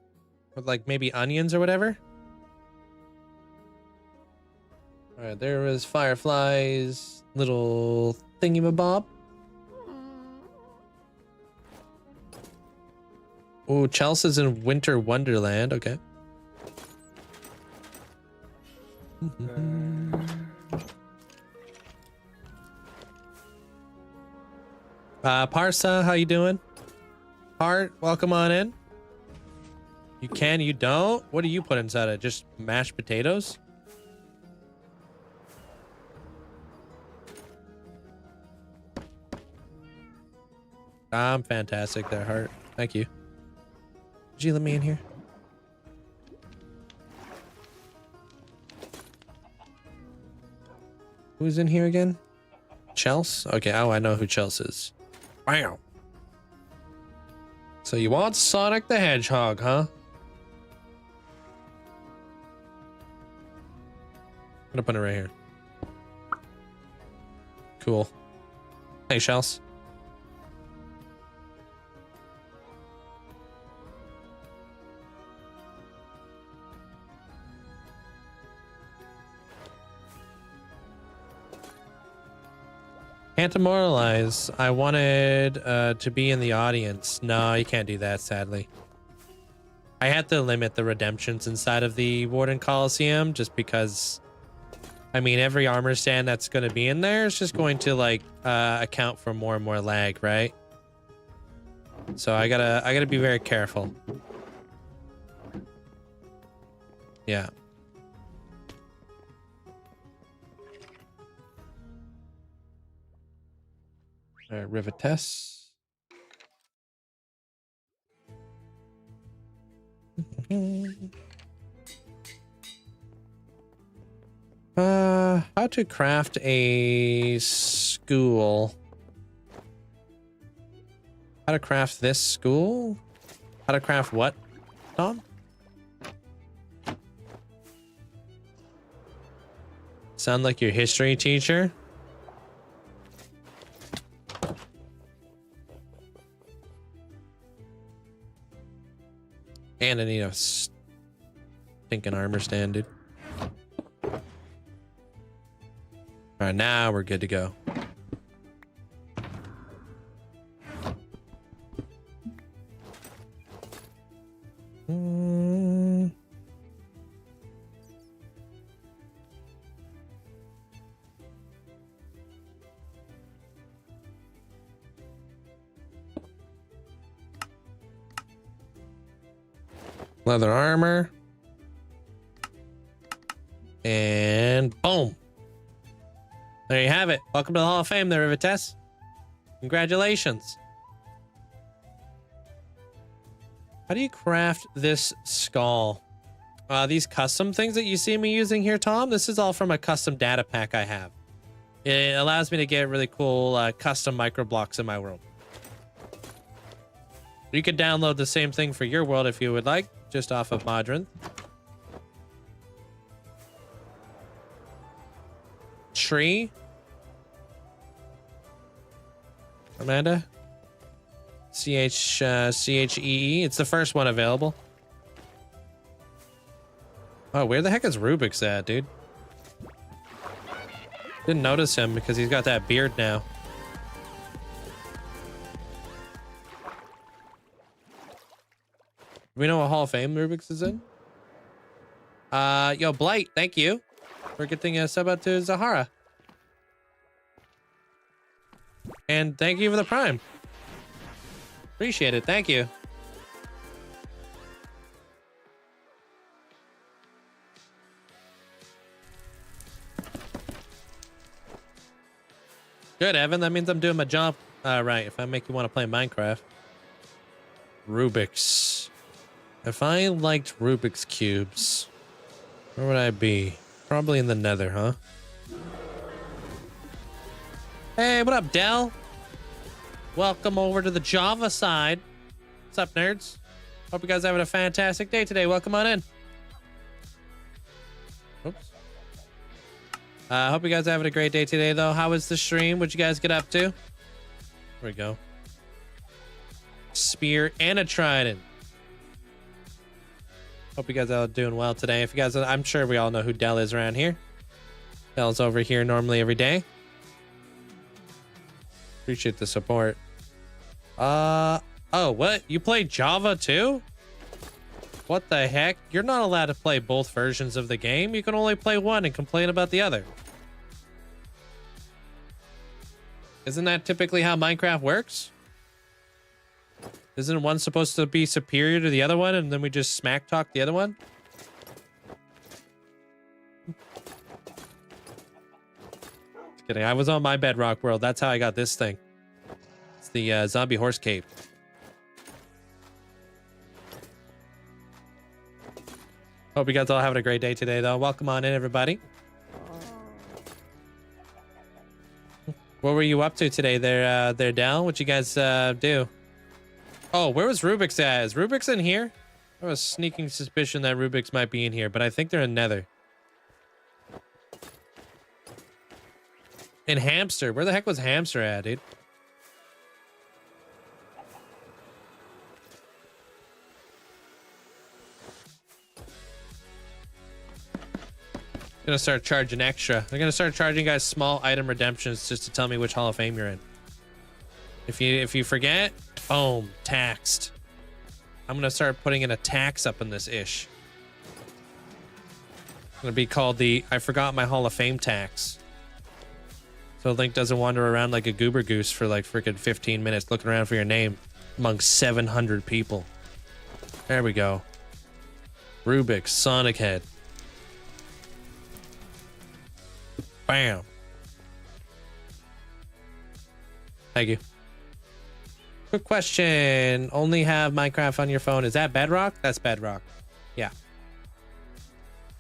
With like maybe onions or whatever? All right, there was Firefly's little thingamabob. Oh, Chelsea's in Winter Wonderland. Okay. Parsa, how you doing? Heart, welcome on in. You can, you don't? What do you put inside it? Just mashed potatoes? I'm fantastic there, Heart. Thank you. Did you let me in here? Who's in here again? Chelsea? Okay, oh, I know who Chelsea is. Wow. So you want Sonic the Hedgehog, huh? I'm gonna put it right here. Cool. Hey, Chelsea. Can't immortalize. I wanted to be in the audience. No, you can't do that, sadly. I had to limit the redemptions inside of the Warden Coliseum just because, I mean, every armor stand that's going to be in there is just going to like account for more and more lag, right? So I gotta be very careful. Yeah. All right, Rivetess. How to craft a school. How to craft this school? How to craft what, Tom? Sound like your history teacher? And I need a stinking armor stand, dude. All right, now we're good to go. Leather armor. And boom. There you have it. Welcome to the Hall of Fame there, Rivetess. Congratulations. How do you craft this skull? These custom things that you see me using here, Tom, this is all from a custom data pack I have. It allows me to get really cool custom micro blocks in my world. You could download the same thing for your world if you would like, just off of Modron. Tree. Amanda. CHEE. It's the first one available. Oh, where the heck is Rubik's at, dude? Didn't notice him because he's got that beard now. Do we know what Hall of Fame Rubik's is in? Yo, Blight, thank you for getting a sub out to Zahara. And thank you for the Prime. Appreciate it, thank you. Good, Evan, that means I'm doing my job. Right, if I make you want to play Minecraft. Rubik's. If I liked Rubik's Cubes, where would I be? Probably in the Nether, huh? Hey, what up, Dell? Welcome over to the Java side. What's up, nerds? Hope you guys are having a fantastic day today. Welcome on in. Oops. Hope you guys are having a great day today, though. How was the stream? What'd you guys get up to? There we go. Spear and a trident. Hope you guys are doing well today. If you guys, I'm sure we all know who Dell is around here. Dell's over here normally every day. Appreciate the support. Oh, what? You play Java too? What the heck? You're not allowed to play both versions of the game. You can only play one and complain about the other. Isn't that typically how Minecraft works? Isn't one supposed to be superior to the other one and then we just smack talk the other one? Just kidding. I was on my Bedrock world. That's how I got this thing. It's the zombie horse cape. Hope you guys all having a great day today, though. Welcome on in, everybody. What were you up to today there, Dell? What you guys do? Oh, where was Rubik's at? Is Rubik's in here? I have a sneaking suspicion that Rubik's might be in here, but I think they're in Nether. In Hamster. Where the heck was Hamster at, dude? Gonna start charging extra. They're gonna start charging guys small item redemptions just to tell me which Hall of Fame you're in. If you forget, boom, taxed. I'm gonna start putting in a tax up in this ish. It's gonna be called the I forgot my Hall of Fame tax. So Link doesn't wander around like a goober goose for like freaking 15 minutes looking around for your name amongst 700 people. There we go. Rubik's Sonic Head. Bam. Thank you. Quick question. Only have Minecraft on your phone. Is that Bedrock? That's Bedrock. Yeah.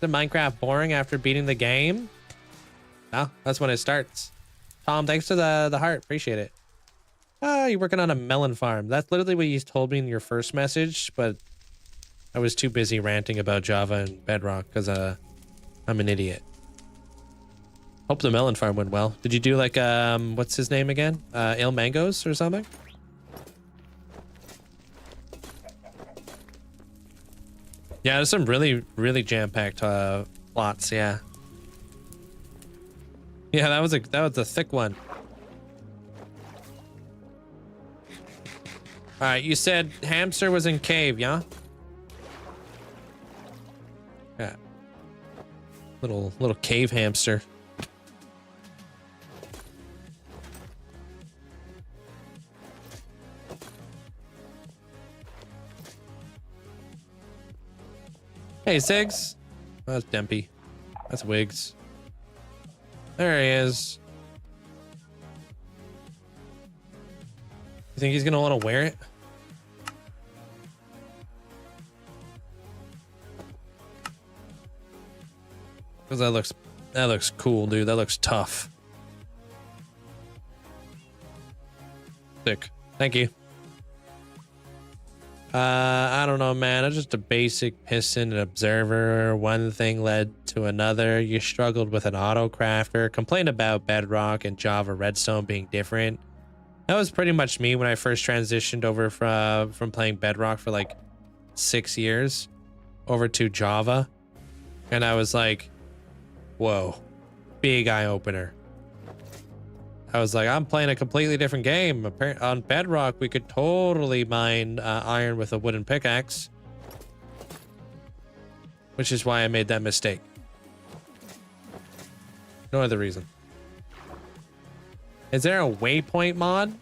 Is Minecraft boring after beating the game? No, that's when it starts. Tom, thanks for the heart. Appreciate it. You're working on a melon farm. That's literally what you told me in your first message, but I was too busy ranting about Java and Bedrock because I'm an idiot. Hope the melon farm went well. Did you do like what's his name again? Ale Mangoes or something? Yeah, there's some really jam-packed plots, yeah. Yeah, that was a thick one. All right, you said Hamster was in cave, yeah? Yeah. Little cave hamster. Hey, Sigs. Oh, that's Dempy. That's Wiggs. There he is. You think he's gonna want to wear it? Because that looks cool, dude. That looks tough. Sick. Thank you. I don't know, man. I'm just a basic piston and observer. One thing led to another. You struggled with an auto crafter, complained about Bedrock and Java Redstone being different. That was pretty much me when I first transitioned over from playing Bedrock for like 6 years over to Java. And I was like, whoa, big eye opener. I was like, I'm playing a completely different game. On Bedrock, we could totally mine iron with a wooden pickaxe. Which is why I made that mistake. No other reason. Is there a waypoint mod?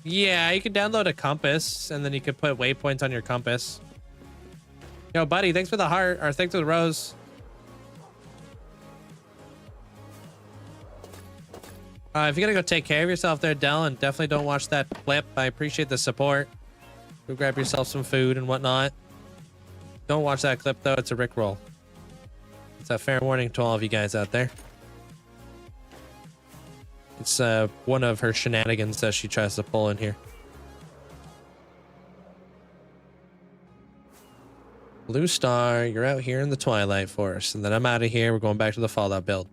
Yeah, you could download a compass, and then you could put waypoints on your compass. Yo, buddy, thanks for the heart, or thanks for the rose. If you're gonna go take care of yourself there, Dell, and definitely don't watch that clip. I appreciate the support. Go grab yourself some food and whatnot. Don't watch that clip, though. It's a Rickroll. It's a fair warning to all of you guys out there. It's one of her shenanigans that she tries to pull in here. Blue Star, you're out here in the Twilight Forest, and then I'm out of here. We're going back to the Fallout build.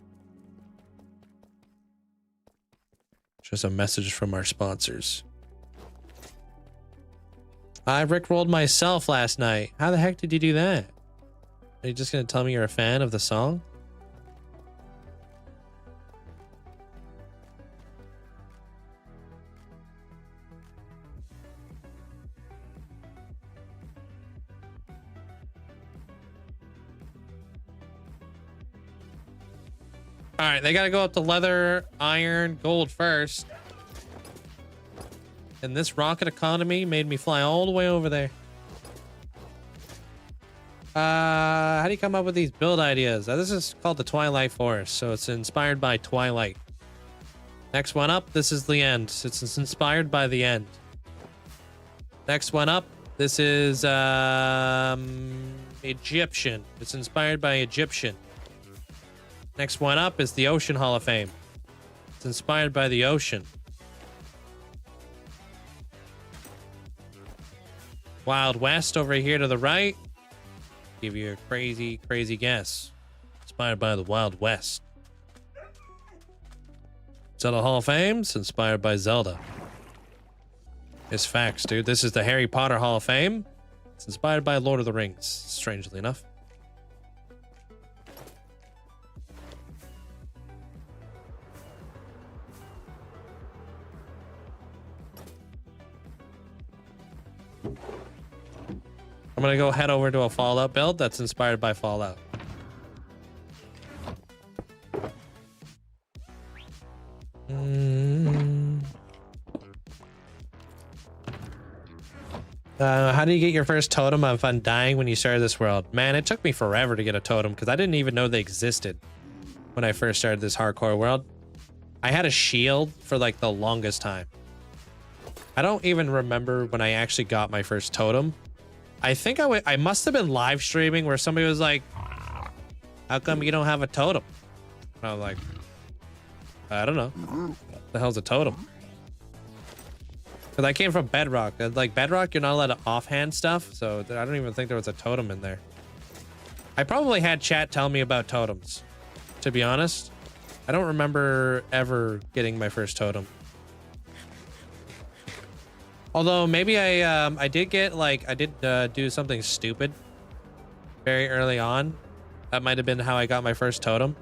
Just a message from our sponsors. I rickrolled myself last night. How the heck did you do that? Are you just gonna tell me you're a fan of the song? All right, they gotta go up to leather, iron, gold first. And this rocket economy made me fly all the way over there. How do you come up with these build ideas? This is called the Twilight Forest, so it's inspired by Twilight. Next one up, this is the end. It's inspired by the end. Next one up, this is Egyptian. It's inspired by Egyptian. Next one up is the Ocean Hall of Fame. It's inspired by the ocean. Wild West over here to the right. Give you a crazy, crazy guess. Inspired by the Wild West. Zelda Hall of Fame. It's inspired by Zelda. It's facts, dude. This is the Harry Potter Hall of Fame. It's inspired by Lord of the Rings, strangely enough. I'm gonna go head over to a Fallout build that's inspired by Fallout. How do you get your first totem of undying when you started this world? Man, it took me forever to get a totem because I didn't even know they existed when I first started this hardcore world. I had a shield for like the longest time. I don't even remember when I actually got my first totem. I think I must have been live streaming where somebody was like, how come you don't have a totem? And I was like, I don't know. What the hell's a totem? Because I came from Bedrock. Like Bedrock, you're not allowed to offhand stuff. So I don't even think there was a totem in there. I probably had chat tell me about totems, to be honest. I don't remember ever getting my first totem. Although maybe I did get like, I did do something stupid very early on. That might have been how I got my first totem.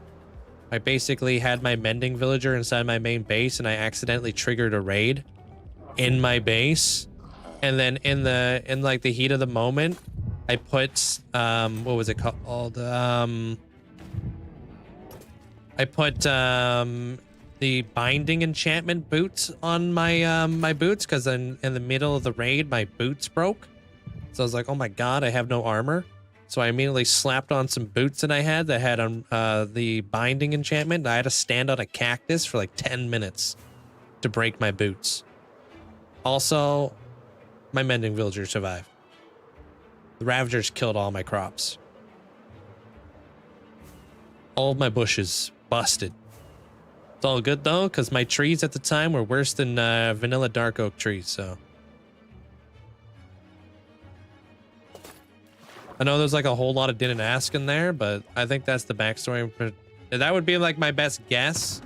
I basically had my mending villager inside my main base and I accidentally triggered a raid in my base. And then in like the heat of the moment, I put, what was it called? I put, the binding enchantment boots on my my boots because in the middle of the raid my boots broke, so I was like, oh my god, I have no armor. So I immediately slapped on some boots that I had on the binding enchantment. I had to stand on a cactus for like 10 minutes to break my boots. Also, my mending villager survived. The ravagers killed all my crops. All of my bushes busted. It's all good though, because my trees at the time were worse than vanilla dark oak trees, so. I know there's like a whole lot of didn't ask in there, but I think that's the backstory. That would be like my best guess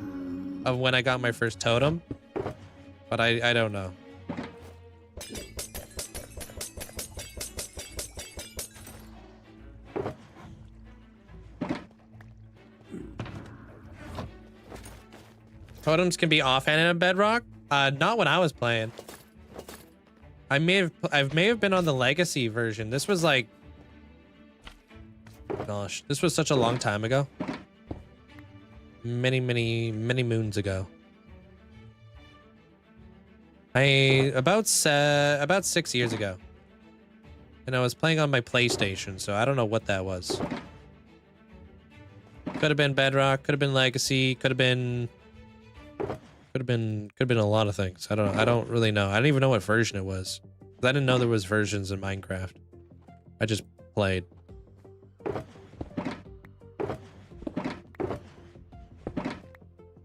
of when I got my first totem, but I don't know. Totems can be offhanded in Bedrock? Not when I was playing. I may have been on the Legacy version. This was like, gosh, this was such a long time ago. Many moons ago. About 6 years ago. And I was playing on my PlayStation, so I don't know what that was. Could have been Bedrock, could have been Legacy, could have been a lot of things. I don't really know. I don't even know what version it was. I didn't know there was versions in Minecraft. I just played.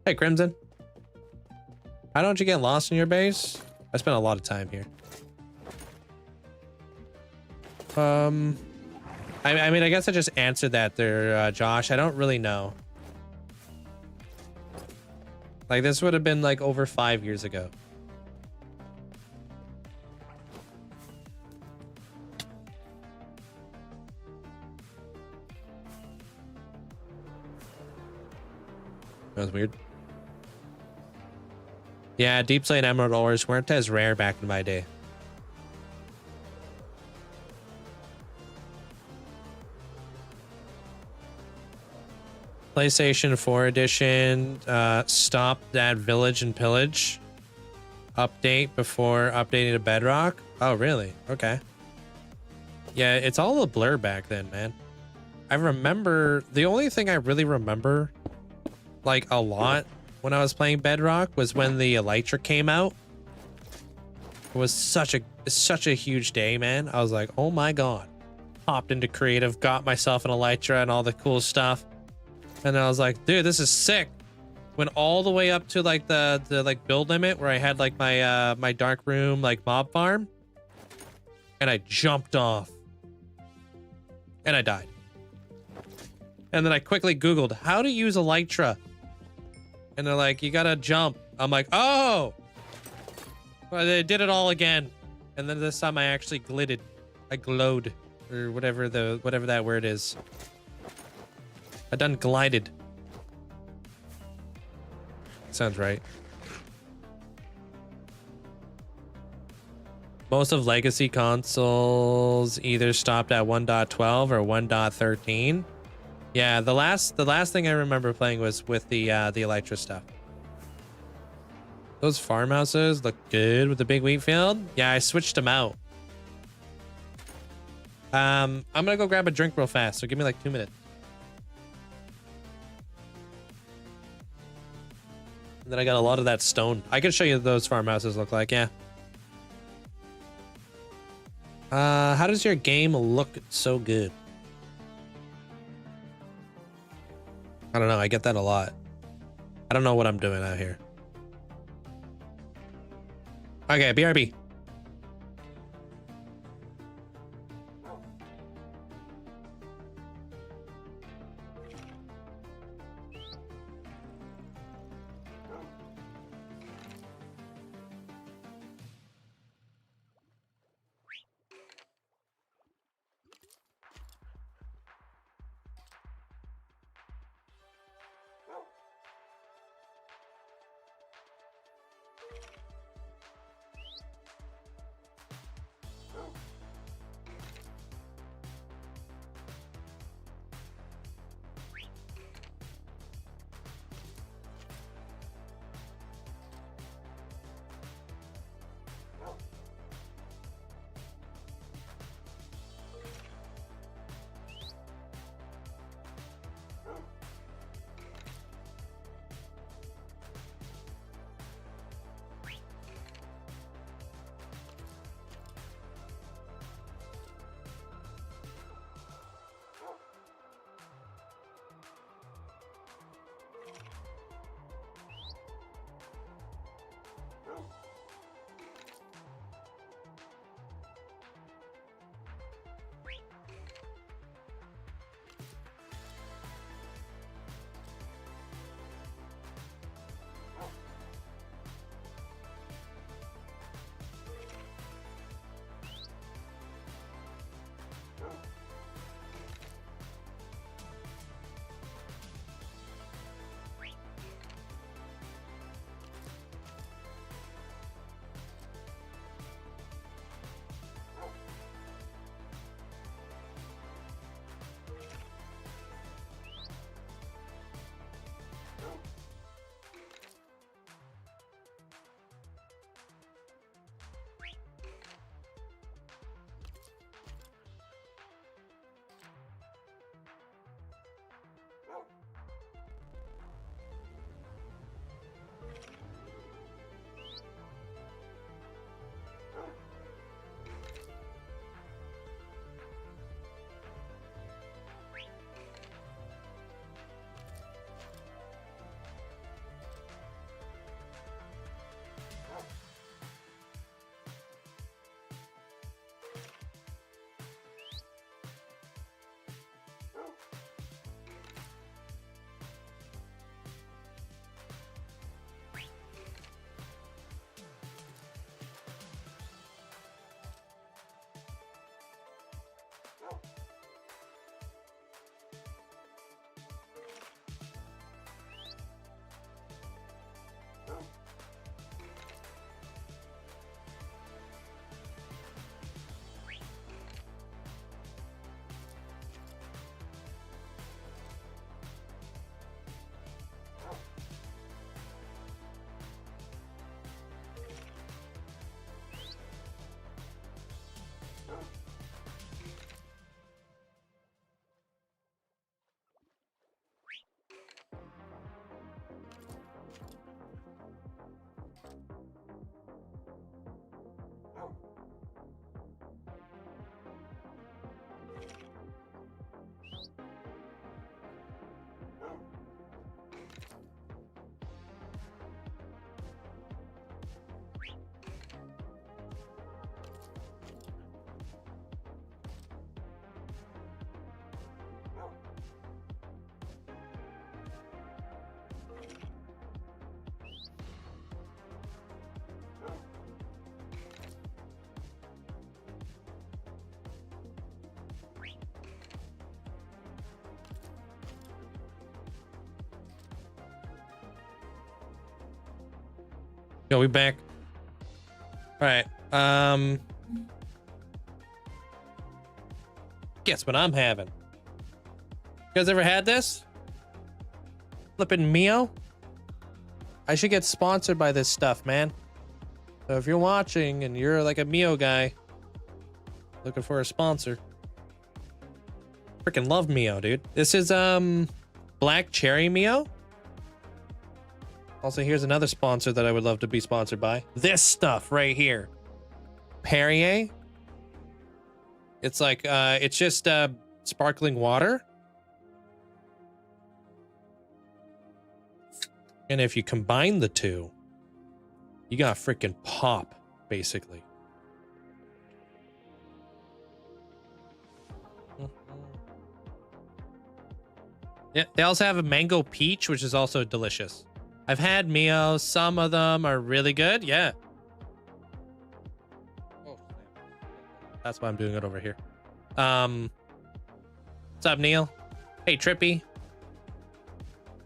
Hey, Crimson. Why don't you get lost in your base? I spent a lot of time here. I mean, I guess I just answered that there, Josh. I don't really know. Like, this would have been like over 5 years ago. That was weird. Yeah, Deep Slate Emerald ores weren't as rare back in my day. PlayStation 4 edition stopped that Village and Pillage update before updating to Bedrock. Oh, really? Okay. Yeah, it's all a blur back then, man. I remember, the only thing I really remember like a lot when I was playing Bedrock was when the Elytra came out. It was such a huge day, man. I was like, oh my god. Hopped into creative, got myself an Elytra and all the cool stuff. And I was like, dude, this is sick. Went all the way up to like the like build limit where I had like my my dark room like mob farm, and I jumped off and I died. And then I quickly Googled how to use Elytra, and they're like, you gotta jump. I'm like, oh, well, they did it all again. And then this time I actually glided. I glowed, or whatever that word is. I done glided. Sounds right. Most of legacy consoles either stopped at 1.12 or 1.13. Yeah, the last thing I remember playing was with the Elytra stuff. Those farmhouses look good with the big wheat field. Yeah, I switched them out. I'm gonna go grab a drink real fast, so give me like 2 minutes. And then I got a lot of that stone. I can show you what those farmhouses look like, yeah. How does your game look so good? I don't know, I get that a lot. I don't know what I'm doing out here. Okay, BRB. Yo, we back. All right. Guess what I'm having? You guys ever had this? Flippin' Mio? I should get sponsored by this stuff, man. So if you're watching and you're like a Mio guy, looking for a sponsor. Freaking love Mio, dude. This is Black Cherry Mio. Also, here's another sponsor that I would love to be sponsored by. This stuff right here. Perrier. It's like it's just sparkling water. And if you combine the two, you got freaking pop, basically. Yeah, they also have a mango peach, which is also delicious. I've had Mio. Some of them are really good. Yeah. Oh, that's why I'm doing it over here. What's up, Neil? Hey, Trippy.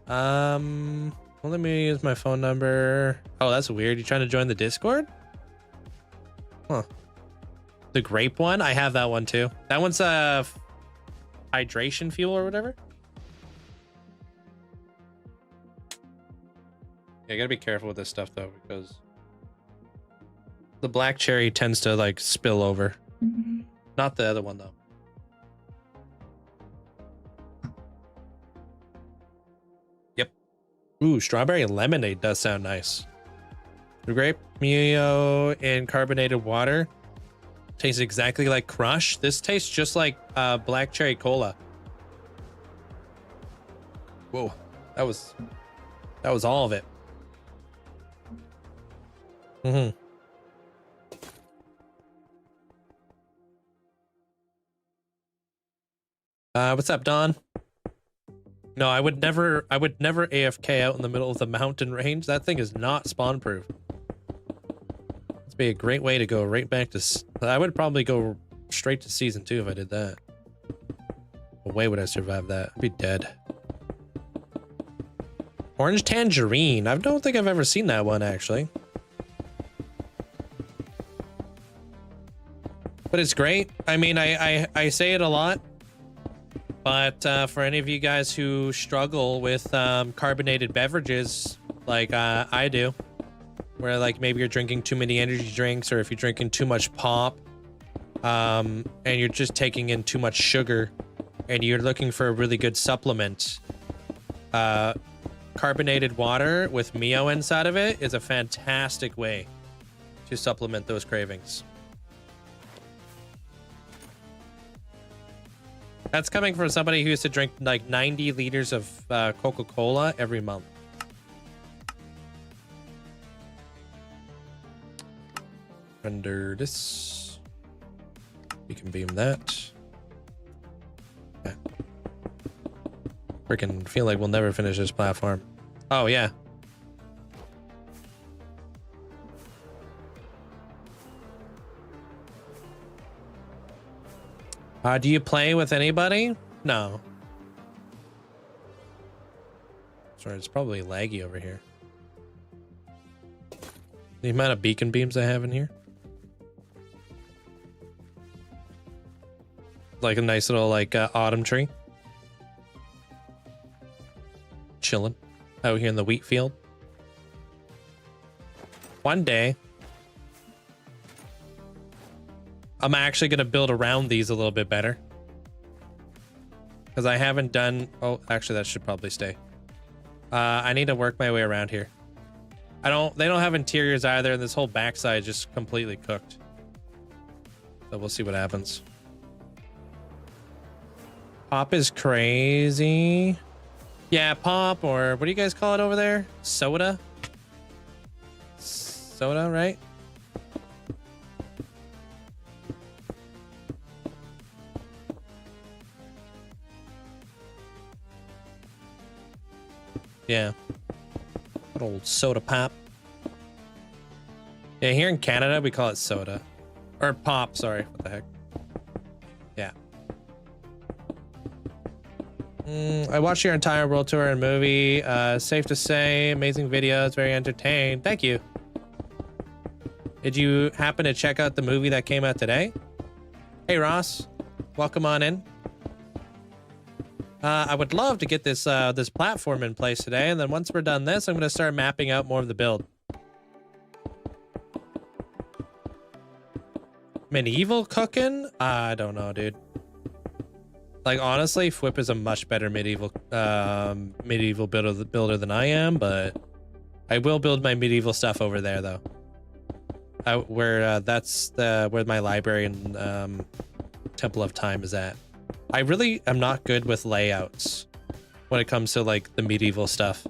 Well, let me use my phone number. Oh, that's weird. You trying to join the Discord? Huh. The grape one? I have that one too. That one's hydration fuel or whatever. Yeah, gotta be careful with this stuff though, because the black cherry tends to like spill over. Not the other one though. Yep. Ooh, strawberry lemonade does sound nice. The grape Mio in carbonated water tastes exactly like Crush. This tastes just like black cherry cola. Whoa, that was all of it. Mm-hmm. What's up, Don? No, I would never AFK out in the middle of the mountain range. That thing is not spawn proof. It'd be a great way to go right back to. I would probably go straight to season 2 if I did that. What way would I survive that? I'd be dead. Orange tangerine. I don't think I've ever seen that one actually. But it's great. I mean, I say it a lot, but for any of you guys who struggle with carbonated beverages like I do, where like maybe you're drinking too many energy drinks, or if you're drinking too much pop, and you're just taking in too much sugar, and you're looking for a really good supplement, carbonated water with Mio inside of it is a fantastic way to supplement those cravings. That's coming from somebody who used to drink like 90 liters of Coca-Cola every month. Render this. You can beam that. Yeah. Freaking feel like we'll never finish this platform. Oh, yeah. Do you play with anybody? No. Sorry, it's probably laggy over here. The amount of beacon beams I have in here. Like a nice little like autumn tree. Chilling out here in the wheat field. One day, I'm actually going to build around these a little bit better. Because I haven't done... Oh, actually, that should probably stay. I need to work my way around here. They don't have interiors either, and this whole backside is just completely cooked. So we'll see what happens. Pop is crazy. Yeah, pop, or what do you guys call it over there? Soda? Soda, right? Yeah. Good old soda pop. Yeah, here in Canada, we call it soda. Or pop, sorry. What the heck? Yeah. I watched your entire world tour and movie. Safe to say, amazing videos, very entertained. Thank you. Did you happen to check out the movie that came out today? Hey, Ross. Welcome on in. I would love to get this this platform in place today, and then once we're done this, I'm going to start mapping out more of the build. Medieval cooking? I don't know, dude. Like, honestly, Fwip is a much better medieval builder than I am, but I will build my medieval stuff over there, though. That's where my library and Temple of Time is at. I really am not good with layouts when it comes to like the medieval stuff.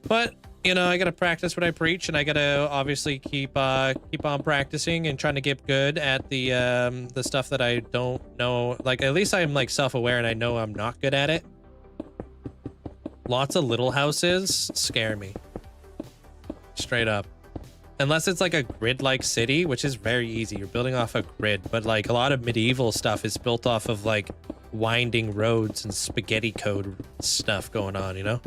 But you know, I gotta practice what I preach, and I gotta obviously keep on practicing and trying to get good at the stuff that I don't know. Like, at least I'm like self-aware and I know I'm not good at it. Lots of little houses scare me. Straight up. Unless it's like a grid-like city, which is very easy. You're building off a grid, but like a lot of medieval stuff is built off of like winding roads and spaghetti code stuff going on, you know?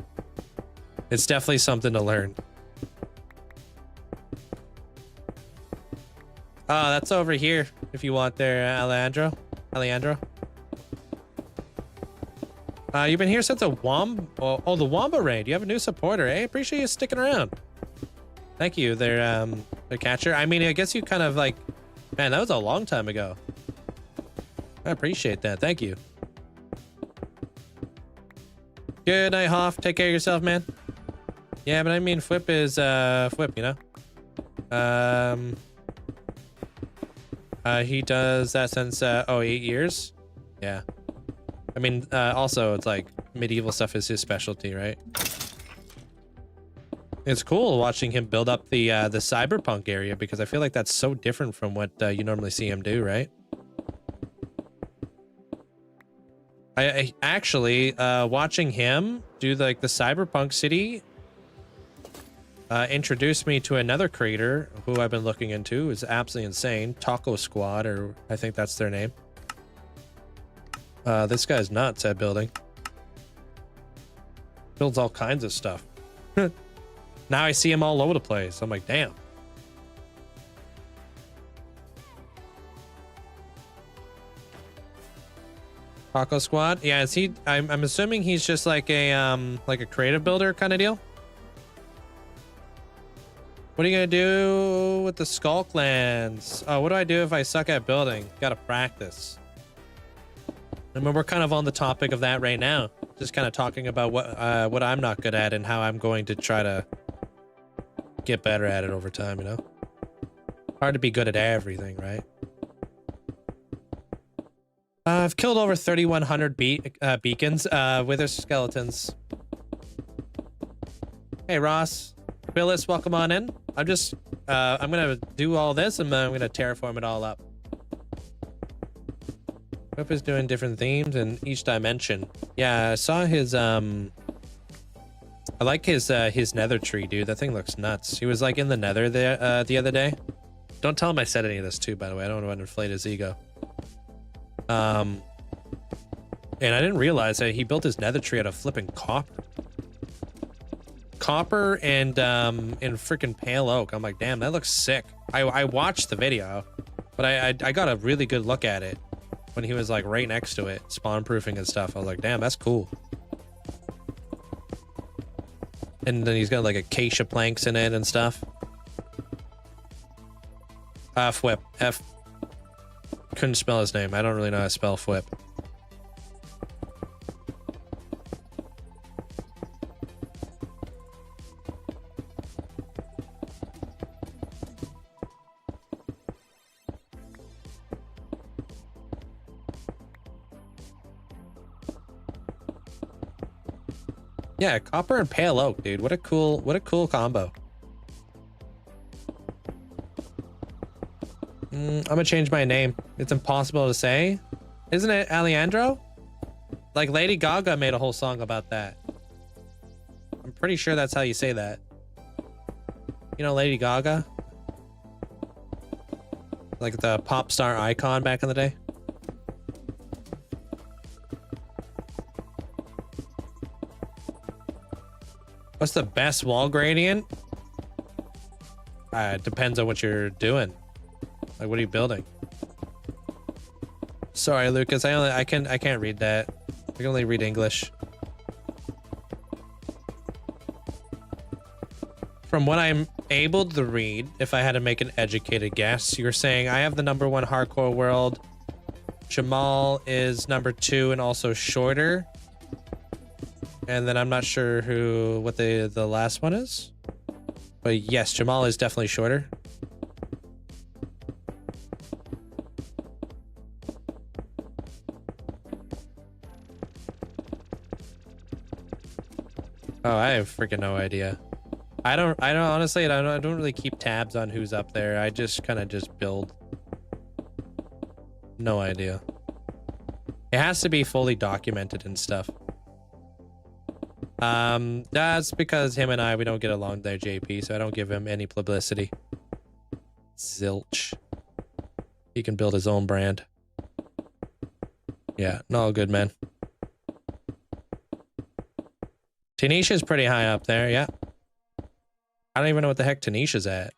It's definitely something to learn. Oh, that's over here if you want there, Alejandro. You've been here since the Wamba raid. You have a new supporter, eh? Appreciate you sticking around. Thank you there, the catcher. I mean, I guess you kind of like, man, that was a long time ago. I appreciate that. Thank you. Good night, Hoff. Take care of yourself, man. Yeah, but I mean, Fwip is, Fwip, you know? He does that since, 8 years. Yeah. I mean, also, it's like medieval stuff is his specialty, right? It's cool watching him build up the cyberpunk area, because I feel like that's so different from what you normally see him do, right? I actually watching him do like the cyberpunk city introduced me to another creator who I've been looking into. Is absolutely insane. Taco Squad, or I think that's their name. This guy's nuts at building. Builds all kinds of stuff. Now I see him all over the place. I'm like, damn. Taco Squad? Yeah, is he? I'm assuming he's just like a creative builder kind of deal. What are you gonna do with the Skulllands? Oh, what do I do if I suck at building? Gotta practice. I mean, we're kind of on the topic of that right now. Just kind of talking about what I'm not good at and how I'm going to try to get better at it over time, you know? Hard to be good at everything, right? I've killed over 3,100 beacons, wither skeletons. Hey, Ross. Phyllis, welcome on in. I'm gonna do all this, and then I'm gonna terraform it all up. Whip is doing different themes in each dimension. Yeah, I saw his, I like his nether tree, dude. That thing looks nuts. He was like in the nether there the other day. Don't tell him I said any of this too, by the way. I don't want to inflate his ego. And I didn't realize that he built his nether tree out of flipping copper and freaking pale oak. I'm like, damn, that looks sick. I watched the video, but I got a really good look at it when he was like right next to it, spawn proofing and stuff. I was like, damn, that's cool. And then he's got like acacia planks in it and stuff. Fwip. Couldn't spell his name. I don't really know how to spell Fwip. Yeah, copper and pale oak, dude. What a cool combo. I'm gonna change my name. It's impossible to say. Isn't it Alejandro? Like Lady Gaga made a whole song about that. I'm pretty sure that's how you say that. You know Lady Gaga? Like the pop star icon back in the day. What's the best wall gradient? Depends on what you're doing. Like, what are you building? Sorry, Lucas. I can't read that. I can only read English. From what I'm able to read, if I had to make an educated guess, you're saying I have the #1 hardcore world. Jamal is #2 and also shorter. And then I'm not sure what the last one is. But yes, Jamal is definitely shorter. Oh, I have freaking no idea. I don't honestly, I don't really keep tabs on who's up there. I just kind of just build. No idea. It has to be fully documented and stuff. That's because him and we don't get along there, JP, so I don't give him any publicity. Zilch. He can build his own brand. Yeah, no good, man. Tanisha's pretty high up there, yeah. I don't even know what the heck Tanisha's at.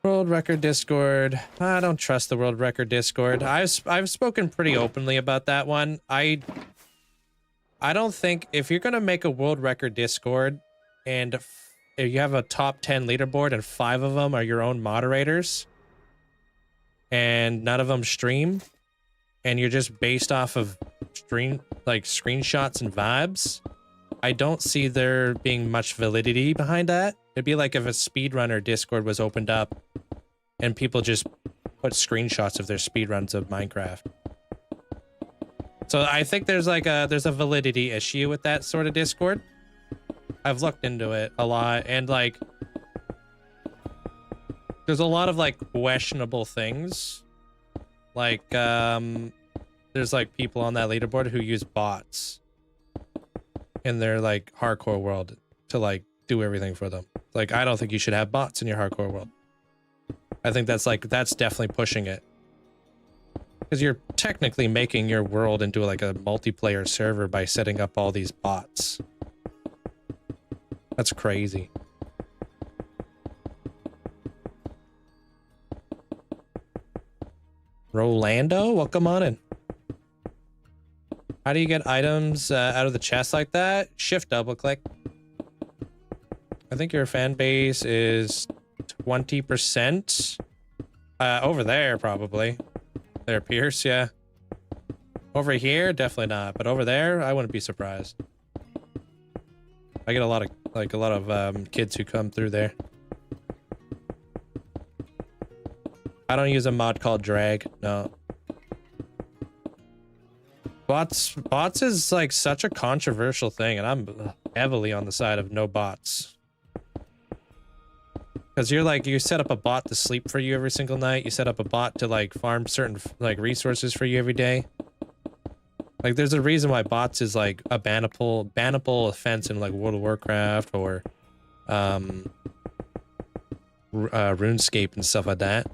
World Record Discord. I don't trust the World Record Discord. I've spoken pretty openly about that one. I don't think if you're gonna make a World Record Discord and if you have a top 10 leaderboard and 5 of them are your own moderators and none of them stream and you're just based off of screenshots and vibes, I don't see there being much validity behind that. It'd be like if a speedrunner Discord was opened up and people just put screenshots of their speedruns of Minecraft. So I think there's a validity issue with that sort of Discord. I've looked into it a lot and like there's a lot of like questionable things. Like there's like people on that leaderboard who use bots in their like hardcore world to like do everything for them. Like, I don't think you should have bots in your hardcore world. I think that's definitely pushing it. Because you're technically making your world into like a multiplayer server by setting up all these bots. That's crazy. Rolando, welcome on in. How do you get items out of the chest like that? Shift double click. I think your fan base is 20%. Over there, probably. There, Pierce, yeah. Over here, definitely not. But over there, I wouldn't be surprised. I get a lot of kids who come through there. I don't use a mod called drag. No. Bots is like such a controversial thing, and I'm heavily on the side of no bots. Because you set up a bot to sleep for you every single night. You set up a bot to like farm certain like resources for you every day. Like there's a reason why bots is like a bannable offense in like World of Warcraft or RuneScape and stuff like that.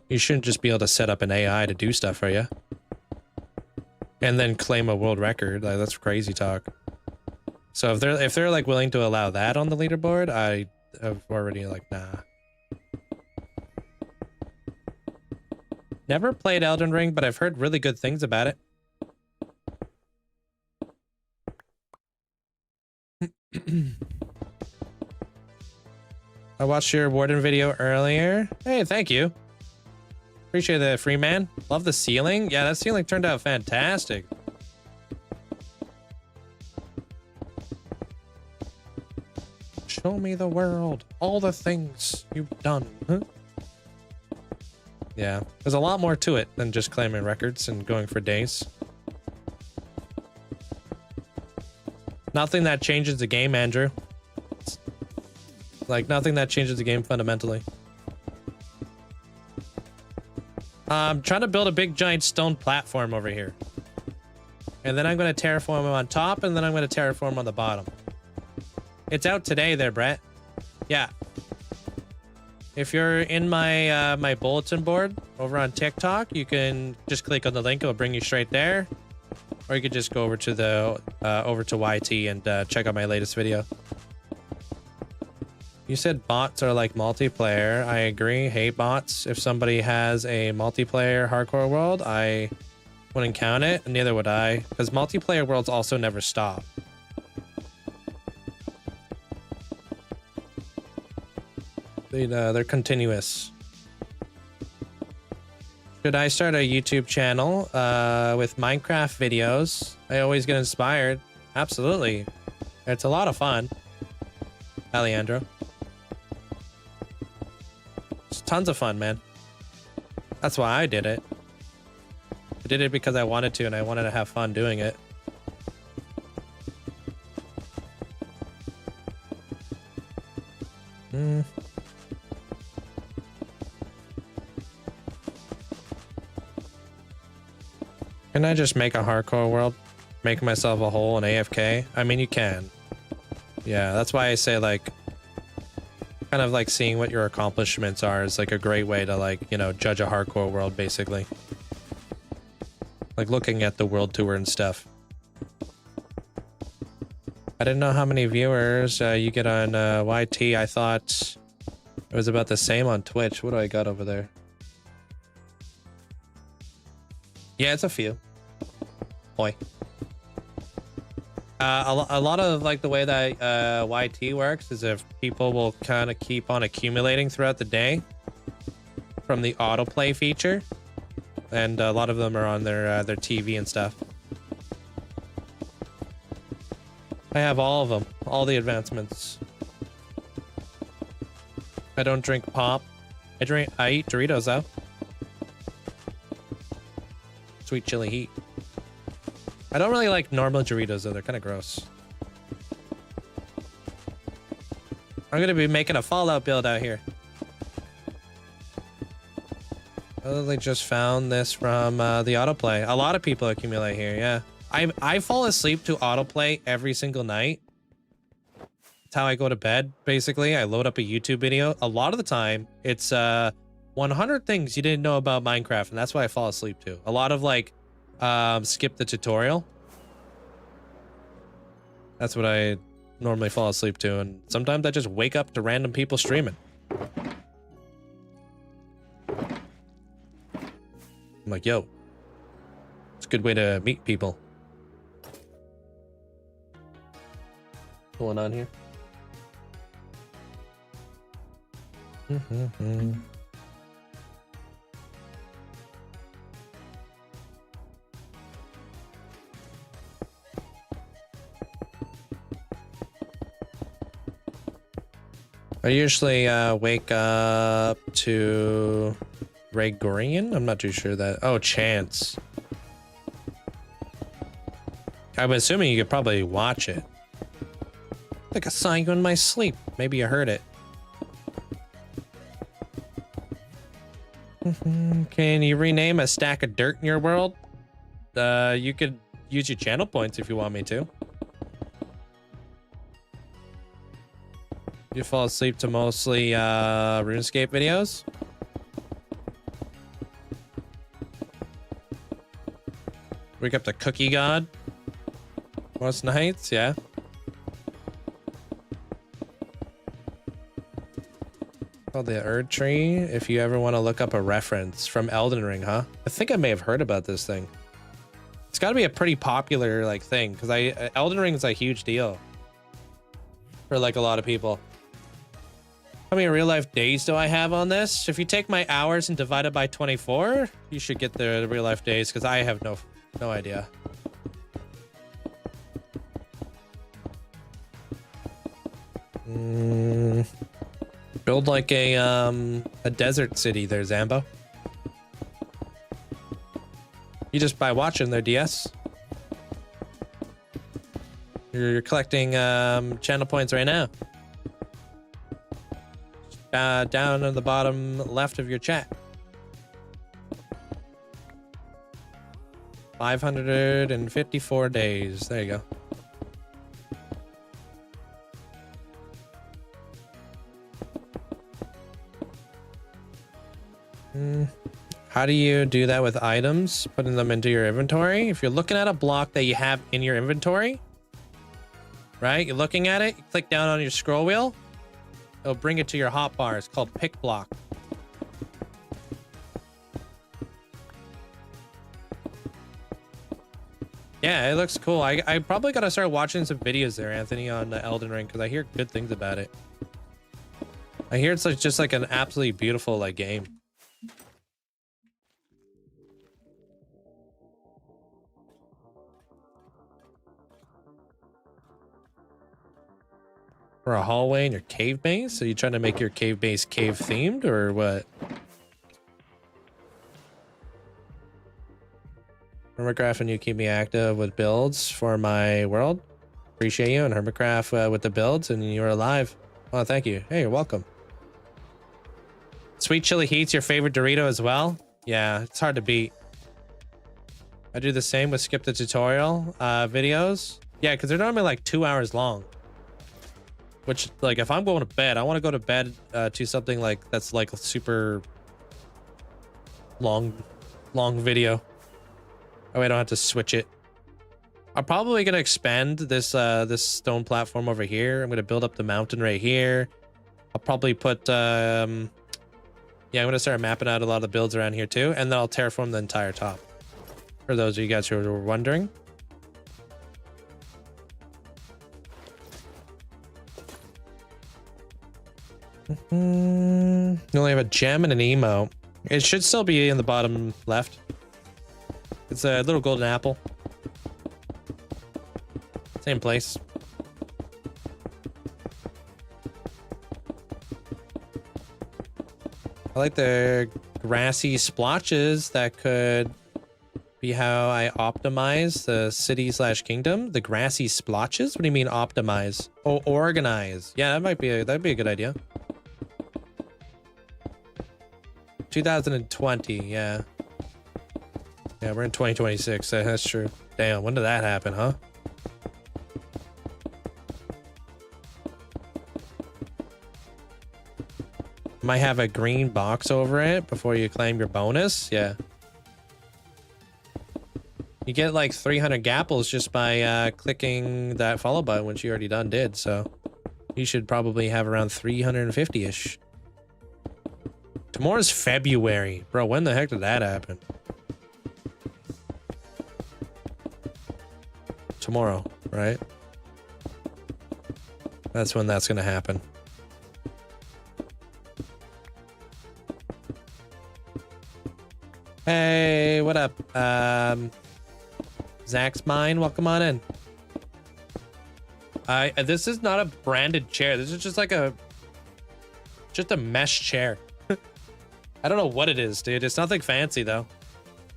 You shouldn't just be able to set up an AI to do stuff for you. And then claim a world record. Like, that's crazy talk. So if they're like willing to allow that on the leaderboard, I've already like, nah. Never played Elden Ring, but I've heard really good things about it. I watched your Warden video earlier. Hey, thank you. Appreciate the free man. Love the ceiling. Yeah, that ceiling turned out fantastic. Show me the world. All the things you've done. Huh? Yeah, there's a lot more to it than just claiming records and going for days. Nothing that changes the game, Andrew. Like, nothing that changes the game fundamentally. I'm trying to build a big giant stone platform over here. And then I'm going to terraform on top, and then I'm going to terraform on the bottom. It's out today there, Brett. Yeah. If you're in my my bulletin board over on TikTok, you can just click on the link. It'll bring you straight there. Or you could just go over to the YT and check out my latest video. You said bots are like multiplayer. I agree. Hate bots. If somebody has a multiplayer hardcore world, I wouldn't count it, and neither would I, because multiplayer worlds also never stop. They're continuous. Should I start a YouTube channel with Minecraft videos? I always get inspired. Absolutely. It's a lot of fun. Alejandro. It's tons of fun, man. That's why I did it. I did it because I wanted to, and I wanted to have fun doing it. Can I just make a hardcore world? Make myself a hole in AFK? I mean, you can. Yeah, that's why I say, like, kind of like seeing what your accomplishments are is like a great way to, like, you know, judge a hardcore world, basically. Like looking at the world tour and stuff. I didn't know how many viewers you get on YT. I thought it was about the same on Twitch. What do I got over there? Yeah, it's a few. Boy. A lot of like the way that YT works is if people will kind of keep on accumulating throughout the day from the autoplay feature, and a lot of them are on their TV and stuff. I have all of them, all the advancements. I don't drink pop. I eat Doritos though. Sweet chili heat. I don't really like normal Doritos though, they're kind of gross. I'm gonna be making a Fallout build out here. I literally just found this from the autoplay. A lot of people accumulate here, yeah. I fall asleep to autoplay every single night. That's how I go to bed, basically. I load up a YouTube video. A lot of the time, it's 100 things you didn't know about Minecraft, and that's what I fall asleep to. A lot of, like, skip the tutorial. That's what I normally fall asleep to, and sometimes I just wake up to random people streaming. I'm like, yo, it's a good way to meet people. What's going on here? I usually wake up to Gregorian. I'm not too sure that. Oh, Chance. I'm assuming you could probably watch it. I think I saw you in my sleep. Maybe you heard it. Can you rename a stack of dirt in your world? You could use your channel points if you want me to. You fall asleep to mostly RuneScape videos? Wake up to Cookie God? Most nights, yeah. Called the Erd Tree, if you ever want to look up a reference from Elden Ring, huh? I think I may have heard about this thing. It's got to be a pretty popular, like, thing, because Elden Ring is a huge deal for, like, a lot of people. How many real-life days do I have on this? If you take my hours and divide it by 24, you should get the real-life days, because I have no idea. Build like a desert city there, Zambo. You just by watching their DS. You're collecting channel points right now. Down on the bottom left of your chat. 554 days. There you go. How do you do that with items? Putting them into your inventory? If you're looking at a block that you have in your inventory, right? You're looking at it, you click down on your scroll wheel, It'll bring it to your hotbar. It's called Pick Block. Yeah, it looks cool. I probably gotta start watching some videos there, Anthony, on Elden Ring, because I hear good things about it. I hear it's like just like an absolutely beautiful like game. For a hallway in your cave base? Are you trying to make your cave base cave themed or what? Hermitcraft, and you keep me active with builds for my world. Appreciate you. And Hermitcraft with the builds, and you're alive. Oh, thank you. Hey, you're welcome. Sweet Chili Heat's your favorite Dorito as well? Yeah, it's hard to beat. I do the same with skip the tutorial videos. Yeah, because they're normally like 2 hours long. Which, like, if I'm going to bed, I want to go to bed to something like that's like a super long video. Oh, I don't have to switch it. I'm probably gonna expand this this stone platform over here. I'm gonna build up the mountain right here. I'll probably put yeah, I'm gonna start mapping out a lot of the builds around here too, and then I'll terraform the entire top. For those of you guys who are wondering. You only have a gem and an emo. It should still be in the bottom left. It's a little golden apple. Same place. I like the grassy splotches. That could be how I optimize the city / kingdom. The grassy splotches? What do you mean optimize? Oh, organize. Yeah, that'd be a good idea. 2020, yeah. Yeah, we're in 2026. That's true. Damn, when did that happen, huh? Might have a green box over it before you claim your bonus. Yeah. You get like 300 gapples just by clicking that follow button, which you already did. So you should probably have around 350-ish. Tomorrow's February. Bro, when the heck did that happen? Tomorrow, right? That's when that's gonna happen. Hey, what up? Zach's Mine, welcome on in. This is not a branded chair. This is just like just a mesh chair. I don't know what it is, dude. It's nothing fancy though.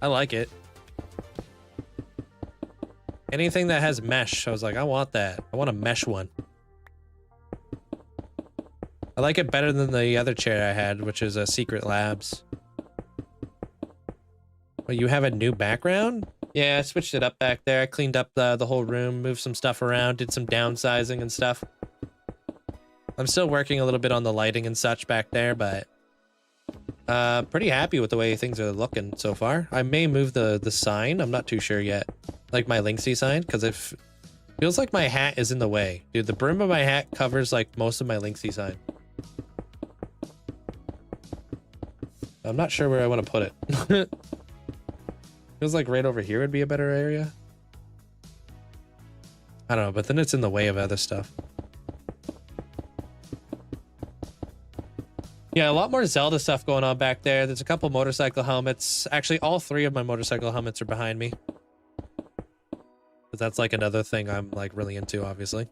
I like it. Anything that has mesh, I was like, I want that. I want a mesh one. I like it better than the other chair I had, which is a Secret Labs. Oh, you have a new background? Yeah, I switched it up back there. I cleaned up the whole room, moved some stuff around, did some downsizing and stuff. I'm still working a little bit on the lighting and such back there, but pretty happy with the way things are looking so far. I may move the sign. I'm not too sure yet. Like my Linkzzey sign, because it feels like my hat is in the way. Dude, the brim of my hat covers like most of my Linkzzey sign. I'm not sure where I want to put it. Feels like right over here would be a better area. I don't know, but then it's in the way of other stuff. Yeah, a lot more Zelda stuff going on back there. There's a couple motorcycle helmets. Actually, all 3 of my motorcycle helmets are behind me. But that's like another thing I'm like really into, obviously.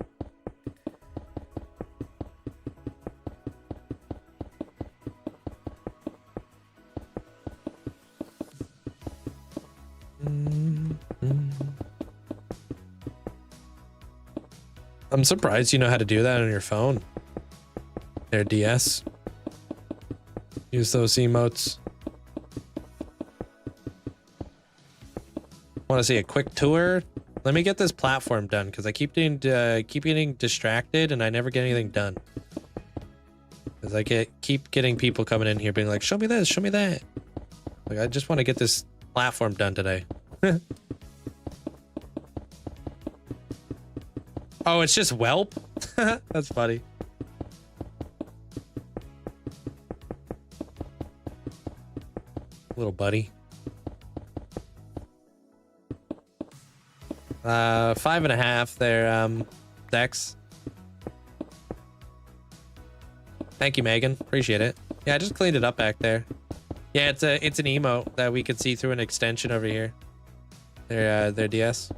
I'm surprised you know how to do that on your phone. Their DS. Use those emotes. Want to see a quick tour? Let me get this platform done because I keep getting distracted and I never get anything done. Because I keep getting people coming in here being like, show me this, show me that. Like, I just want to get this platform done today. Oh, it's just Whelp? That's funny. little buddy. 5.5 there, Dex. Thank you, Megan. Appreciate it. Yeah, I just cleaned it up back there. Yeah, it's an emote that we could see through an extension over here. Their DS.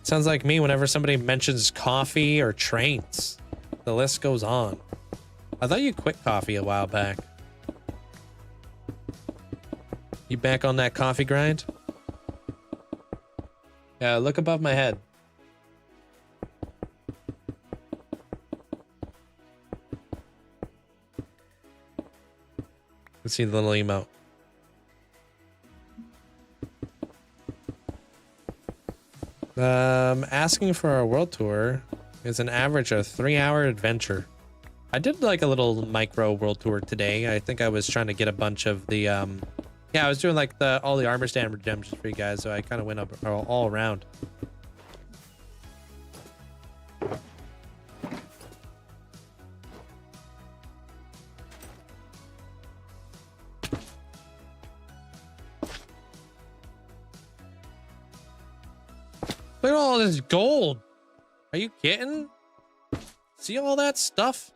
Sounds like me whenever somebody mentions coffee or trains. The list goes on. I thought you quit coffee a while back. You back on that coffee grind? Yeah, look above my head. Let's see the little emote. Asking for a world tour is an average of 3-hour adventure. I did like a little micro world tour today. I think I was trying to get a bunch of the yeah, I was doing like all the armor stand redemptions for you guys, so I kind of went up all around. Look at all this gold. Are you kidding? See all that stuff?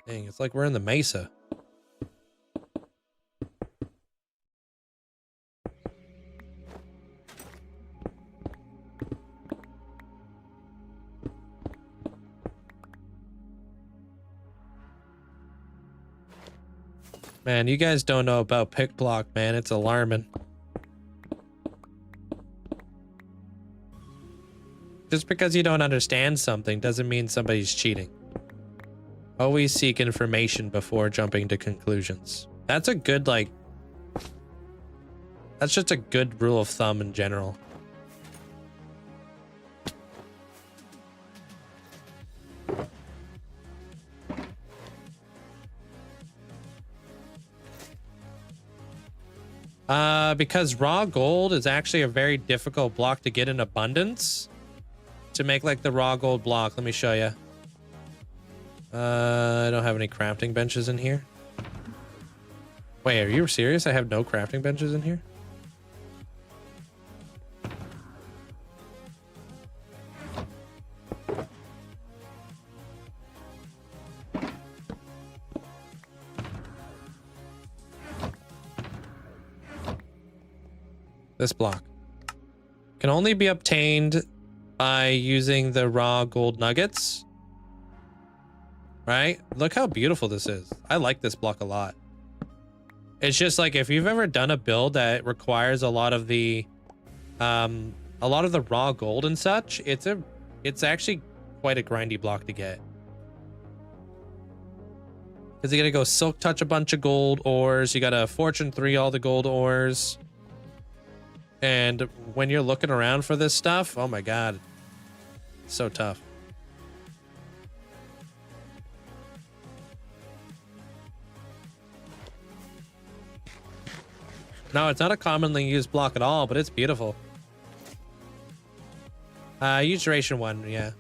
Dang, it's like we're in the Mesa. Man, you guys don't know about pick block, man. It's alarming. Just because you don't understand something doesn't mean somebody's cheating. Always seek information before jumping to conclusions. That's a good, like... That's just a good rule of thumb in general. Because raw gold is actually a very difficult block to get in abundance. To make like the raw gold block, let me show you. I don't have any crafting benches in here. Wait, are you serious? I have no crafting benches in here? This block can only be obtained by using the raw gold nuggets. Right? Look how beautiful this is. I like this block a lot. It's just like if you've ever done a build that requires a lot of the raw gold and such, it's actually quite a grindy block to get. Because you gotta go silk touch a bunch of gold ores, you gotta fortune 3 all the gold ores. And when you're looking around for this stuff, oh my god. It's so tough. No, it's not a commonly used block at all, but it's beautiful. Use duration 1, yeah.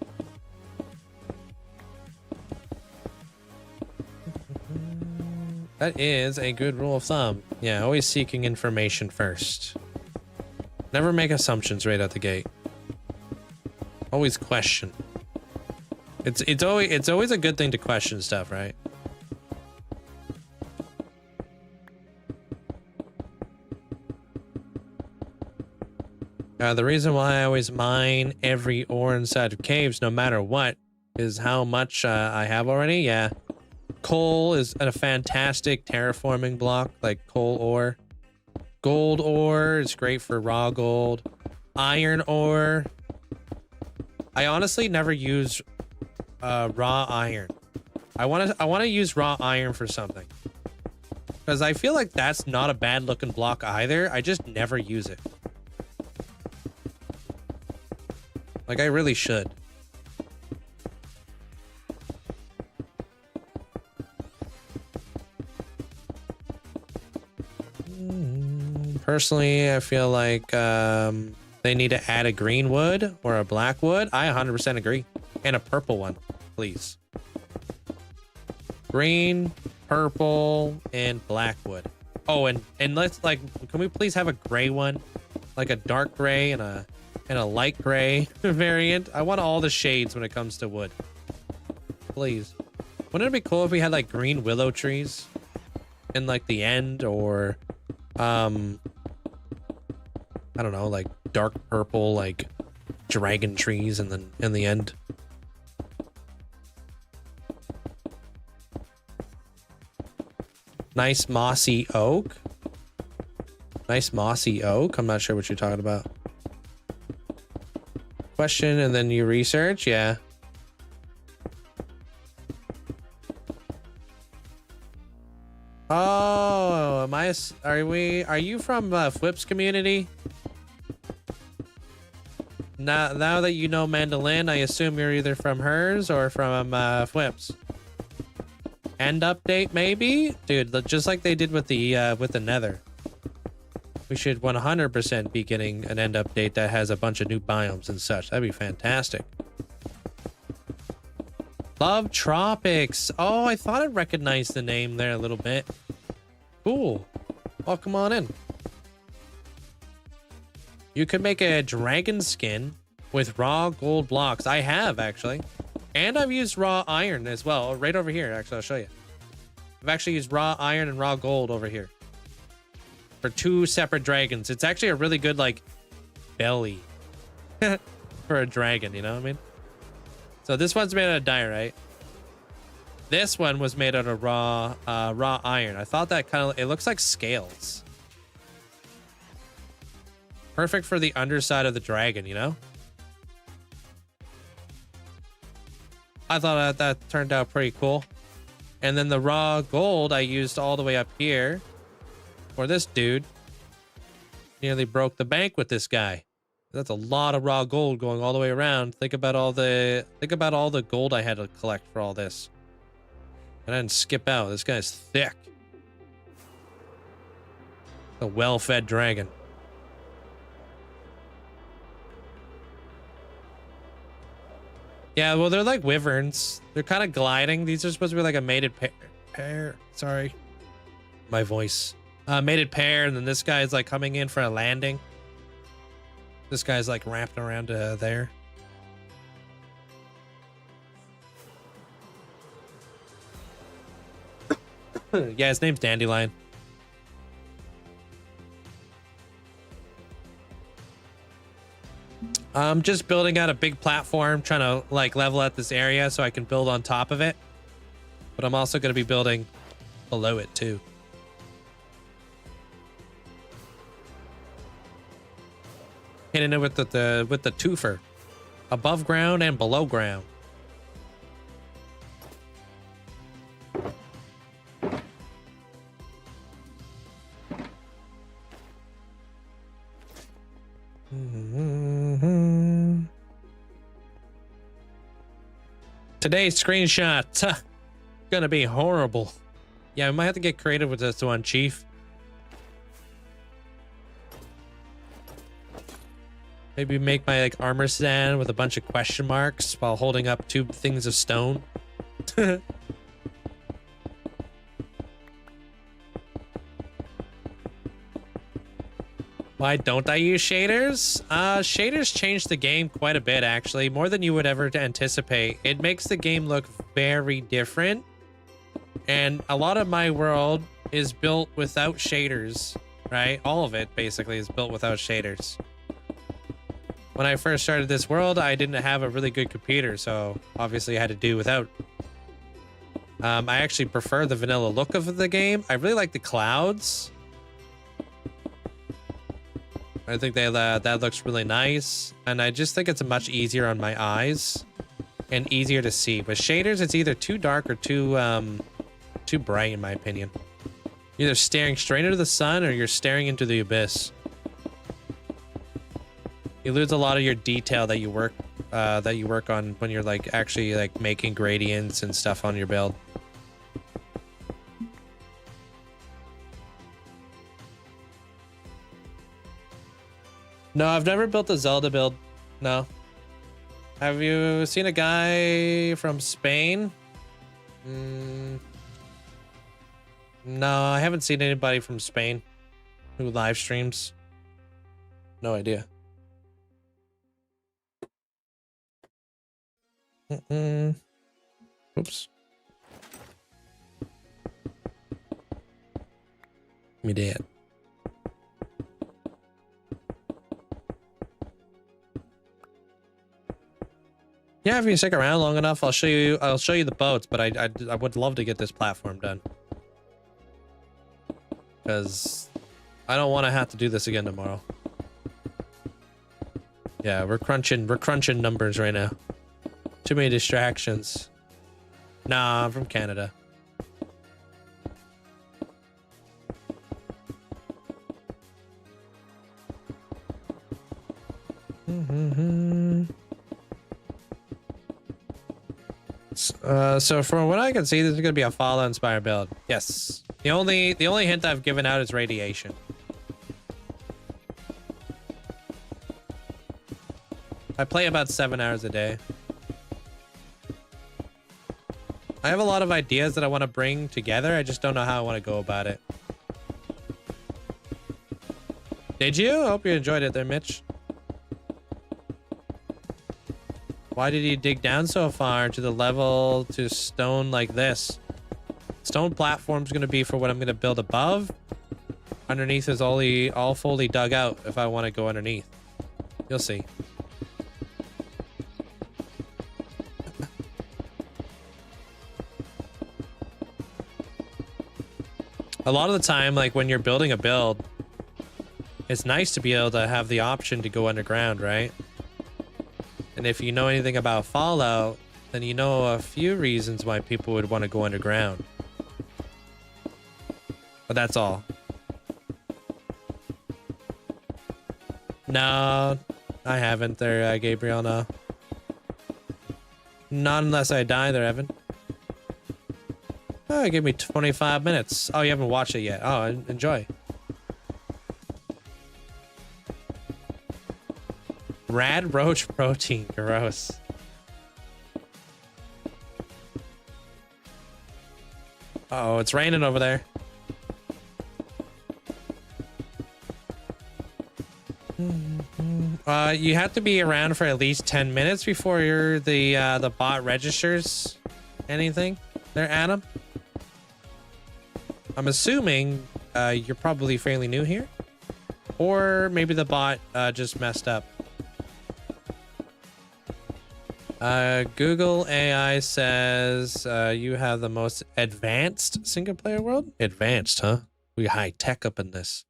That is a good rule of thumb. Yeah, always seeking information first. Never make assumptions right out the gate. Always question. It's always a good thing to question stuff, right? The reason why I always mine every ore inside of caves, no matter what, is how much I have already. Yeah, coal is a fantastic terraforming block, like coal ore. Gold ore is great for raw gold. Iron ore. I honestly never use raw iron. I want to use raw iron for something, because I feel like that's not a bad looking block either. I just never use it. Like I really should. Personally, I feel like They need to add a green wood or a black wood. I 100% agree. And a purple one, please. Green, purple, and black wood. Oh, and let's like, can we please have a gray one? Like a dark gray and a light gray variant. I want all the shades when it comes to wood. Please. Wouldn't it be cool if we had like green willow trees in like the end, or I don't know, like dark purple like dragon trees and then in the end. Nice mossy oak. Nice mossy oak. I'm not sure what you're talking about. Question and then you research. Yeah. Oh, are you from Flip's community? Now that you know Mandolin, I assume you're either from hers or from Flip's. End update, maybe? Dude, just like they did with the Nether. We should 100% be getting an end update that has a bunch of new biomes and such. That'd be fantastic. Love Tropics. Oh, I thought I recognized the name there a little bit. Cool. Welcome on in. You could make a dragon skin with raw gold blocks. I have, actually. And I've used raw iron as well. Right over here, actually, I'll show you. I've actually used raw iron and raw gold over here. For 2 separate dragons. It's actually a really good, like, belly. For a dragon, you know what I mean? So this one's made out of diorite. This one was made out of raw iron. I thought that kind of, it looks like scales. Perfect for the underside of the dragon, you know? I thought that turned out pretty cool. And then the raw gold I used all the way up here for this dude. Nearly broke the bank with this guy. That's a lot of raw gold going all the way around. Think about all the gold I had to collect for all this. And I didn't skip out. This guy's thick. A well-fed dragon. Yeah, well, they're like wyverns. They're kind of gliding. These are supposed to be like a mated pair. Sorry. My voice. Mated pair, and then this guy's like coming in for a landing. This guy's like wrapping around there. Yeah, his name's Dandelion. I'm just building out a big platform, trying to like level out this area so I can build on top of it. But I'm also going to be building below it too. Hitting it with the twofer, above ground and below ground. Today's screenshot gonna be horrible. Yeah, we might have to get creative with this one, Chief. Maybe make my like armor stand with a bunch of question marks while holding up 2 things of stone. Why don't I use shaders? Shaders changed the game quite a bit, actually, more than you would ever anticipate. It makes the game look very different. And a lot of my world is built without shaders, right? All of it basically is built without shaders. When I first started this world, I didn't have a really good computer, so obviously I had to do without. I actually prefer the vanilla look of the game. I really like the clouds. I think that looks really nice, and I just think it's much easier on my eyes and easier to see. With shaders, it's either too dark or too bright, in my opinion. You're either staring straight into the sun or you're staring into the abyss. You lose a lot of your detail that you work on when you're like actually like making gradients and stuff on your build. No, I've never built a Zelda build. No. Have you seen a guy from Spain? No, I haven't seen anybody from Spain who live streams. No idea. Oops. Me dead. Yeah, if you stick around long enough, I'll show you the boats, but I would love to get this platform done. Because I don't want to have to do this again tomorrow. Yeah, we're crunching numbers right now. Too many distractions. Nah, I'm from Canada. So from what I can see, this is gonna be a Fallout inspired build. Yes. The only hint I've given out is radiation. I play about 7 hours a day. I have a lot of ideas that I want to bring together. I just don't know how I want to go about it. Did you? I hope you enjoyed it there, Mitch. Why did you dig down so far to the level to stone like this? Stone platform's gonna be for what I'm gonna build above. Underneath is all fully dug out if I want to go underneath. You'll see. A lot of the time, like when you're building a build, it's nice to be able to have the option to go underground, right? And if you know anything about Fallout, then you know a few reasons why people would want to go underground. But that's all. No, I haven't there, Gabriel, no. Not unless I die there, Evan. Oh, give me 25 minutes. Oh, you haven't watched it yet. Oh, enjoy. Rad roach protein, gross. Uh oh, it's raining over there. You have to be around for at least 10 minutes before the bot registers anything. There, Adam. I'm assuming you're probably fairly new here, or maybe the bot just messed up. Google AI says you have the most advanced single player world. Advanced, huh? We high tech up in this.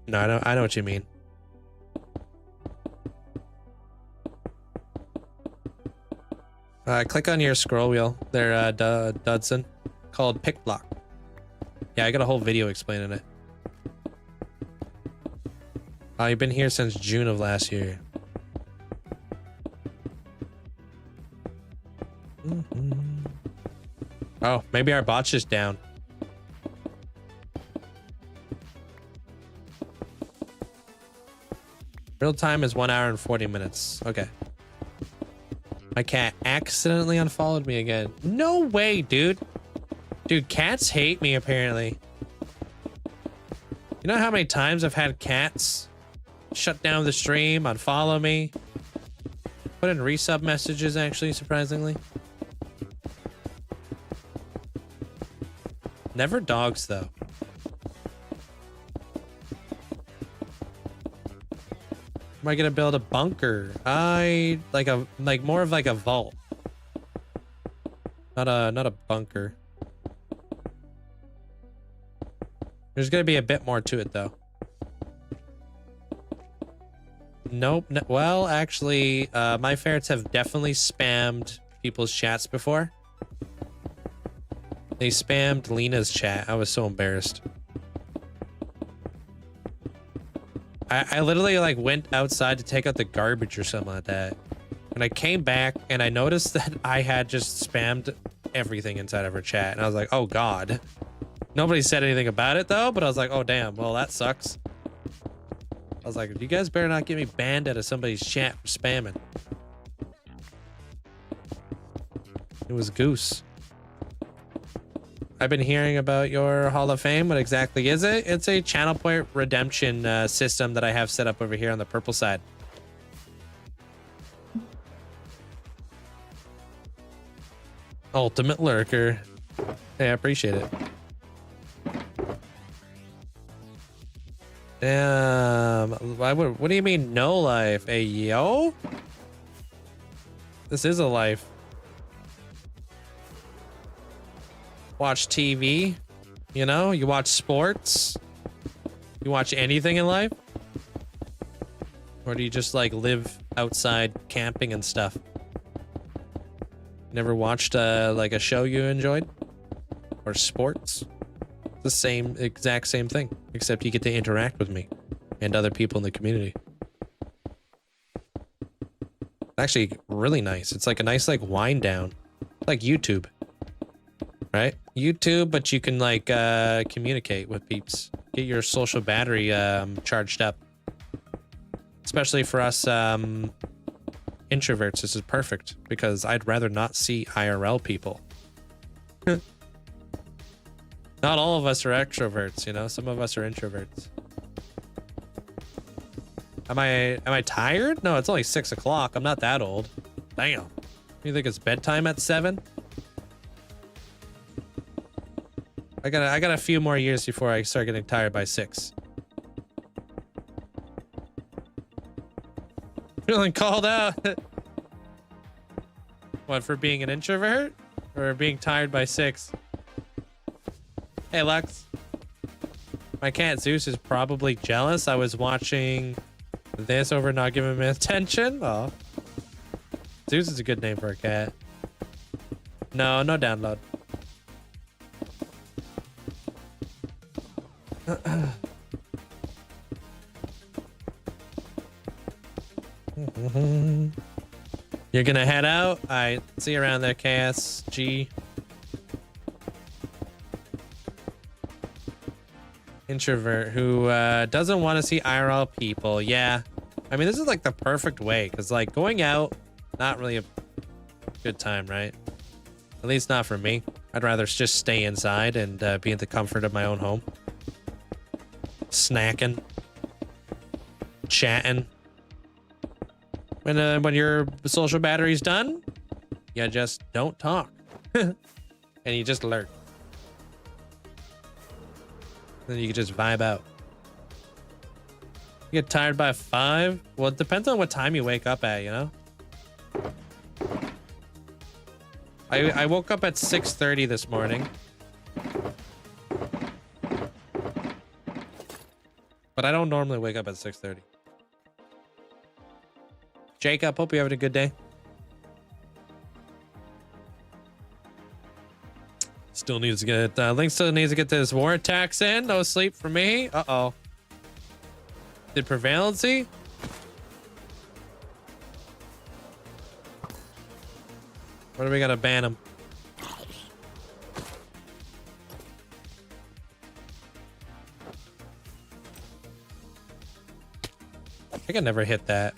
No, I know what you mean. Click on your scroll wheel there, Dudson, called Pick Block. Yeah, I got a whole video explaining it. Oh, you've been here since June of last year. Oh, maybe our bot's just down. Real time is 1 hour and 40 minutes. Okay. My cat accidentally unfollowed me again. No way, dude. Dude, cats hate me, apparently. You know how many times I've had cats shut down the stream, unfollow me, put in resub messages, actually, surprisingly. Never dogs, though. Am I gonna build a bunker? Like more of like a vault. Not a bunker. There's gonna be a bit more to it though. Nope. No, well, actually, my ferrets have definitely spammed people's chats before. They spammed Lena's chat. I was so embarrassed. I literally like went outside to take out the garbage or something like that. And I came back and I noticed that I had just spammed everything inside of her chat. And I was like, oh God. Nobody said anything about it though, but I was like, oh damn, well that sucks. I was like, you guys better not get me banned out of somebody's chat for spamming. It was Goose. I've been hearing about your Hall of Fame. What exactly is it? It's a channel point redemption system that I have set up over here on the purple side. Ultimate lurker. Hey, I appreciate it. Damn. What do you mean no life? Hey, yo? This is a life. Watch TV. You know, you watch sports. You watch anything in life? Or do you just like live outside camping and stuff? Never watched like a show you enjoyed? Or sports? The same, exact same thing, except you get to interact with me and other people in the community. Actually, really nice. It's like a nice like wind down, like YouTube, right? YouTube, but you can like communicate with peeps, get your social battery charged up. Especially for us introverts, this is perfect because I'd rather not see IRL people. Not all of us are extroverts, you know. Some of us are introverts. Am I tired? No, it's only 6 o'clock. I'm not that old. Damn. You think it's bedtime at 7? I got a few more years before I start getting tired by 6. Feeling called out. What, for being an introvert? Or being tired by 6? Hey, Lux. My cat Zeus is probably jealous. I was watching this over not giving him attention. Oh. Zeus is a good name for a cat. No download. You're gonna head out? I see you around there, KSG. Introvert who doesn't want to see IRL people. Yeah, I mean, this is like the perfect way because like going out, not really a good time, right? At least not for me. I'd rather just stay inside and be in the comfort of my own home, snacking, chatting. When your social battery's done, you just don't talk and you just lurk. Then you can just vibe out. You get tired by 5? Well, it depends on what time you wake up at, you know? I woke up at 6:30 this morning. But I don't normally wake up at 6:30. Jacob, hope you're having a good day. Still needs to get Link still needs to get this war attacks in. No sleep for me. Uh-oh. Did prevalency? What are we gonna ban him? I can never hit that.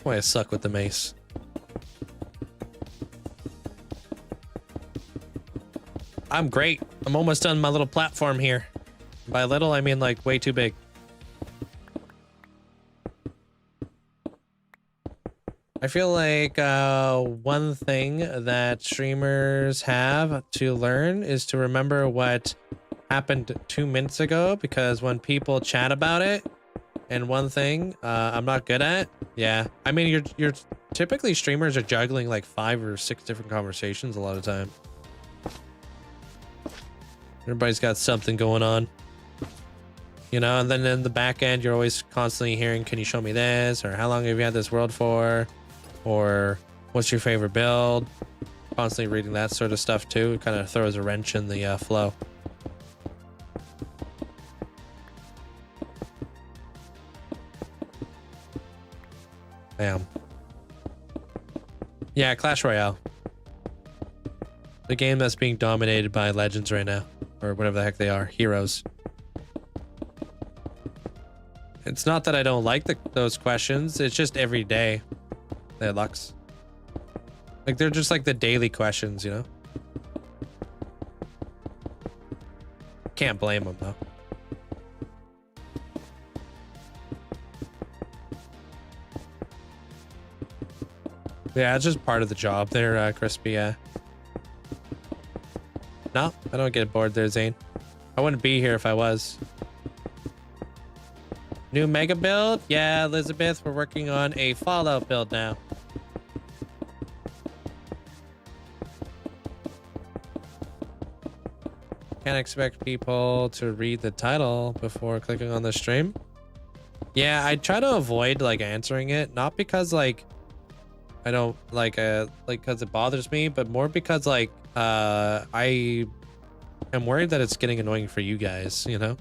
Boy, I suck with the mace. I'm great. I'm almost done my little platform here. By little, I mean like way too big. I feel like one thing that streamers have to learn is to remember what happened 2 minutes ago, because when people chat about it, and one thing I'm not good at, yeah. I mean, you're typically streamers are juggling like 5 or 6 different conversations a lot of time. Everybody's got something going on, you know, and then in the back end, you're always constantly hearing, can you show me this? Or how long have you had this world for? Or what's your favorite build? Constantly reading that sort of stuff too. It kind of throws a wrench in the flow. Damn. Yeah, Clash Royale. The game that's being dominated by legends right now, or whatever the heck they are, heroes. It's not that I don't like those questions. It's just every day. They Lux. Like they're just like the daily questions, you know? Can't blame them though. Yeah, it's just part of the job there, Crispy, yeah. No, I don't get bored there, Zane. I wouldn't be here if I was. New mega build? Yeah, Elizabeth, we're working on a Fallout build now. Can't expect people to read the title before clicking on the stream. Yeah, I try to avoid like answering it, not because like I don't like because it bothers me, but more because like I am worried that it's getting annoying for you guys, you know?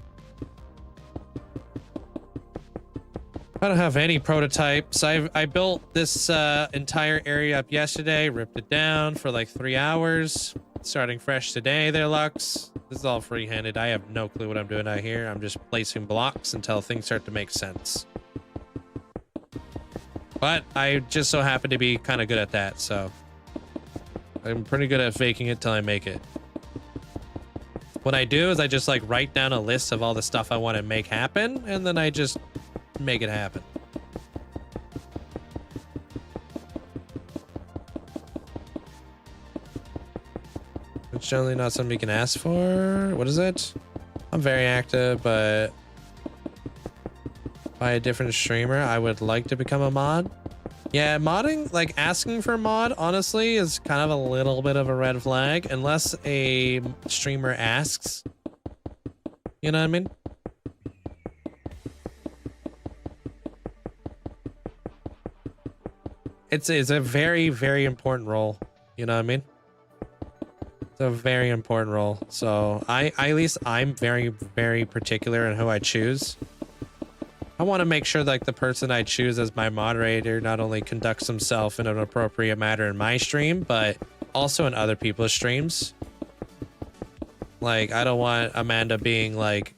I don't have any prototypes. I built this entire area up yesterday, ripped it down for like 3 hours, starting fresh today there, Lux. This is all free-handed. I have no clue what I'm doing out here. I'm just placing blocks until things start to make sense. But I just so happen to be kind of good at that, so I'm pretty good at faking it till I make it. What I do is I just like write down a list of all the stuff I want to make happen, and then I just make it happen. It's generally not something you can ask for. What is it? I'm very active, but by a different streamer, I would like to become a mod. Yeah, modding, like asking for a mod, honestly, is kind of a little bit of a red flag unless a streamer asks. You know what I mean? It's a very, very important role. You know what I mean? It's a very important role. So at least I'm very, very particular in who I choose. I want to make sure like the person I choose as my moderator not only conducts himself in an appropriate manner in my stream, but also in other people's streams. Like, I don't want Amanda being like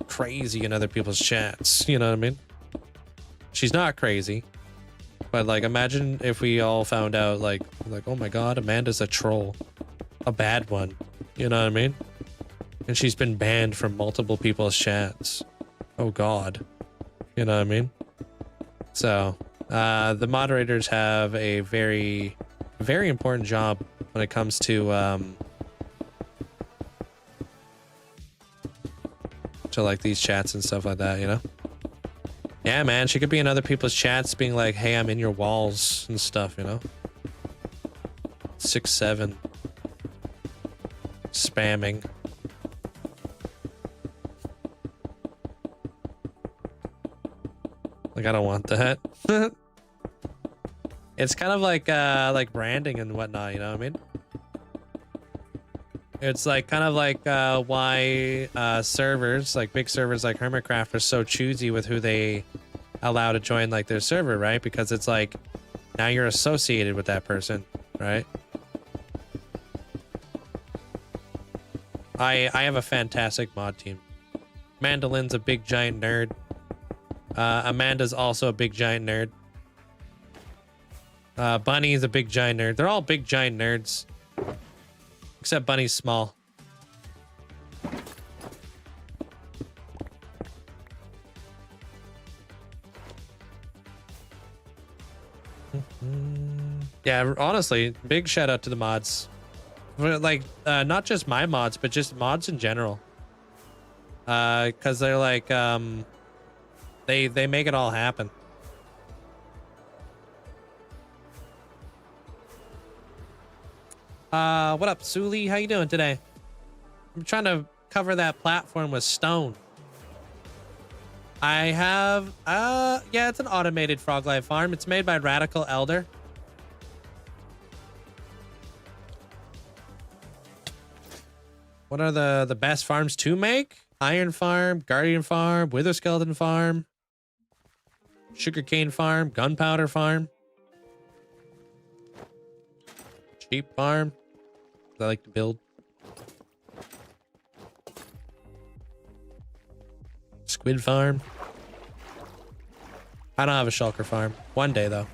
crazy in other people's chats. You know what I mean? She's not crazy. But like, imagine if we all found out like, oh my God, Amanda's a troll. A bad one. You know what I mean? And she's been banned from multiple people's chats. Oh God. You know what I mean? So, the moderators have a very, very important job when it comes to like these chats and stuff like that, you know? Yeah, man, she could be in other people's chats being like, hey, I'm in your walls and stuff, you know? 6'7". Spamming. Like, I don't want that. It's kind of like branding and whatnot, you know what I mean? It's like kind of like why servers, like big servers like Hermitcraft, are so choosy with who they allow to join like their server, right? Because it's like now you're associated with that person, right? I have a fantastic mod team. Mandolin's a big giant nerd. Amanda's also a big giant nerd. Bunny's a big giant nerd. They're all big giant nerds. Except Bunny's small. Yeah, honestly, big shout out to the mods. Like, not just my mods, but just mods in general. Because they're like, they make it all happen. What up, Suli? How you doing today? I'm trying to cover that platform with stone. I have, yeah, it's an automated frog life farm. It's made by Radical Elder. What are the best farms to make? Iron Farm, Guardian Farm, Wither Skeleton Farm, Sugarcane Farm, Gunpowder Farm, Sheep Farm. I like to build. Squid farm. I don't have a shulker farm. One day though.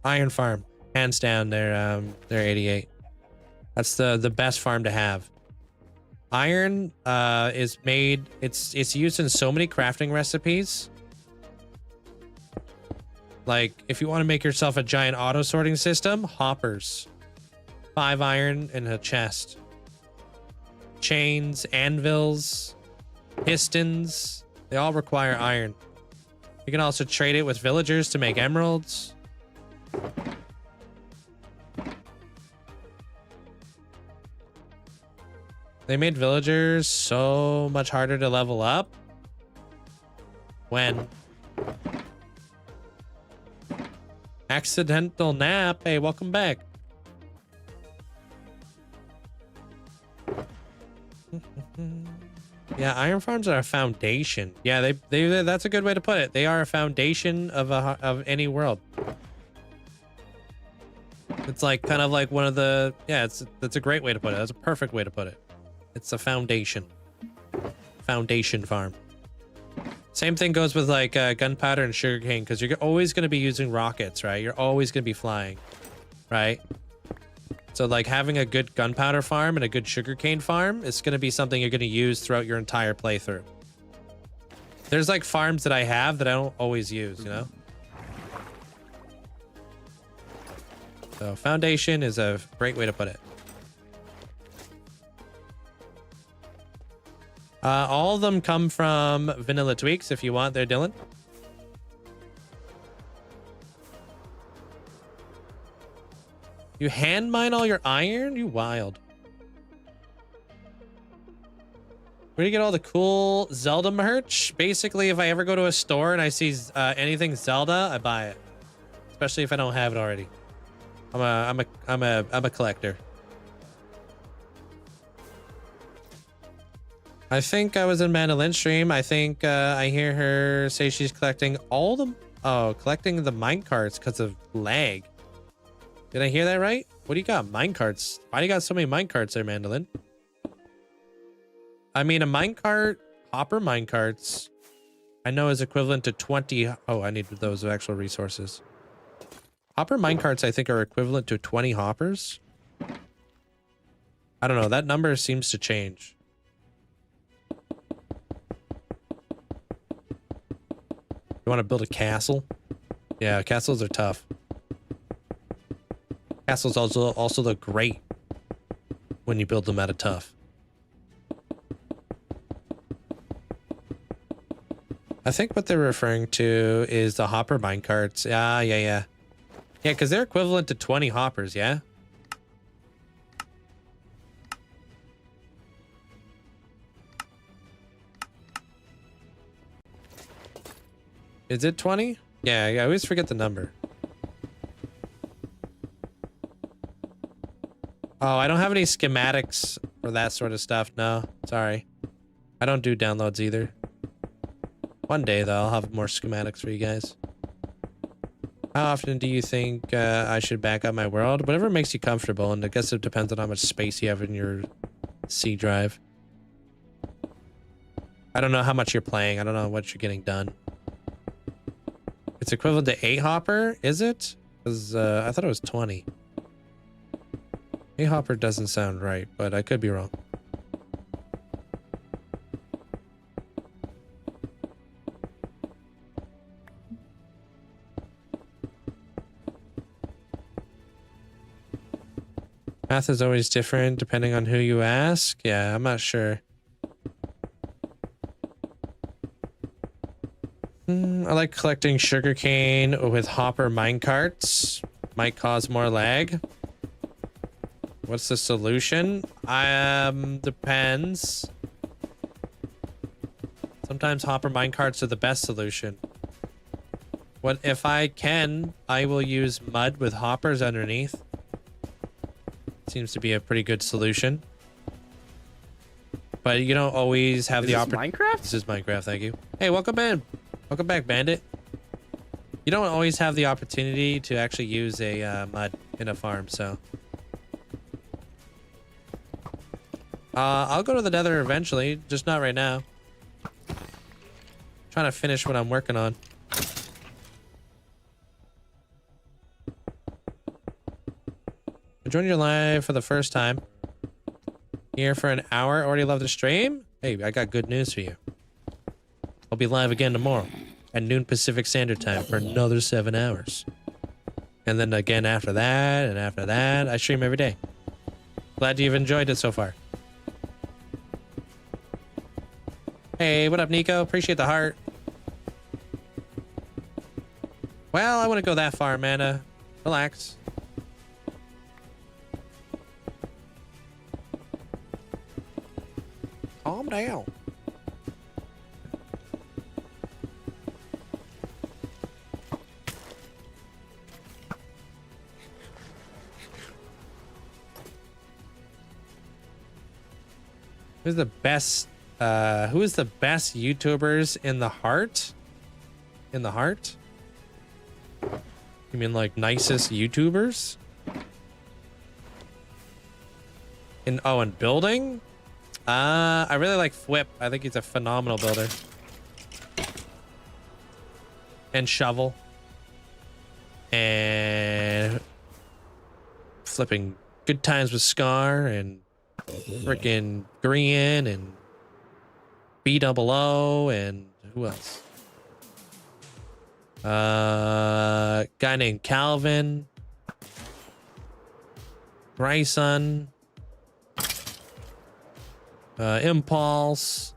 Iron farm, hands down. They're 88. That's the best farm to have. Iron is made. It's used in so many crafting recipes. Like if you want to make yourself a giant auto sorting system, hoppers, 5 iron in a chest. Chains, anvils, pistons, they all require iron. You can also trade it with villagers to make emeralds. They made villagers so much harder to level up. When? Accidental nap. Hey, welcome back. Yeah, iron farms are a foundation. Yeah, they that's a good way to put it. They are a foundation of any world. It's like kind of like one of the that's a great way to put it. That's a perfect way to put it. It's a foundation. Foundation farm. Same thing goes with like gunpowder and sugarcane, because you're always going to be using rockets, right? You're always going to be flying, right? So like having a good gunpowder farm and a good sugarcane farm is going to be something you're going to use throughout your entire playthrough. There's like farms that I have that I don't always use, you know? So foundation is a great way to put it. All of them come from Vanilla Tweaks if you want there, Dylan. You hand mine all your iron? You wild. Where do you get all the cool Zelda merch? Basically, if I ever go to a store and I see anything Zelda, I buy it. Especially if I don't have it already. I'm a collector. I think I was in Mandoline's stream. I think I hear her say she's collecting all the collecting the minecarts because of lag. Did I hear that right? What do you got? Minecarts. Why do you got so many minecarts there, Mandolin? I mean, a minecart, hopper minecarts, I know is equivalent to 20. Oh, I need those actual resources. Hopper minecarts, I think, are equivalent to 20 hoppers. I don't know. That number seems to change. You want to build a castle? Yeah, castles are tough. Castles also look great when you build them out of tough. I think what they're referring to is the hopper minecarts. Yeah. Yeah, because they're equivalent to 20 hoppers, yeah? Is it 20? Yeah, I always forget the number. Oh, I don't have any schematics for that sort of stuff. No, sorry. I don't do downloads either. One day, though, I'll have more schematics for you guys. How often do you think I should back up my world? Whatever makes you comfortable, and I guess it depends on how much space you have in your C drive. I don't know how much you're playing. I don't know what you're getting done. It's equivalent to 8 hopper, is it? Because I thought it was 20. 8 hopper doesn't sound right, but I could be wrong. Math is always different depending on who you ask. Yeah, I'm not sure. I like collecting sugarcane with hopper minecarts. Might cause more lag. What's the solution? Depends. Sometimes hopper minecarts are the best solution. What if I can, I will use mud with hoppers underneath. Seems to be a pretty good solution. But you don't always have the opportunity. Minecraft? This is Minecraft, thank you. Hey, welcome in. Welcome back, Bandit. You don't always have the opportunity to actually use a mud in a farm, so. I'll go to the nether eventually, just not right now. Trying to finish what I'm working on. I joined your live for the first time. Here for an hour. Already love the stream. Hey, I got good news for you. I'll be live again tomorrow at noon Pacific Standard Time for another 7 hours. And then again after that, and after that. I stream every day. Glad you've enjoyed it so far. Hey, what up, Nico? Appreciate the heart. Well, I wouldn't go that far, Amanda. Relax. Calm down. Who is the best YouTubers in the heart? In the heart? You mean like nicest YouTubers? In building? I really like Flip. I think he's a phenomenal builder. And Shovel. And flipping Good Times with Scar and freaking Green and B-double-O and who else? Guy named Calvin. Bryson. Impulse.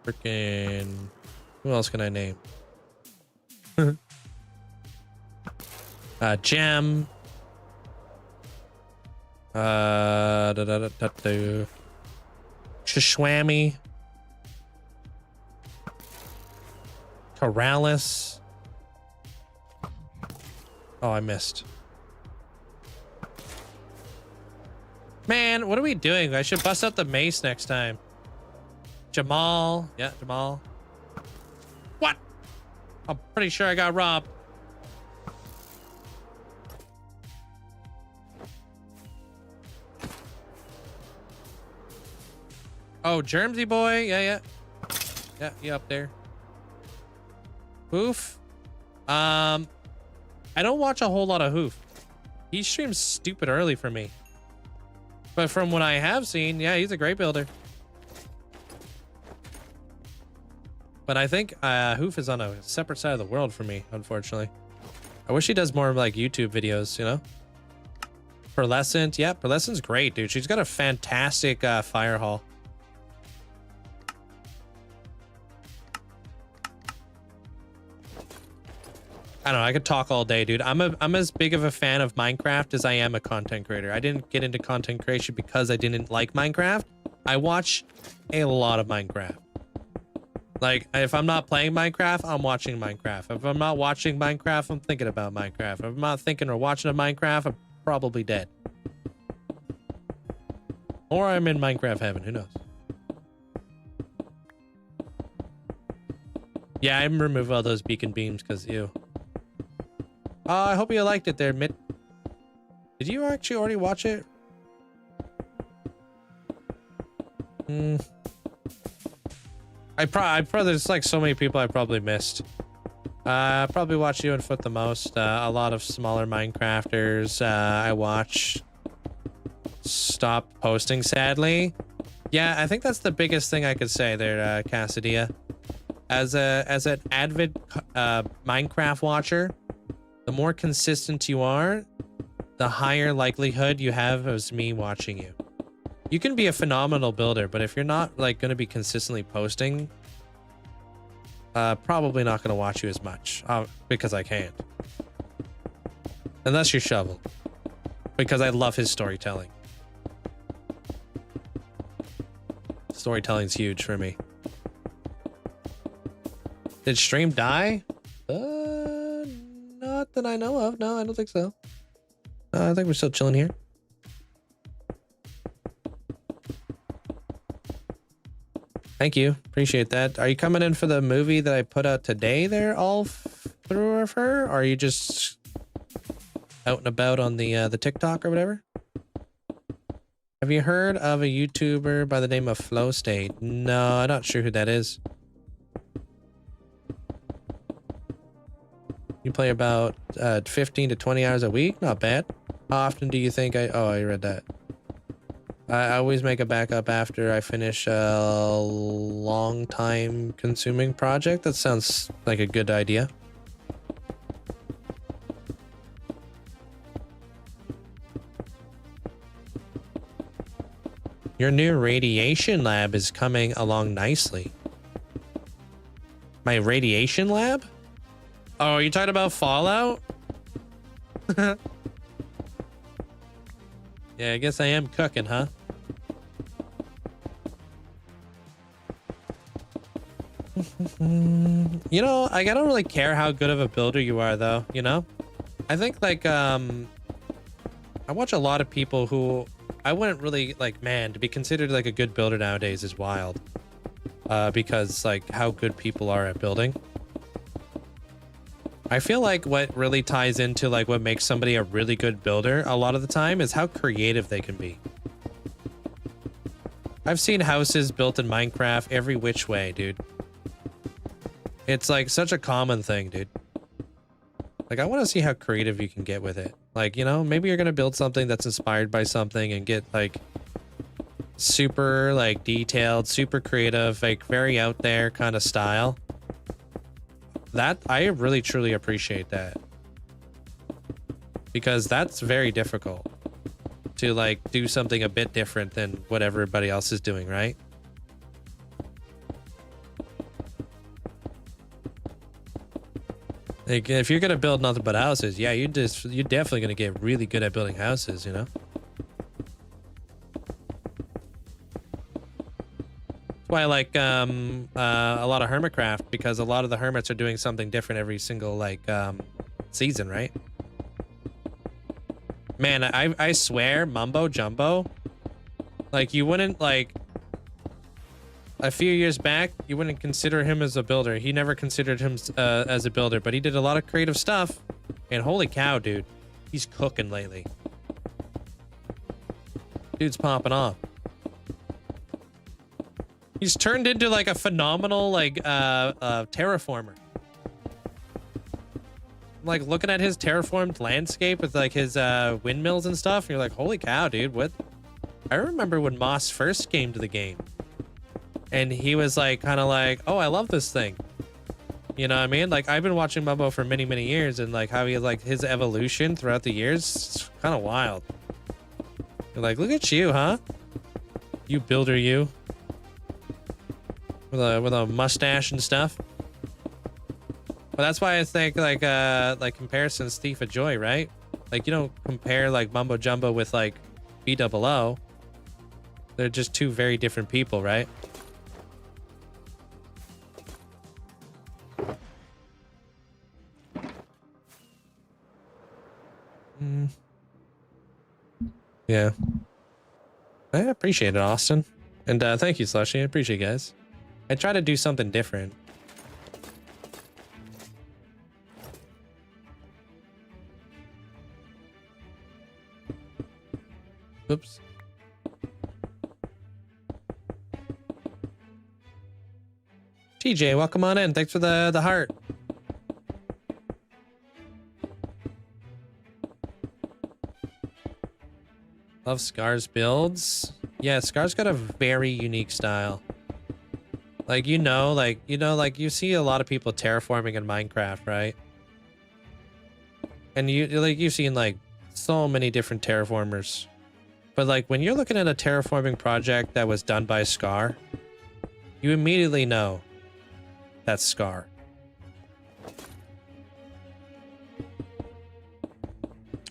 Freaking who else can I name? Gem. Shishwami. Corrales. Oh, I missed. Man, what are we doing? I should bust out the mace next time. Jamal. Yeah, Jamal. What? I'm pretty sure I got robbed. Oh, Germsy boy. Yeah. Yeah, you up there. Hoof. I don't watch a whole lot of Hoof. He streams stupid early for me. But from what I have seen, yeah, he's a great builder. But I think Hoof is on a separate side of the world for me, unfortunately. I wish he does more like YouTube videos, you know? Pearlescent. Yeah, Pearlescent's great, dude. She's got a fantastic fire hall. I don't know. I could talk all day, dude. I'm as big of a fan of Minecraft as I am a content creator. I didn't get into content creation because I didn't like Minecraft. I watch a lot of Minecraft. Like, if I'm not playing Minecraft, I'm watching Minecraft. If I'm not watching Minecraft, I'm thinking about Minecraft. If I'm not thinking or watching a Minecraft, I'm probably dead. Or I'm in Minecraft heaven. Who knows? Yeah, I'm remove all those beacon beams because ew. I hope you liked it there, Mitt. Did you actually already watch it? I probably there's like so many people I probably missed. Probably watch you and Foot the most. A lot of smaller Minecrafters I watch stop posting, sadly. Yeah, I think that's the biggest thing I could say there, Cassadia. As an avid Minecraft watcher, the more consistent you are, the higher likelihood you have of me watching you. You can be a phenomenal builder, but if you're not like going to be consistently posting, probably not going to watch you as much because I can't. Unless you're Shovel, because I love his storytelling. Storytelling's huge for me. Did stream die? Not that I know of. No, I don't think so. I think we're still chilling here. Thank you. Appreciate that. Are you coming in for the movie that I put out today there, all through of her? Or are you just out and about on the TikTok or whatever? Have you heard of a YouTuber by the name of Flow State? No, I'm not sure who that is. You play about 15 to 20 hours a week? Not bad. How often do you think oh, I read that. I always make a backup after I finish a long time consuming project. That sounds like a good idea. Your new radiation lab is coming along nicely. My radiation lab? Oh, are you talking about Fallout? Yeah, I guess I am cooking, huh? You know, I don't really care how good of a builder you are, though, you know? I think, like, I watch a lot of people who I wouldn't really, like, man, to be considered, like, a good builder nowadays is wild. Because, like, how good people are at building. I feel like what really ties into, like, what makes somebody a really good builder a lot of the time is how creative they can be. I've seen houses built in Minecraft every which way, dude. It's like such a common thing, dude. Like, I want to see how creative you can get with it. Like, you know, maybe you're going to build something that's inspired by something and get, like, super, like, detailed, super creative, like, very out there kind of style. That, I really, truly appreciate that. Because that's very difficult. To, like, do something a bit different than what everybody else is doing, right? Like, if you're gonna build nothing but houses, yeah, you're definitely gonna get really good at building houses, you know? That's why I like a lot of Hermitcraft, because a lot of the hermits are doing something different every single, like, season, right? Man, I swear, Mumbo Jumbo, like, you wouldn't, like, a few years back, you wouldn't consider him as a builder. He never considered him as a builder, but he did a lot of creative stuff. And holy cow, dude, he's cooking lately. Dude's popping off. He's turned into, like, a phenomenal, like, terraformer. Like, looking at his terraformed landscape with, like, his windmills and stuff, you're like, holy cow, dude, what? I remember when Moss first came to the game. And he was, like, kind of like, oh, I love this thing. You know what I mean? Like, I've been watching Mumbo for many, many years, and, like, how he, like, his evolution throughout the years, it's kind of wild. You're like, look at you, huh? You builder, you. With a mustache and stuff. But that's why I think, like comparisons thief of joy, right? Like, you don't compare, like, Mumbo Jumbo with, like, BOO. They're just two very different people, right? Yeah. I appreciate it, Austin. And thank you, Slushy. I appreciate you guys. I try to do something different. Oops. TJ, welcome on in. Thanks for the heart. Love Scar's builds. Yeah, Scar's got a very unique style. Like, you you see a lot of people terraforming in Minecraft, right? And you've seen, like, so many different terraformers. But, like, when you're looking at a terraforming project that was done by Scar, you immediately know that's Scar.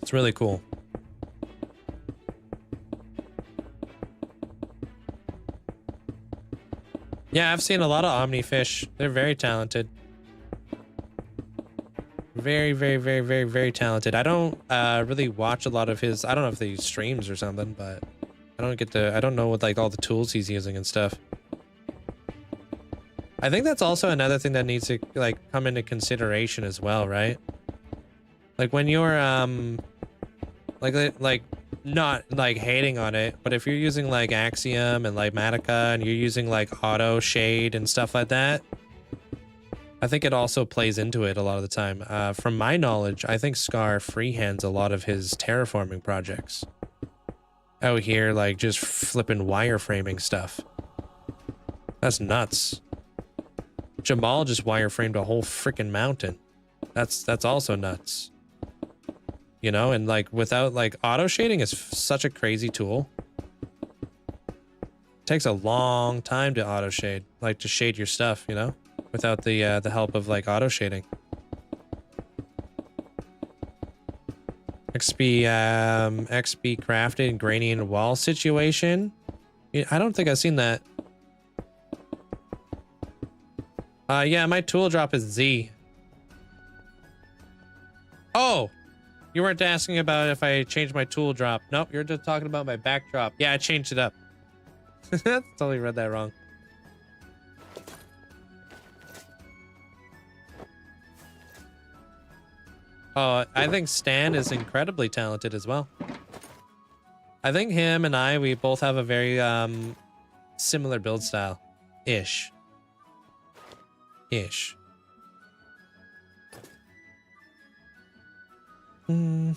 It's really cool. Yeah, I've seen a lot of Omnifish. They're very talented. Very, very, very, very, very talented. I don't really watch a lot of his. I don't know if they streams or something, but I don't know what, like, all the tools he's using and stuff. I think that's also another thing that needs to like come into consideration as well, right? Like when you're like not like hating on it, but if you're using like Axiom and like Matica and you're using like auto shade and stuff like that, I think it also plays into it a lot of the time. From my knowledge, I think Scar freehands a lot of his terraforming projects out here, like just flipping wireframing stuff. That's nuts. Jamal just wireframed a whole freaking mountain. That's also nuts. You know, and like without like auto shading is such a crazy tool. It takes a long time to auto shade, like to shade your stuff, you know, without the help of like auto shading. XP crafted and gradient wall situation. I don't think I've seen that. Yeah, my tool drop is Z. Oh, you weren't asking about if I changed my tool drop. Nope, you're just talking about my backdrop. Yeah, I changed it up. Totally read that wrong. Oh, I think Stan is incredibly talented as well. I think him and we both have a very similar build style. Ish. All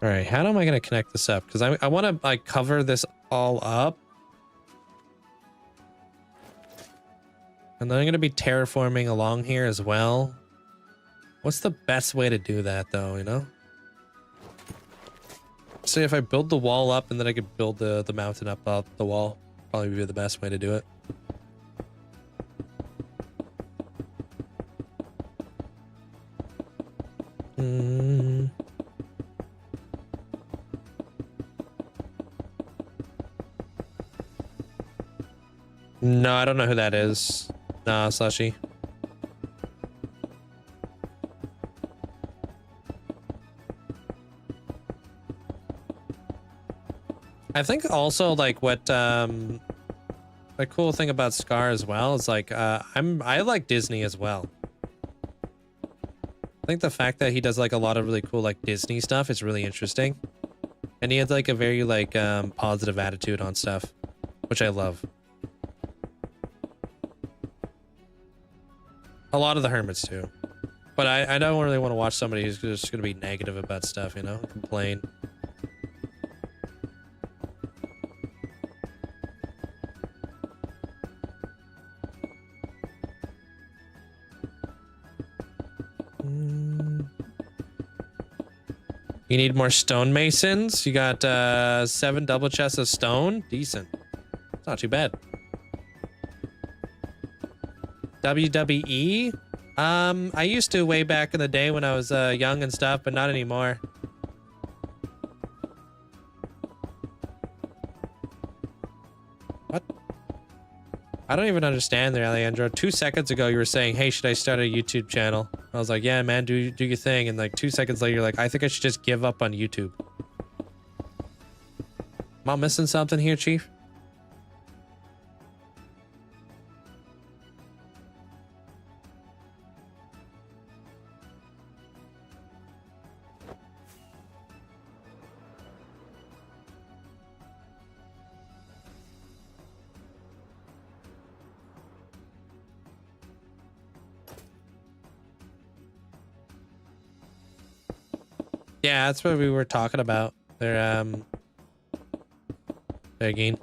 right, how am I gonna connect this up? Because I want to like cover this all up, and then I'm gonna be terraforming along here as well. What's the best way to do that, though? You know, say if I build the wall up and then I could build the mountain up the wall, probably be the best way to do it. No, I don't know who that is. Nah, Slushy. I think also like what the cool thing about Scar as well is like I like Disney as well. I think the fact that he does like a lot of really cool like Disney stuff is really interesting. And he has like a very like positive attitude on stuff, which I love. A lot of the hermits too. But I don't really want to watch somebody who's just going to be negative about stuff, you know, complain. You need more stonemasons? You got 7 double chests of stone? Decent. It's not too bad. WWE? I used to way back in the day when I was young and stuff, but not anymore. What? I don't even understand there, Alejandro. 2 seconds ago, you were saying, hey, should I start a YouTube channel? I was like, yeah, man, do your thing. And like 2 seconds later, you're like, I think I should just give up on YouTube. Am I missing something here, Chief? Yeah, that's what we were talking about. They're begging.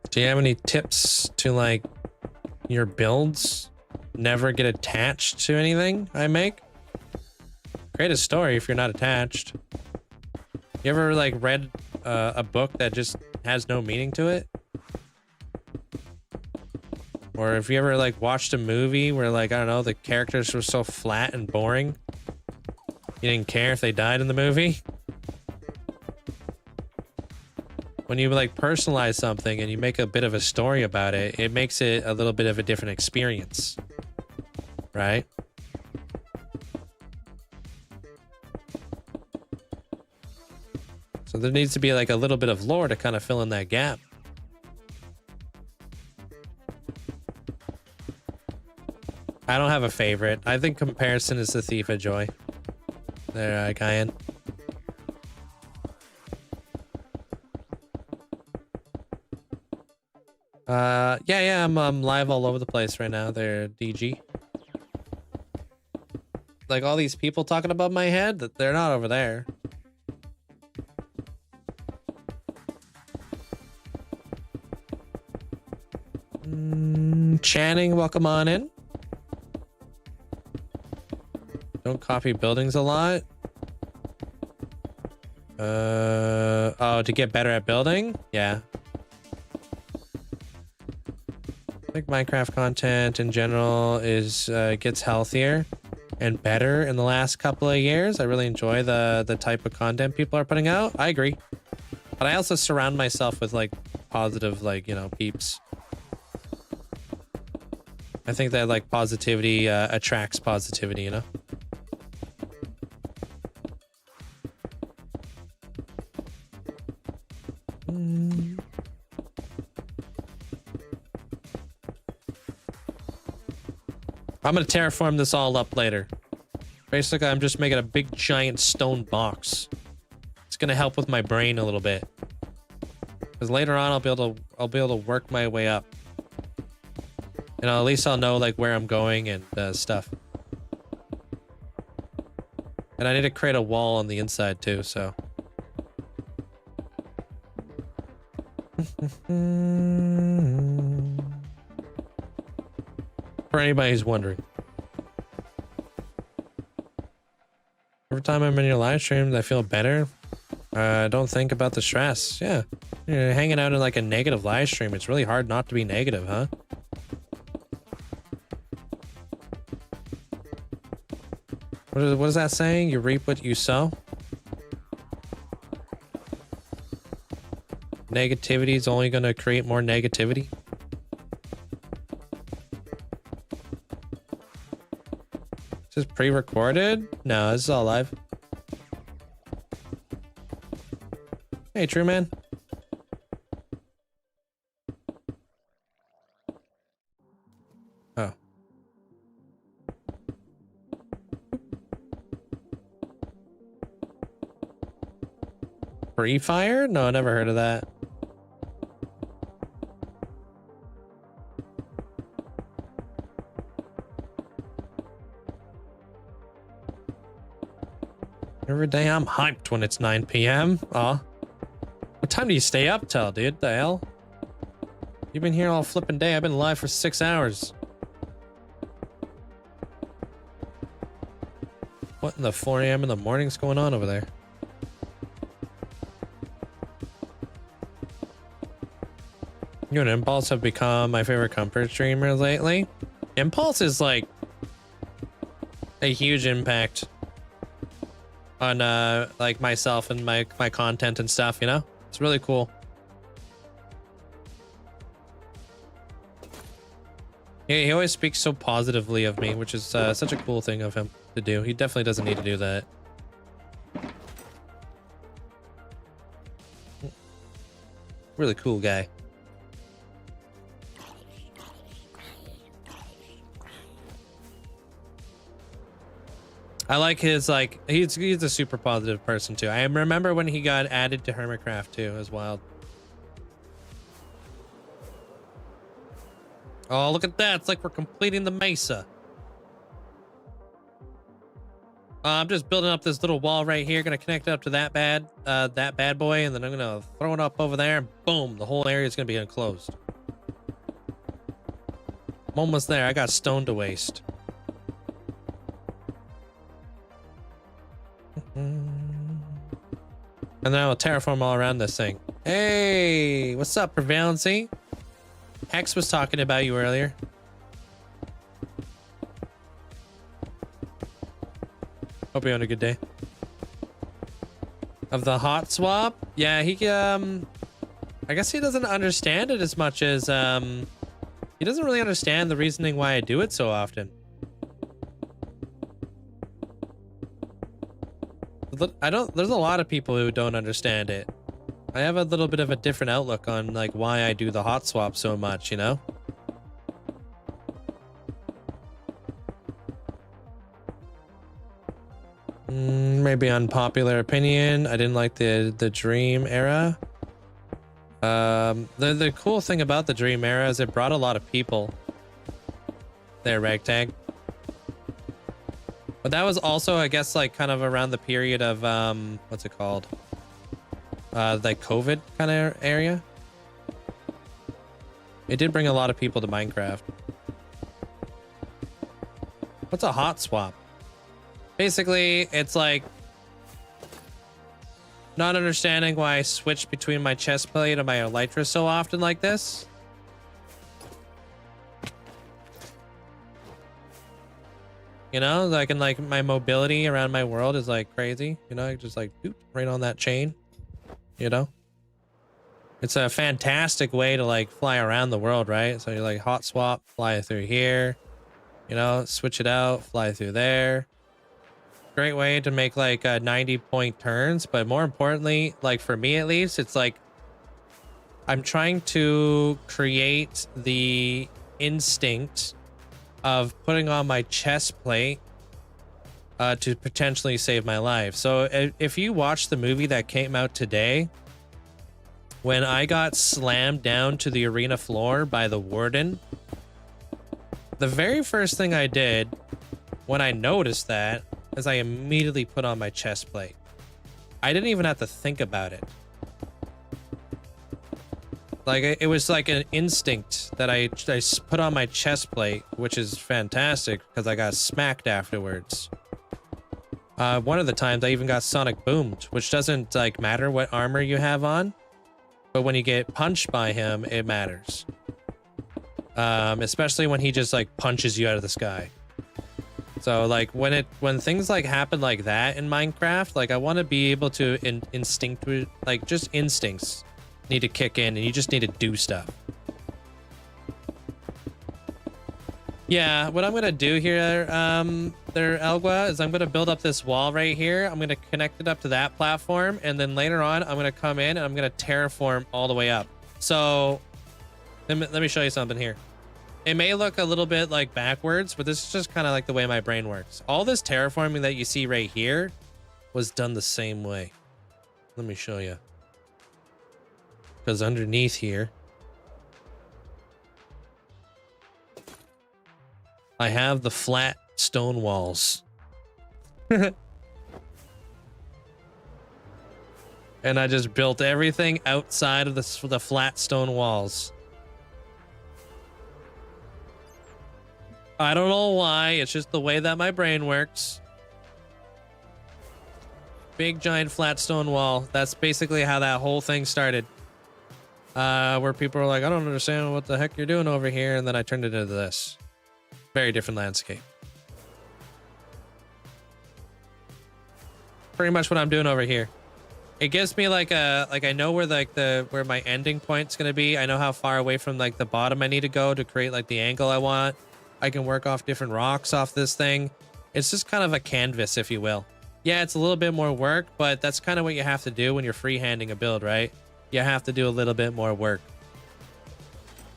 Do you have any tips to like your builds? Never get attached to anything I make? Create a story if you're not attached. You ever like read a book that just has no meaning to it? Or if you ever like watched a movie where like, I don't know, the characters were so flat and boring, you didn't care if they died in the movie? when you like personalize something and you make a bit of a story about it, it makes it a little bit of a different experience, right? So there needs to be like a little bit of lore to kind of fill in that gap. I don't have a favorite. I think comparison is the thief of joy. There, Kyan. Yeah, I'm live all over the place right now. There, DG. Like all these people talking above my head, that they're not over there. Channing, welcome on in. Don't copy buildings a lot. Oh, to get better at building? Yeah. I think Minecraft content in general is gets healthier and better in the last couple of years. I really enjoy the type of content people are putting out. I agree. But I also surround myself with like positive, like, you know, peeps. I think that like positivity attracts positivity, you know? I'm gonna terraform this all up later. Basically, I'm just making a big giant stone box. It's gonna help with my brain a little bit. Because later on I'll be able to work my way up. And at least I'll know like where I'm going and stuff. And I need to create a wall on the inside too, so. For anybody who's wondering. Every time I'm in your live streams, I feel better. Don't think about the stress. Yeah. You're hanging out in like a negative live stream. It's really hard not to be negative, huh? What is that saying? You reap what you sow? Negativity is only going to create more negativity. Is this pre-recorded? No, this is all live. Hey, True Man. Oh. Free Fire? No, I never heard of that. Every day I'm hyped when it's 9 p.m. Aw. What time do you stay up till, dude? The hell? You've been here all flipping day. I've been live for 6 hours. What in the 4 a.m. in the morning's going on over there? You and Impulse have become my favorite comfort streamer lately. Impulse is like a huge impact on like myself and my content and stuff, you know? It's really cool. He always speaks so positively of me, which is such a cool thing of him to do. He definitely doesn't need to do that. Really cool guy. I like his, like, he's a super positive person too. I remember when he got added to Hermitcraft too. It was wild. Oh, look at that. It's like we're completing the mesa. I'm just building up this little wall right here. Gonna connect it up to that bad boy, and then I'm gonna throw it up over there, and boom, the whole area is gonna be enclosed. I'm almost there. I got stone to waste. And then I'll terraform all around this thing. Hey, what's up, Prevalency? Hex was talking about you earlier. Hope you're having a good day. Of the hot swap? Yeah, I guess he doesn't understand it as much as he doesn't really understand the reasoning why I do it so often. There's a lot of people who don't understand it. I have a little bit of a different outlook on like why I do the hot swap so much, you know? Maybe unpopular opinion. I didn't like the Dream era. The cool thing about the Dream era is it brought a lot of people. There, Ragtag. But that was also, I guess, like kind of around the period of what's it called? Like COVID kind of area. It did bring a lot of people to Minecraft. What's a hot swap? Basically, it's like not understanding why I switch between my chest plate and my elytra so often like this. You know, like, and like my mobility around my world is like crazy. You know, just like boop, right on that chain. You know, it's a fantastic way to like fly around the world, right? So you're like hot swap, fly through here. You know, switch it out, fly through there. Great way to make like 90-point turns, but more importantly, like for me at least, it's like I'm trying to create the instinct of putting on my chest plate to potentially save my life. So if you watch the movie that came out today, when I got slammed down to the arena floor by the warden, the very first thing I did when I noticed that is I immediately put on my chest plate. I didn't even have to think about it. Like it was like an instinct that I put on my chest plate, which is fantastic because I got smacked afterwards. One of the times I even got sonic boomed, which doesn't like matter what armor you have on, but when you get punched by him, it matters. Especially when he just like punches you out of the sky. So like when things like happen like that in Minecraft, like I want to be able to like just instincts need to kick in and you just need to do stuff. Yeah, what I'm gonna do here, there, Elgwa, is I'm gonna build up this wall right here. I'm gonna connect it up to that platform, and then later on, I'm gonna come in and I'm gonna terraform all the way up. So, let me show you something here. It may look a little bit like backwards, but this is just kind of like the way my brain works. All this terraforming that you see right here was done the same way. Let me show you. Because underneath here, I have the flat stone walls. And I just built everything outside of the flat stone walls. I don't know why, it's just the way that my brain works. Big giant flat stone wall. That's basically how that whole thing started. Where people are like, I don't understand what the heck you're doing over here, and then I turned it into this. Very different landscape. Pretty much what I'm doing over here. It gives me like I know where where my ending point's gonna be. I know how far away from like the bottom I need to go to create like the angle I want. I can work off different rocks off this thing. It's just kind of a canvas, if you will. Yeah, it's a little bit more work, but that's kind of what you have to do when you're freehanding a build, right? You have to do a little bit more work.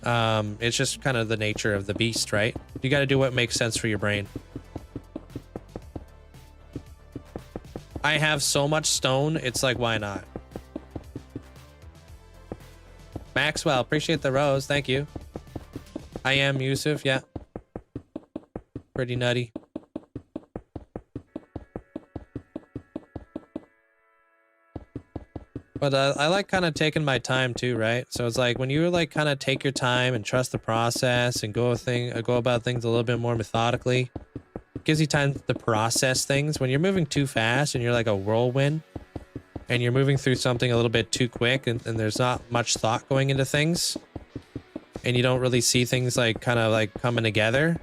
It's just kind of the nature of the beast, right? You got to do what makes sense for your brain. I have so much stone, it's like, why not? Maxwell, appreciate the rose, thank you. I am Yusuf, yeah. Pretty nutty. But I like kind of taking my time too, right? So it's like when you like kind of take your time and trust the process and go about things a little bit more methodically, it gives you time to process things. When you're moving too fast and you're like a whirlwind and you're moving through something a little bit too quick and there's not much thought going into things and you don't really see things like kind of like coming together,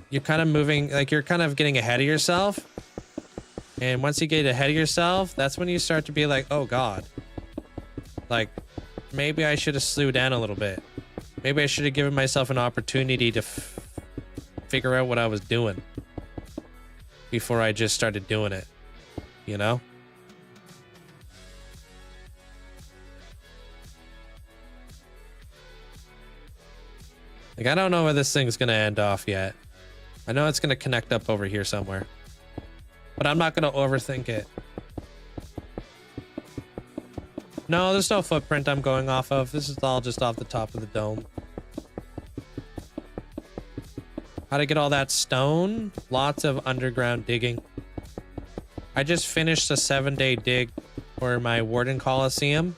you're kind of moving, like you're kind of getting ahead of yourself. And once you get ahead of yourself, that's when you start to be like, oh God, Like, maybe I should have slowed down a little bit. Maybe I should have given myself an opportunity to figure out what I was doing before I just started doing it, you know? Like, I don't know where this thing's gonna end off yet. I know it's gonna connect up over here somewhere, but I'm not gonna overthink it. No, there's no footprint I'm going off of. This is all just off the top of the dome. How to get all that stone? Lots of underground digging. I just finished a 7-day dig for my Warden Coliseum.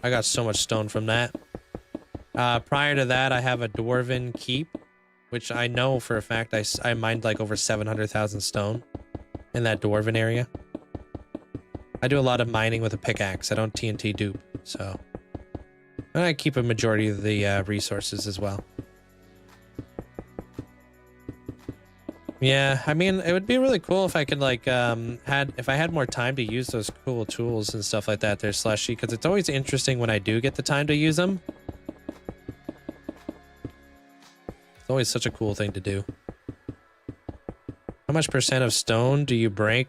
I got so much stone from that. Prior to that, I have a Dwarven Keep, which I know for a fact I mined like over 700,000 stone in that Dwarven area. I do a lot of mining with a pickaxe. I don't TNT dupe, so. And I keep a majority of the resources as well. Yeah, I mean, it would be really cool if I could like if I had more time to use those cool tools and stuff like that there, Slushy, because it's always interesting when I do get the time to use them. It's always such a cool thing to do. How much percent of stone do you break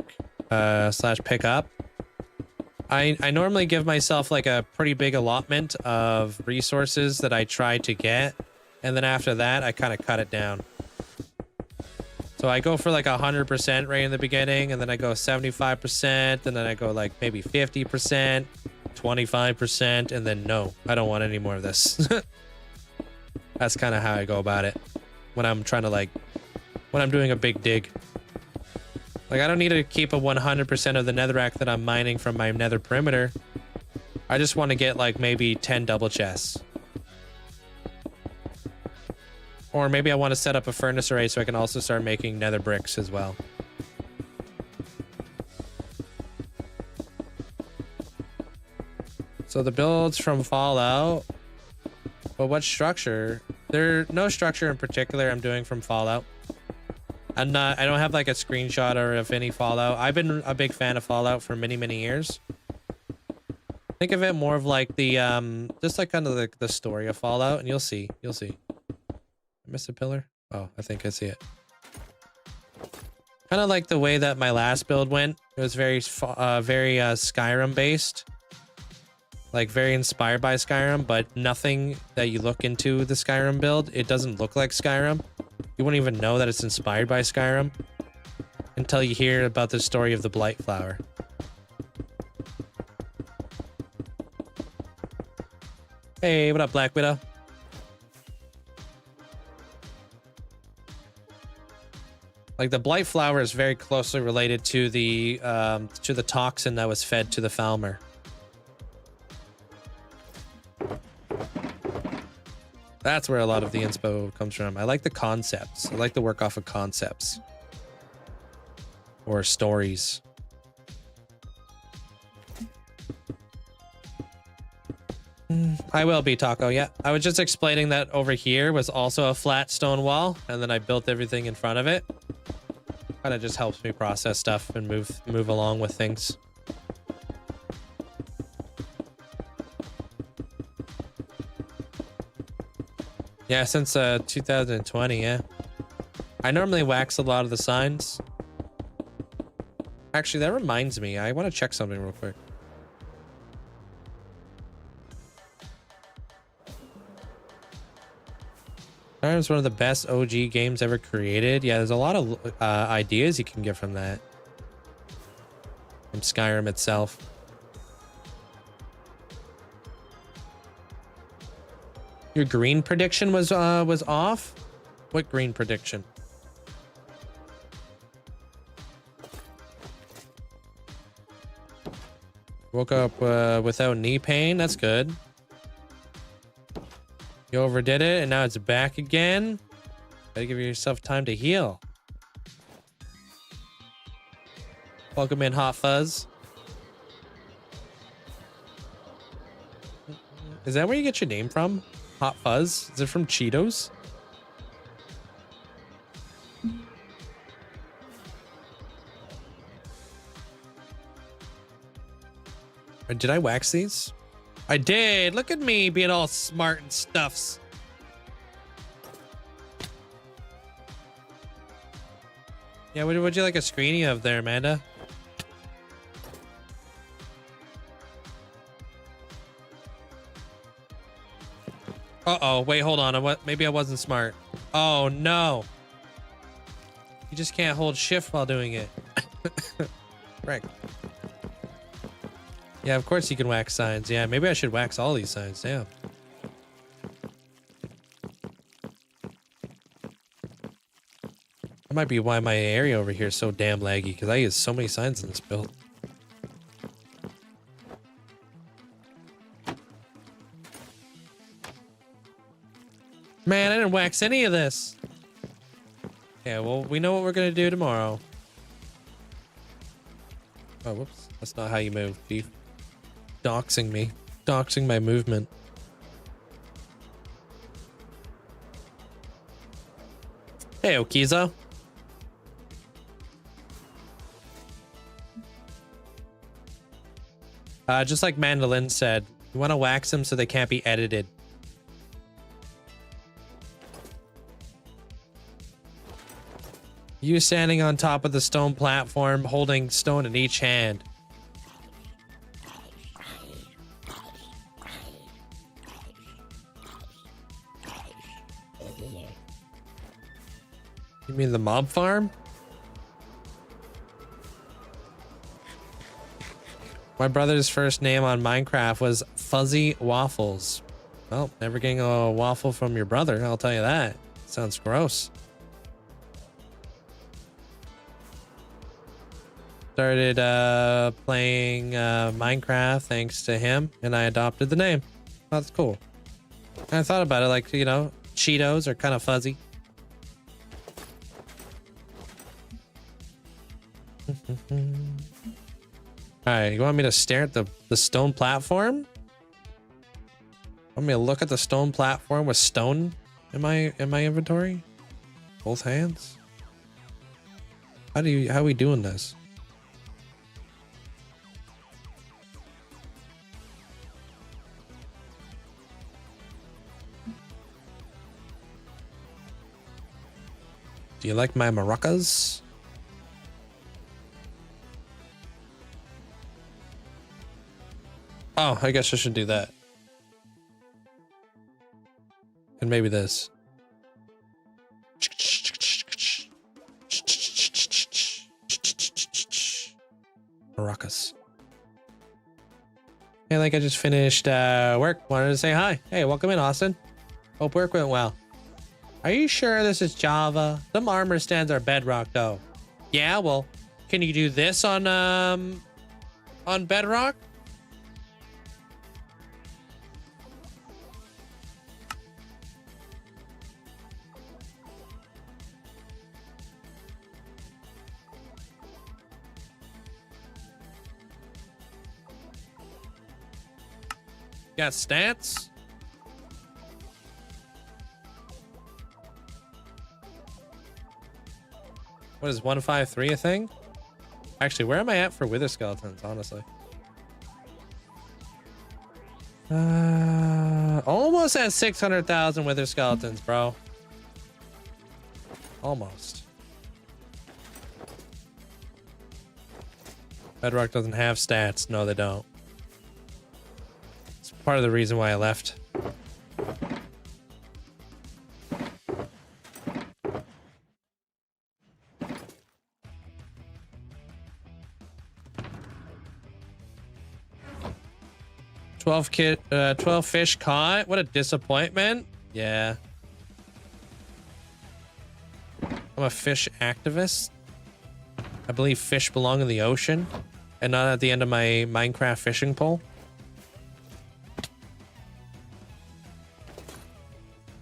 slash pick up? I normally give myself like a pretty big allotment of resources that I try to get, and then after that I kind of cut it down. So I go for like 100% right in the beginning, and then I go 75%, and then I go like maybe 50%, 25%, and then no, I don't want any more of this. That's kind of how I go about it when I'm trying to when I'm doing a big dig. Like, I don't need to keep a 100% of the netherrack that I'm mining from my nether perimeter. I just want to get like maybe 10 double chests. Or maybe I want to set up a furnace array so I can also start making nether bricks as well. So the builds from Fallout. But what structure? There's no structure in particular I'm doing from Fallout. I don't have like a screenshot or of any Fallout. I've been a big fan of Fallout for many, many years. Think of it more of like the just like kind of the story of Fallout, and you'll see. I missed a pillar? Oh, I think I see it. Kind of like the way that my last build went. It was very Skyrim based. Like very inspired by Skyrim, but nothing that you look into the Skyrim build, it doesn't look like Skyrim. You wouldn't even know that it's inspired by Skyrim until you hear about the story of the Blight Flower. Hey, what up, Black Widow? Like the Blight Flower is very closely related to the toxin that was fed to the Falmer. That's where a lot of the inspo comes from. I like the concepts. I like to work off of concepts. Or stories. I will be, Taco, yeah. I was just explaining that over here was also a flat stone wall, and then I built everything in front of it. Kind of just helps me process stuff and move along with things. Yeah, since 2020, yeah. I normally wax a lot of the signs. Actually, that reminds me. I want to check something real quick. Skyrim's one of the best OG games ever created. Yeah, there's a lot of ideas you can get from that. From Skyrim itself. Your green prediction was off? What green prediction? Woke up without knee pain. That's good. You overdid it, and now it's back again. Gotta give yourself time to heal. Welcome in, Hot Fuzz. Is that where you get your name from? Hot Fuzz? Is it from Cheetos? Or did I wax these? I did. Look at me being all smart and stuffs. Yeah, what would you like a screening of there, Amanda? Uh-oh, wait, hold on. Maybe I wasn't smart. Oh, no. You just can't hold shift while doing it. Right. Yeah, of course you can wax signs. Yeah, maybe I should wax all these signs. Damn. That might be why my area over here is so damn laggy, because I use so many signs in this build. Man, I didn't wax any of this. Yeah, well, we know what we're gonna do tomorrow. Oh, whoops. That's not how you move, Chief. Doxing me. Doxing my movement. Hey, Okizo. Just like Mandolin said, you want to wax them so they can't be edited. You standing on top of the stone platform, holding stone in each hand. You mean the mob farm? My brother's first name on Minecraft was Fuzzy Waffles. Well, never getting a waffle from your brother, I'll tell you that. Sounds gross. Started playing Minecraft thanks to him, and I adopted the name. That's cool. And I thought about it, like, you know, Cheetos are kind of fuzzy. Alright, you want me to stare at the stone platform? Want me to look at the stone platform with stone in my inventory? Both hands? How are we doing this? Do you like my maracas? Oh, I guess I should do that. And maybe this. Maracas. Hey, like I just finished work. Wanted to say hi. Hey, welcome in, Austin. Hope work went well. Are you sure this is Java? Some armor stands are bedrock though. Yeah, well, can you do this on bedrock? Got stats? What is 153 a thing? Actually, where am I at for wither skeletons, honestly? Almost at 600,000 wither skeletons, bro. Almost. Bedrock doesn't have stats. No, they don't. It's part of the reason why I left. $12 fish caught. What a disappointment. Yeah. I'm a fish activist. I believe fish belong in the ocean and not at the end of my Minecraft fishing pole.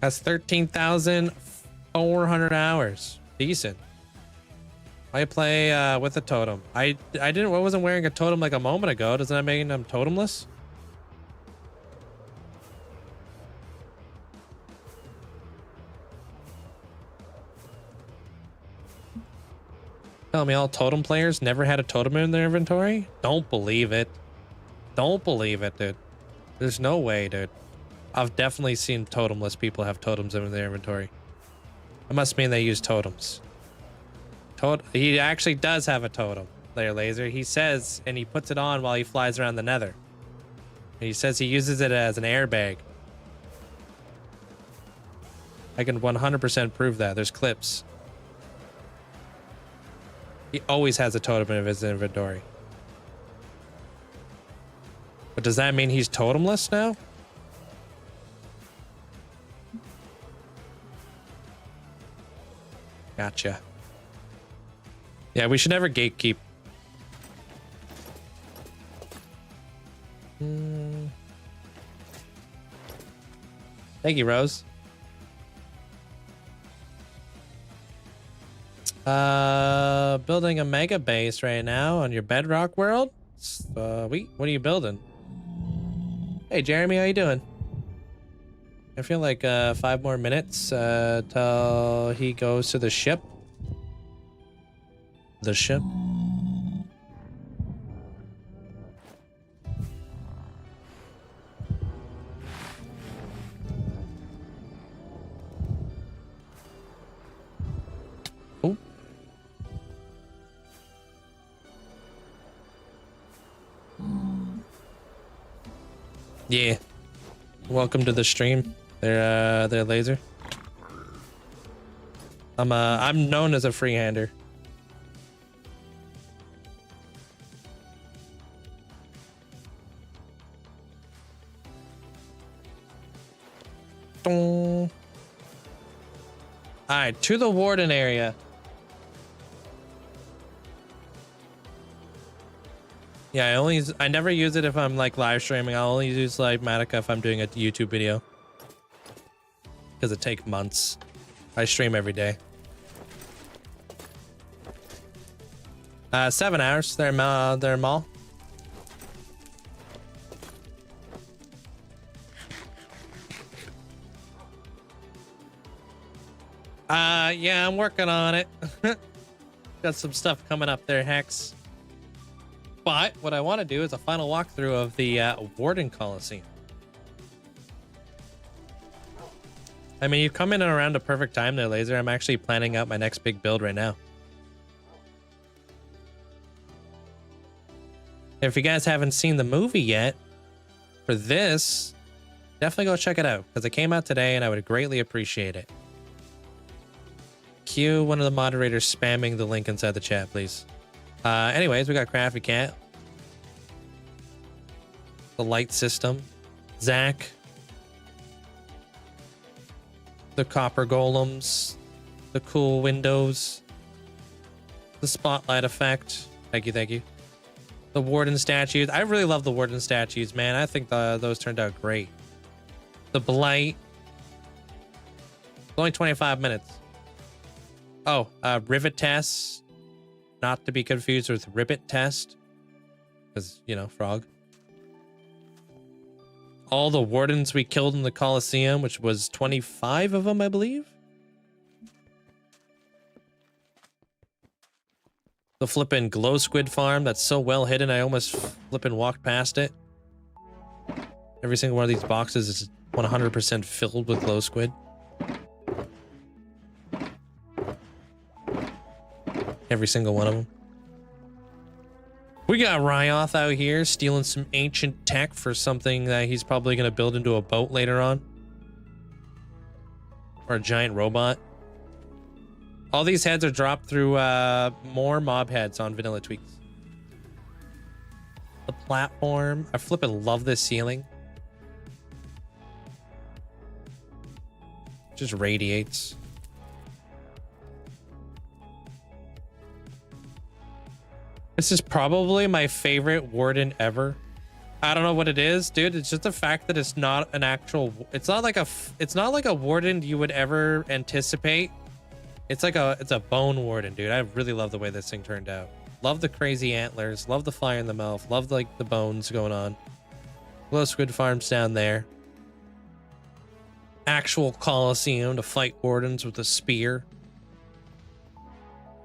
That's 13,400 hours. Decent. I play with a totem. I wasn't wearing a totem like a moment ago. Doesn't that make them totemless? Tell me all totem players never had a totem in their inventory? Don't believe it. Don't believe it, dude. There's no way, dude. I've definitely seen totemless people have totems in their inventory. It must mean they use totems. He actually does have a totem there, Laser. He says, and he puts it on while he flies around the nether. And he says he uses it as an airbag. I can 100% prove that. There's clips. He always has a totem in his inventory. But does that mean he's totemless now? Gotcha. Yeah, we should never gatekeep. Thank you, Rose. Building a mega base right now on your bedrock world. Sweet. What are you building? Hey, Jeremy, how you doing? I feel like 5 more minutes till he goes to the ship. The ship. Oh. Yeah. Welcome to the stream. They're Laser. I'm known as a freehander. All right, to the warden area. Yeah, I never use it if I'm like live streaming. I'll only use like Matica if I'm doing a YouTube video. Because it takes months. I stream every day. 7 hours. They're mall. Yeah, I'm working on it. Got some stuff coming up there, Hex. But what I want to do is a final walkthrough of the Warden Coliseum. I mean, you've come in and around a perfect time there, Laser. I'm actually planning out my next big build right now. If you guys haven't seen the movie yet, for this, definitely go check it out, because it came out today and I would greatly appreciate it. Cue one of the moderators spamming the link inside the chat, please. Anyways, we got Crafty Cat. The light system. Zach. The copper golems. The cool windows. The spotlight effect. Thank you, thank you. The warden statues. I really love the warden statues, man. I think those turned out great. The blight. It's only 25 minutes. Oh, rivet test. Not to be confused with ribbit test. Because, you know, frog. All the wardens we killed in the Colosseum, which was 25 of them, I believe. The flippin' glow squid farm that's so well hidden I almost flippin' walked past it. Every single one of these boxes is 100% filled with glow squid. Every single one of them. We got Ryoth out here stealing some ancient tech for something that he's probably going to build into a boat later on. Or a giant robot. All these heads are dropped through more mob heads on Vanilla Tweaks. The platform. I flippin' love this ceiling. Just radiates. This is probably my favorite warden ever. I don't know what it is, dude. It's just the fact that it's not an actual. It's not like a warden you would ever anticipate. It's a bone warden, dude. I really love the way this thing turned out. Love the crazy antlers. Love the fire in the mouth. Love like the bones going on. Glow squid farms down there. Actual Colosseum to fight wardens with a spear.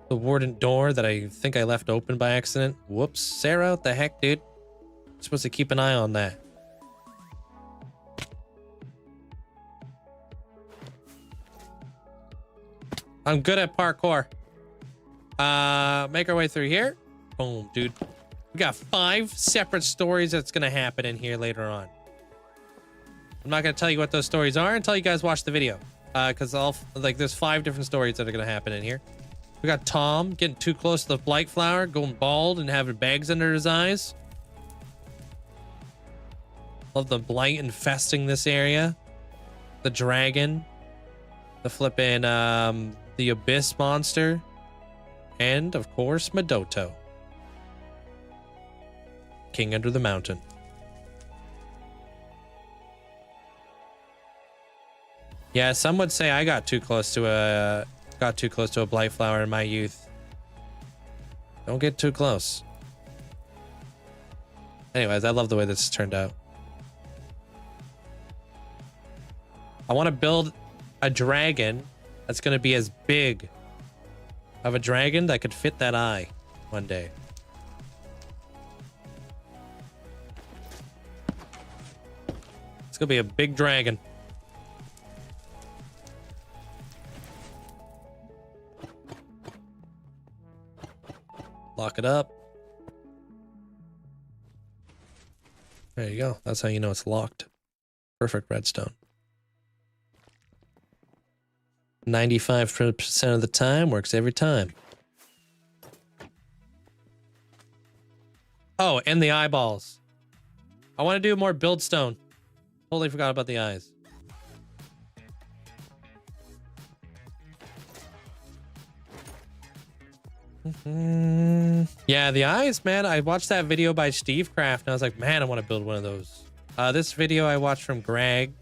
The warden door that I think I left open by accident. Whoops. Sarah, what the heck, dude? You're supposed to keep an eye on that. I'm good at parkour. Make our way through here. Boom, dude. We got 5 separate stories that's gonna happen in here later on. I'm not gonna tell you what those stories are until you guys watch the video. Because there's 5 different stories that are gonna happen in here. We got Tom getting too close to the blight flower, going bald and having bags under his eyes. Love the blight infesting this area. The dragon. The flipping, the abyss monster. And, of course, Madoto. King under the mountain. Yeah, some would say I got too close to a blight flower in my youth. Don't get too close. Anyways, I love the way this turned out. I want to build a dragon that's going to be as big of a dragon that could fit that eye one day. It's going to be a big dragon. Lock it up. There you go. That's how you know it's locked. Perfect redstone. 95% of the time, works every time. Oh, and the eyeballs. I want to do more build stone. Totally forgot about the eyes. Yeah, the eyes, man. I watched that video by Steve Craft and I was like, man, I want to build one of those. This video I watched from Greg.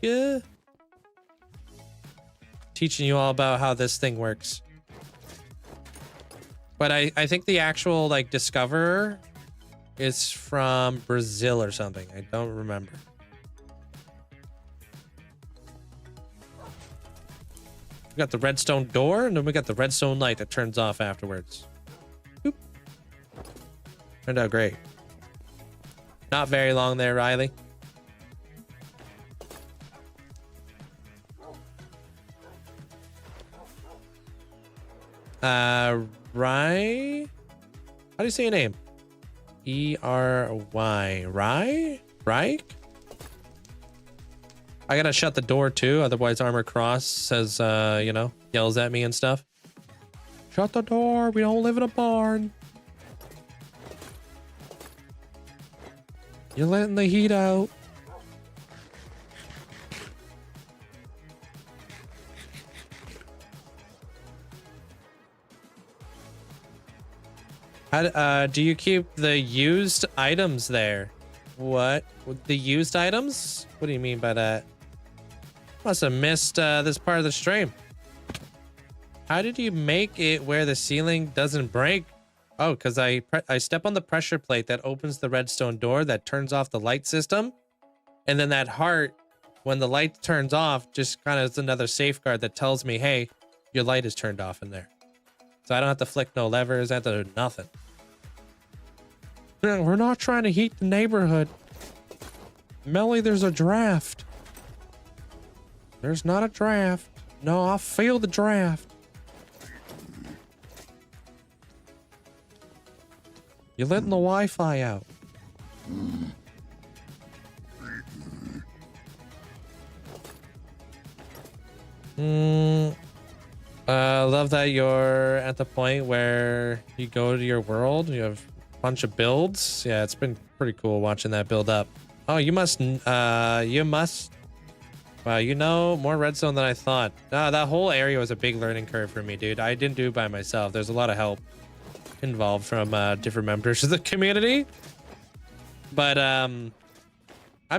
Teaching you all about how this thing works. But I think the actual like discoverer is from Brazil or something. I don't remember. We got the redstone door and then we got the redstone light that turns off afterwards. Boop. Turned out great. Not very long there, Riley. Rye? How do you say your name? E-R-Y. Rye? Rye? I gotta shut the door too, otherwise Armor Cross says, you know, yells at me and stuff. Shut the door, we don't live in a barn. You're letting the heat out. How, do you keep the used items there? What? The used items? What do you mean by that? Must have missed this part of the stream. How did you make it where the ceiling doesn't break? Oh, because I step on the pressure plate that opens the redstone door that turns off the light system. And then that heart, when the light turns off, just kind of is another safeguard that tells me, hey, your light is turned off in there. So I don't have to flick no levers. I have to do nothing. We're not trying to heat the neighborhood. Melly, there's a draft. There's not a draft. No, I feel the draft. You're letting the Wi-Fi out. I love that you're at the point where you go to your world. You have a bunch of builds. Yeah, it's been pretty cool watching that build up. Oh, you must, wow, you know more redstone than I thought. That whole area was a big learning curve for me, dude. I didn't do it by myself. There's a lot of help involved from different members of the community. But I'm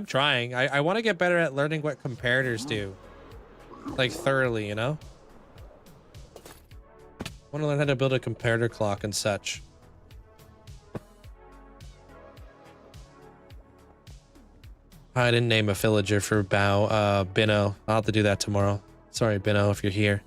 trying. I want to get better at learning what comparators do. Like thoroughly, you know? I want to learn how to build a comparator clock and such. I didn't name a villager for Bino. I'll have to do that tomorrow. Sorry, Bino, if you're here.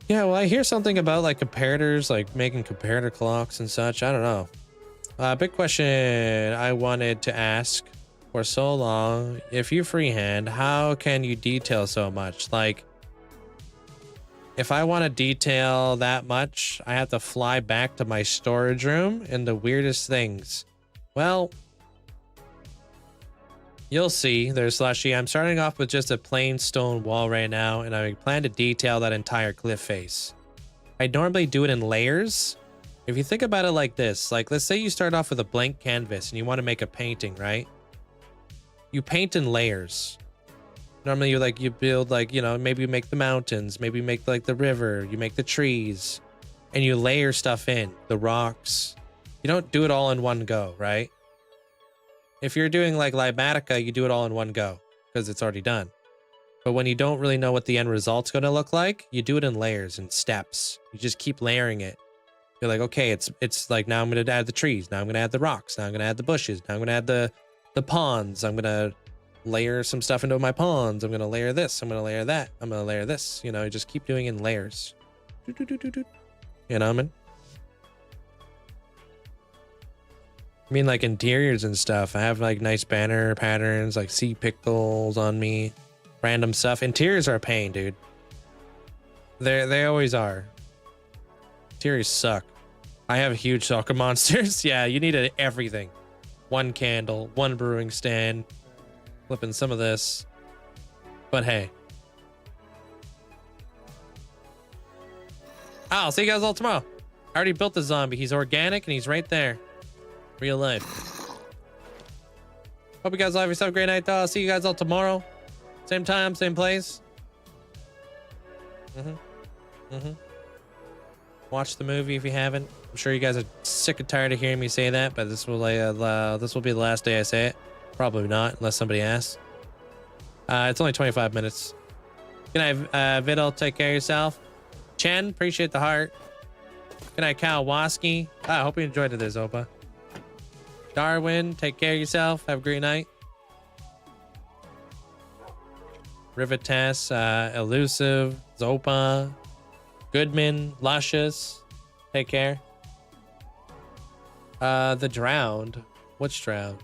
Yeah, well, I hear something about like comparators, like making comparator clocks and such. I don't know. Big question I wanted to ask for so long. If you freehand, how can you detail so much? Like, if I want to detail that much, I have to fly back to my storage room and the weirdest things. Well, you'll see. There's Slushy. I'm starting off with just a plain stone wall right now, and I plan to detail that entire cliff face. I normally do it in layers. If you think about it like this, like let's say you start off with a blank canvas and you want to make a painting, right? You paint in layers. Normally you build like, you know, maybe you make the mountains, maybe you make like the river, you make the trees, and you layer stuff in, the rocks. You don't do it all in one go, right? If you're doing like Libatica, you do it all in one go because it's already done. But when you don't really know what the end result's going to look like, you do it in layers and steps. You just keep layering it. You're like, okay, it's like now I'm going to add the trees. Now I'm going to add the rocks. Now I'm going to add the bushes. Now I'm going to add the ponds. I'm going to layer some stuff into my ponds. I'm going to layer this. I'm going to layer that. I'm going to layer this. You know, you just keep doing it in layers. You know what I mean? I mean, like interiors and stuff. I have like nice banner patterns, like sea pickles on me. Random stuff. Interiors are a pain, dude. They always are. Interiors suck. I have huge soccer monsters. Yeah, you need everything. One candle, one brewing stand, flipping some of this. But hey. I'll see you guys all tomorrow. I already built the zombie. He's organic and he's right there. Real life. Hope you guys all have yourself a great night, though. I'll see you guys all tomorrow. Same time, same place. Watch the movie if you haven't. I'm sure you guys are sick and tired of hearing me say that, but this will be the last day I say it. Probably not, unless somebody asks. It's only 25 minutes. Good night, Vidal. Take care of yourself. Chen, appreciate the heart. Good night, Kawaski. I hope you enjoyed this, Opa. Darwin, take care of yourself. Have a great night. Rivitas, Elusive, Zopa, Goodman, Luscious. Take care. The Drowned. Which Drowned?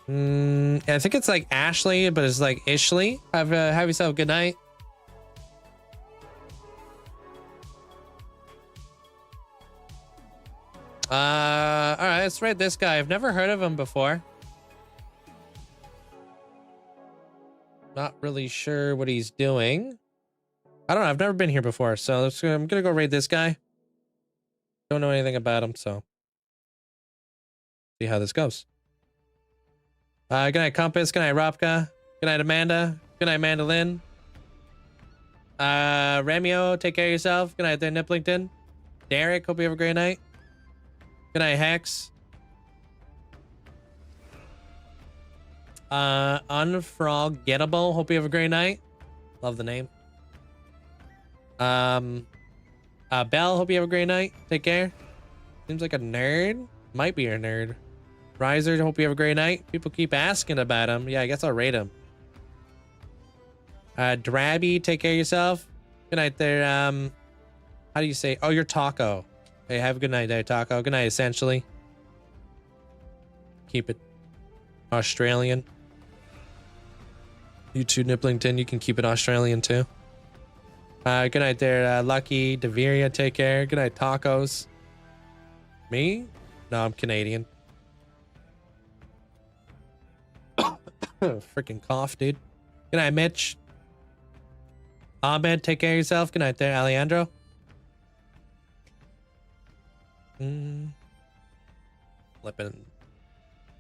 I think it's like Ashley, but it's like Ishley. Have yourself a good night. All right, let's rate this guy. I've never heard of him before. Not really sure what he's doing. I don't know. I've never been here before, so I'm gonna go raid this guy. Don't know anything about him, so see how this goes. Good night, Compass. Good night, Ropka. Good night, Amanda. Good night, Mandolin. Ramio, take care of yourself. Good night there, Niplington. Derek, hope you have a great night. Good night, Hex. Unforgettable. Hope you have a great night. Love the name. Belle, hope you have a great night. Take care. Seems like a nerd. Might be a nerd. Riser, hope you have a great night. People keep asking about him. Yeah, I guess I'll rate him. Drabby, take care of yourself. Good night there. How do you say? Oh, you're Taco. Hey, have a good night there, Taco. Good night, essentially. Keep it Australian. You too, Niplington. You can keep it Australian too. Good night there, Lucky. Deveria, take care. Good night, Tacos. Me? No, I'm Canadian. Freaking cough, dude. Good night, Mitch. Ahmed, take care of yourself. Good night there, Alejandro. Flipping.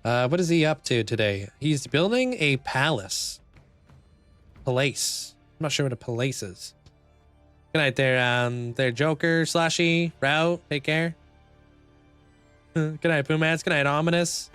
What is he up to today? He's building a palace. Palace. I'm not sure what a palace is. Good night there, Joker, Slashy, Route, take care. Good night, Pumas. Good night, Ominous.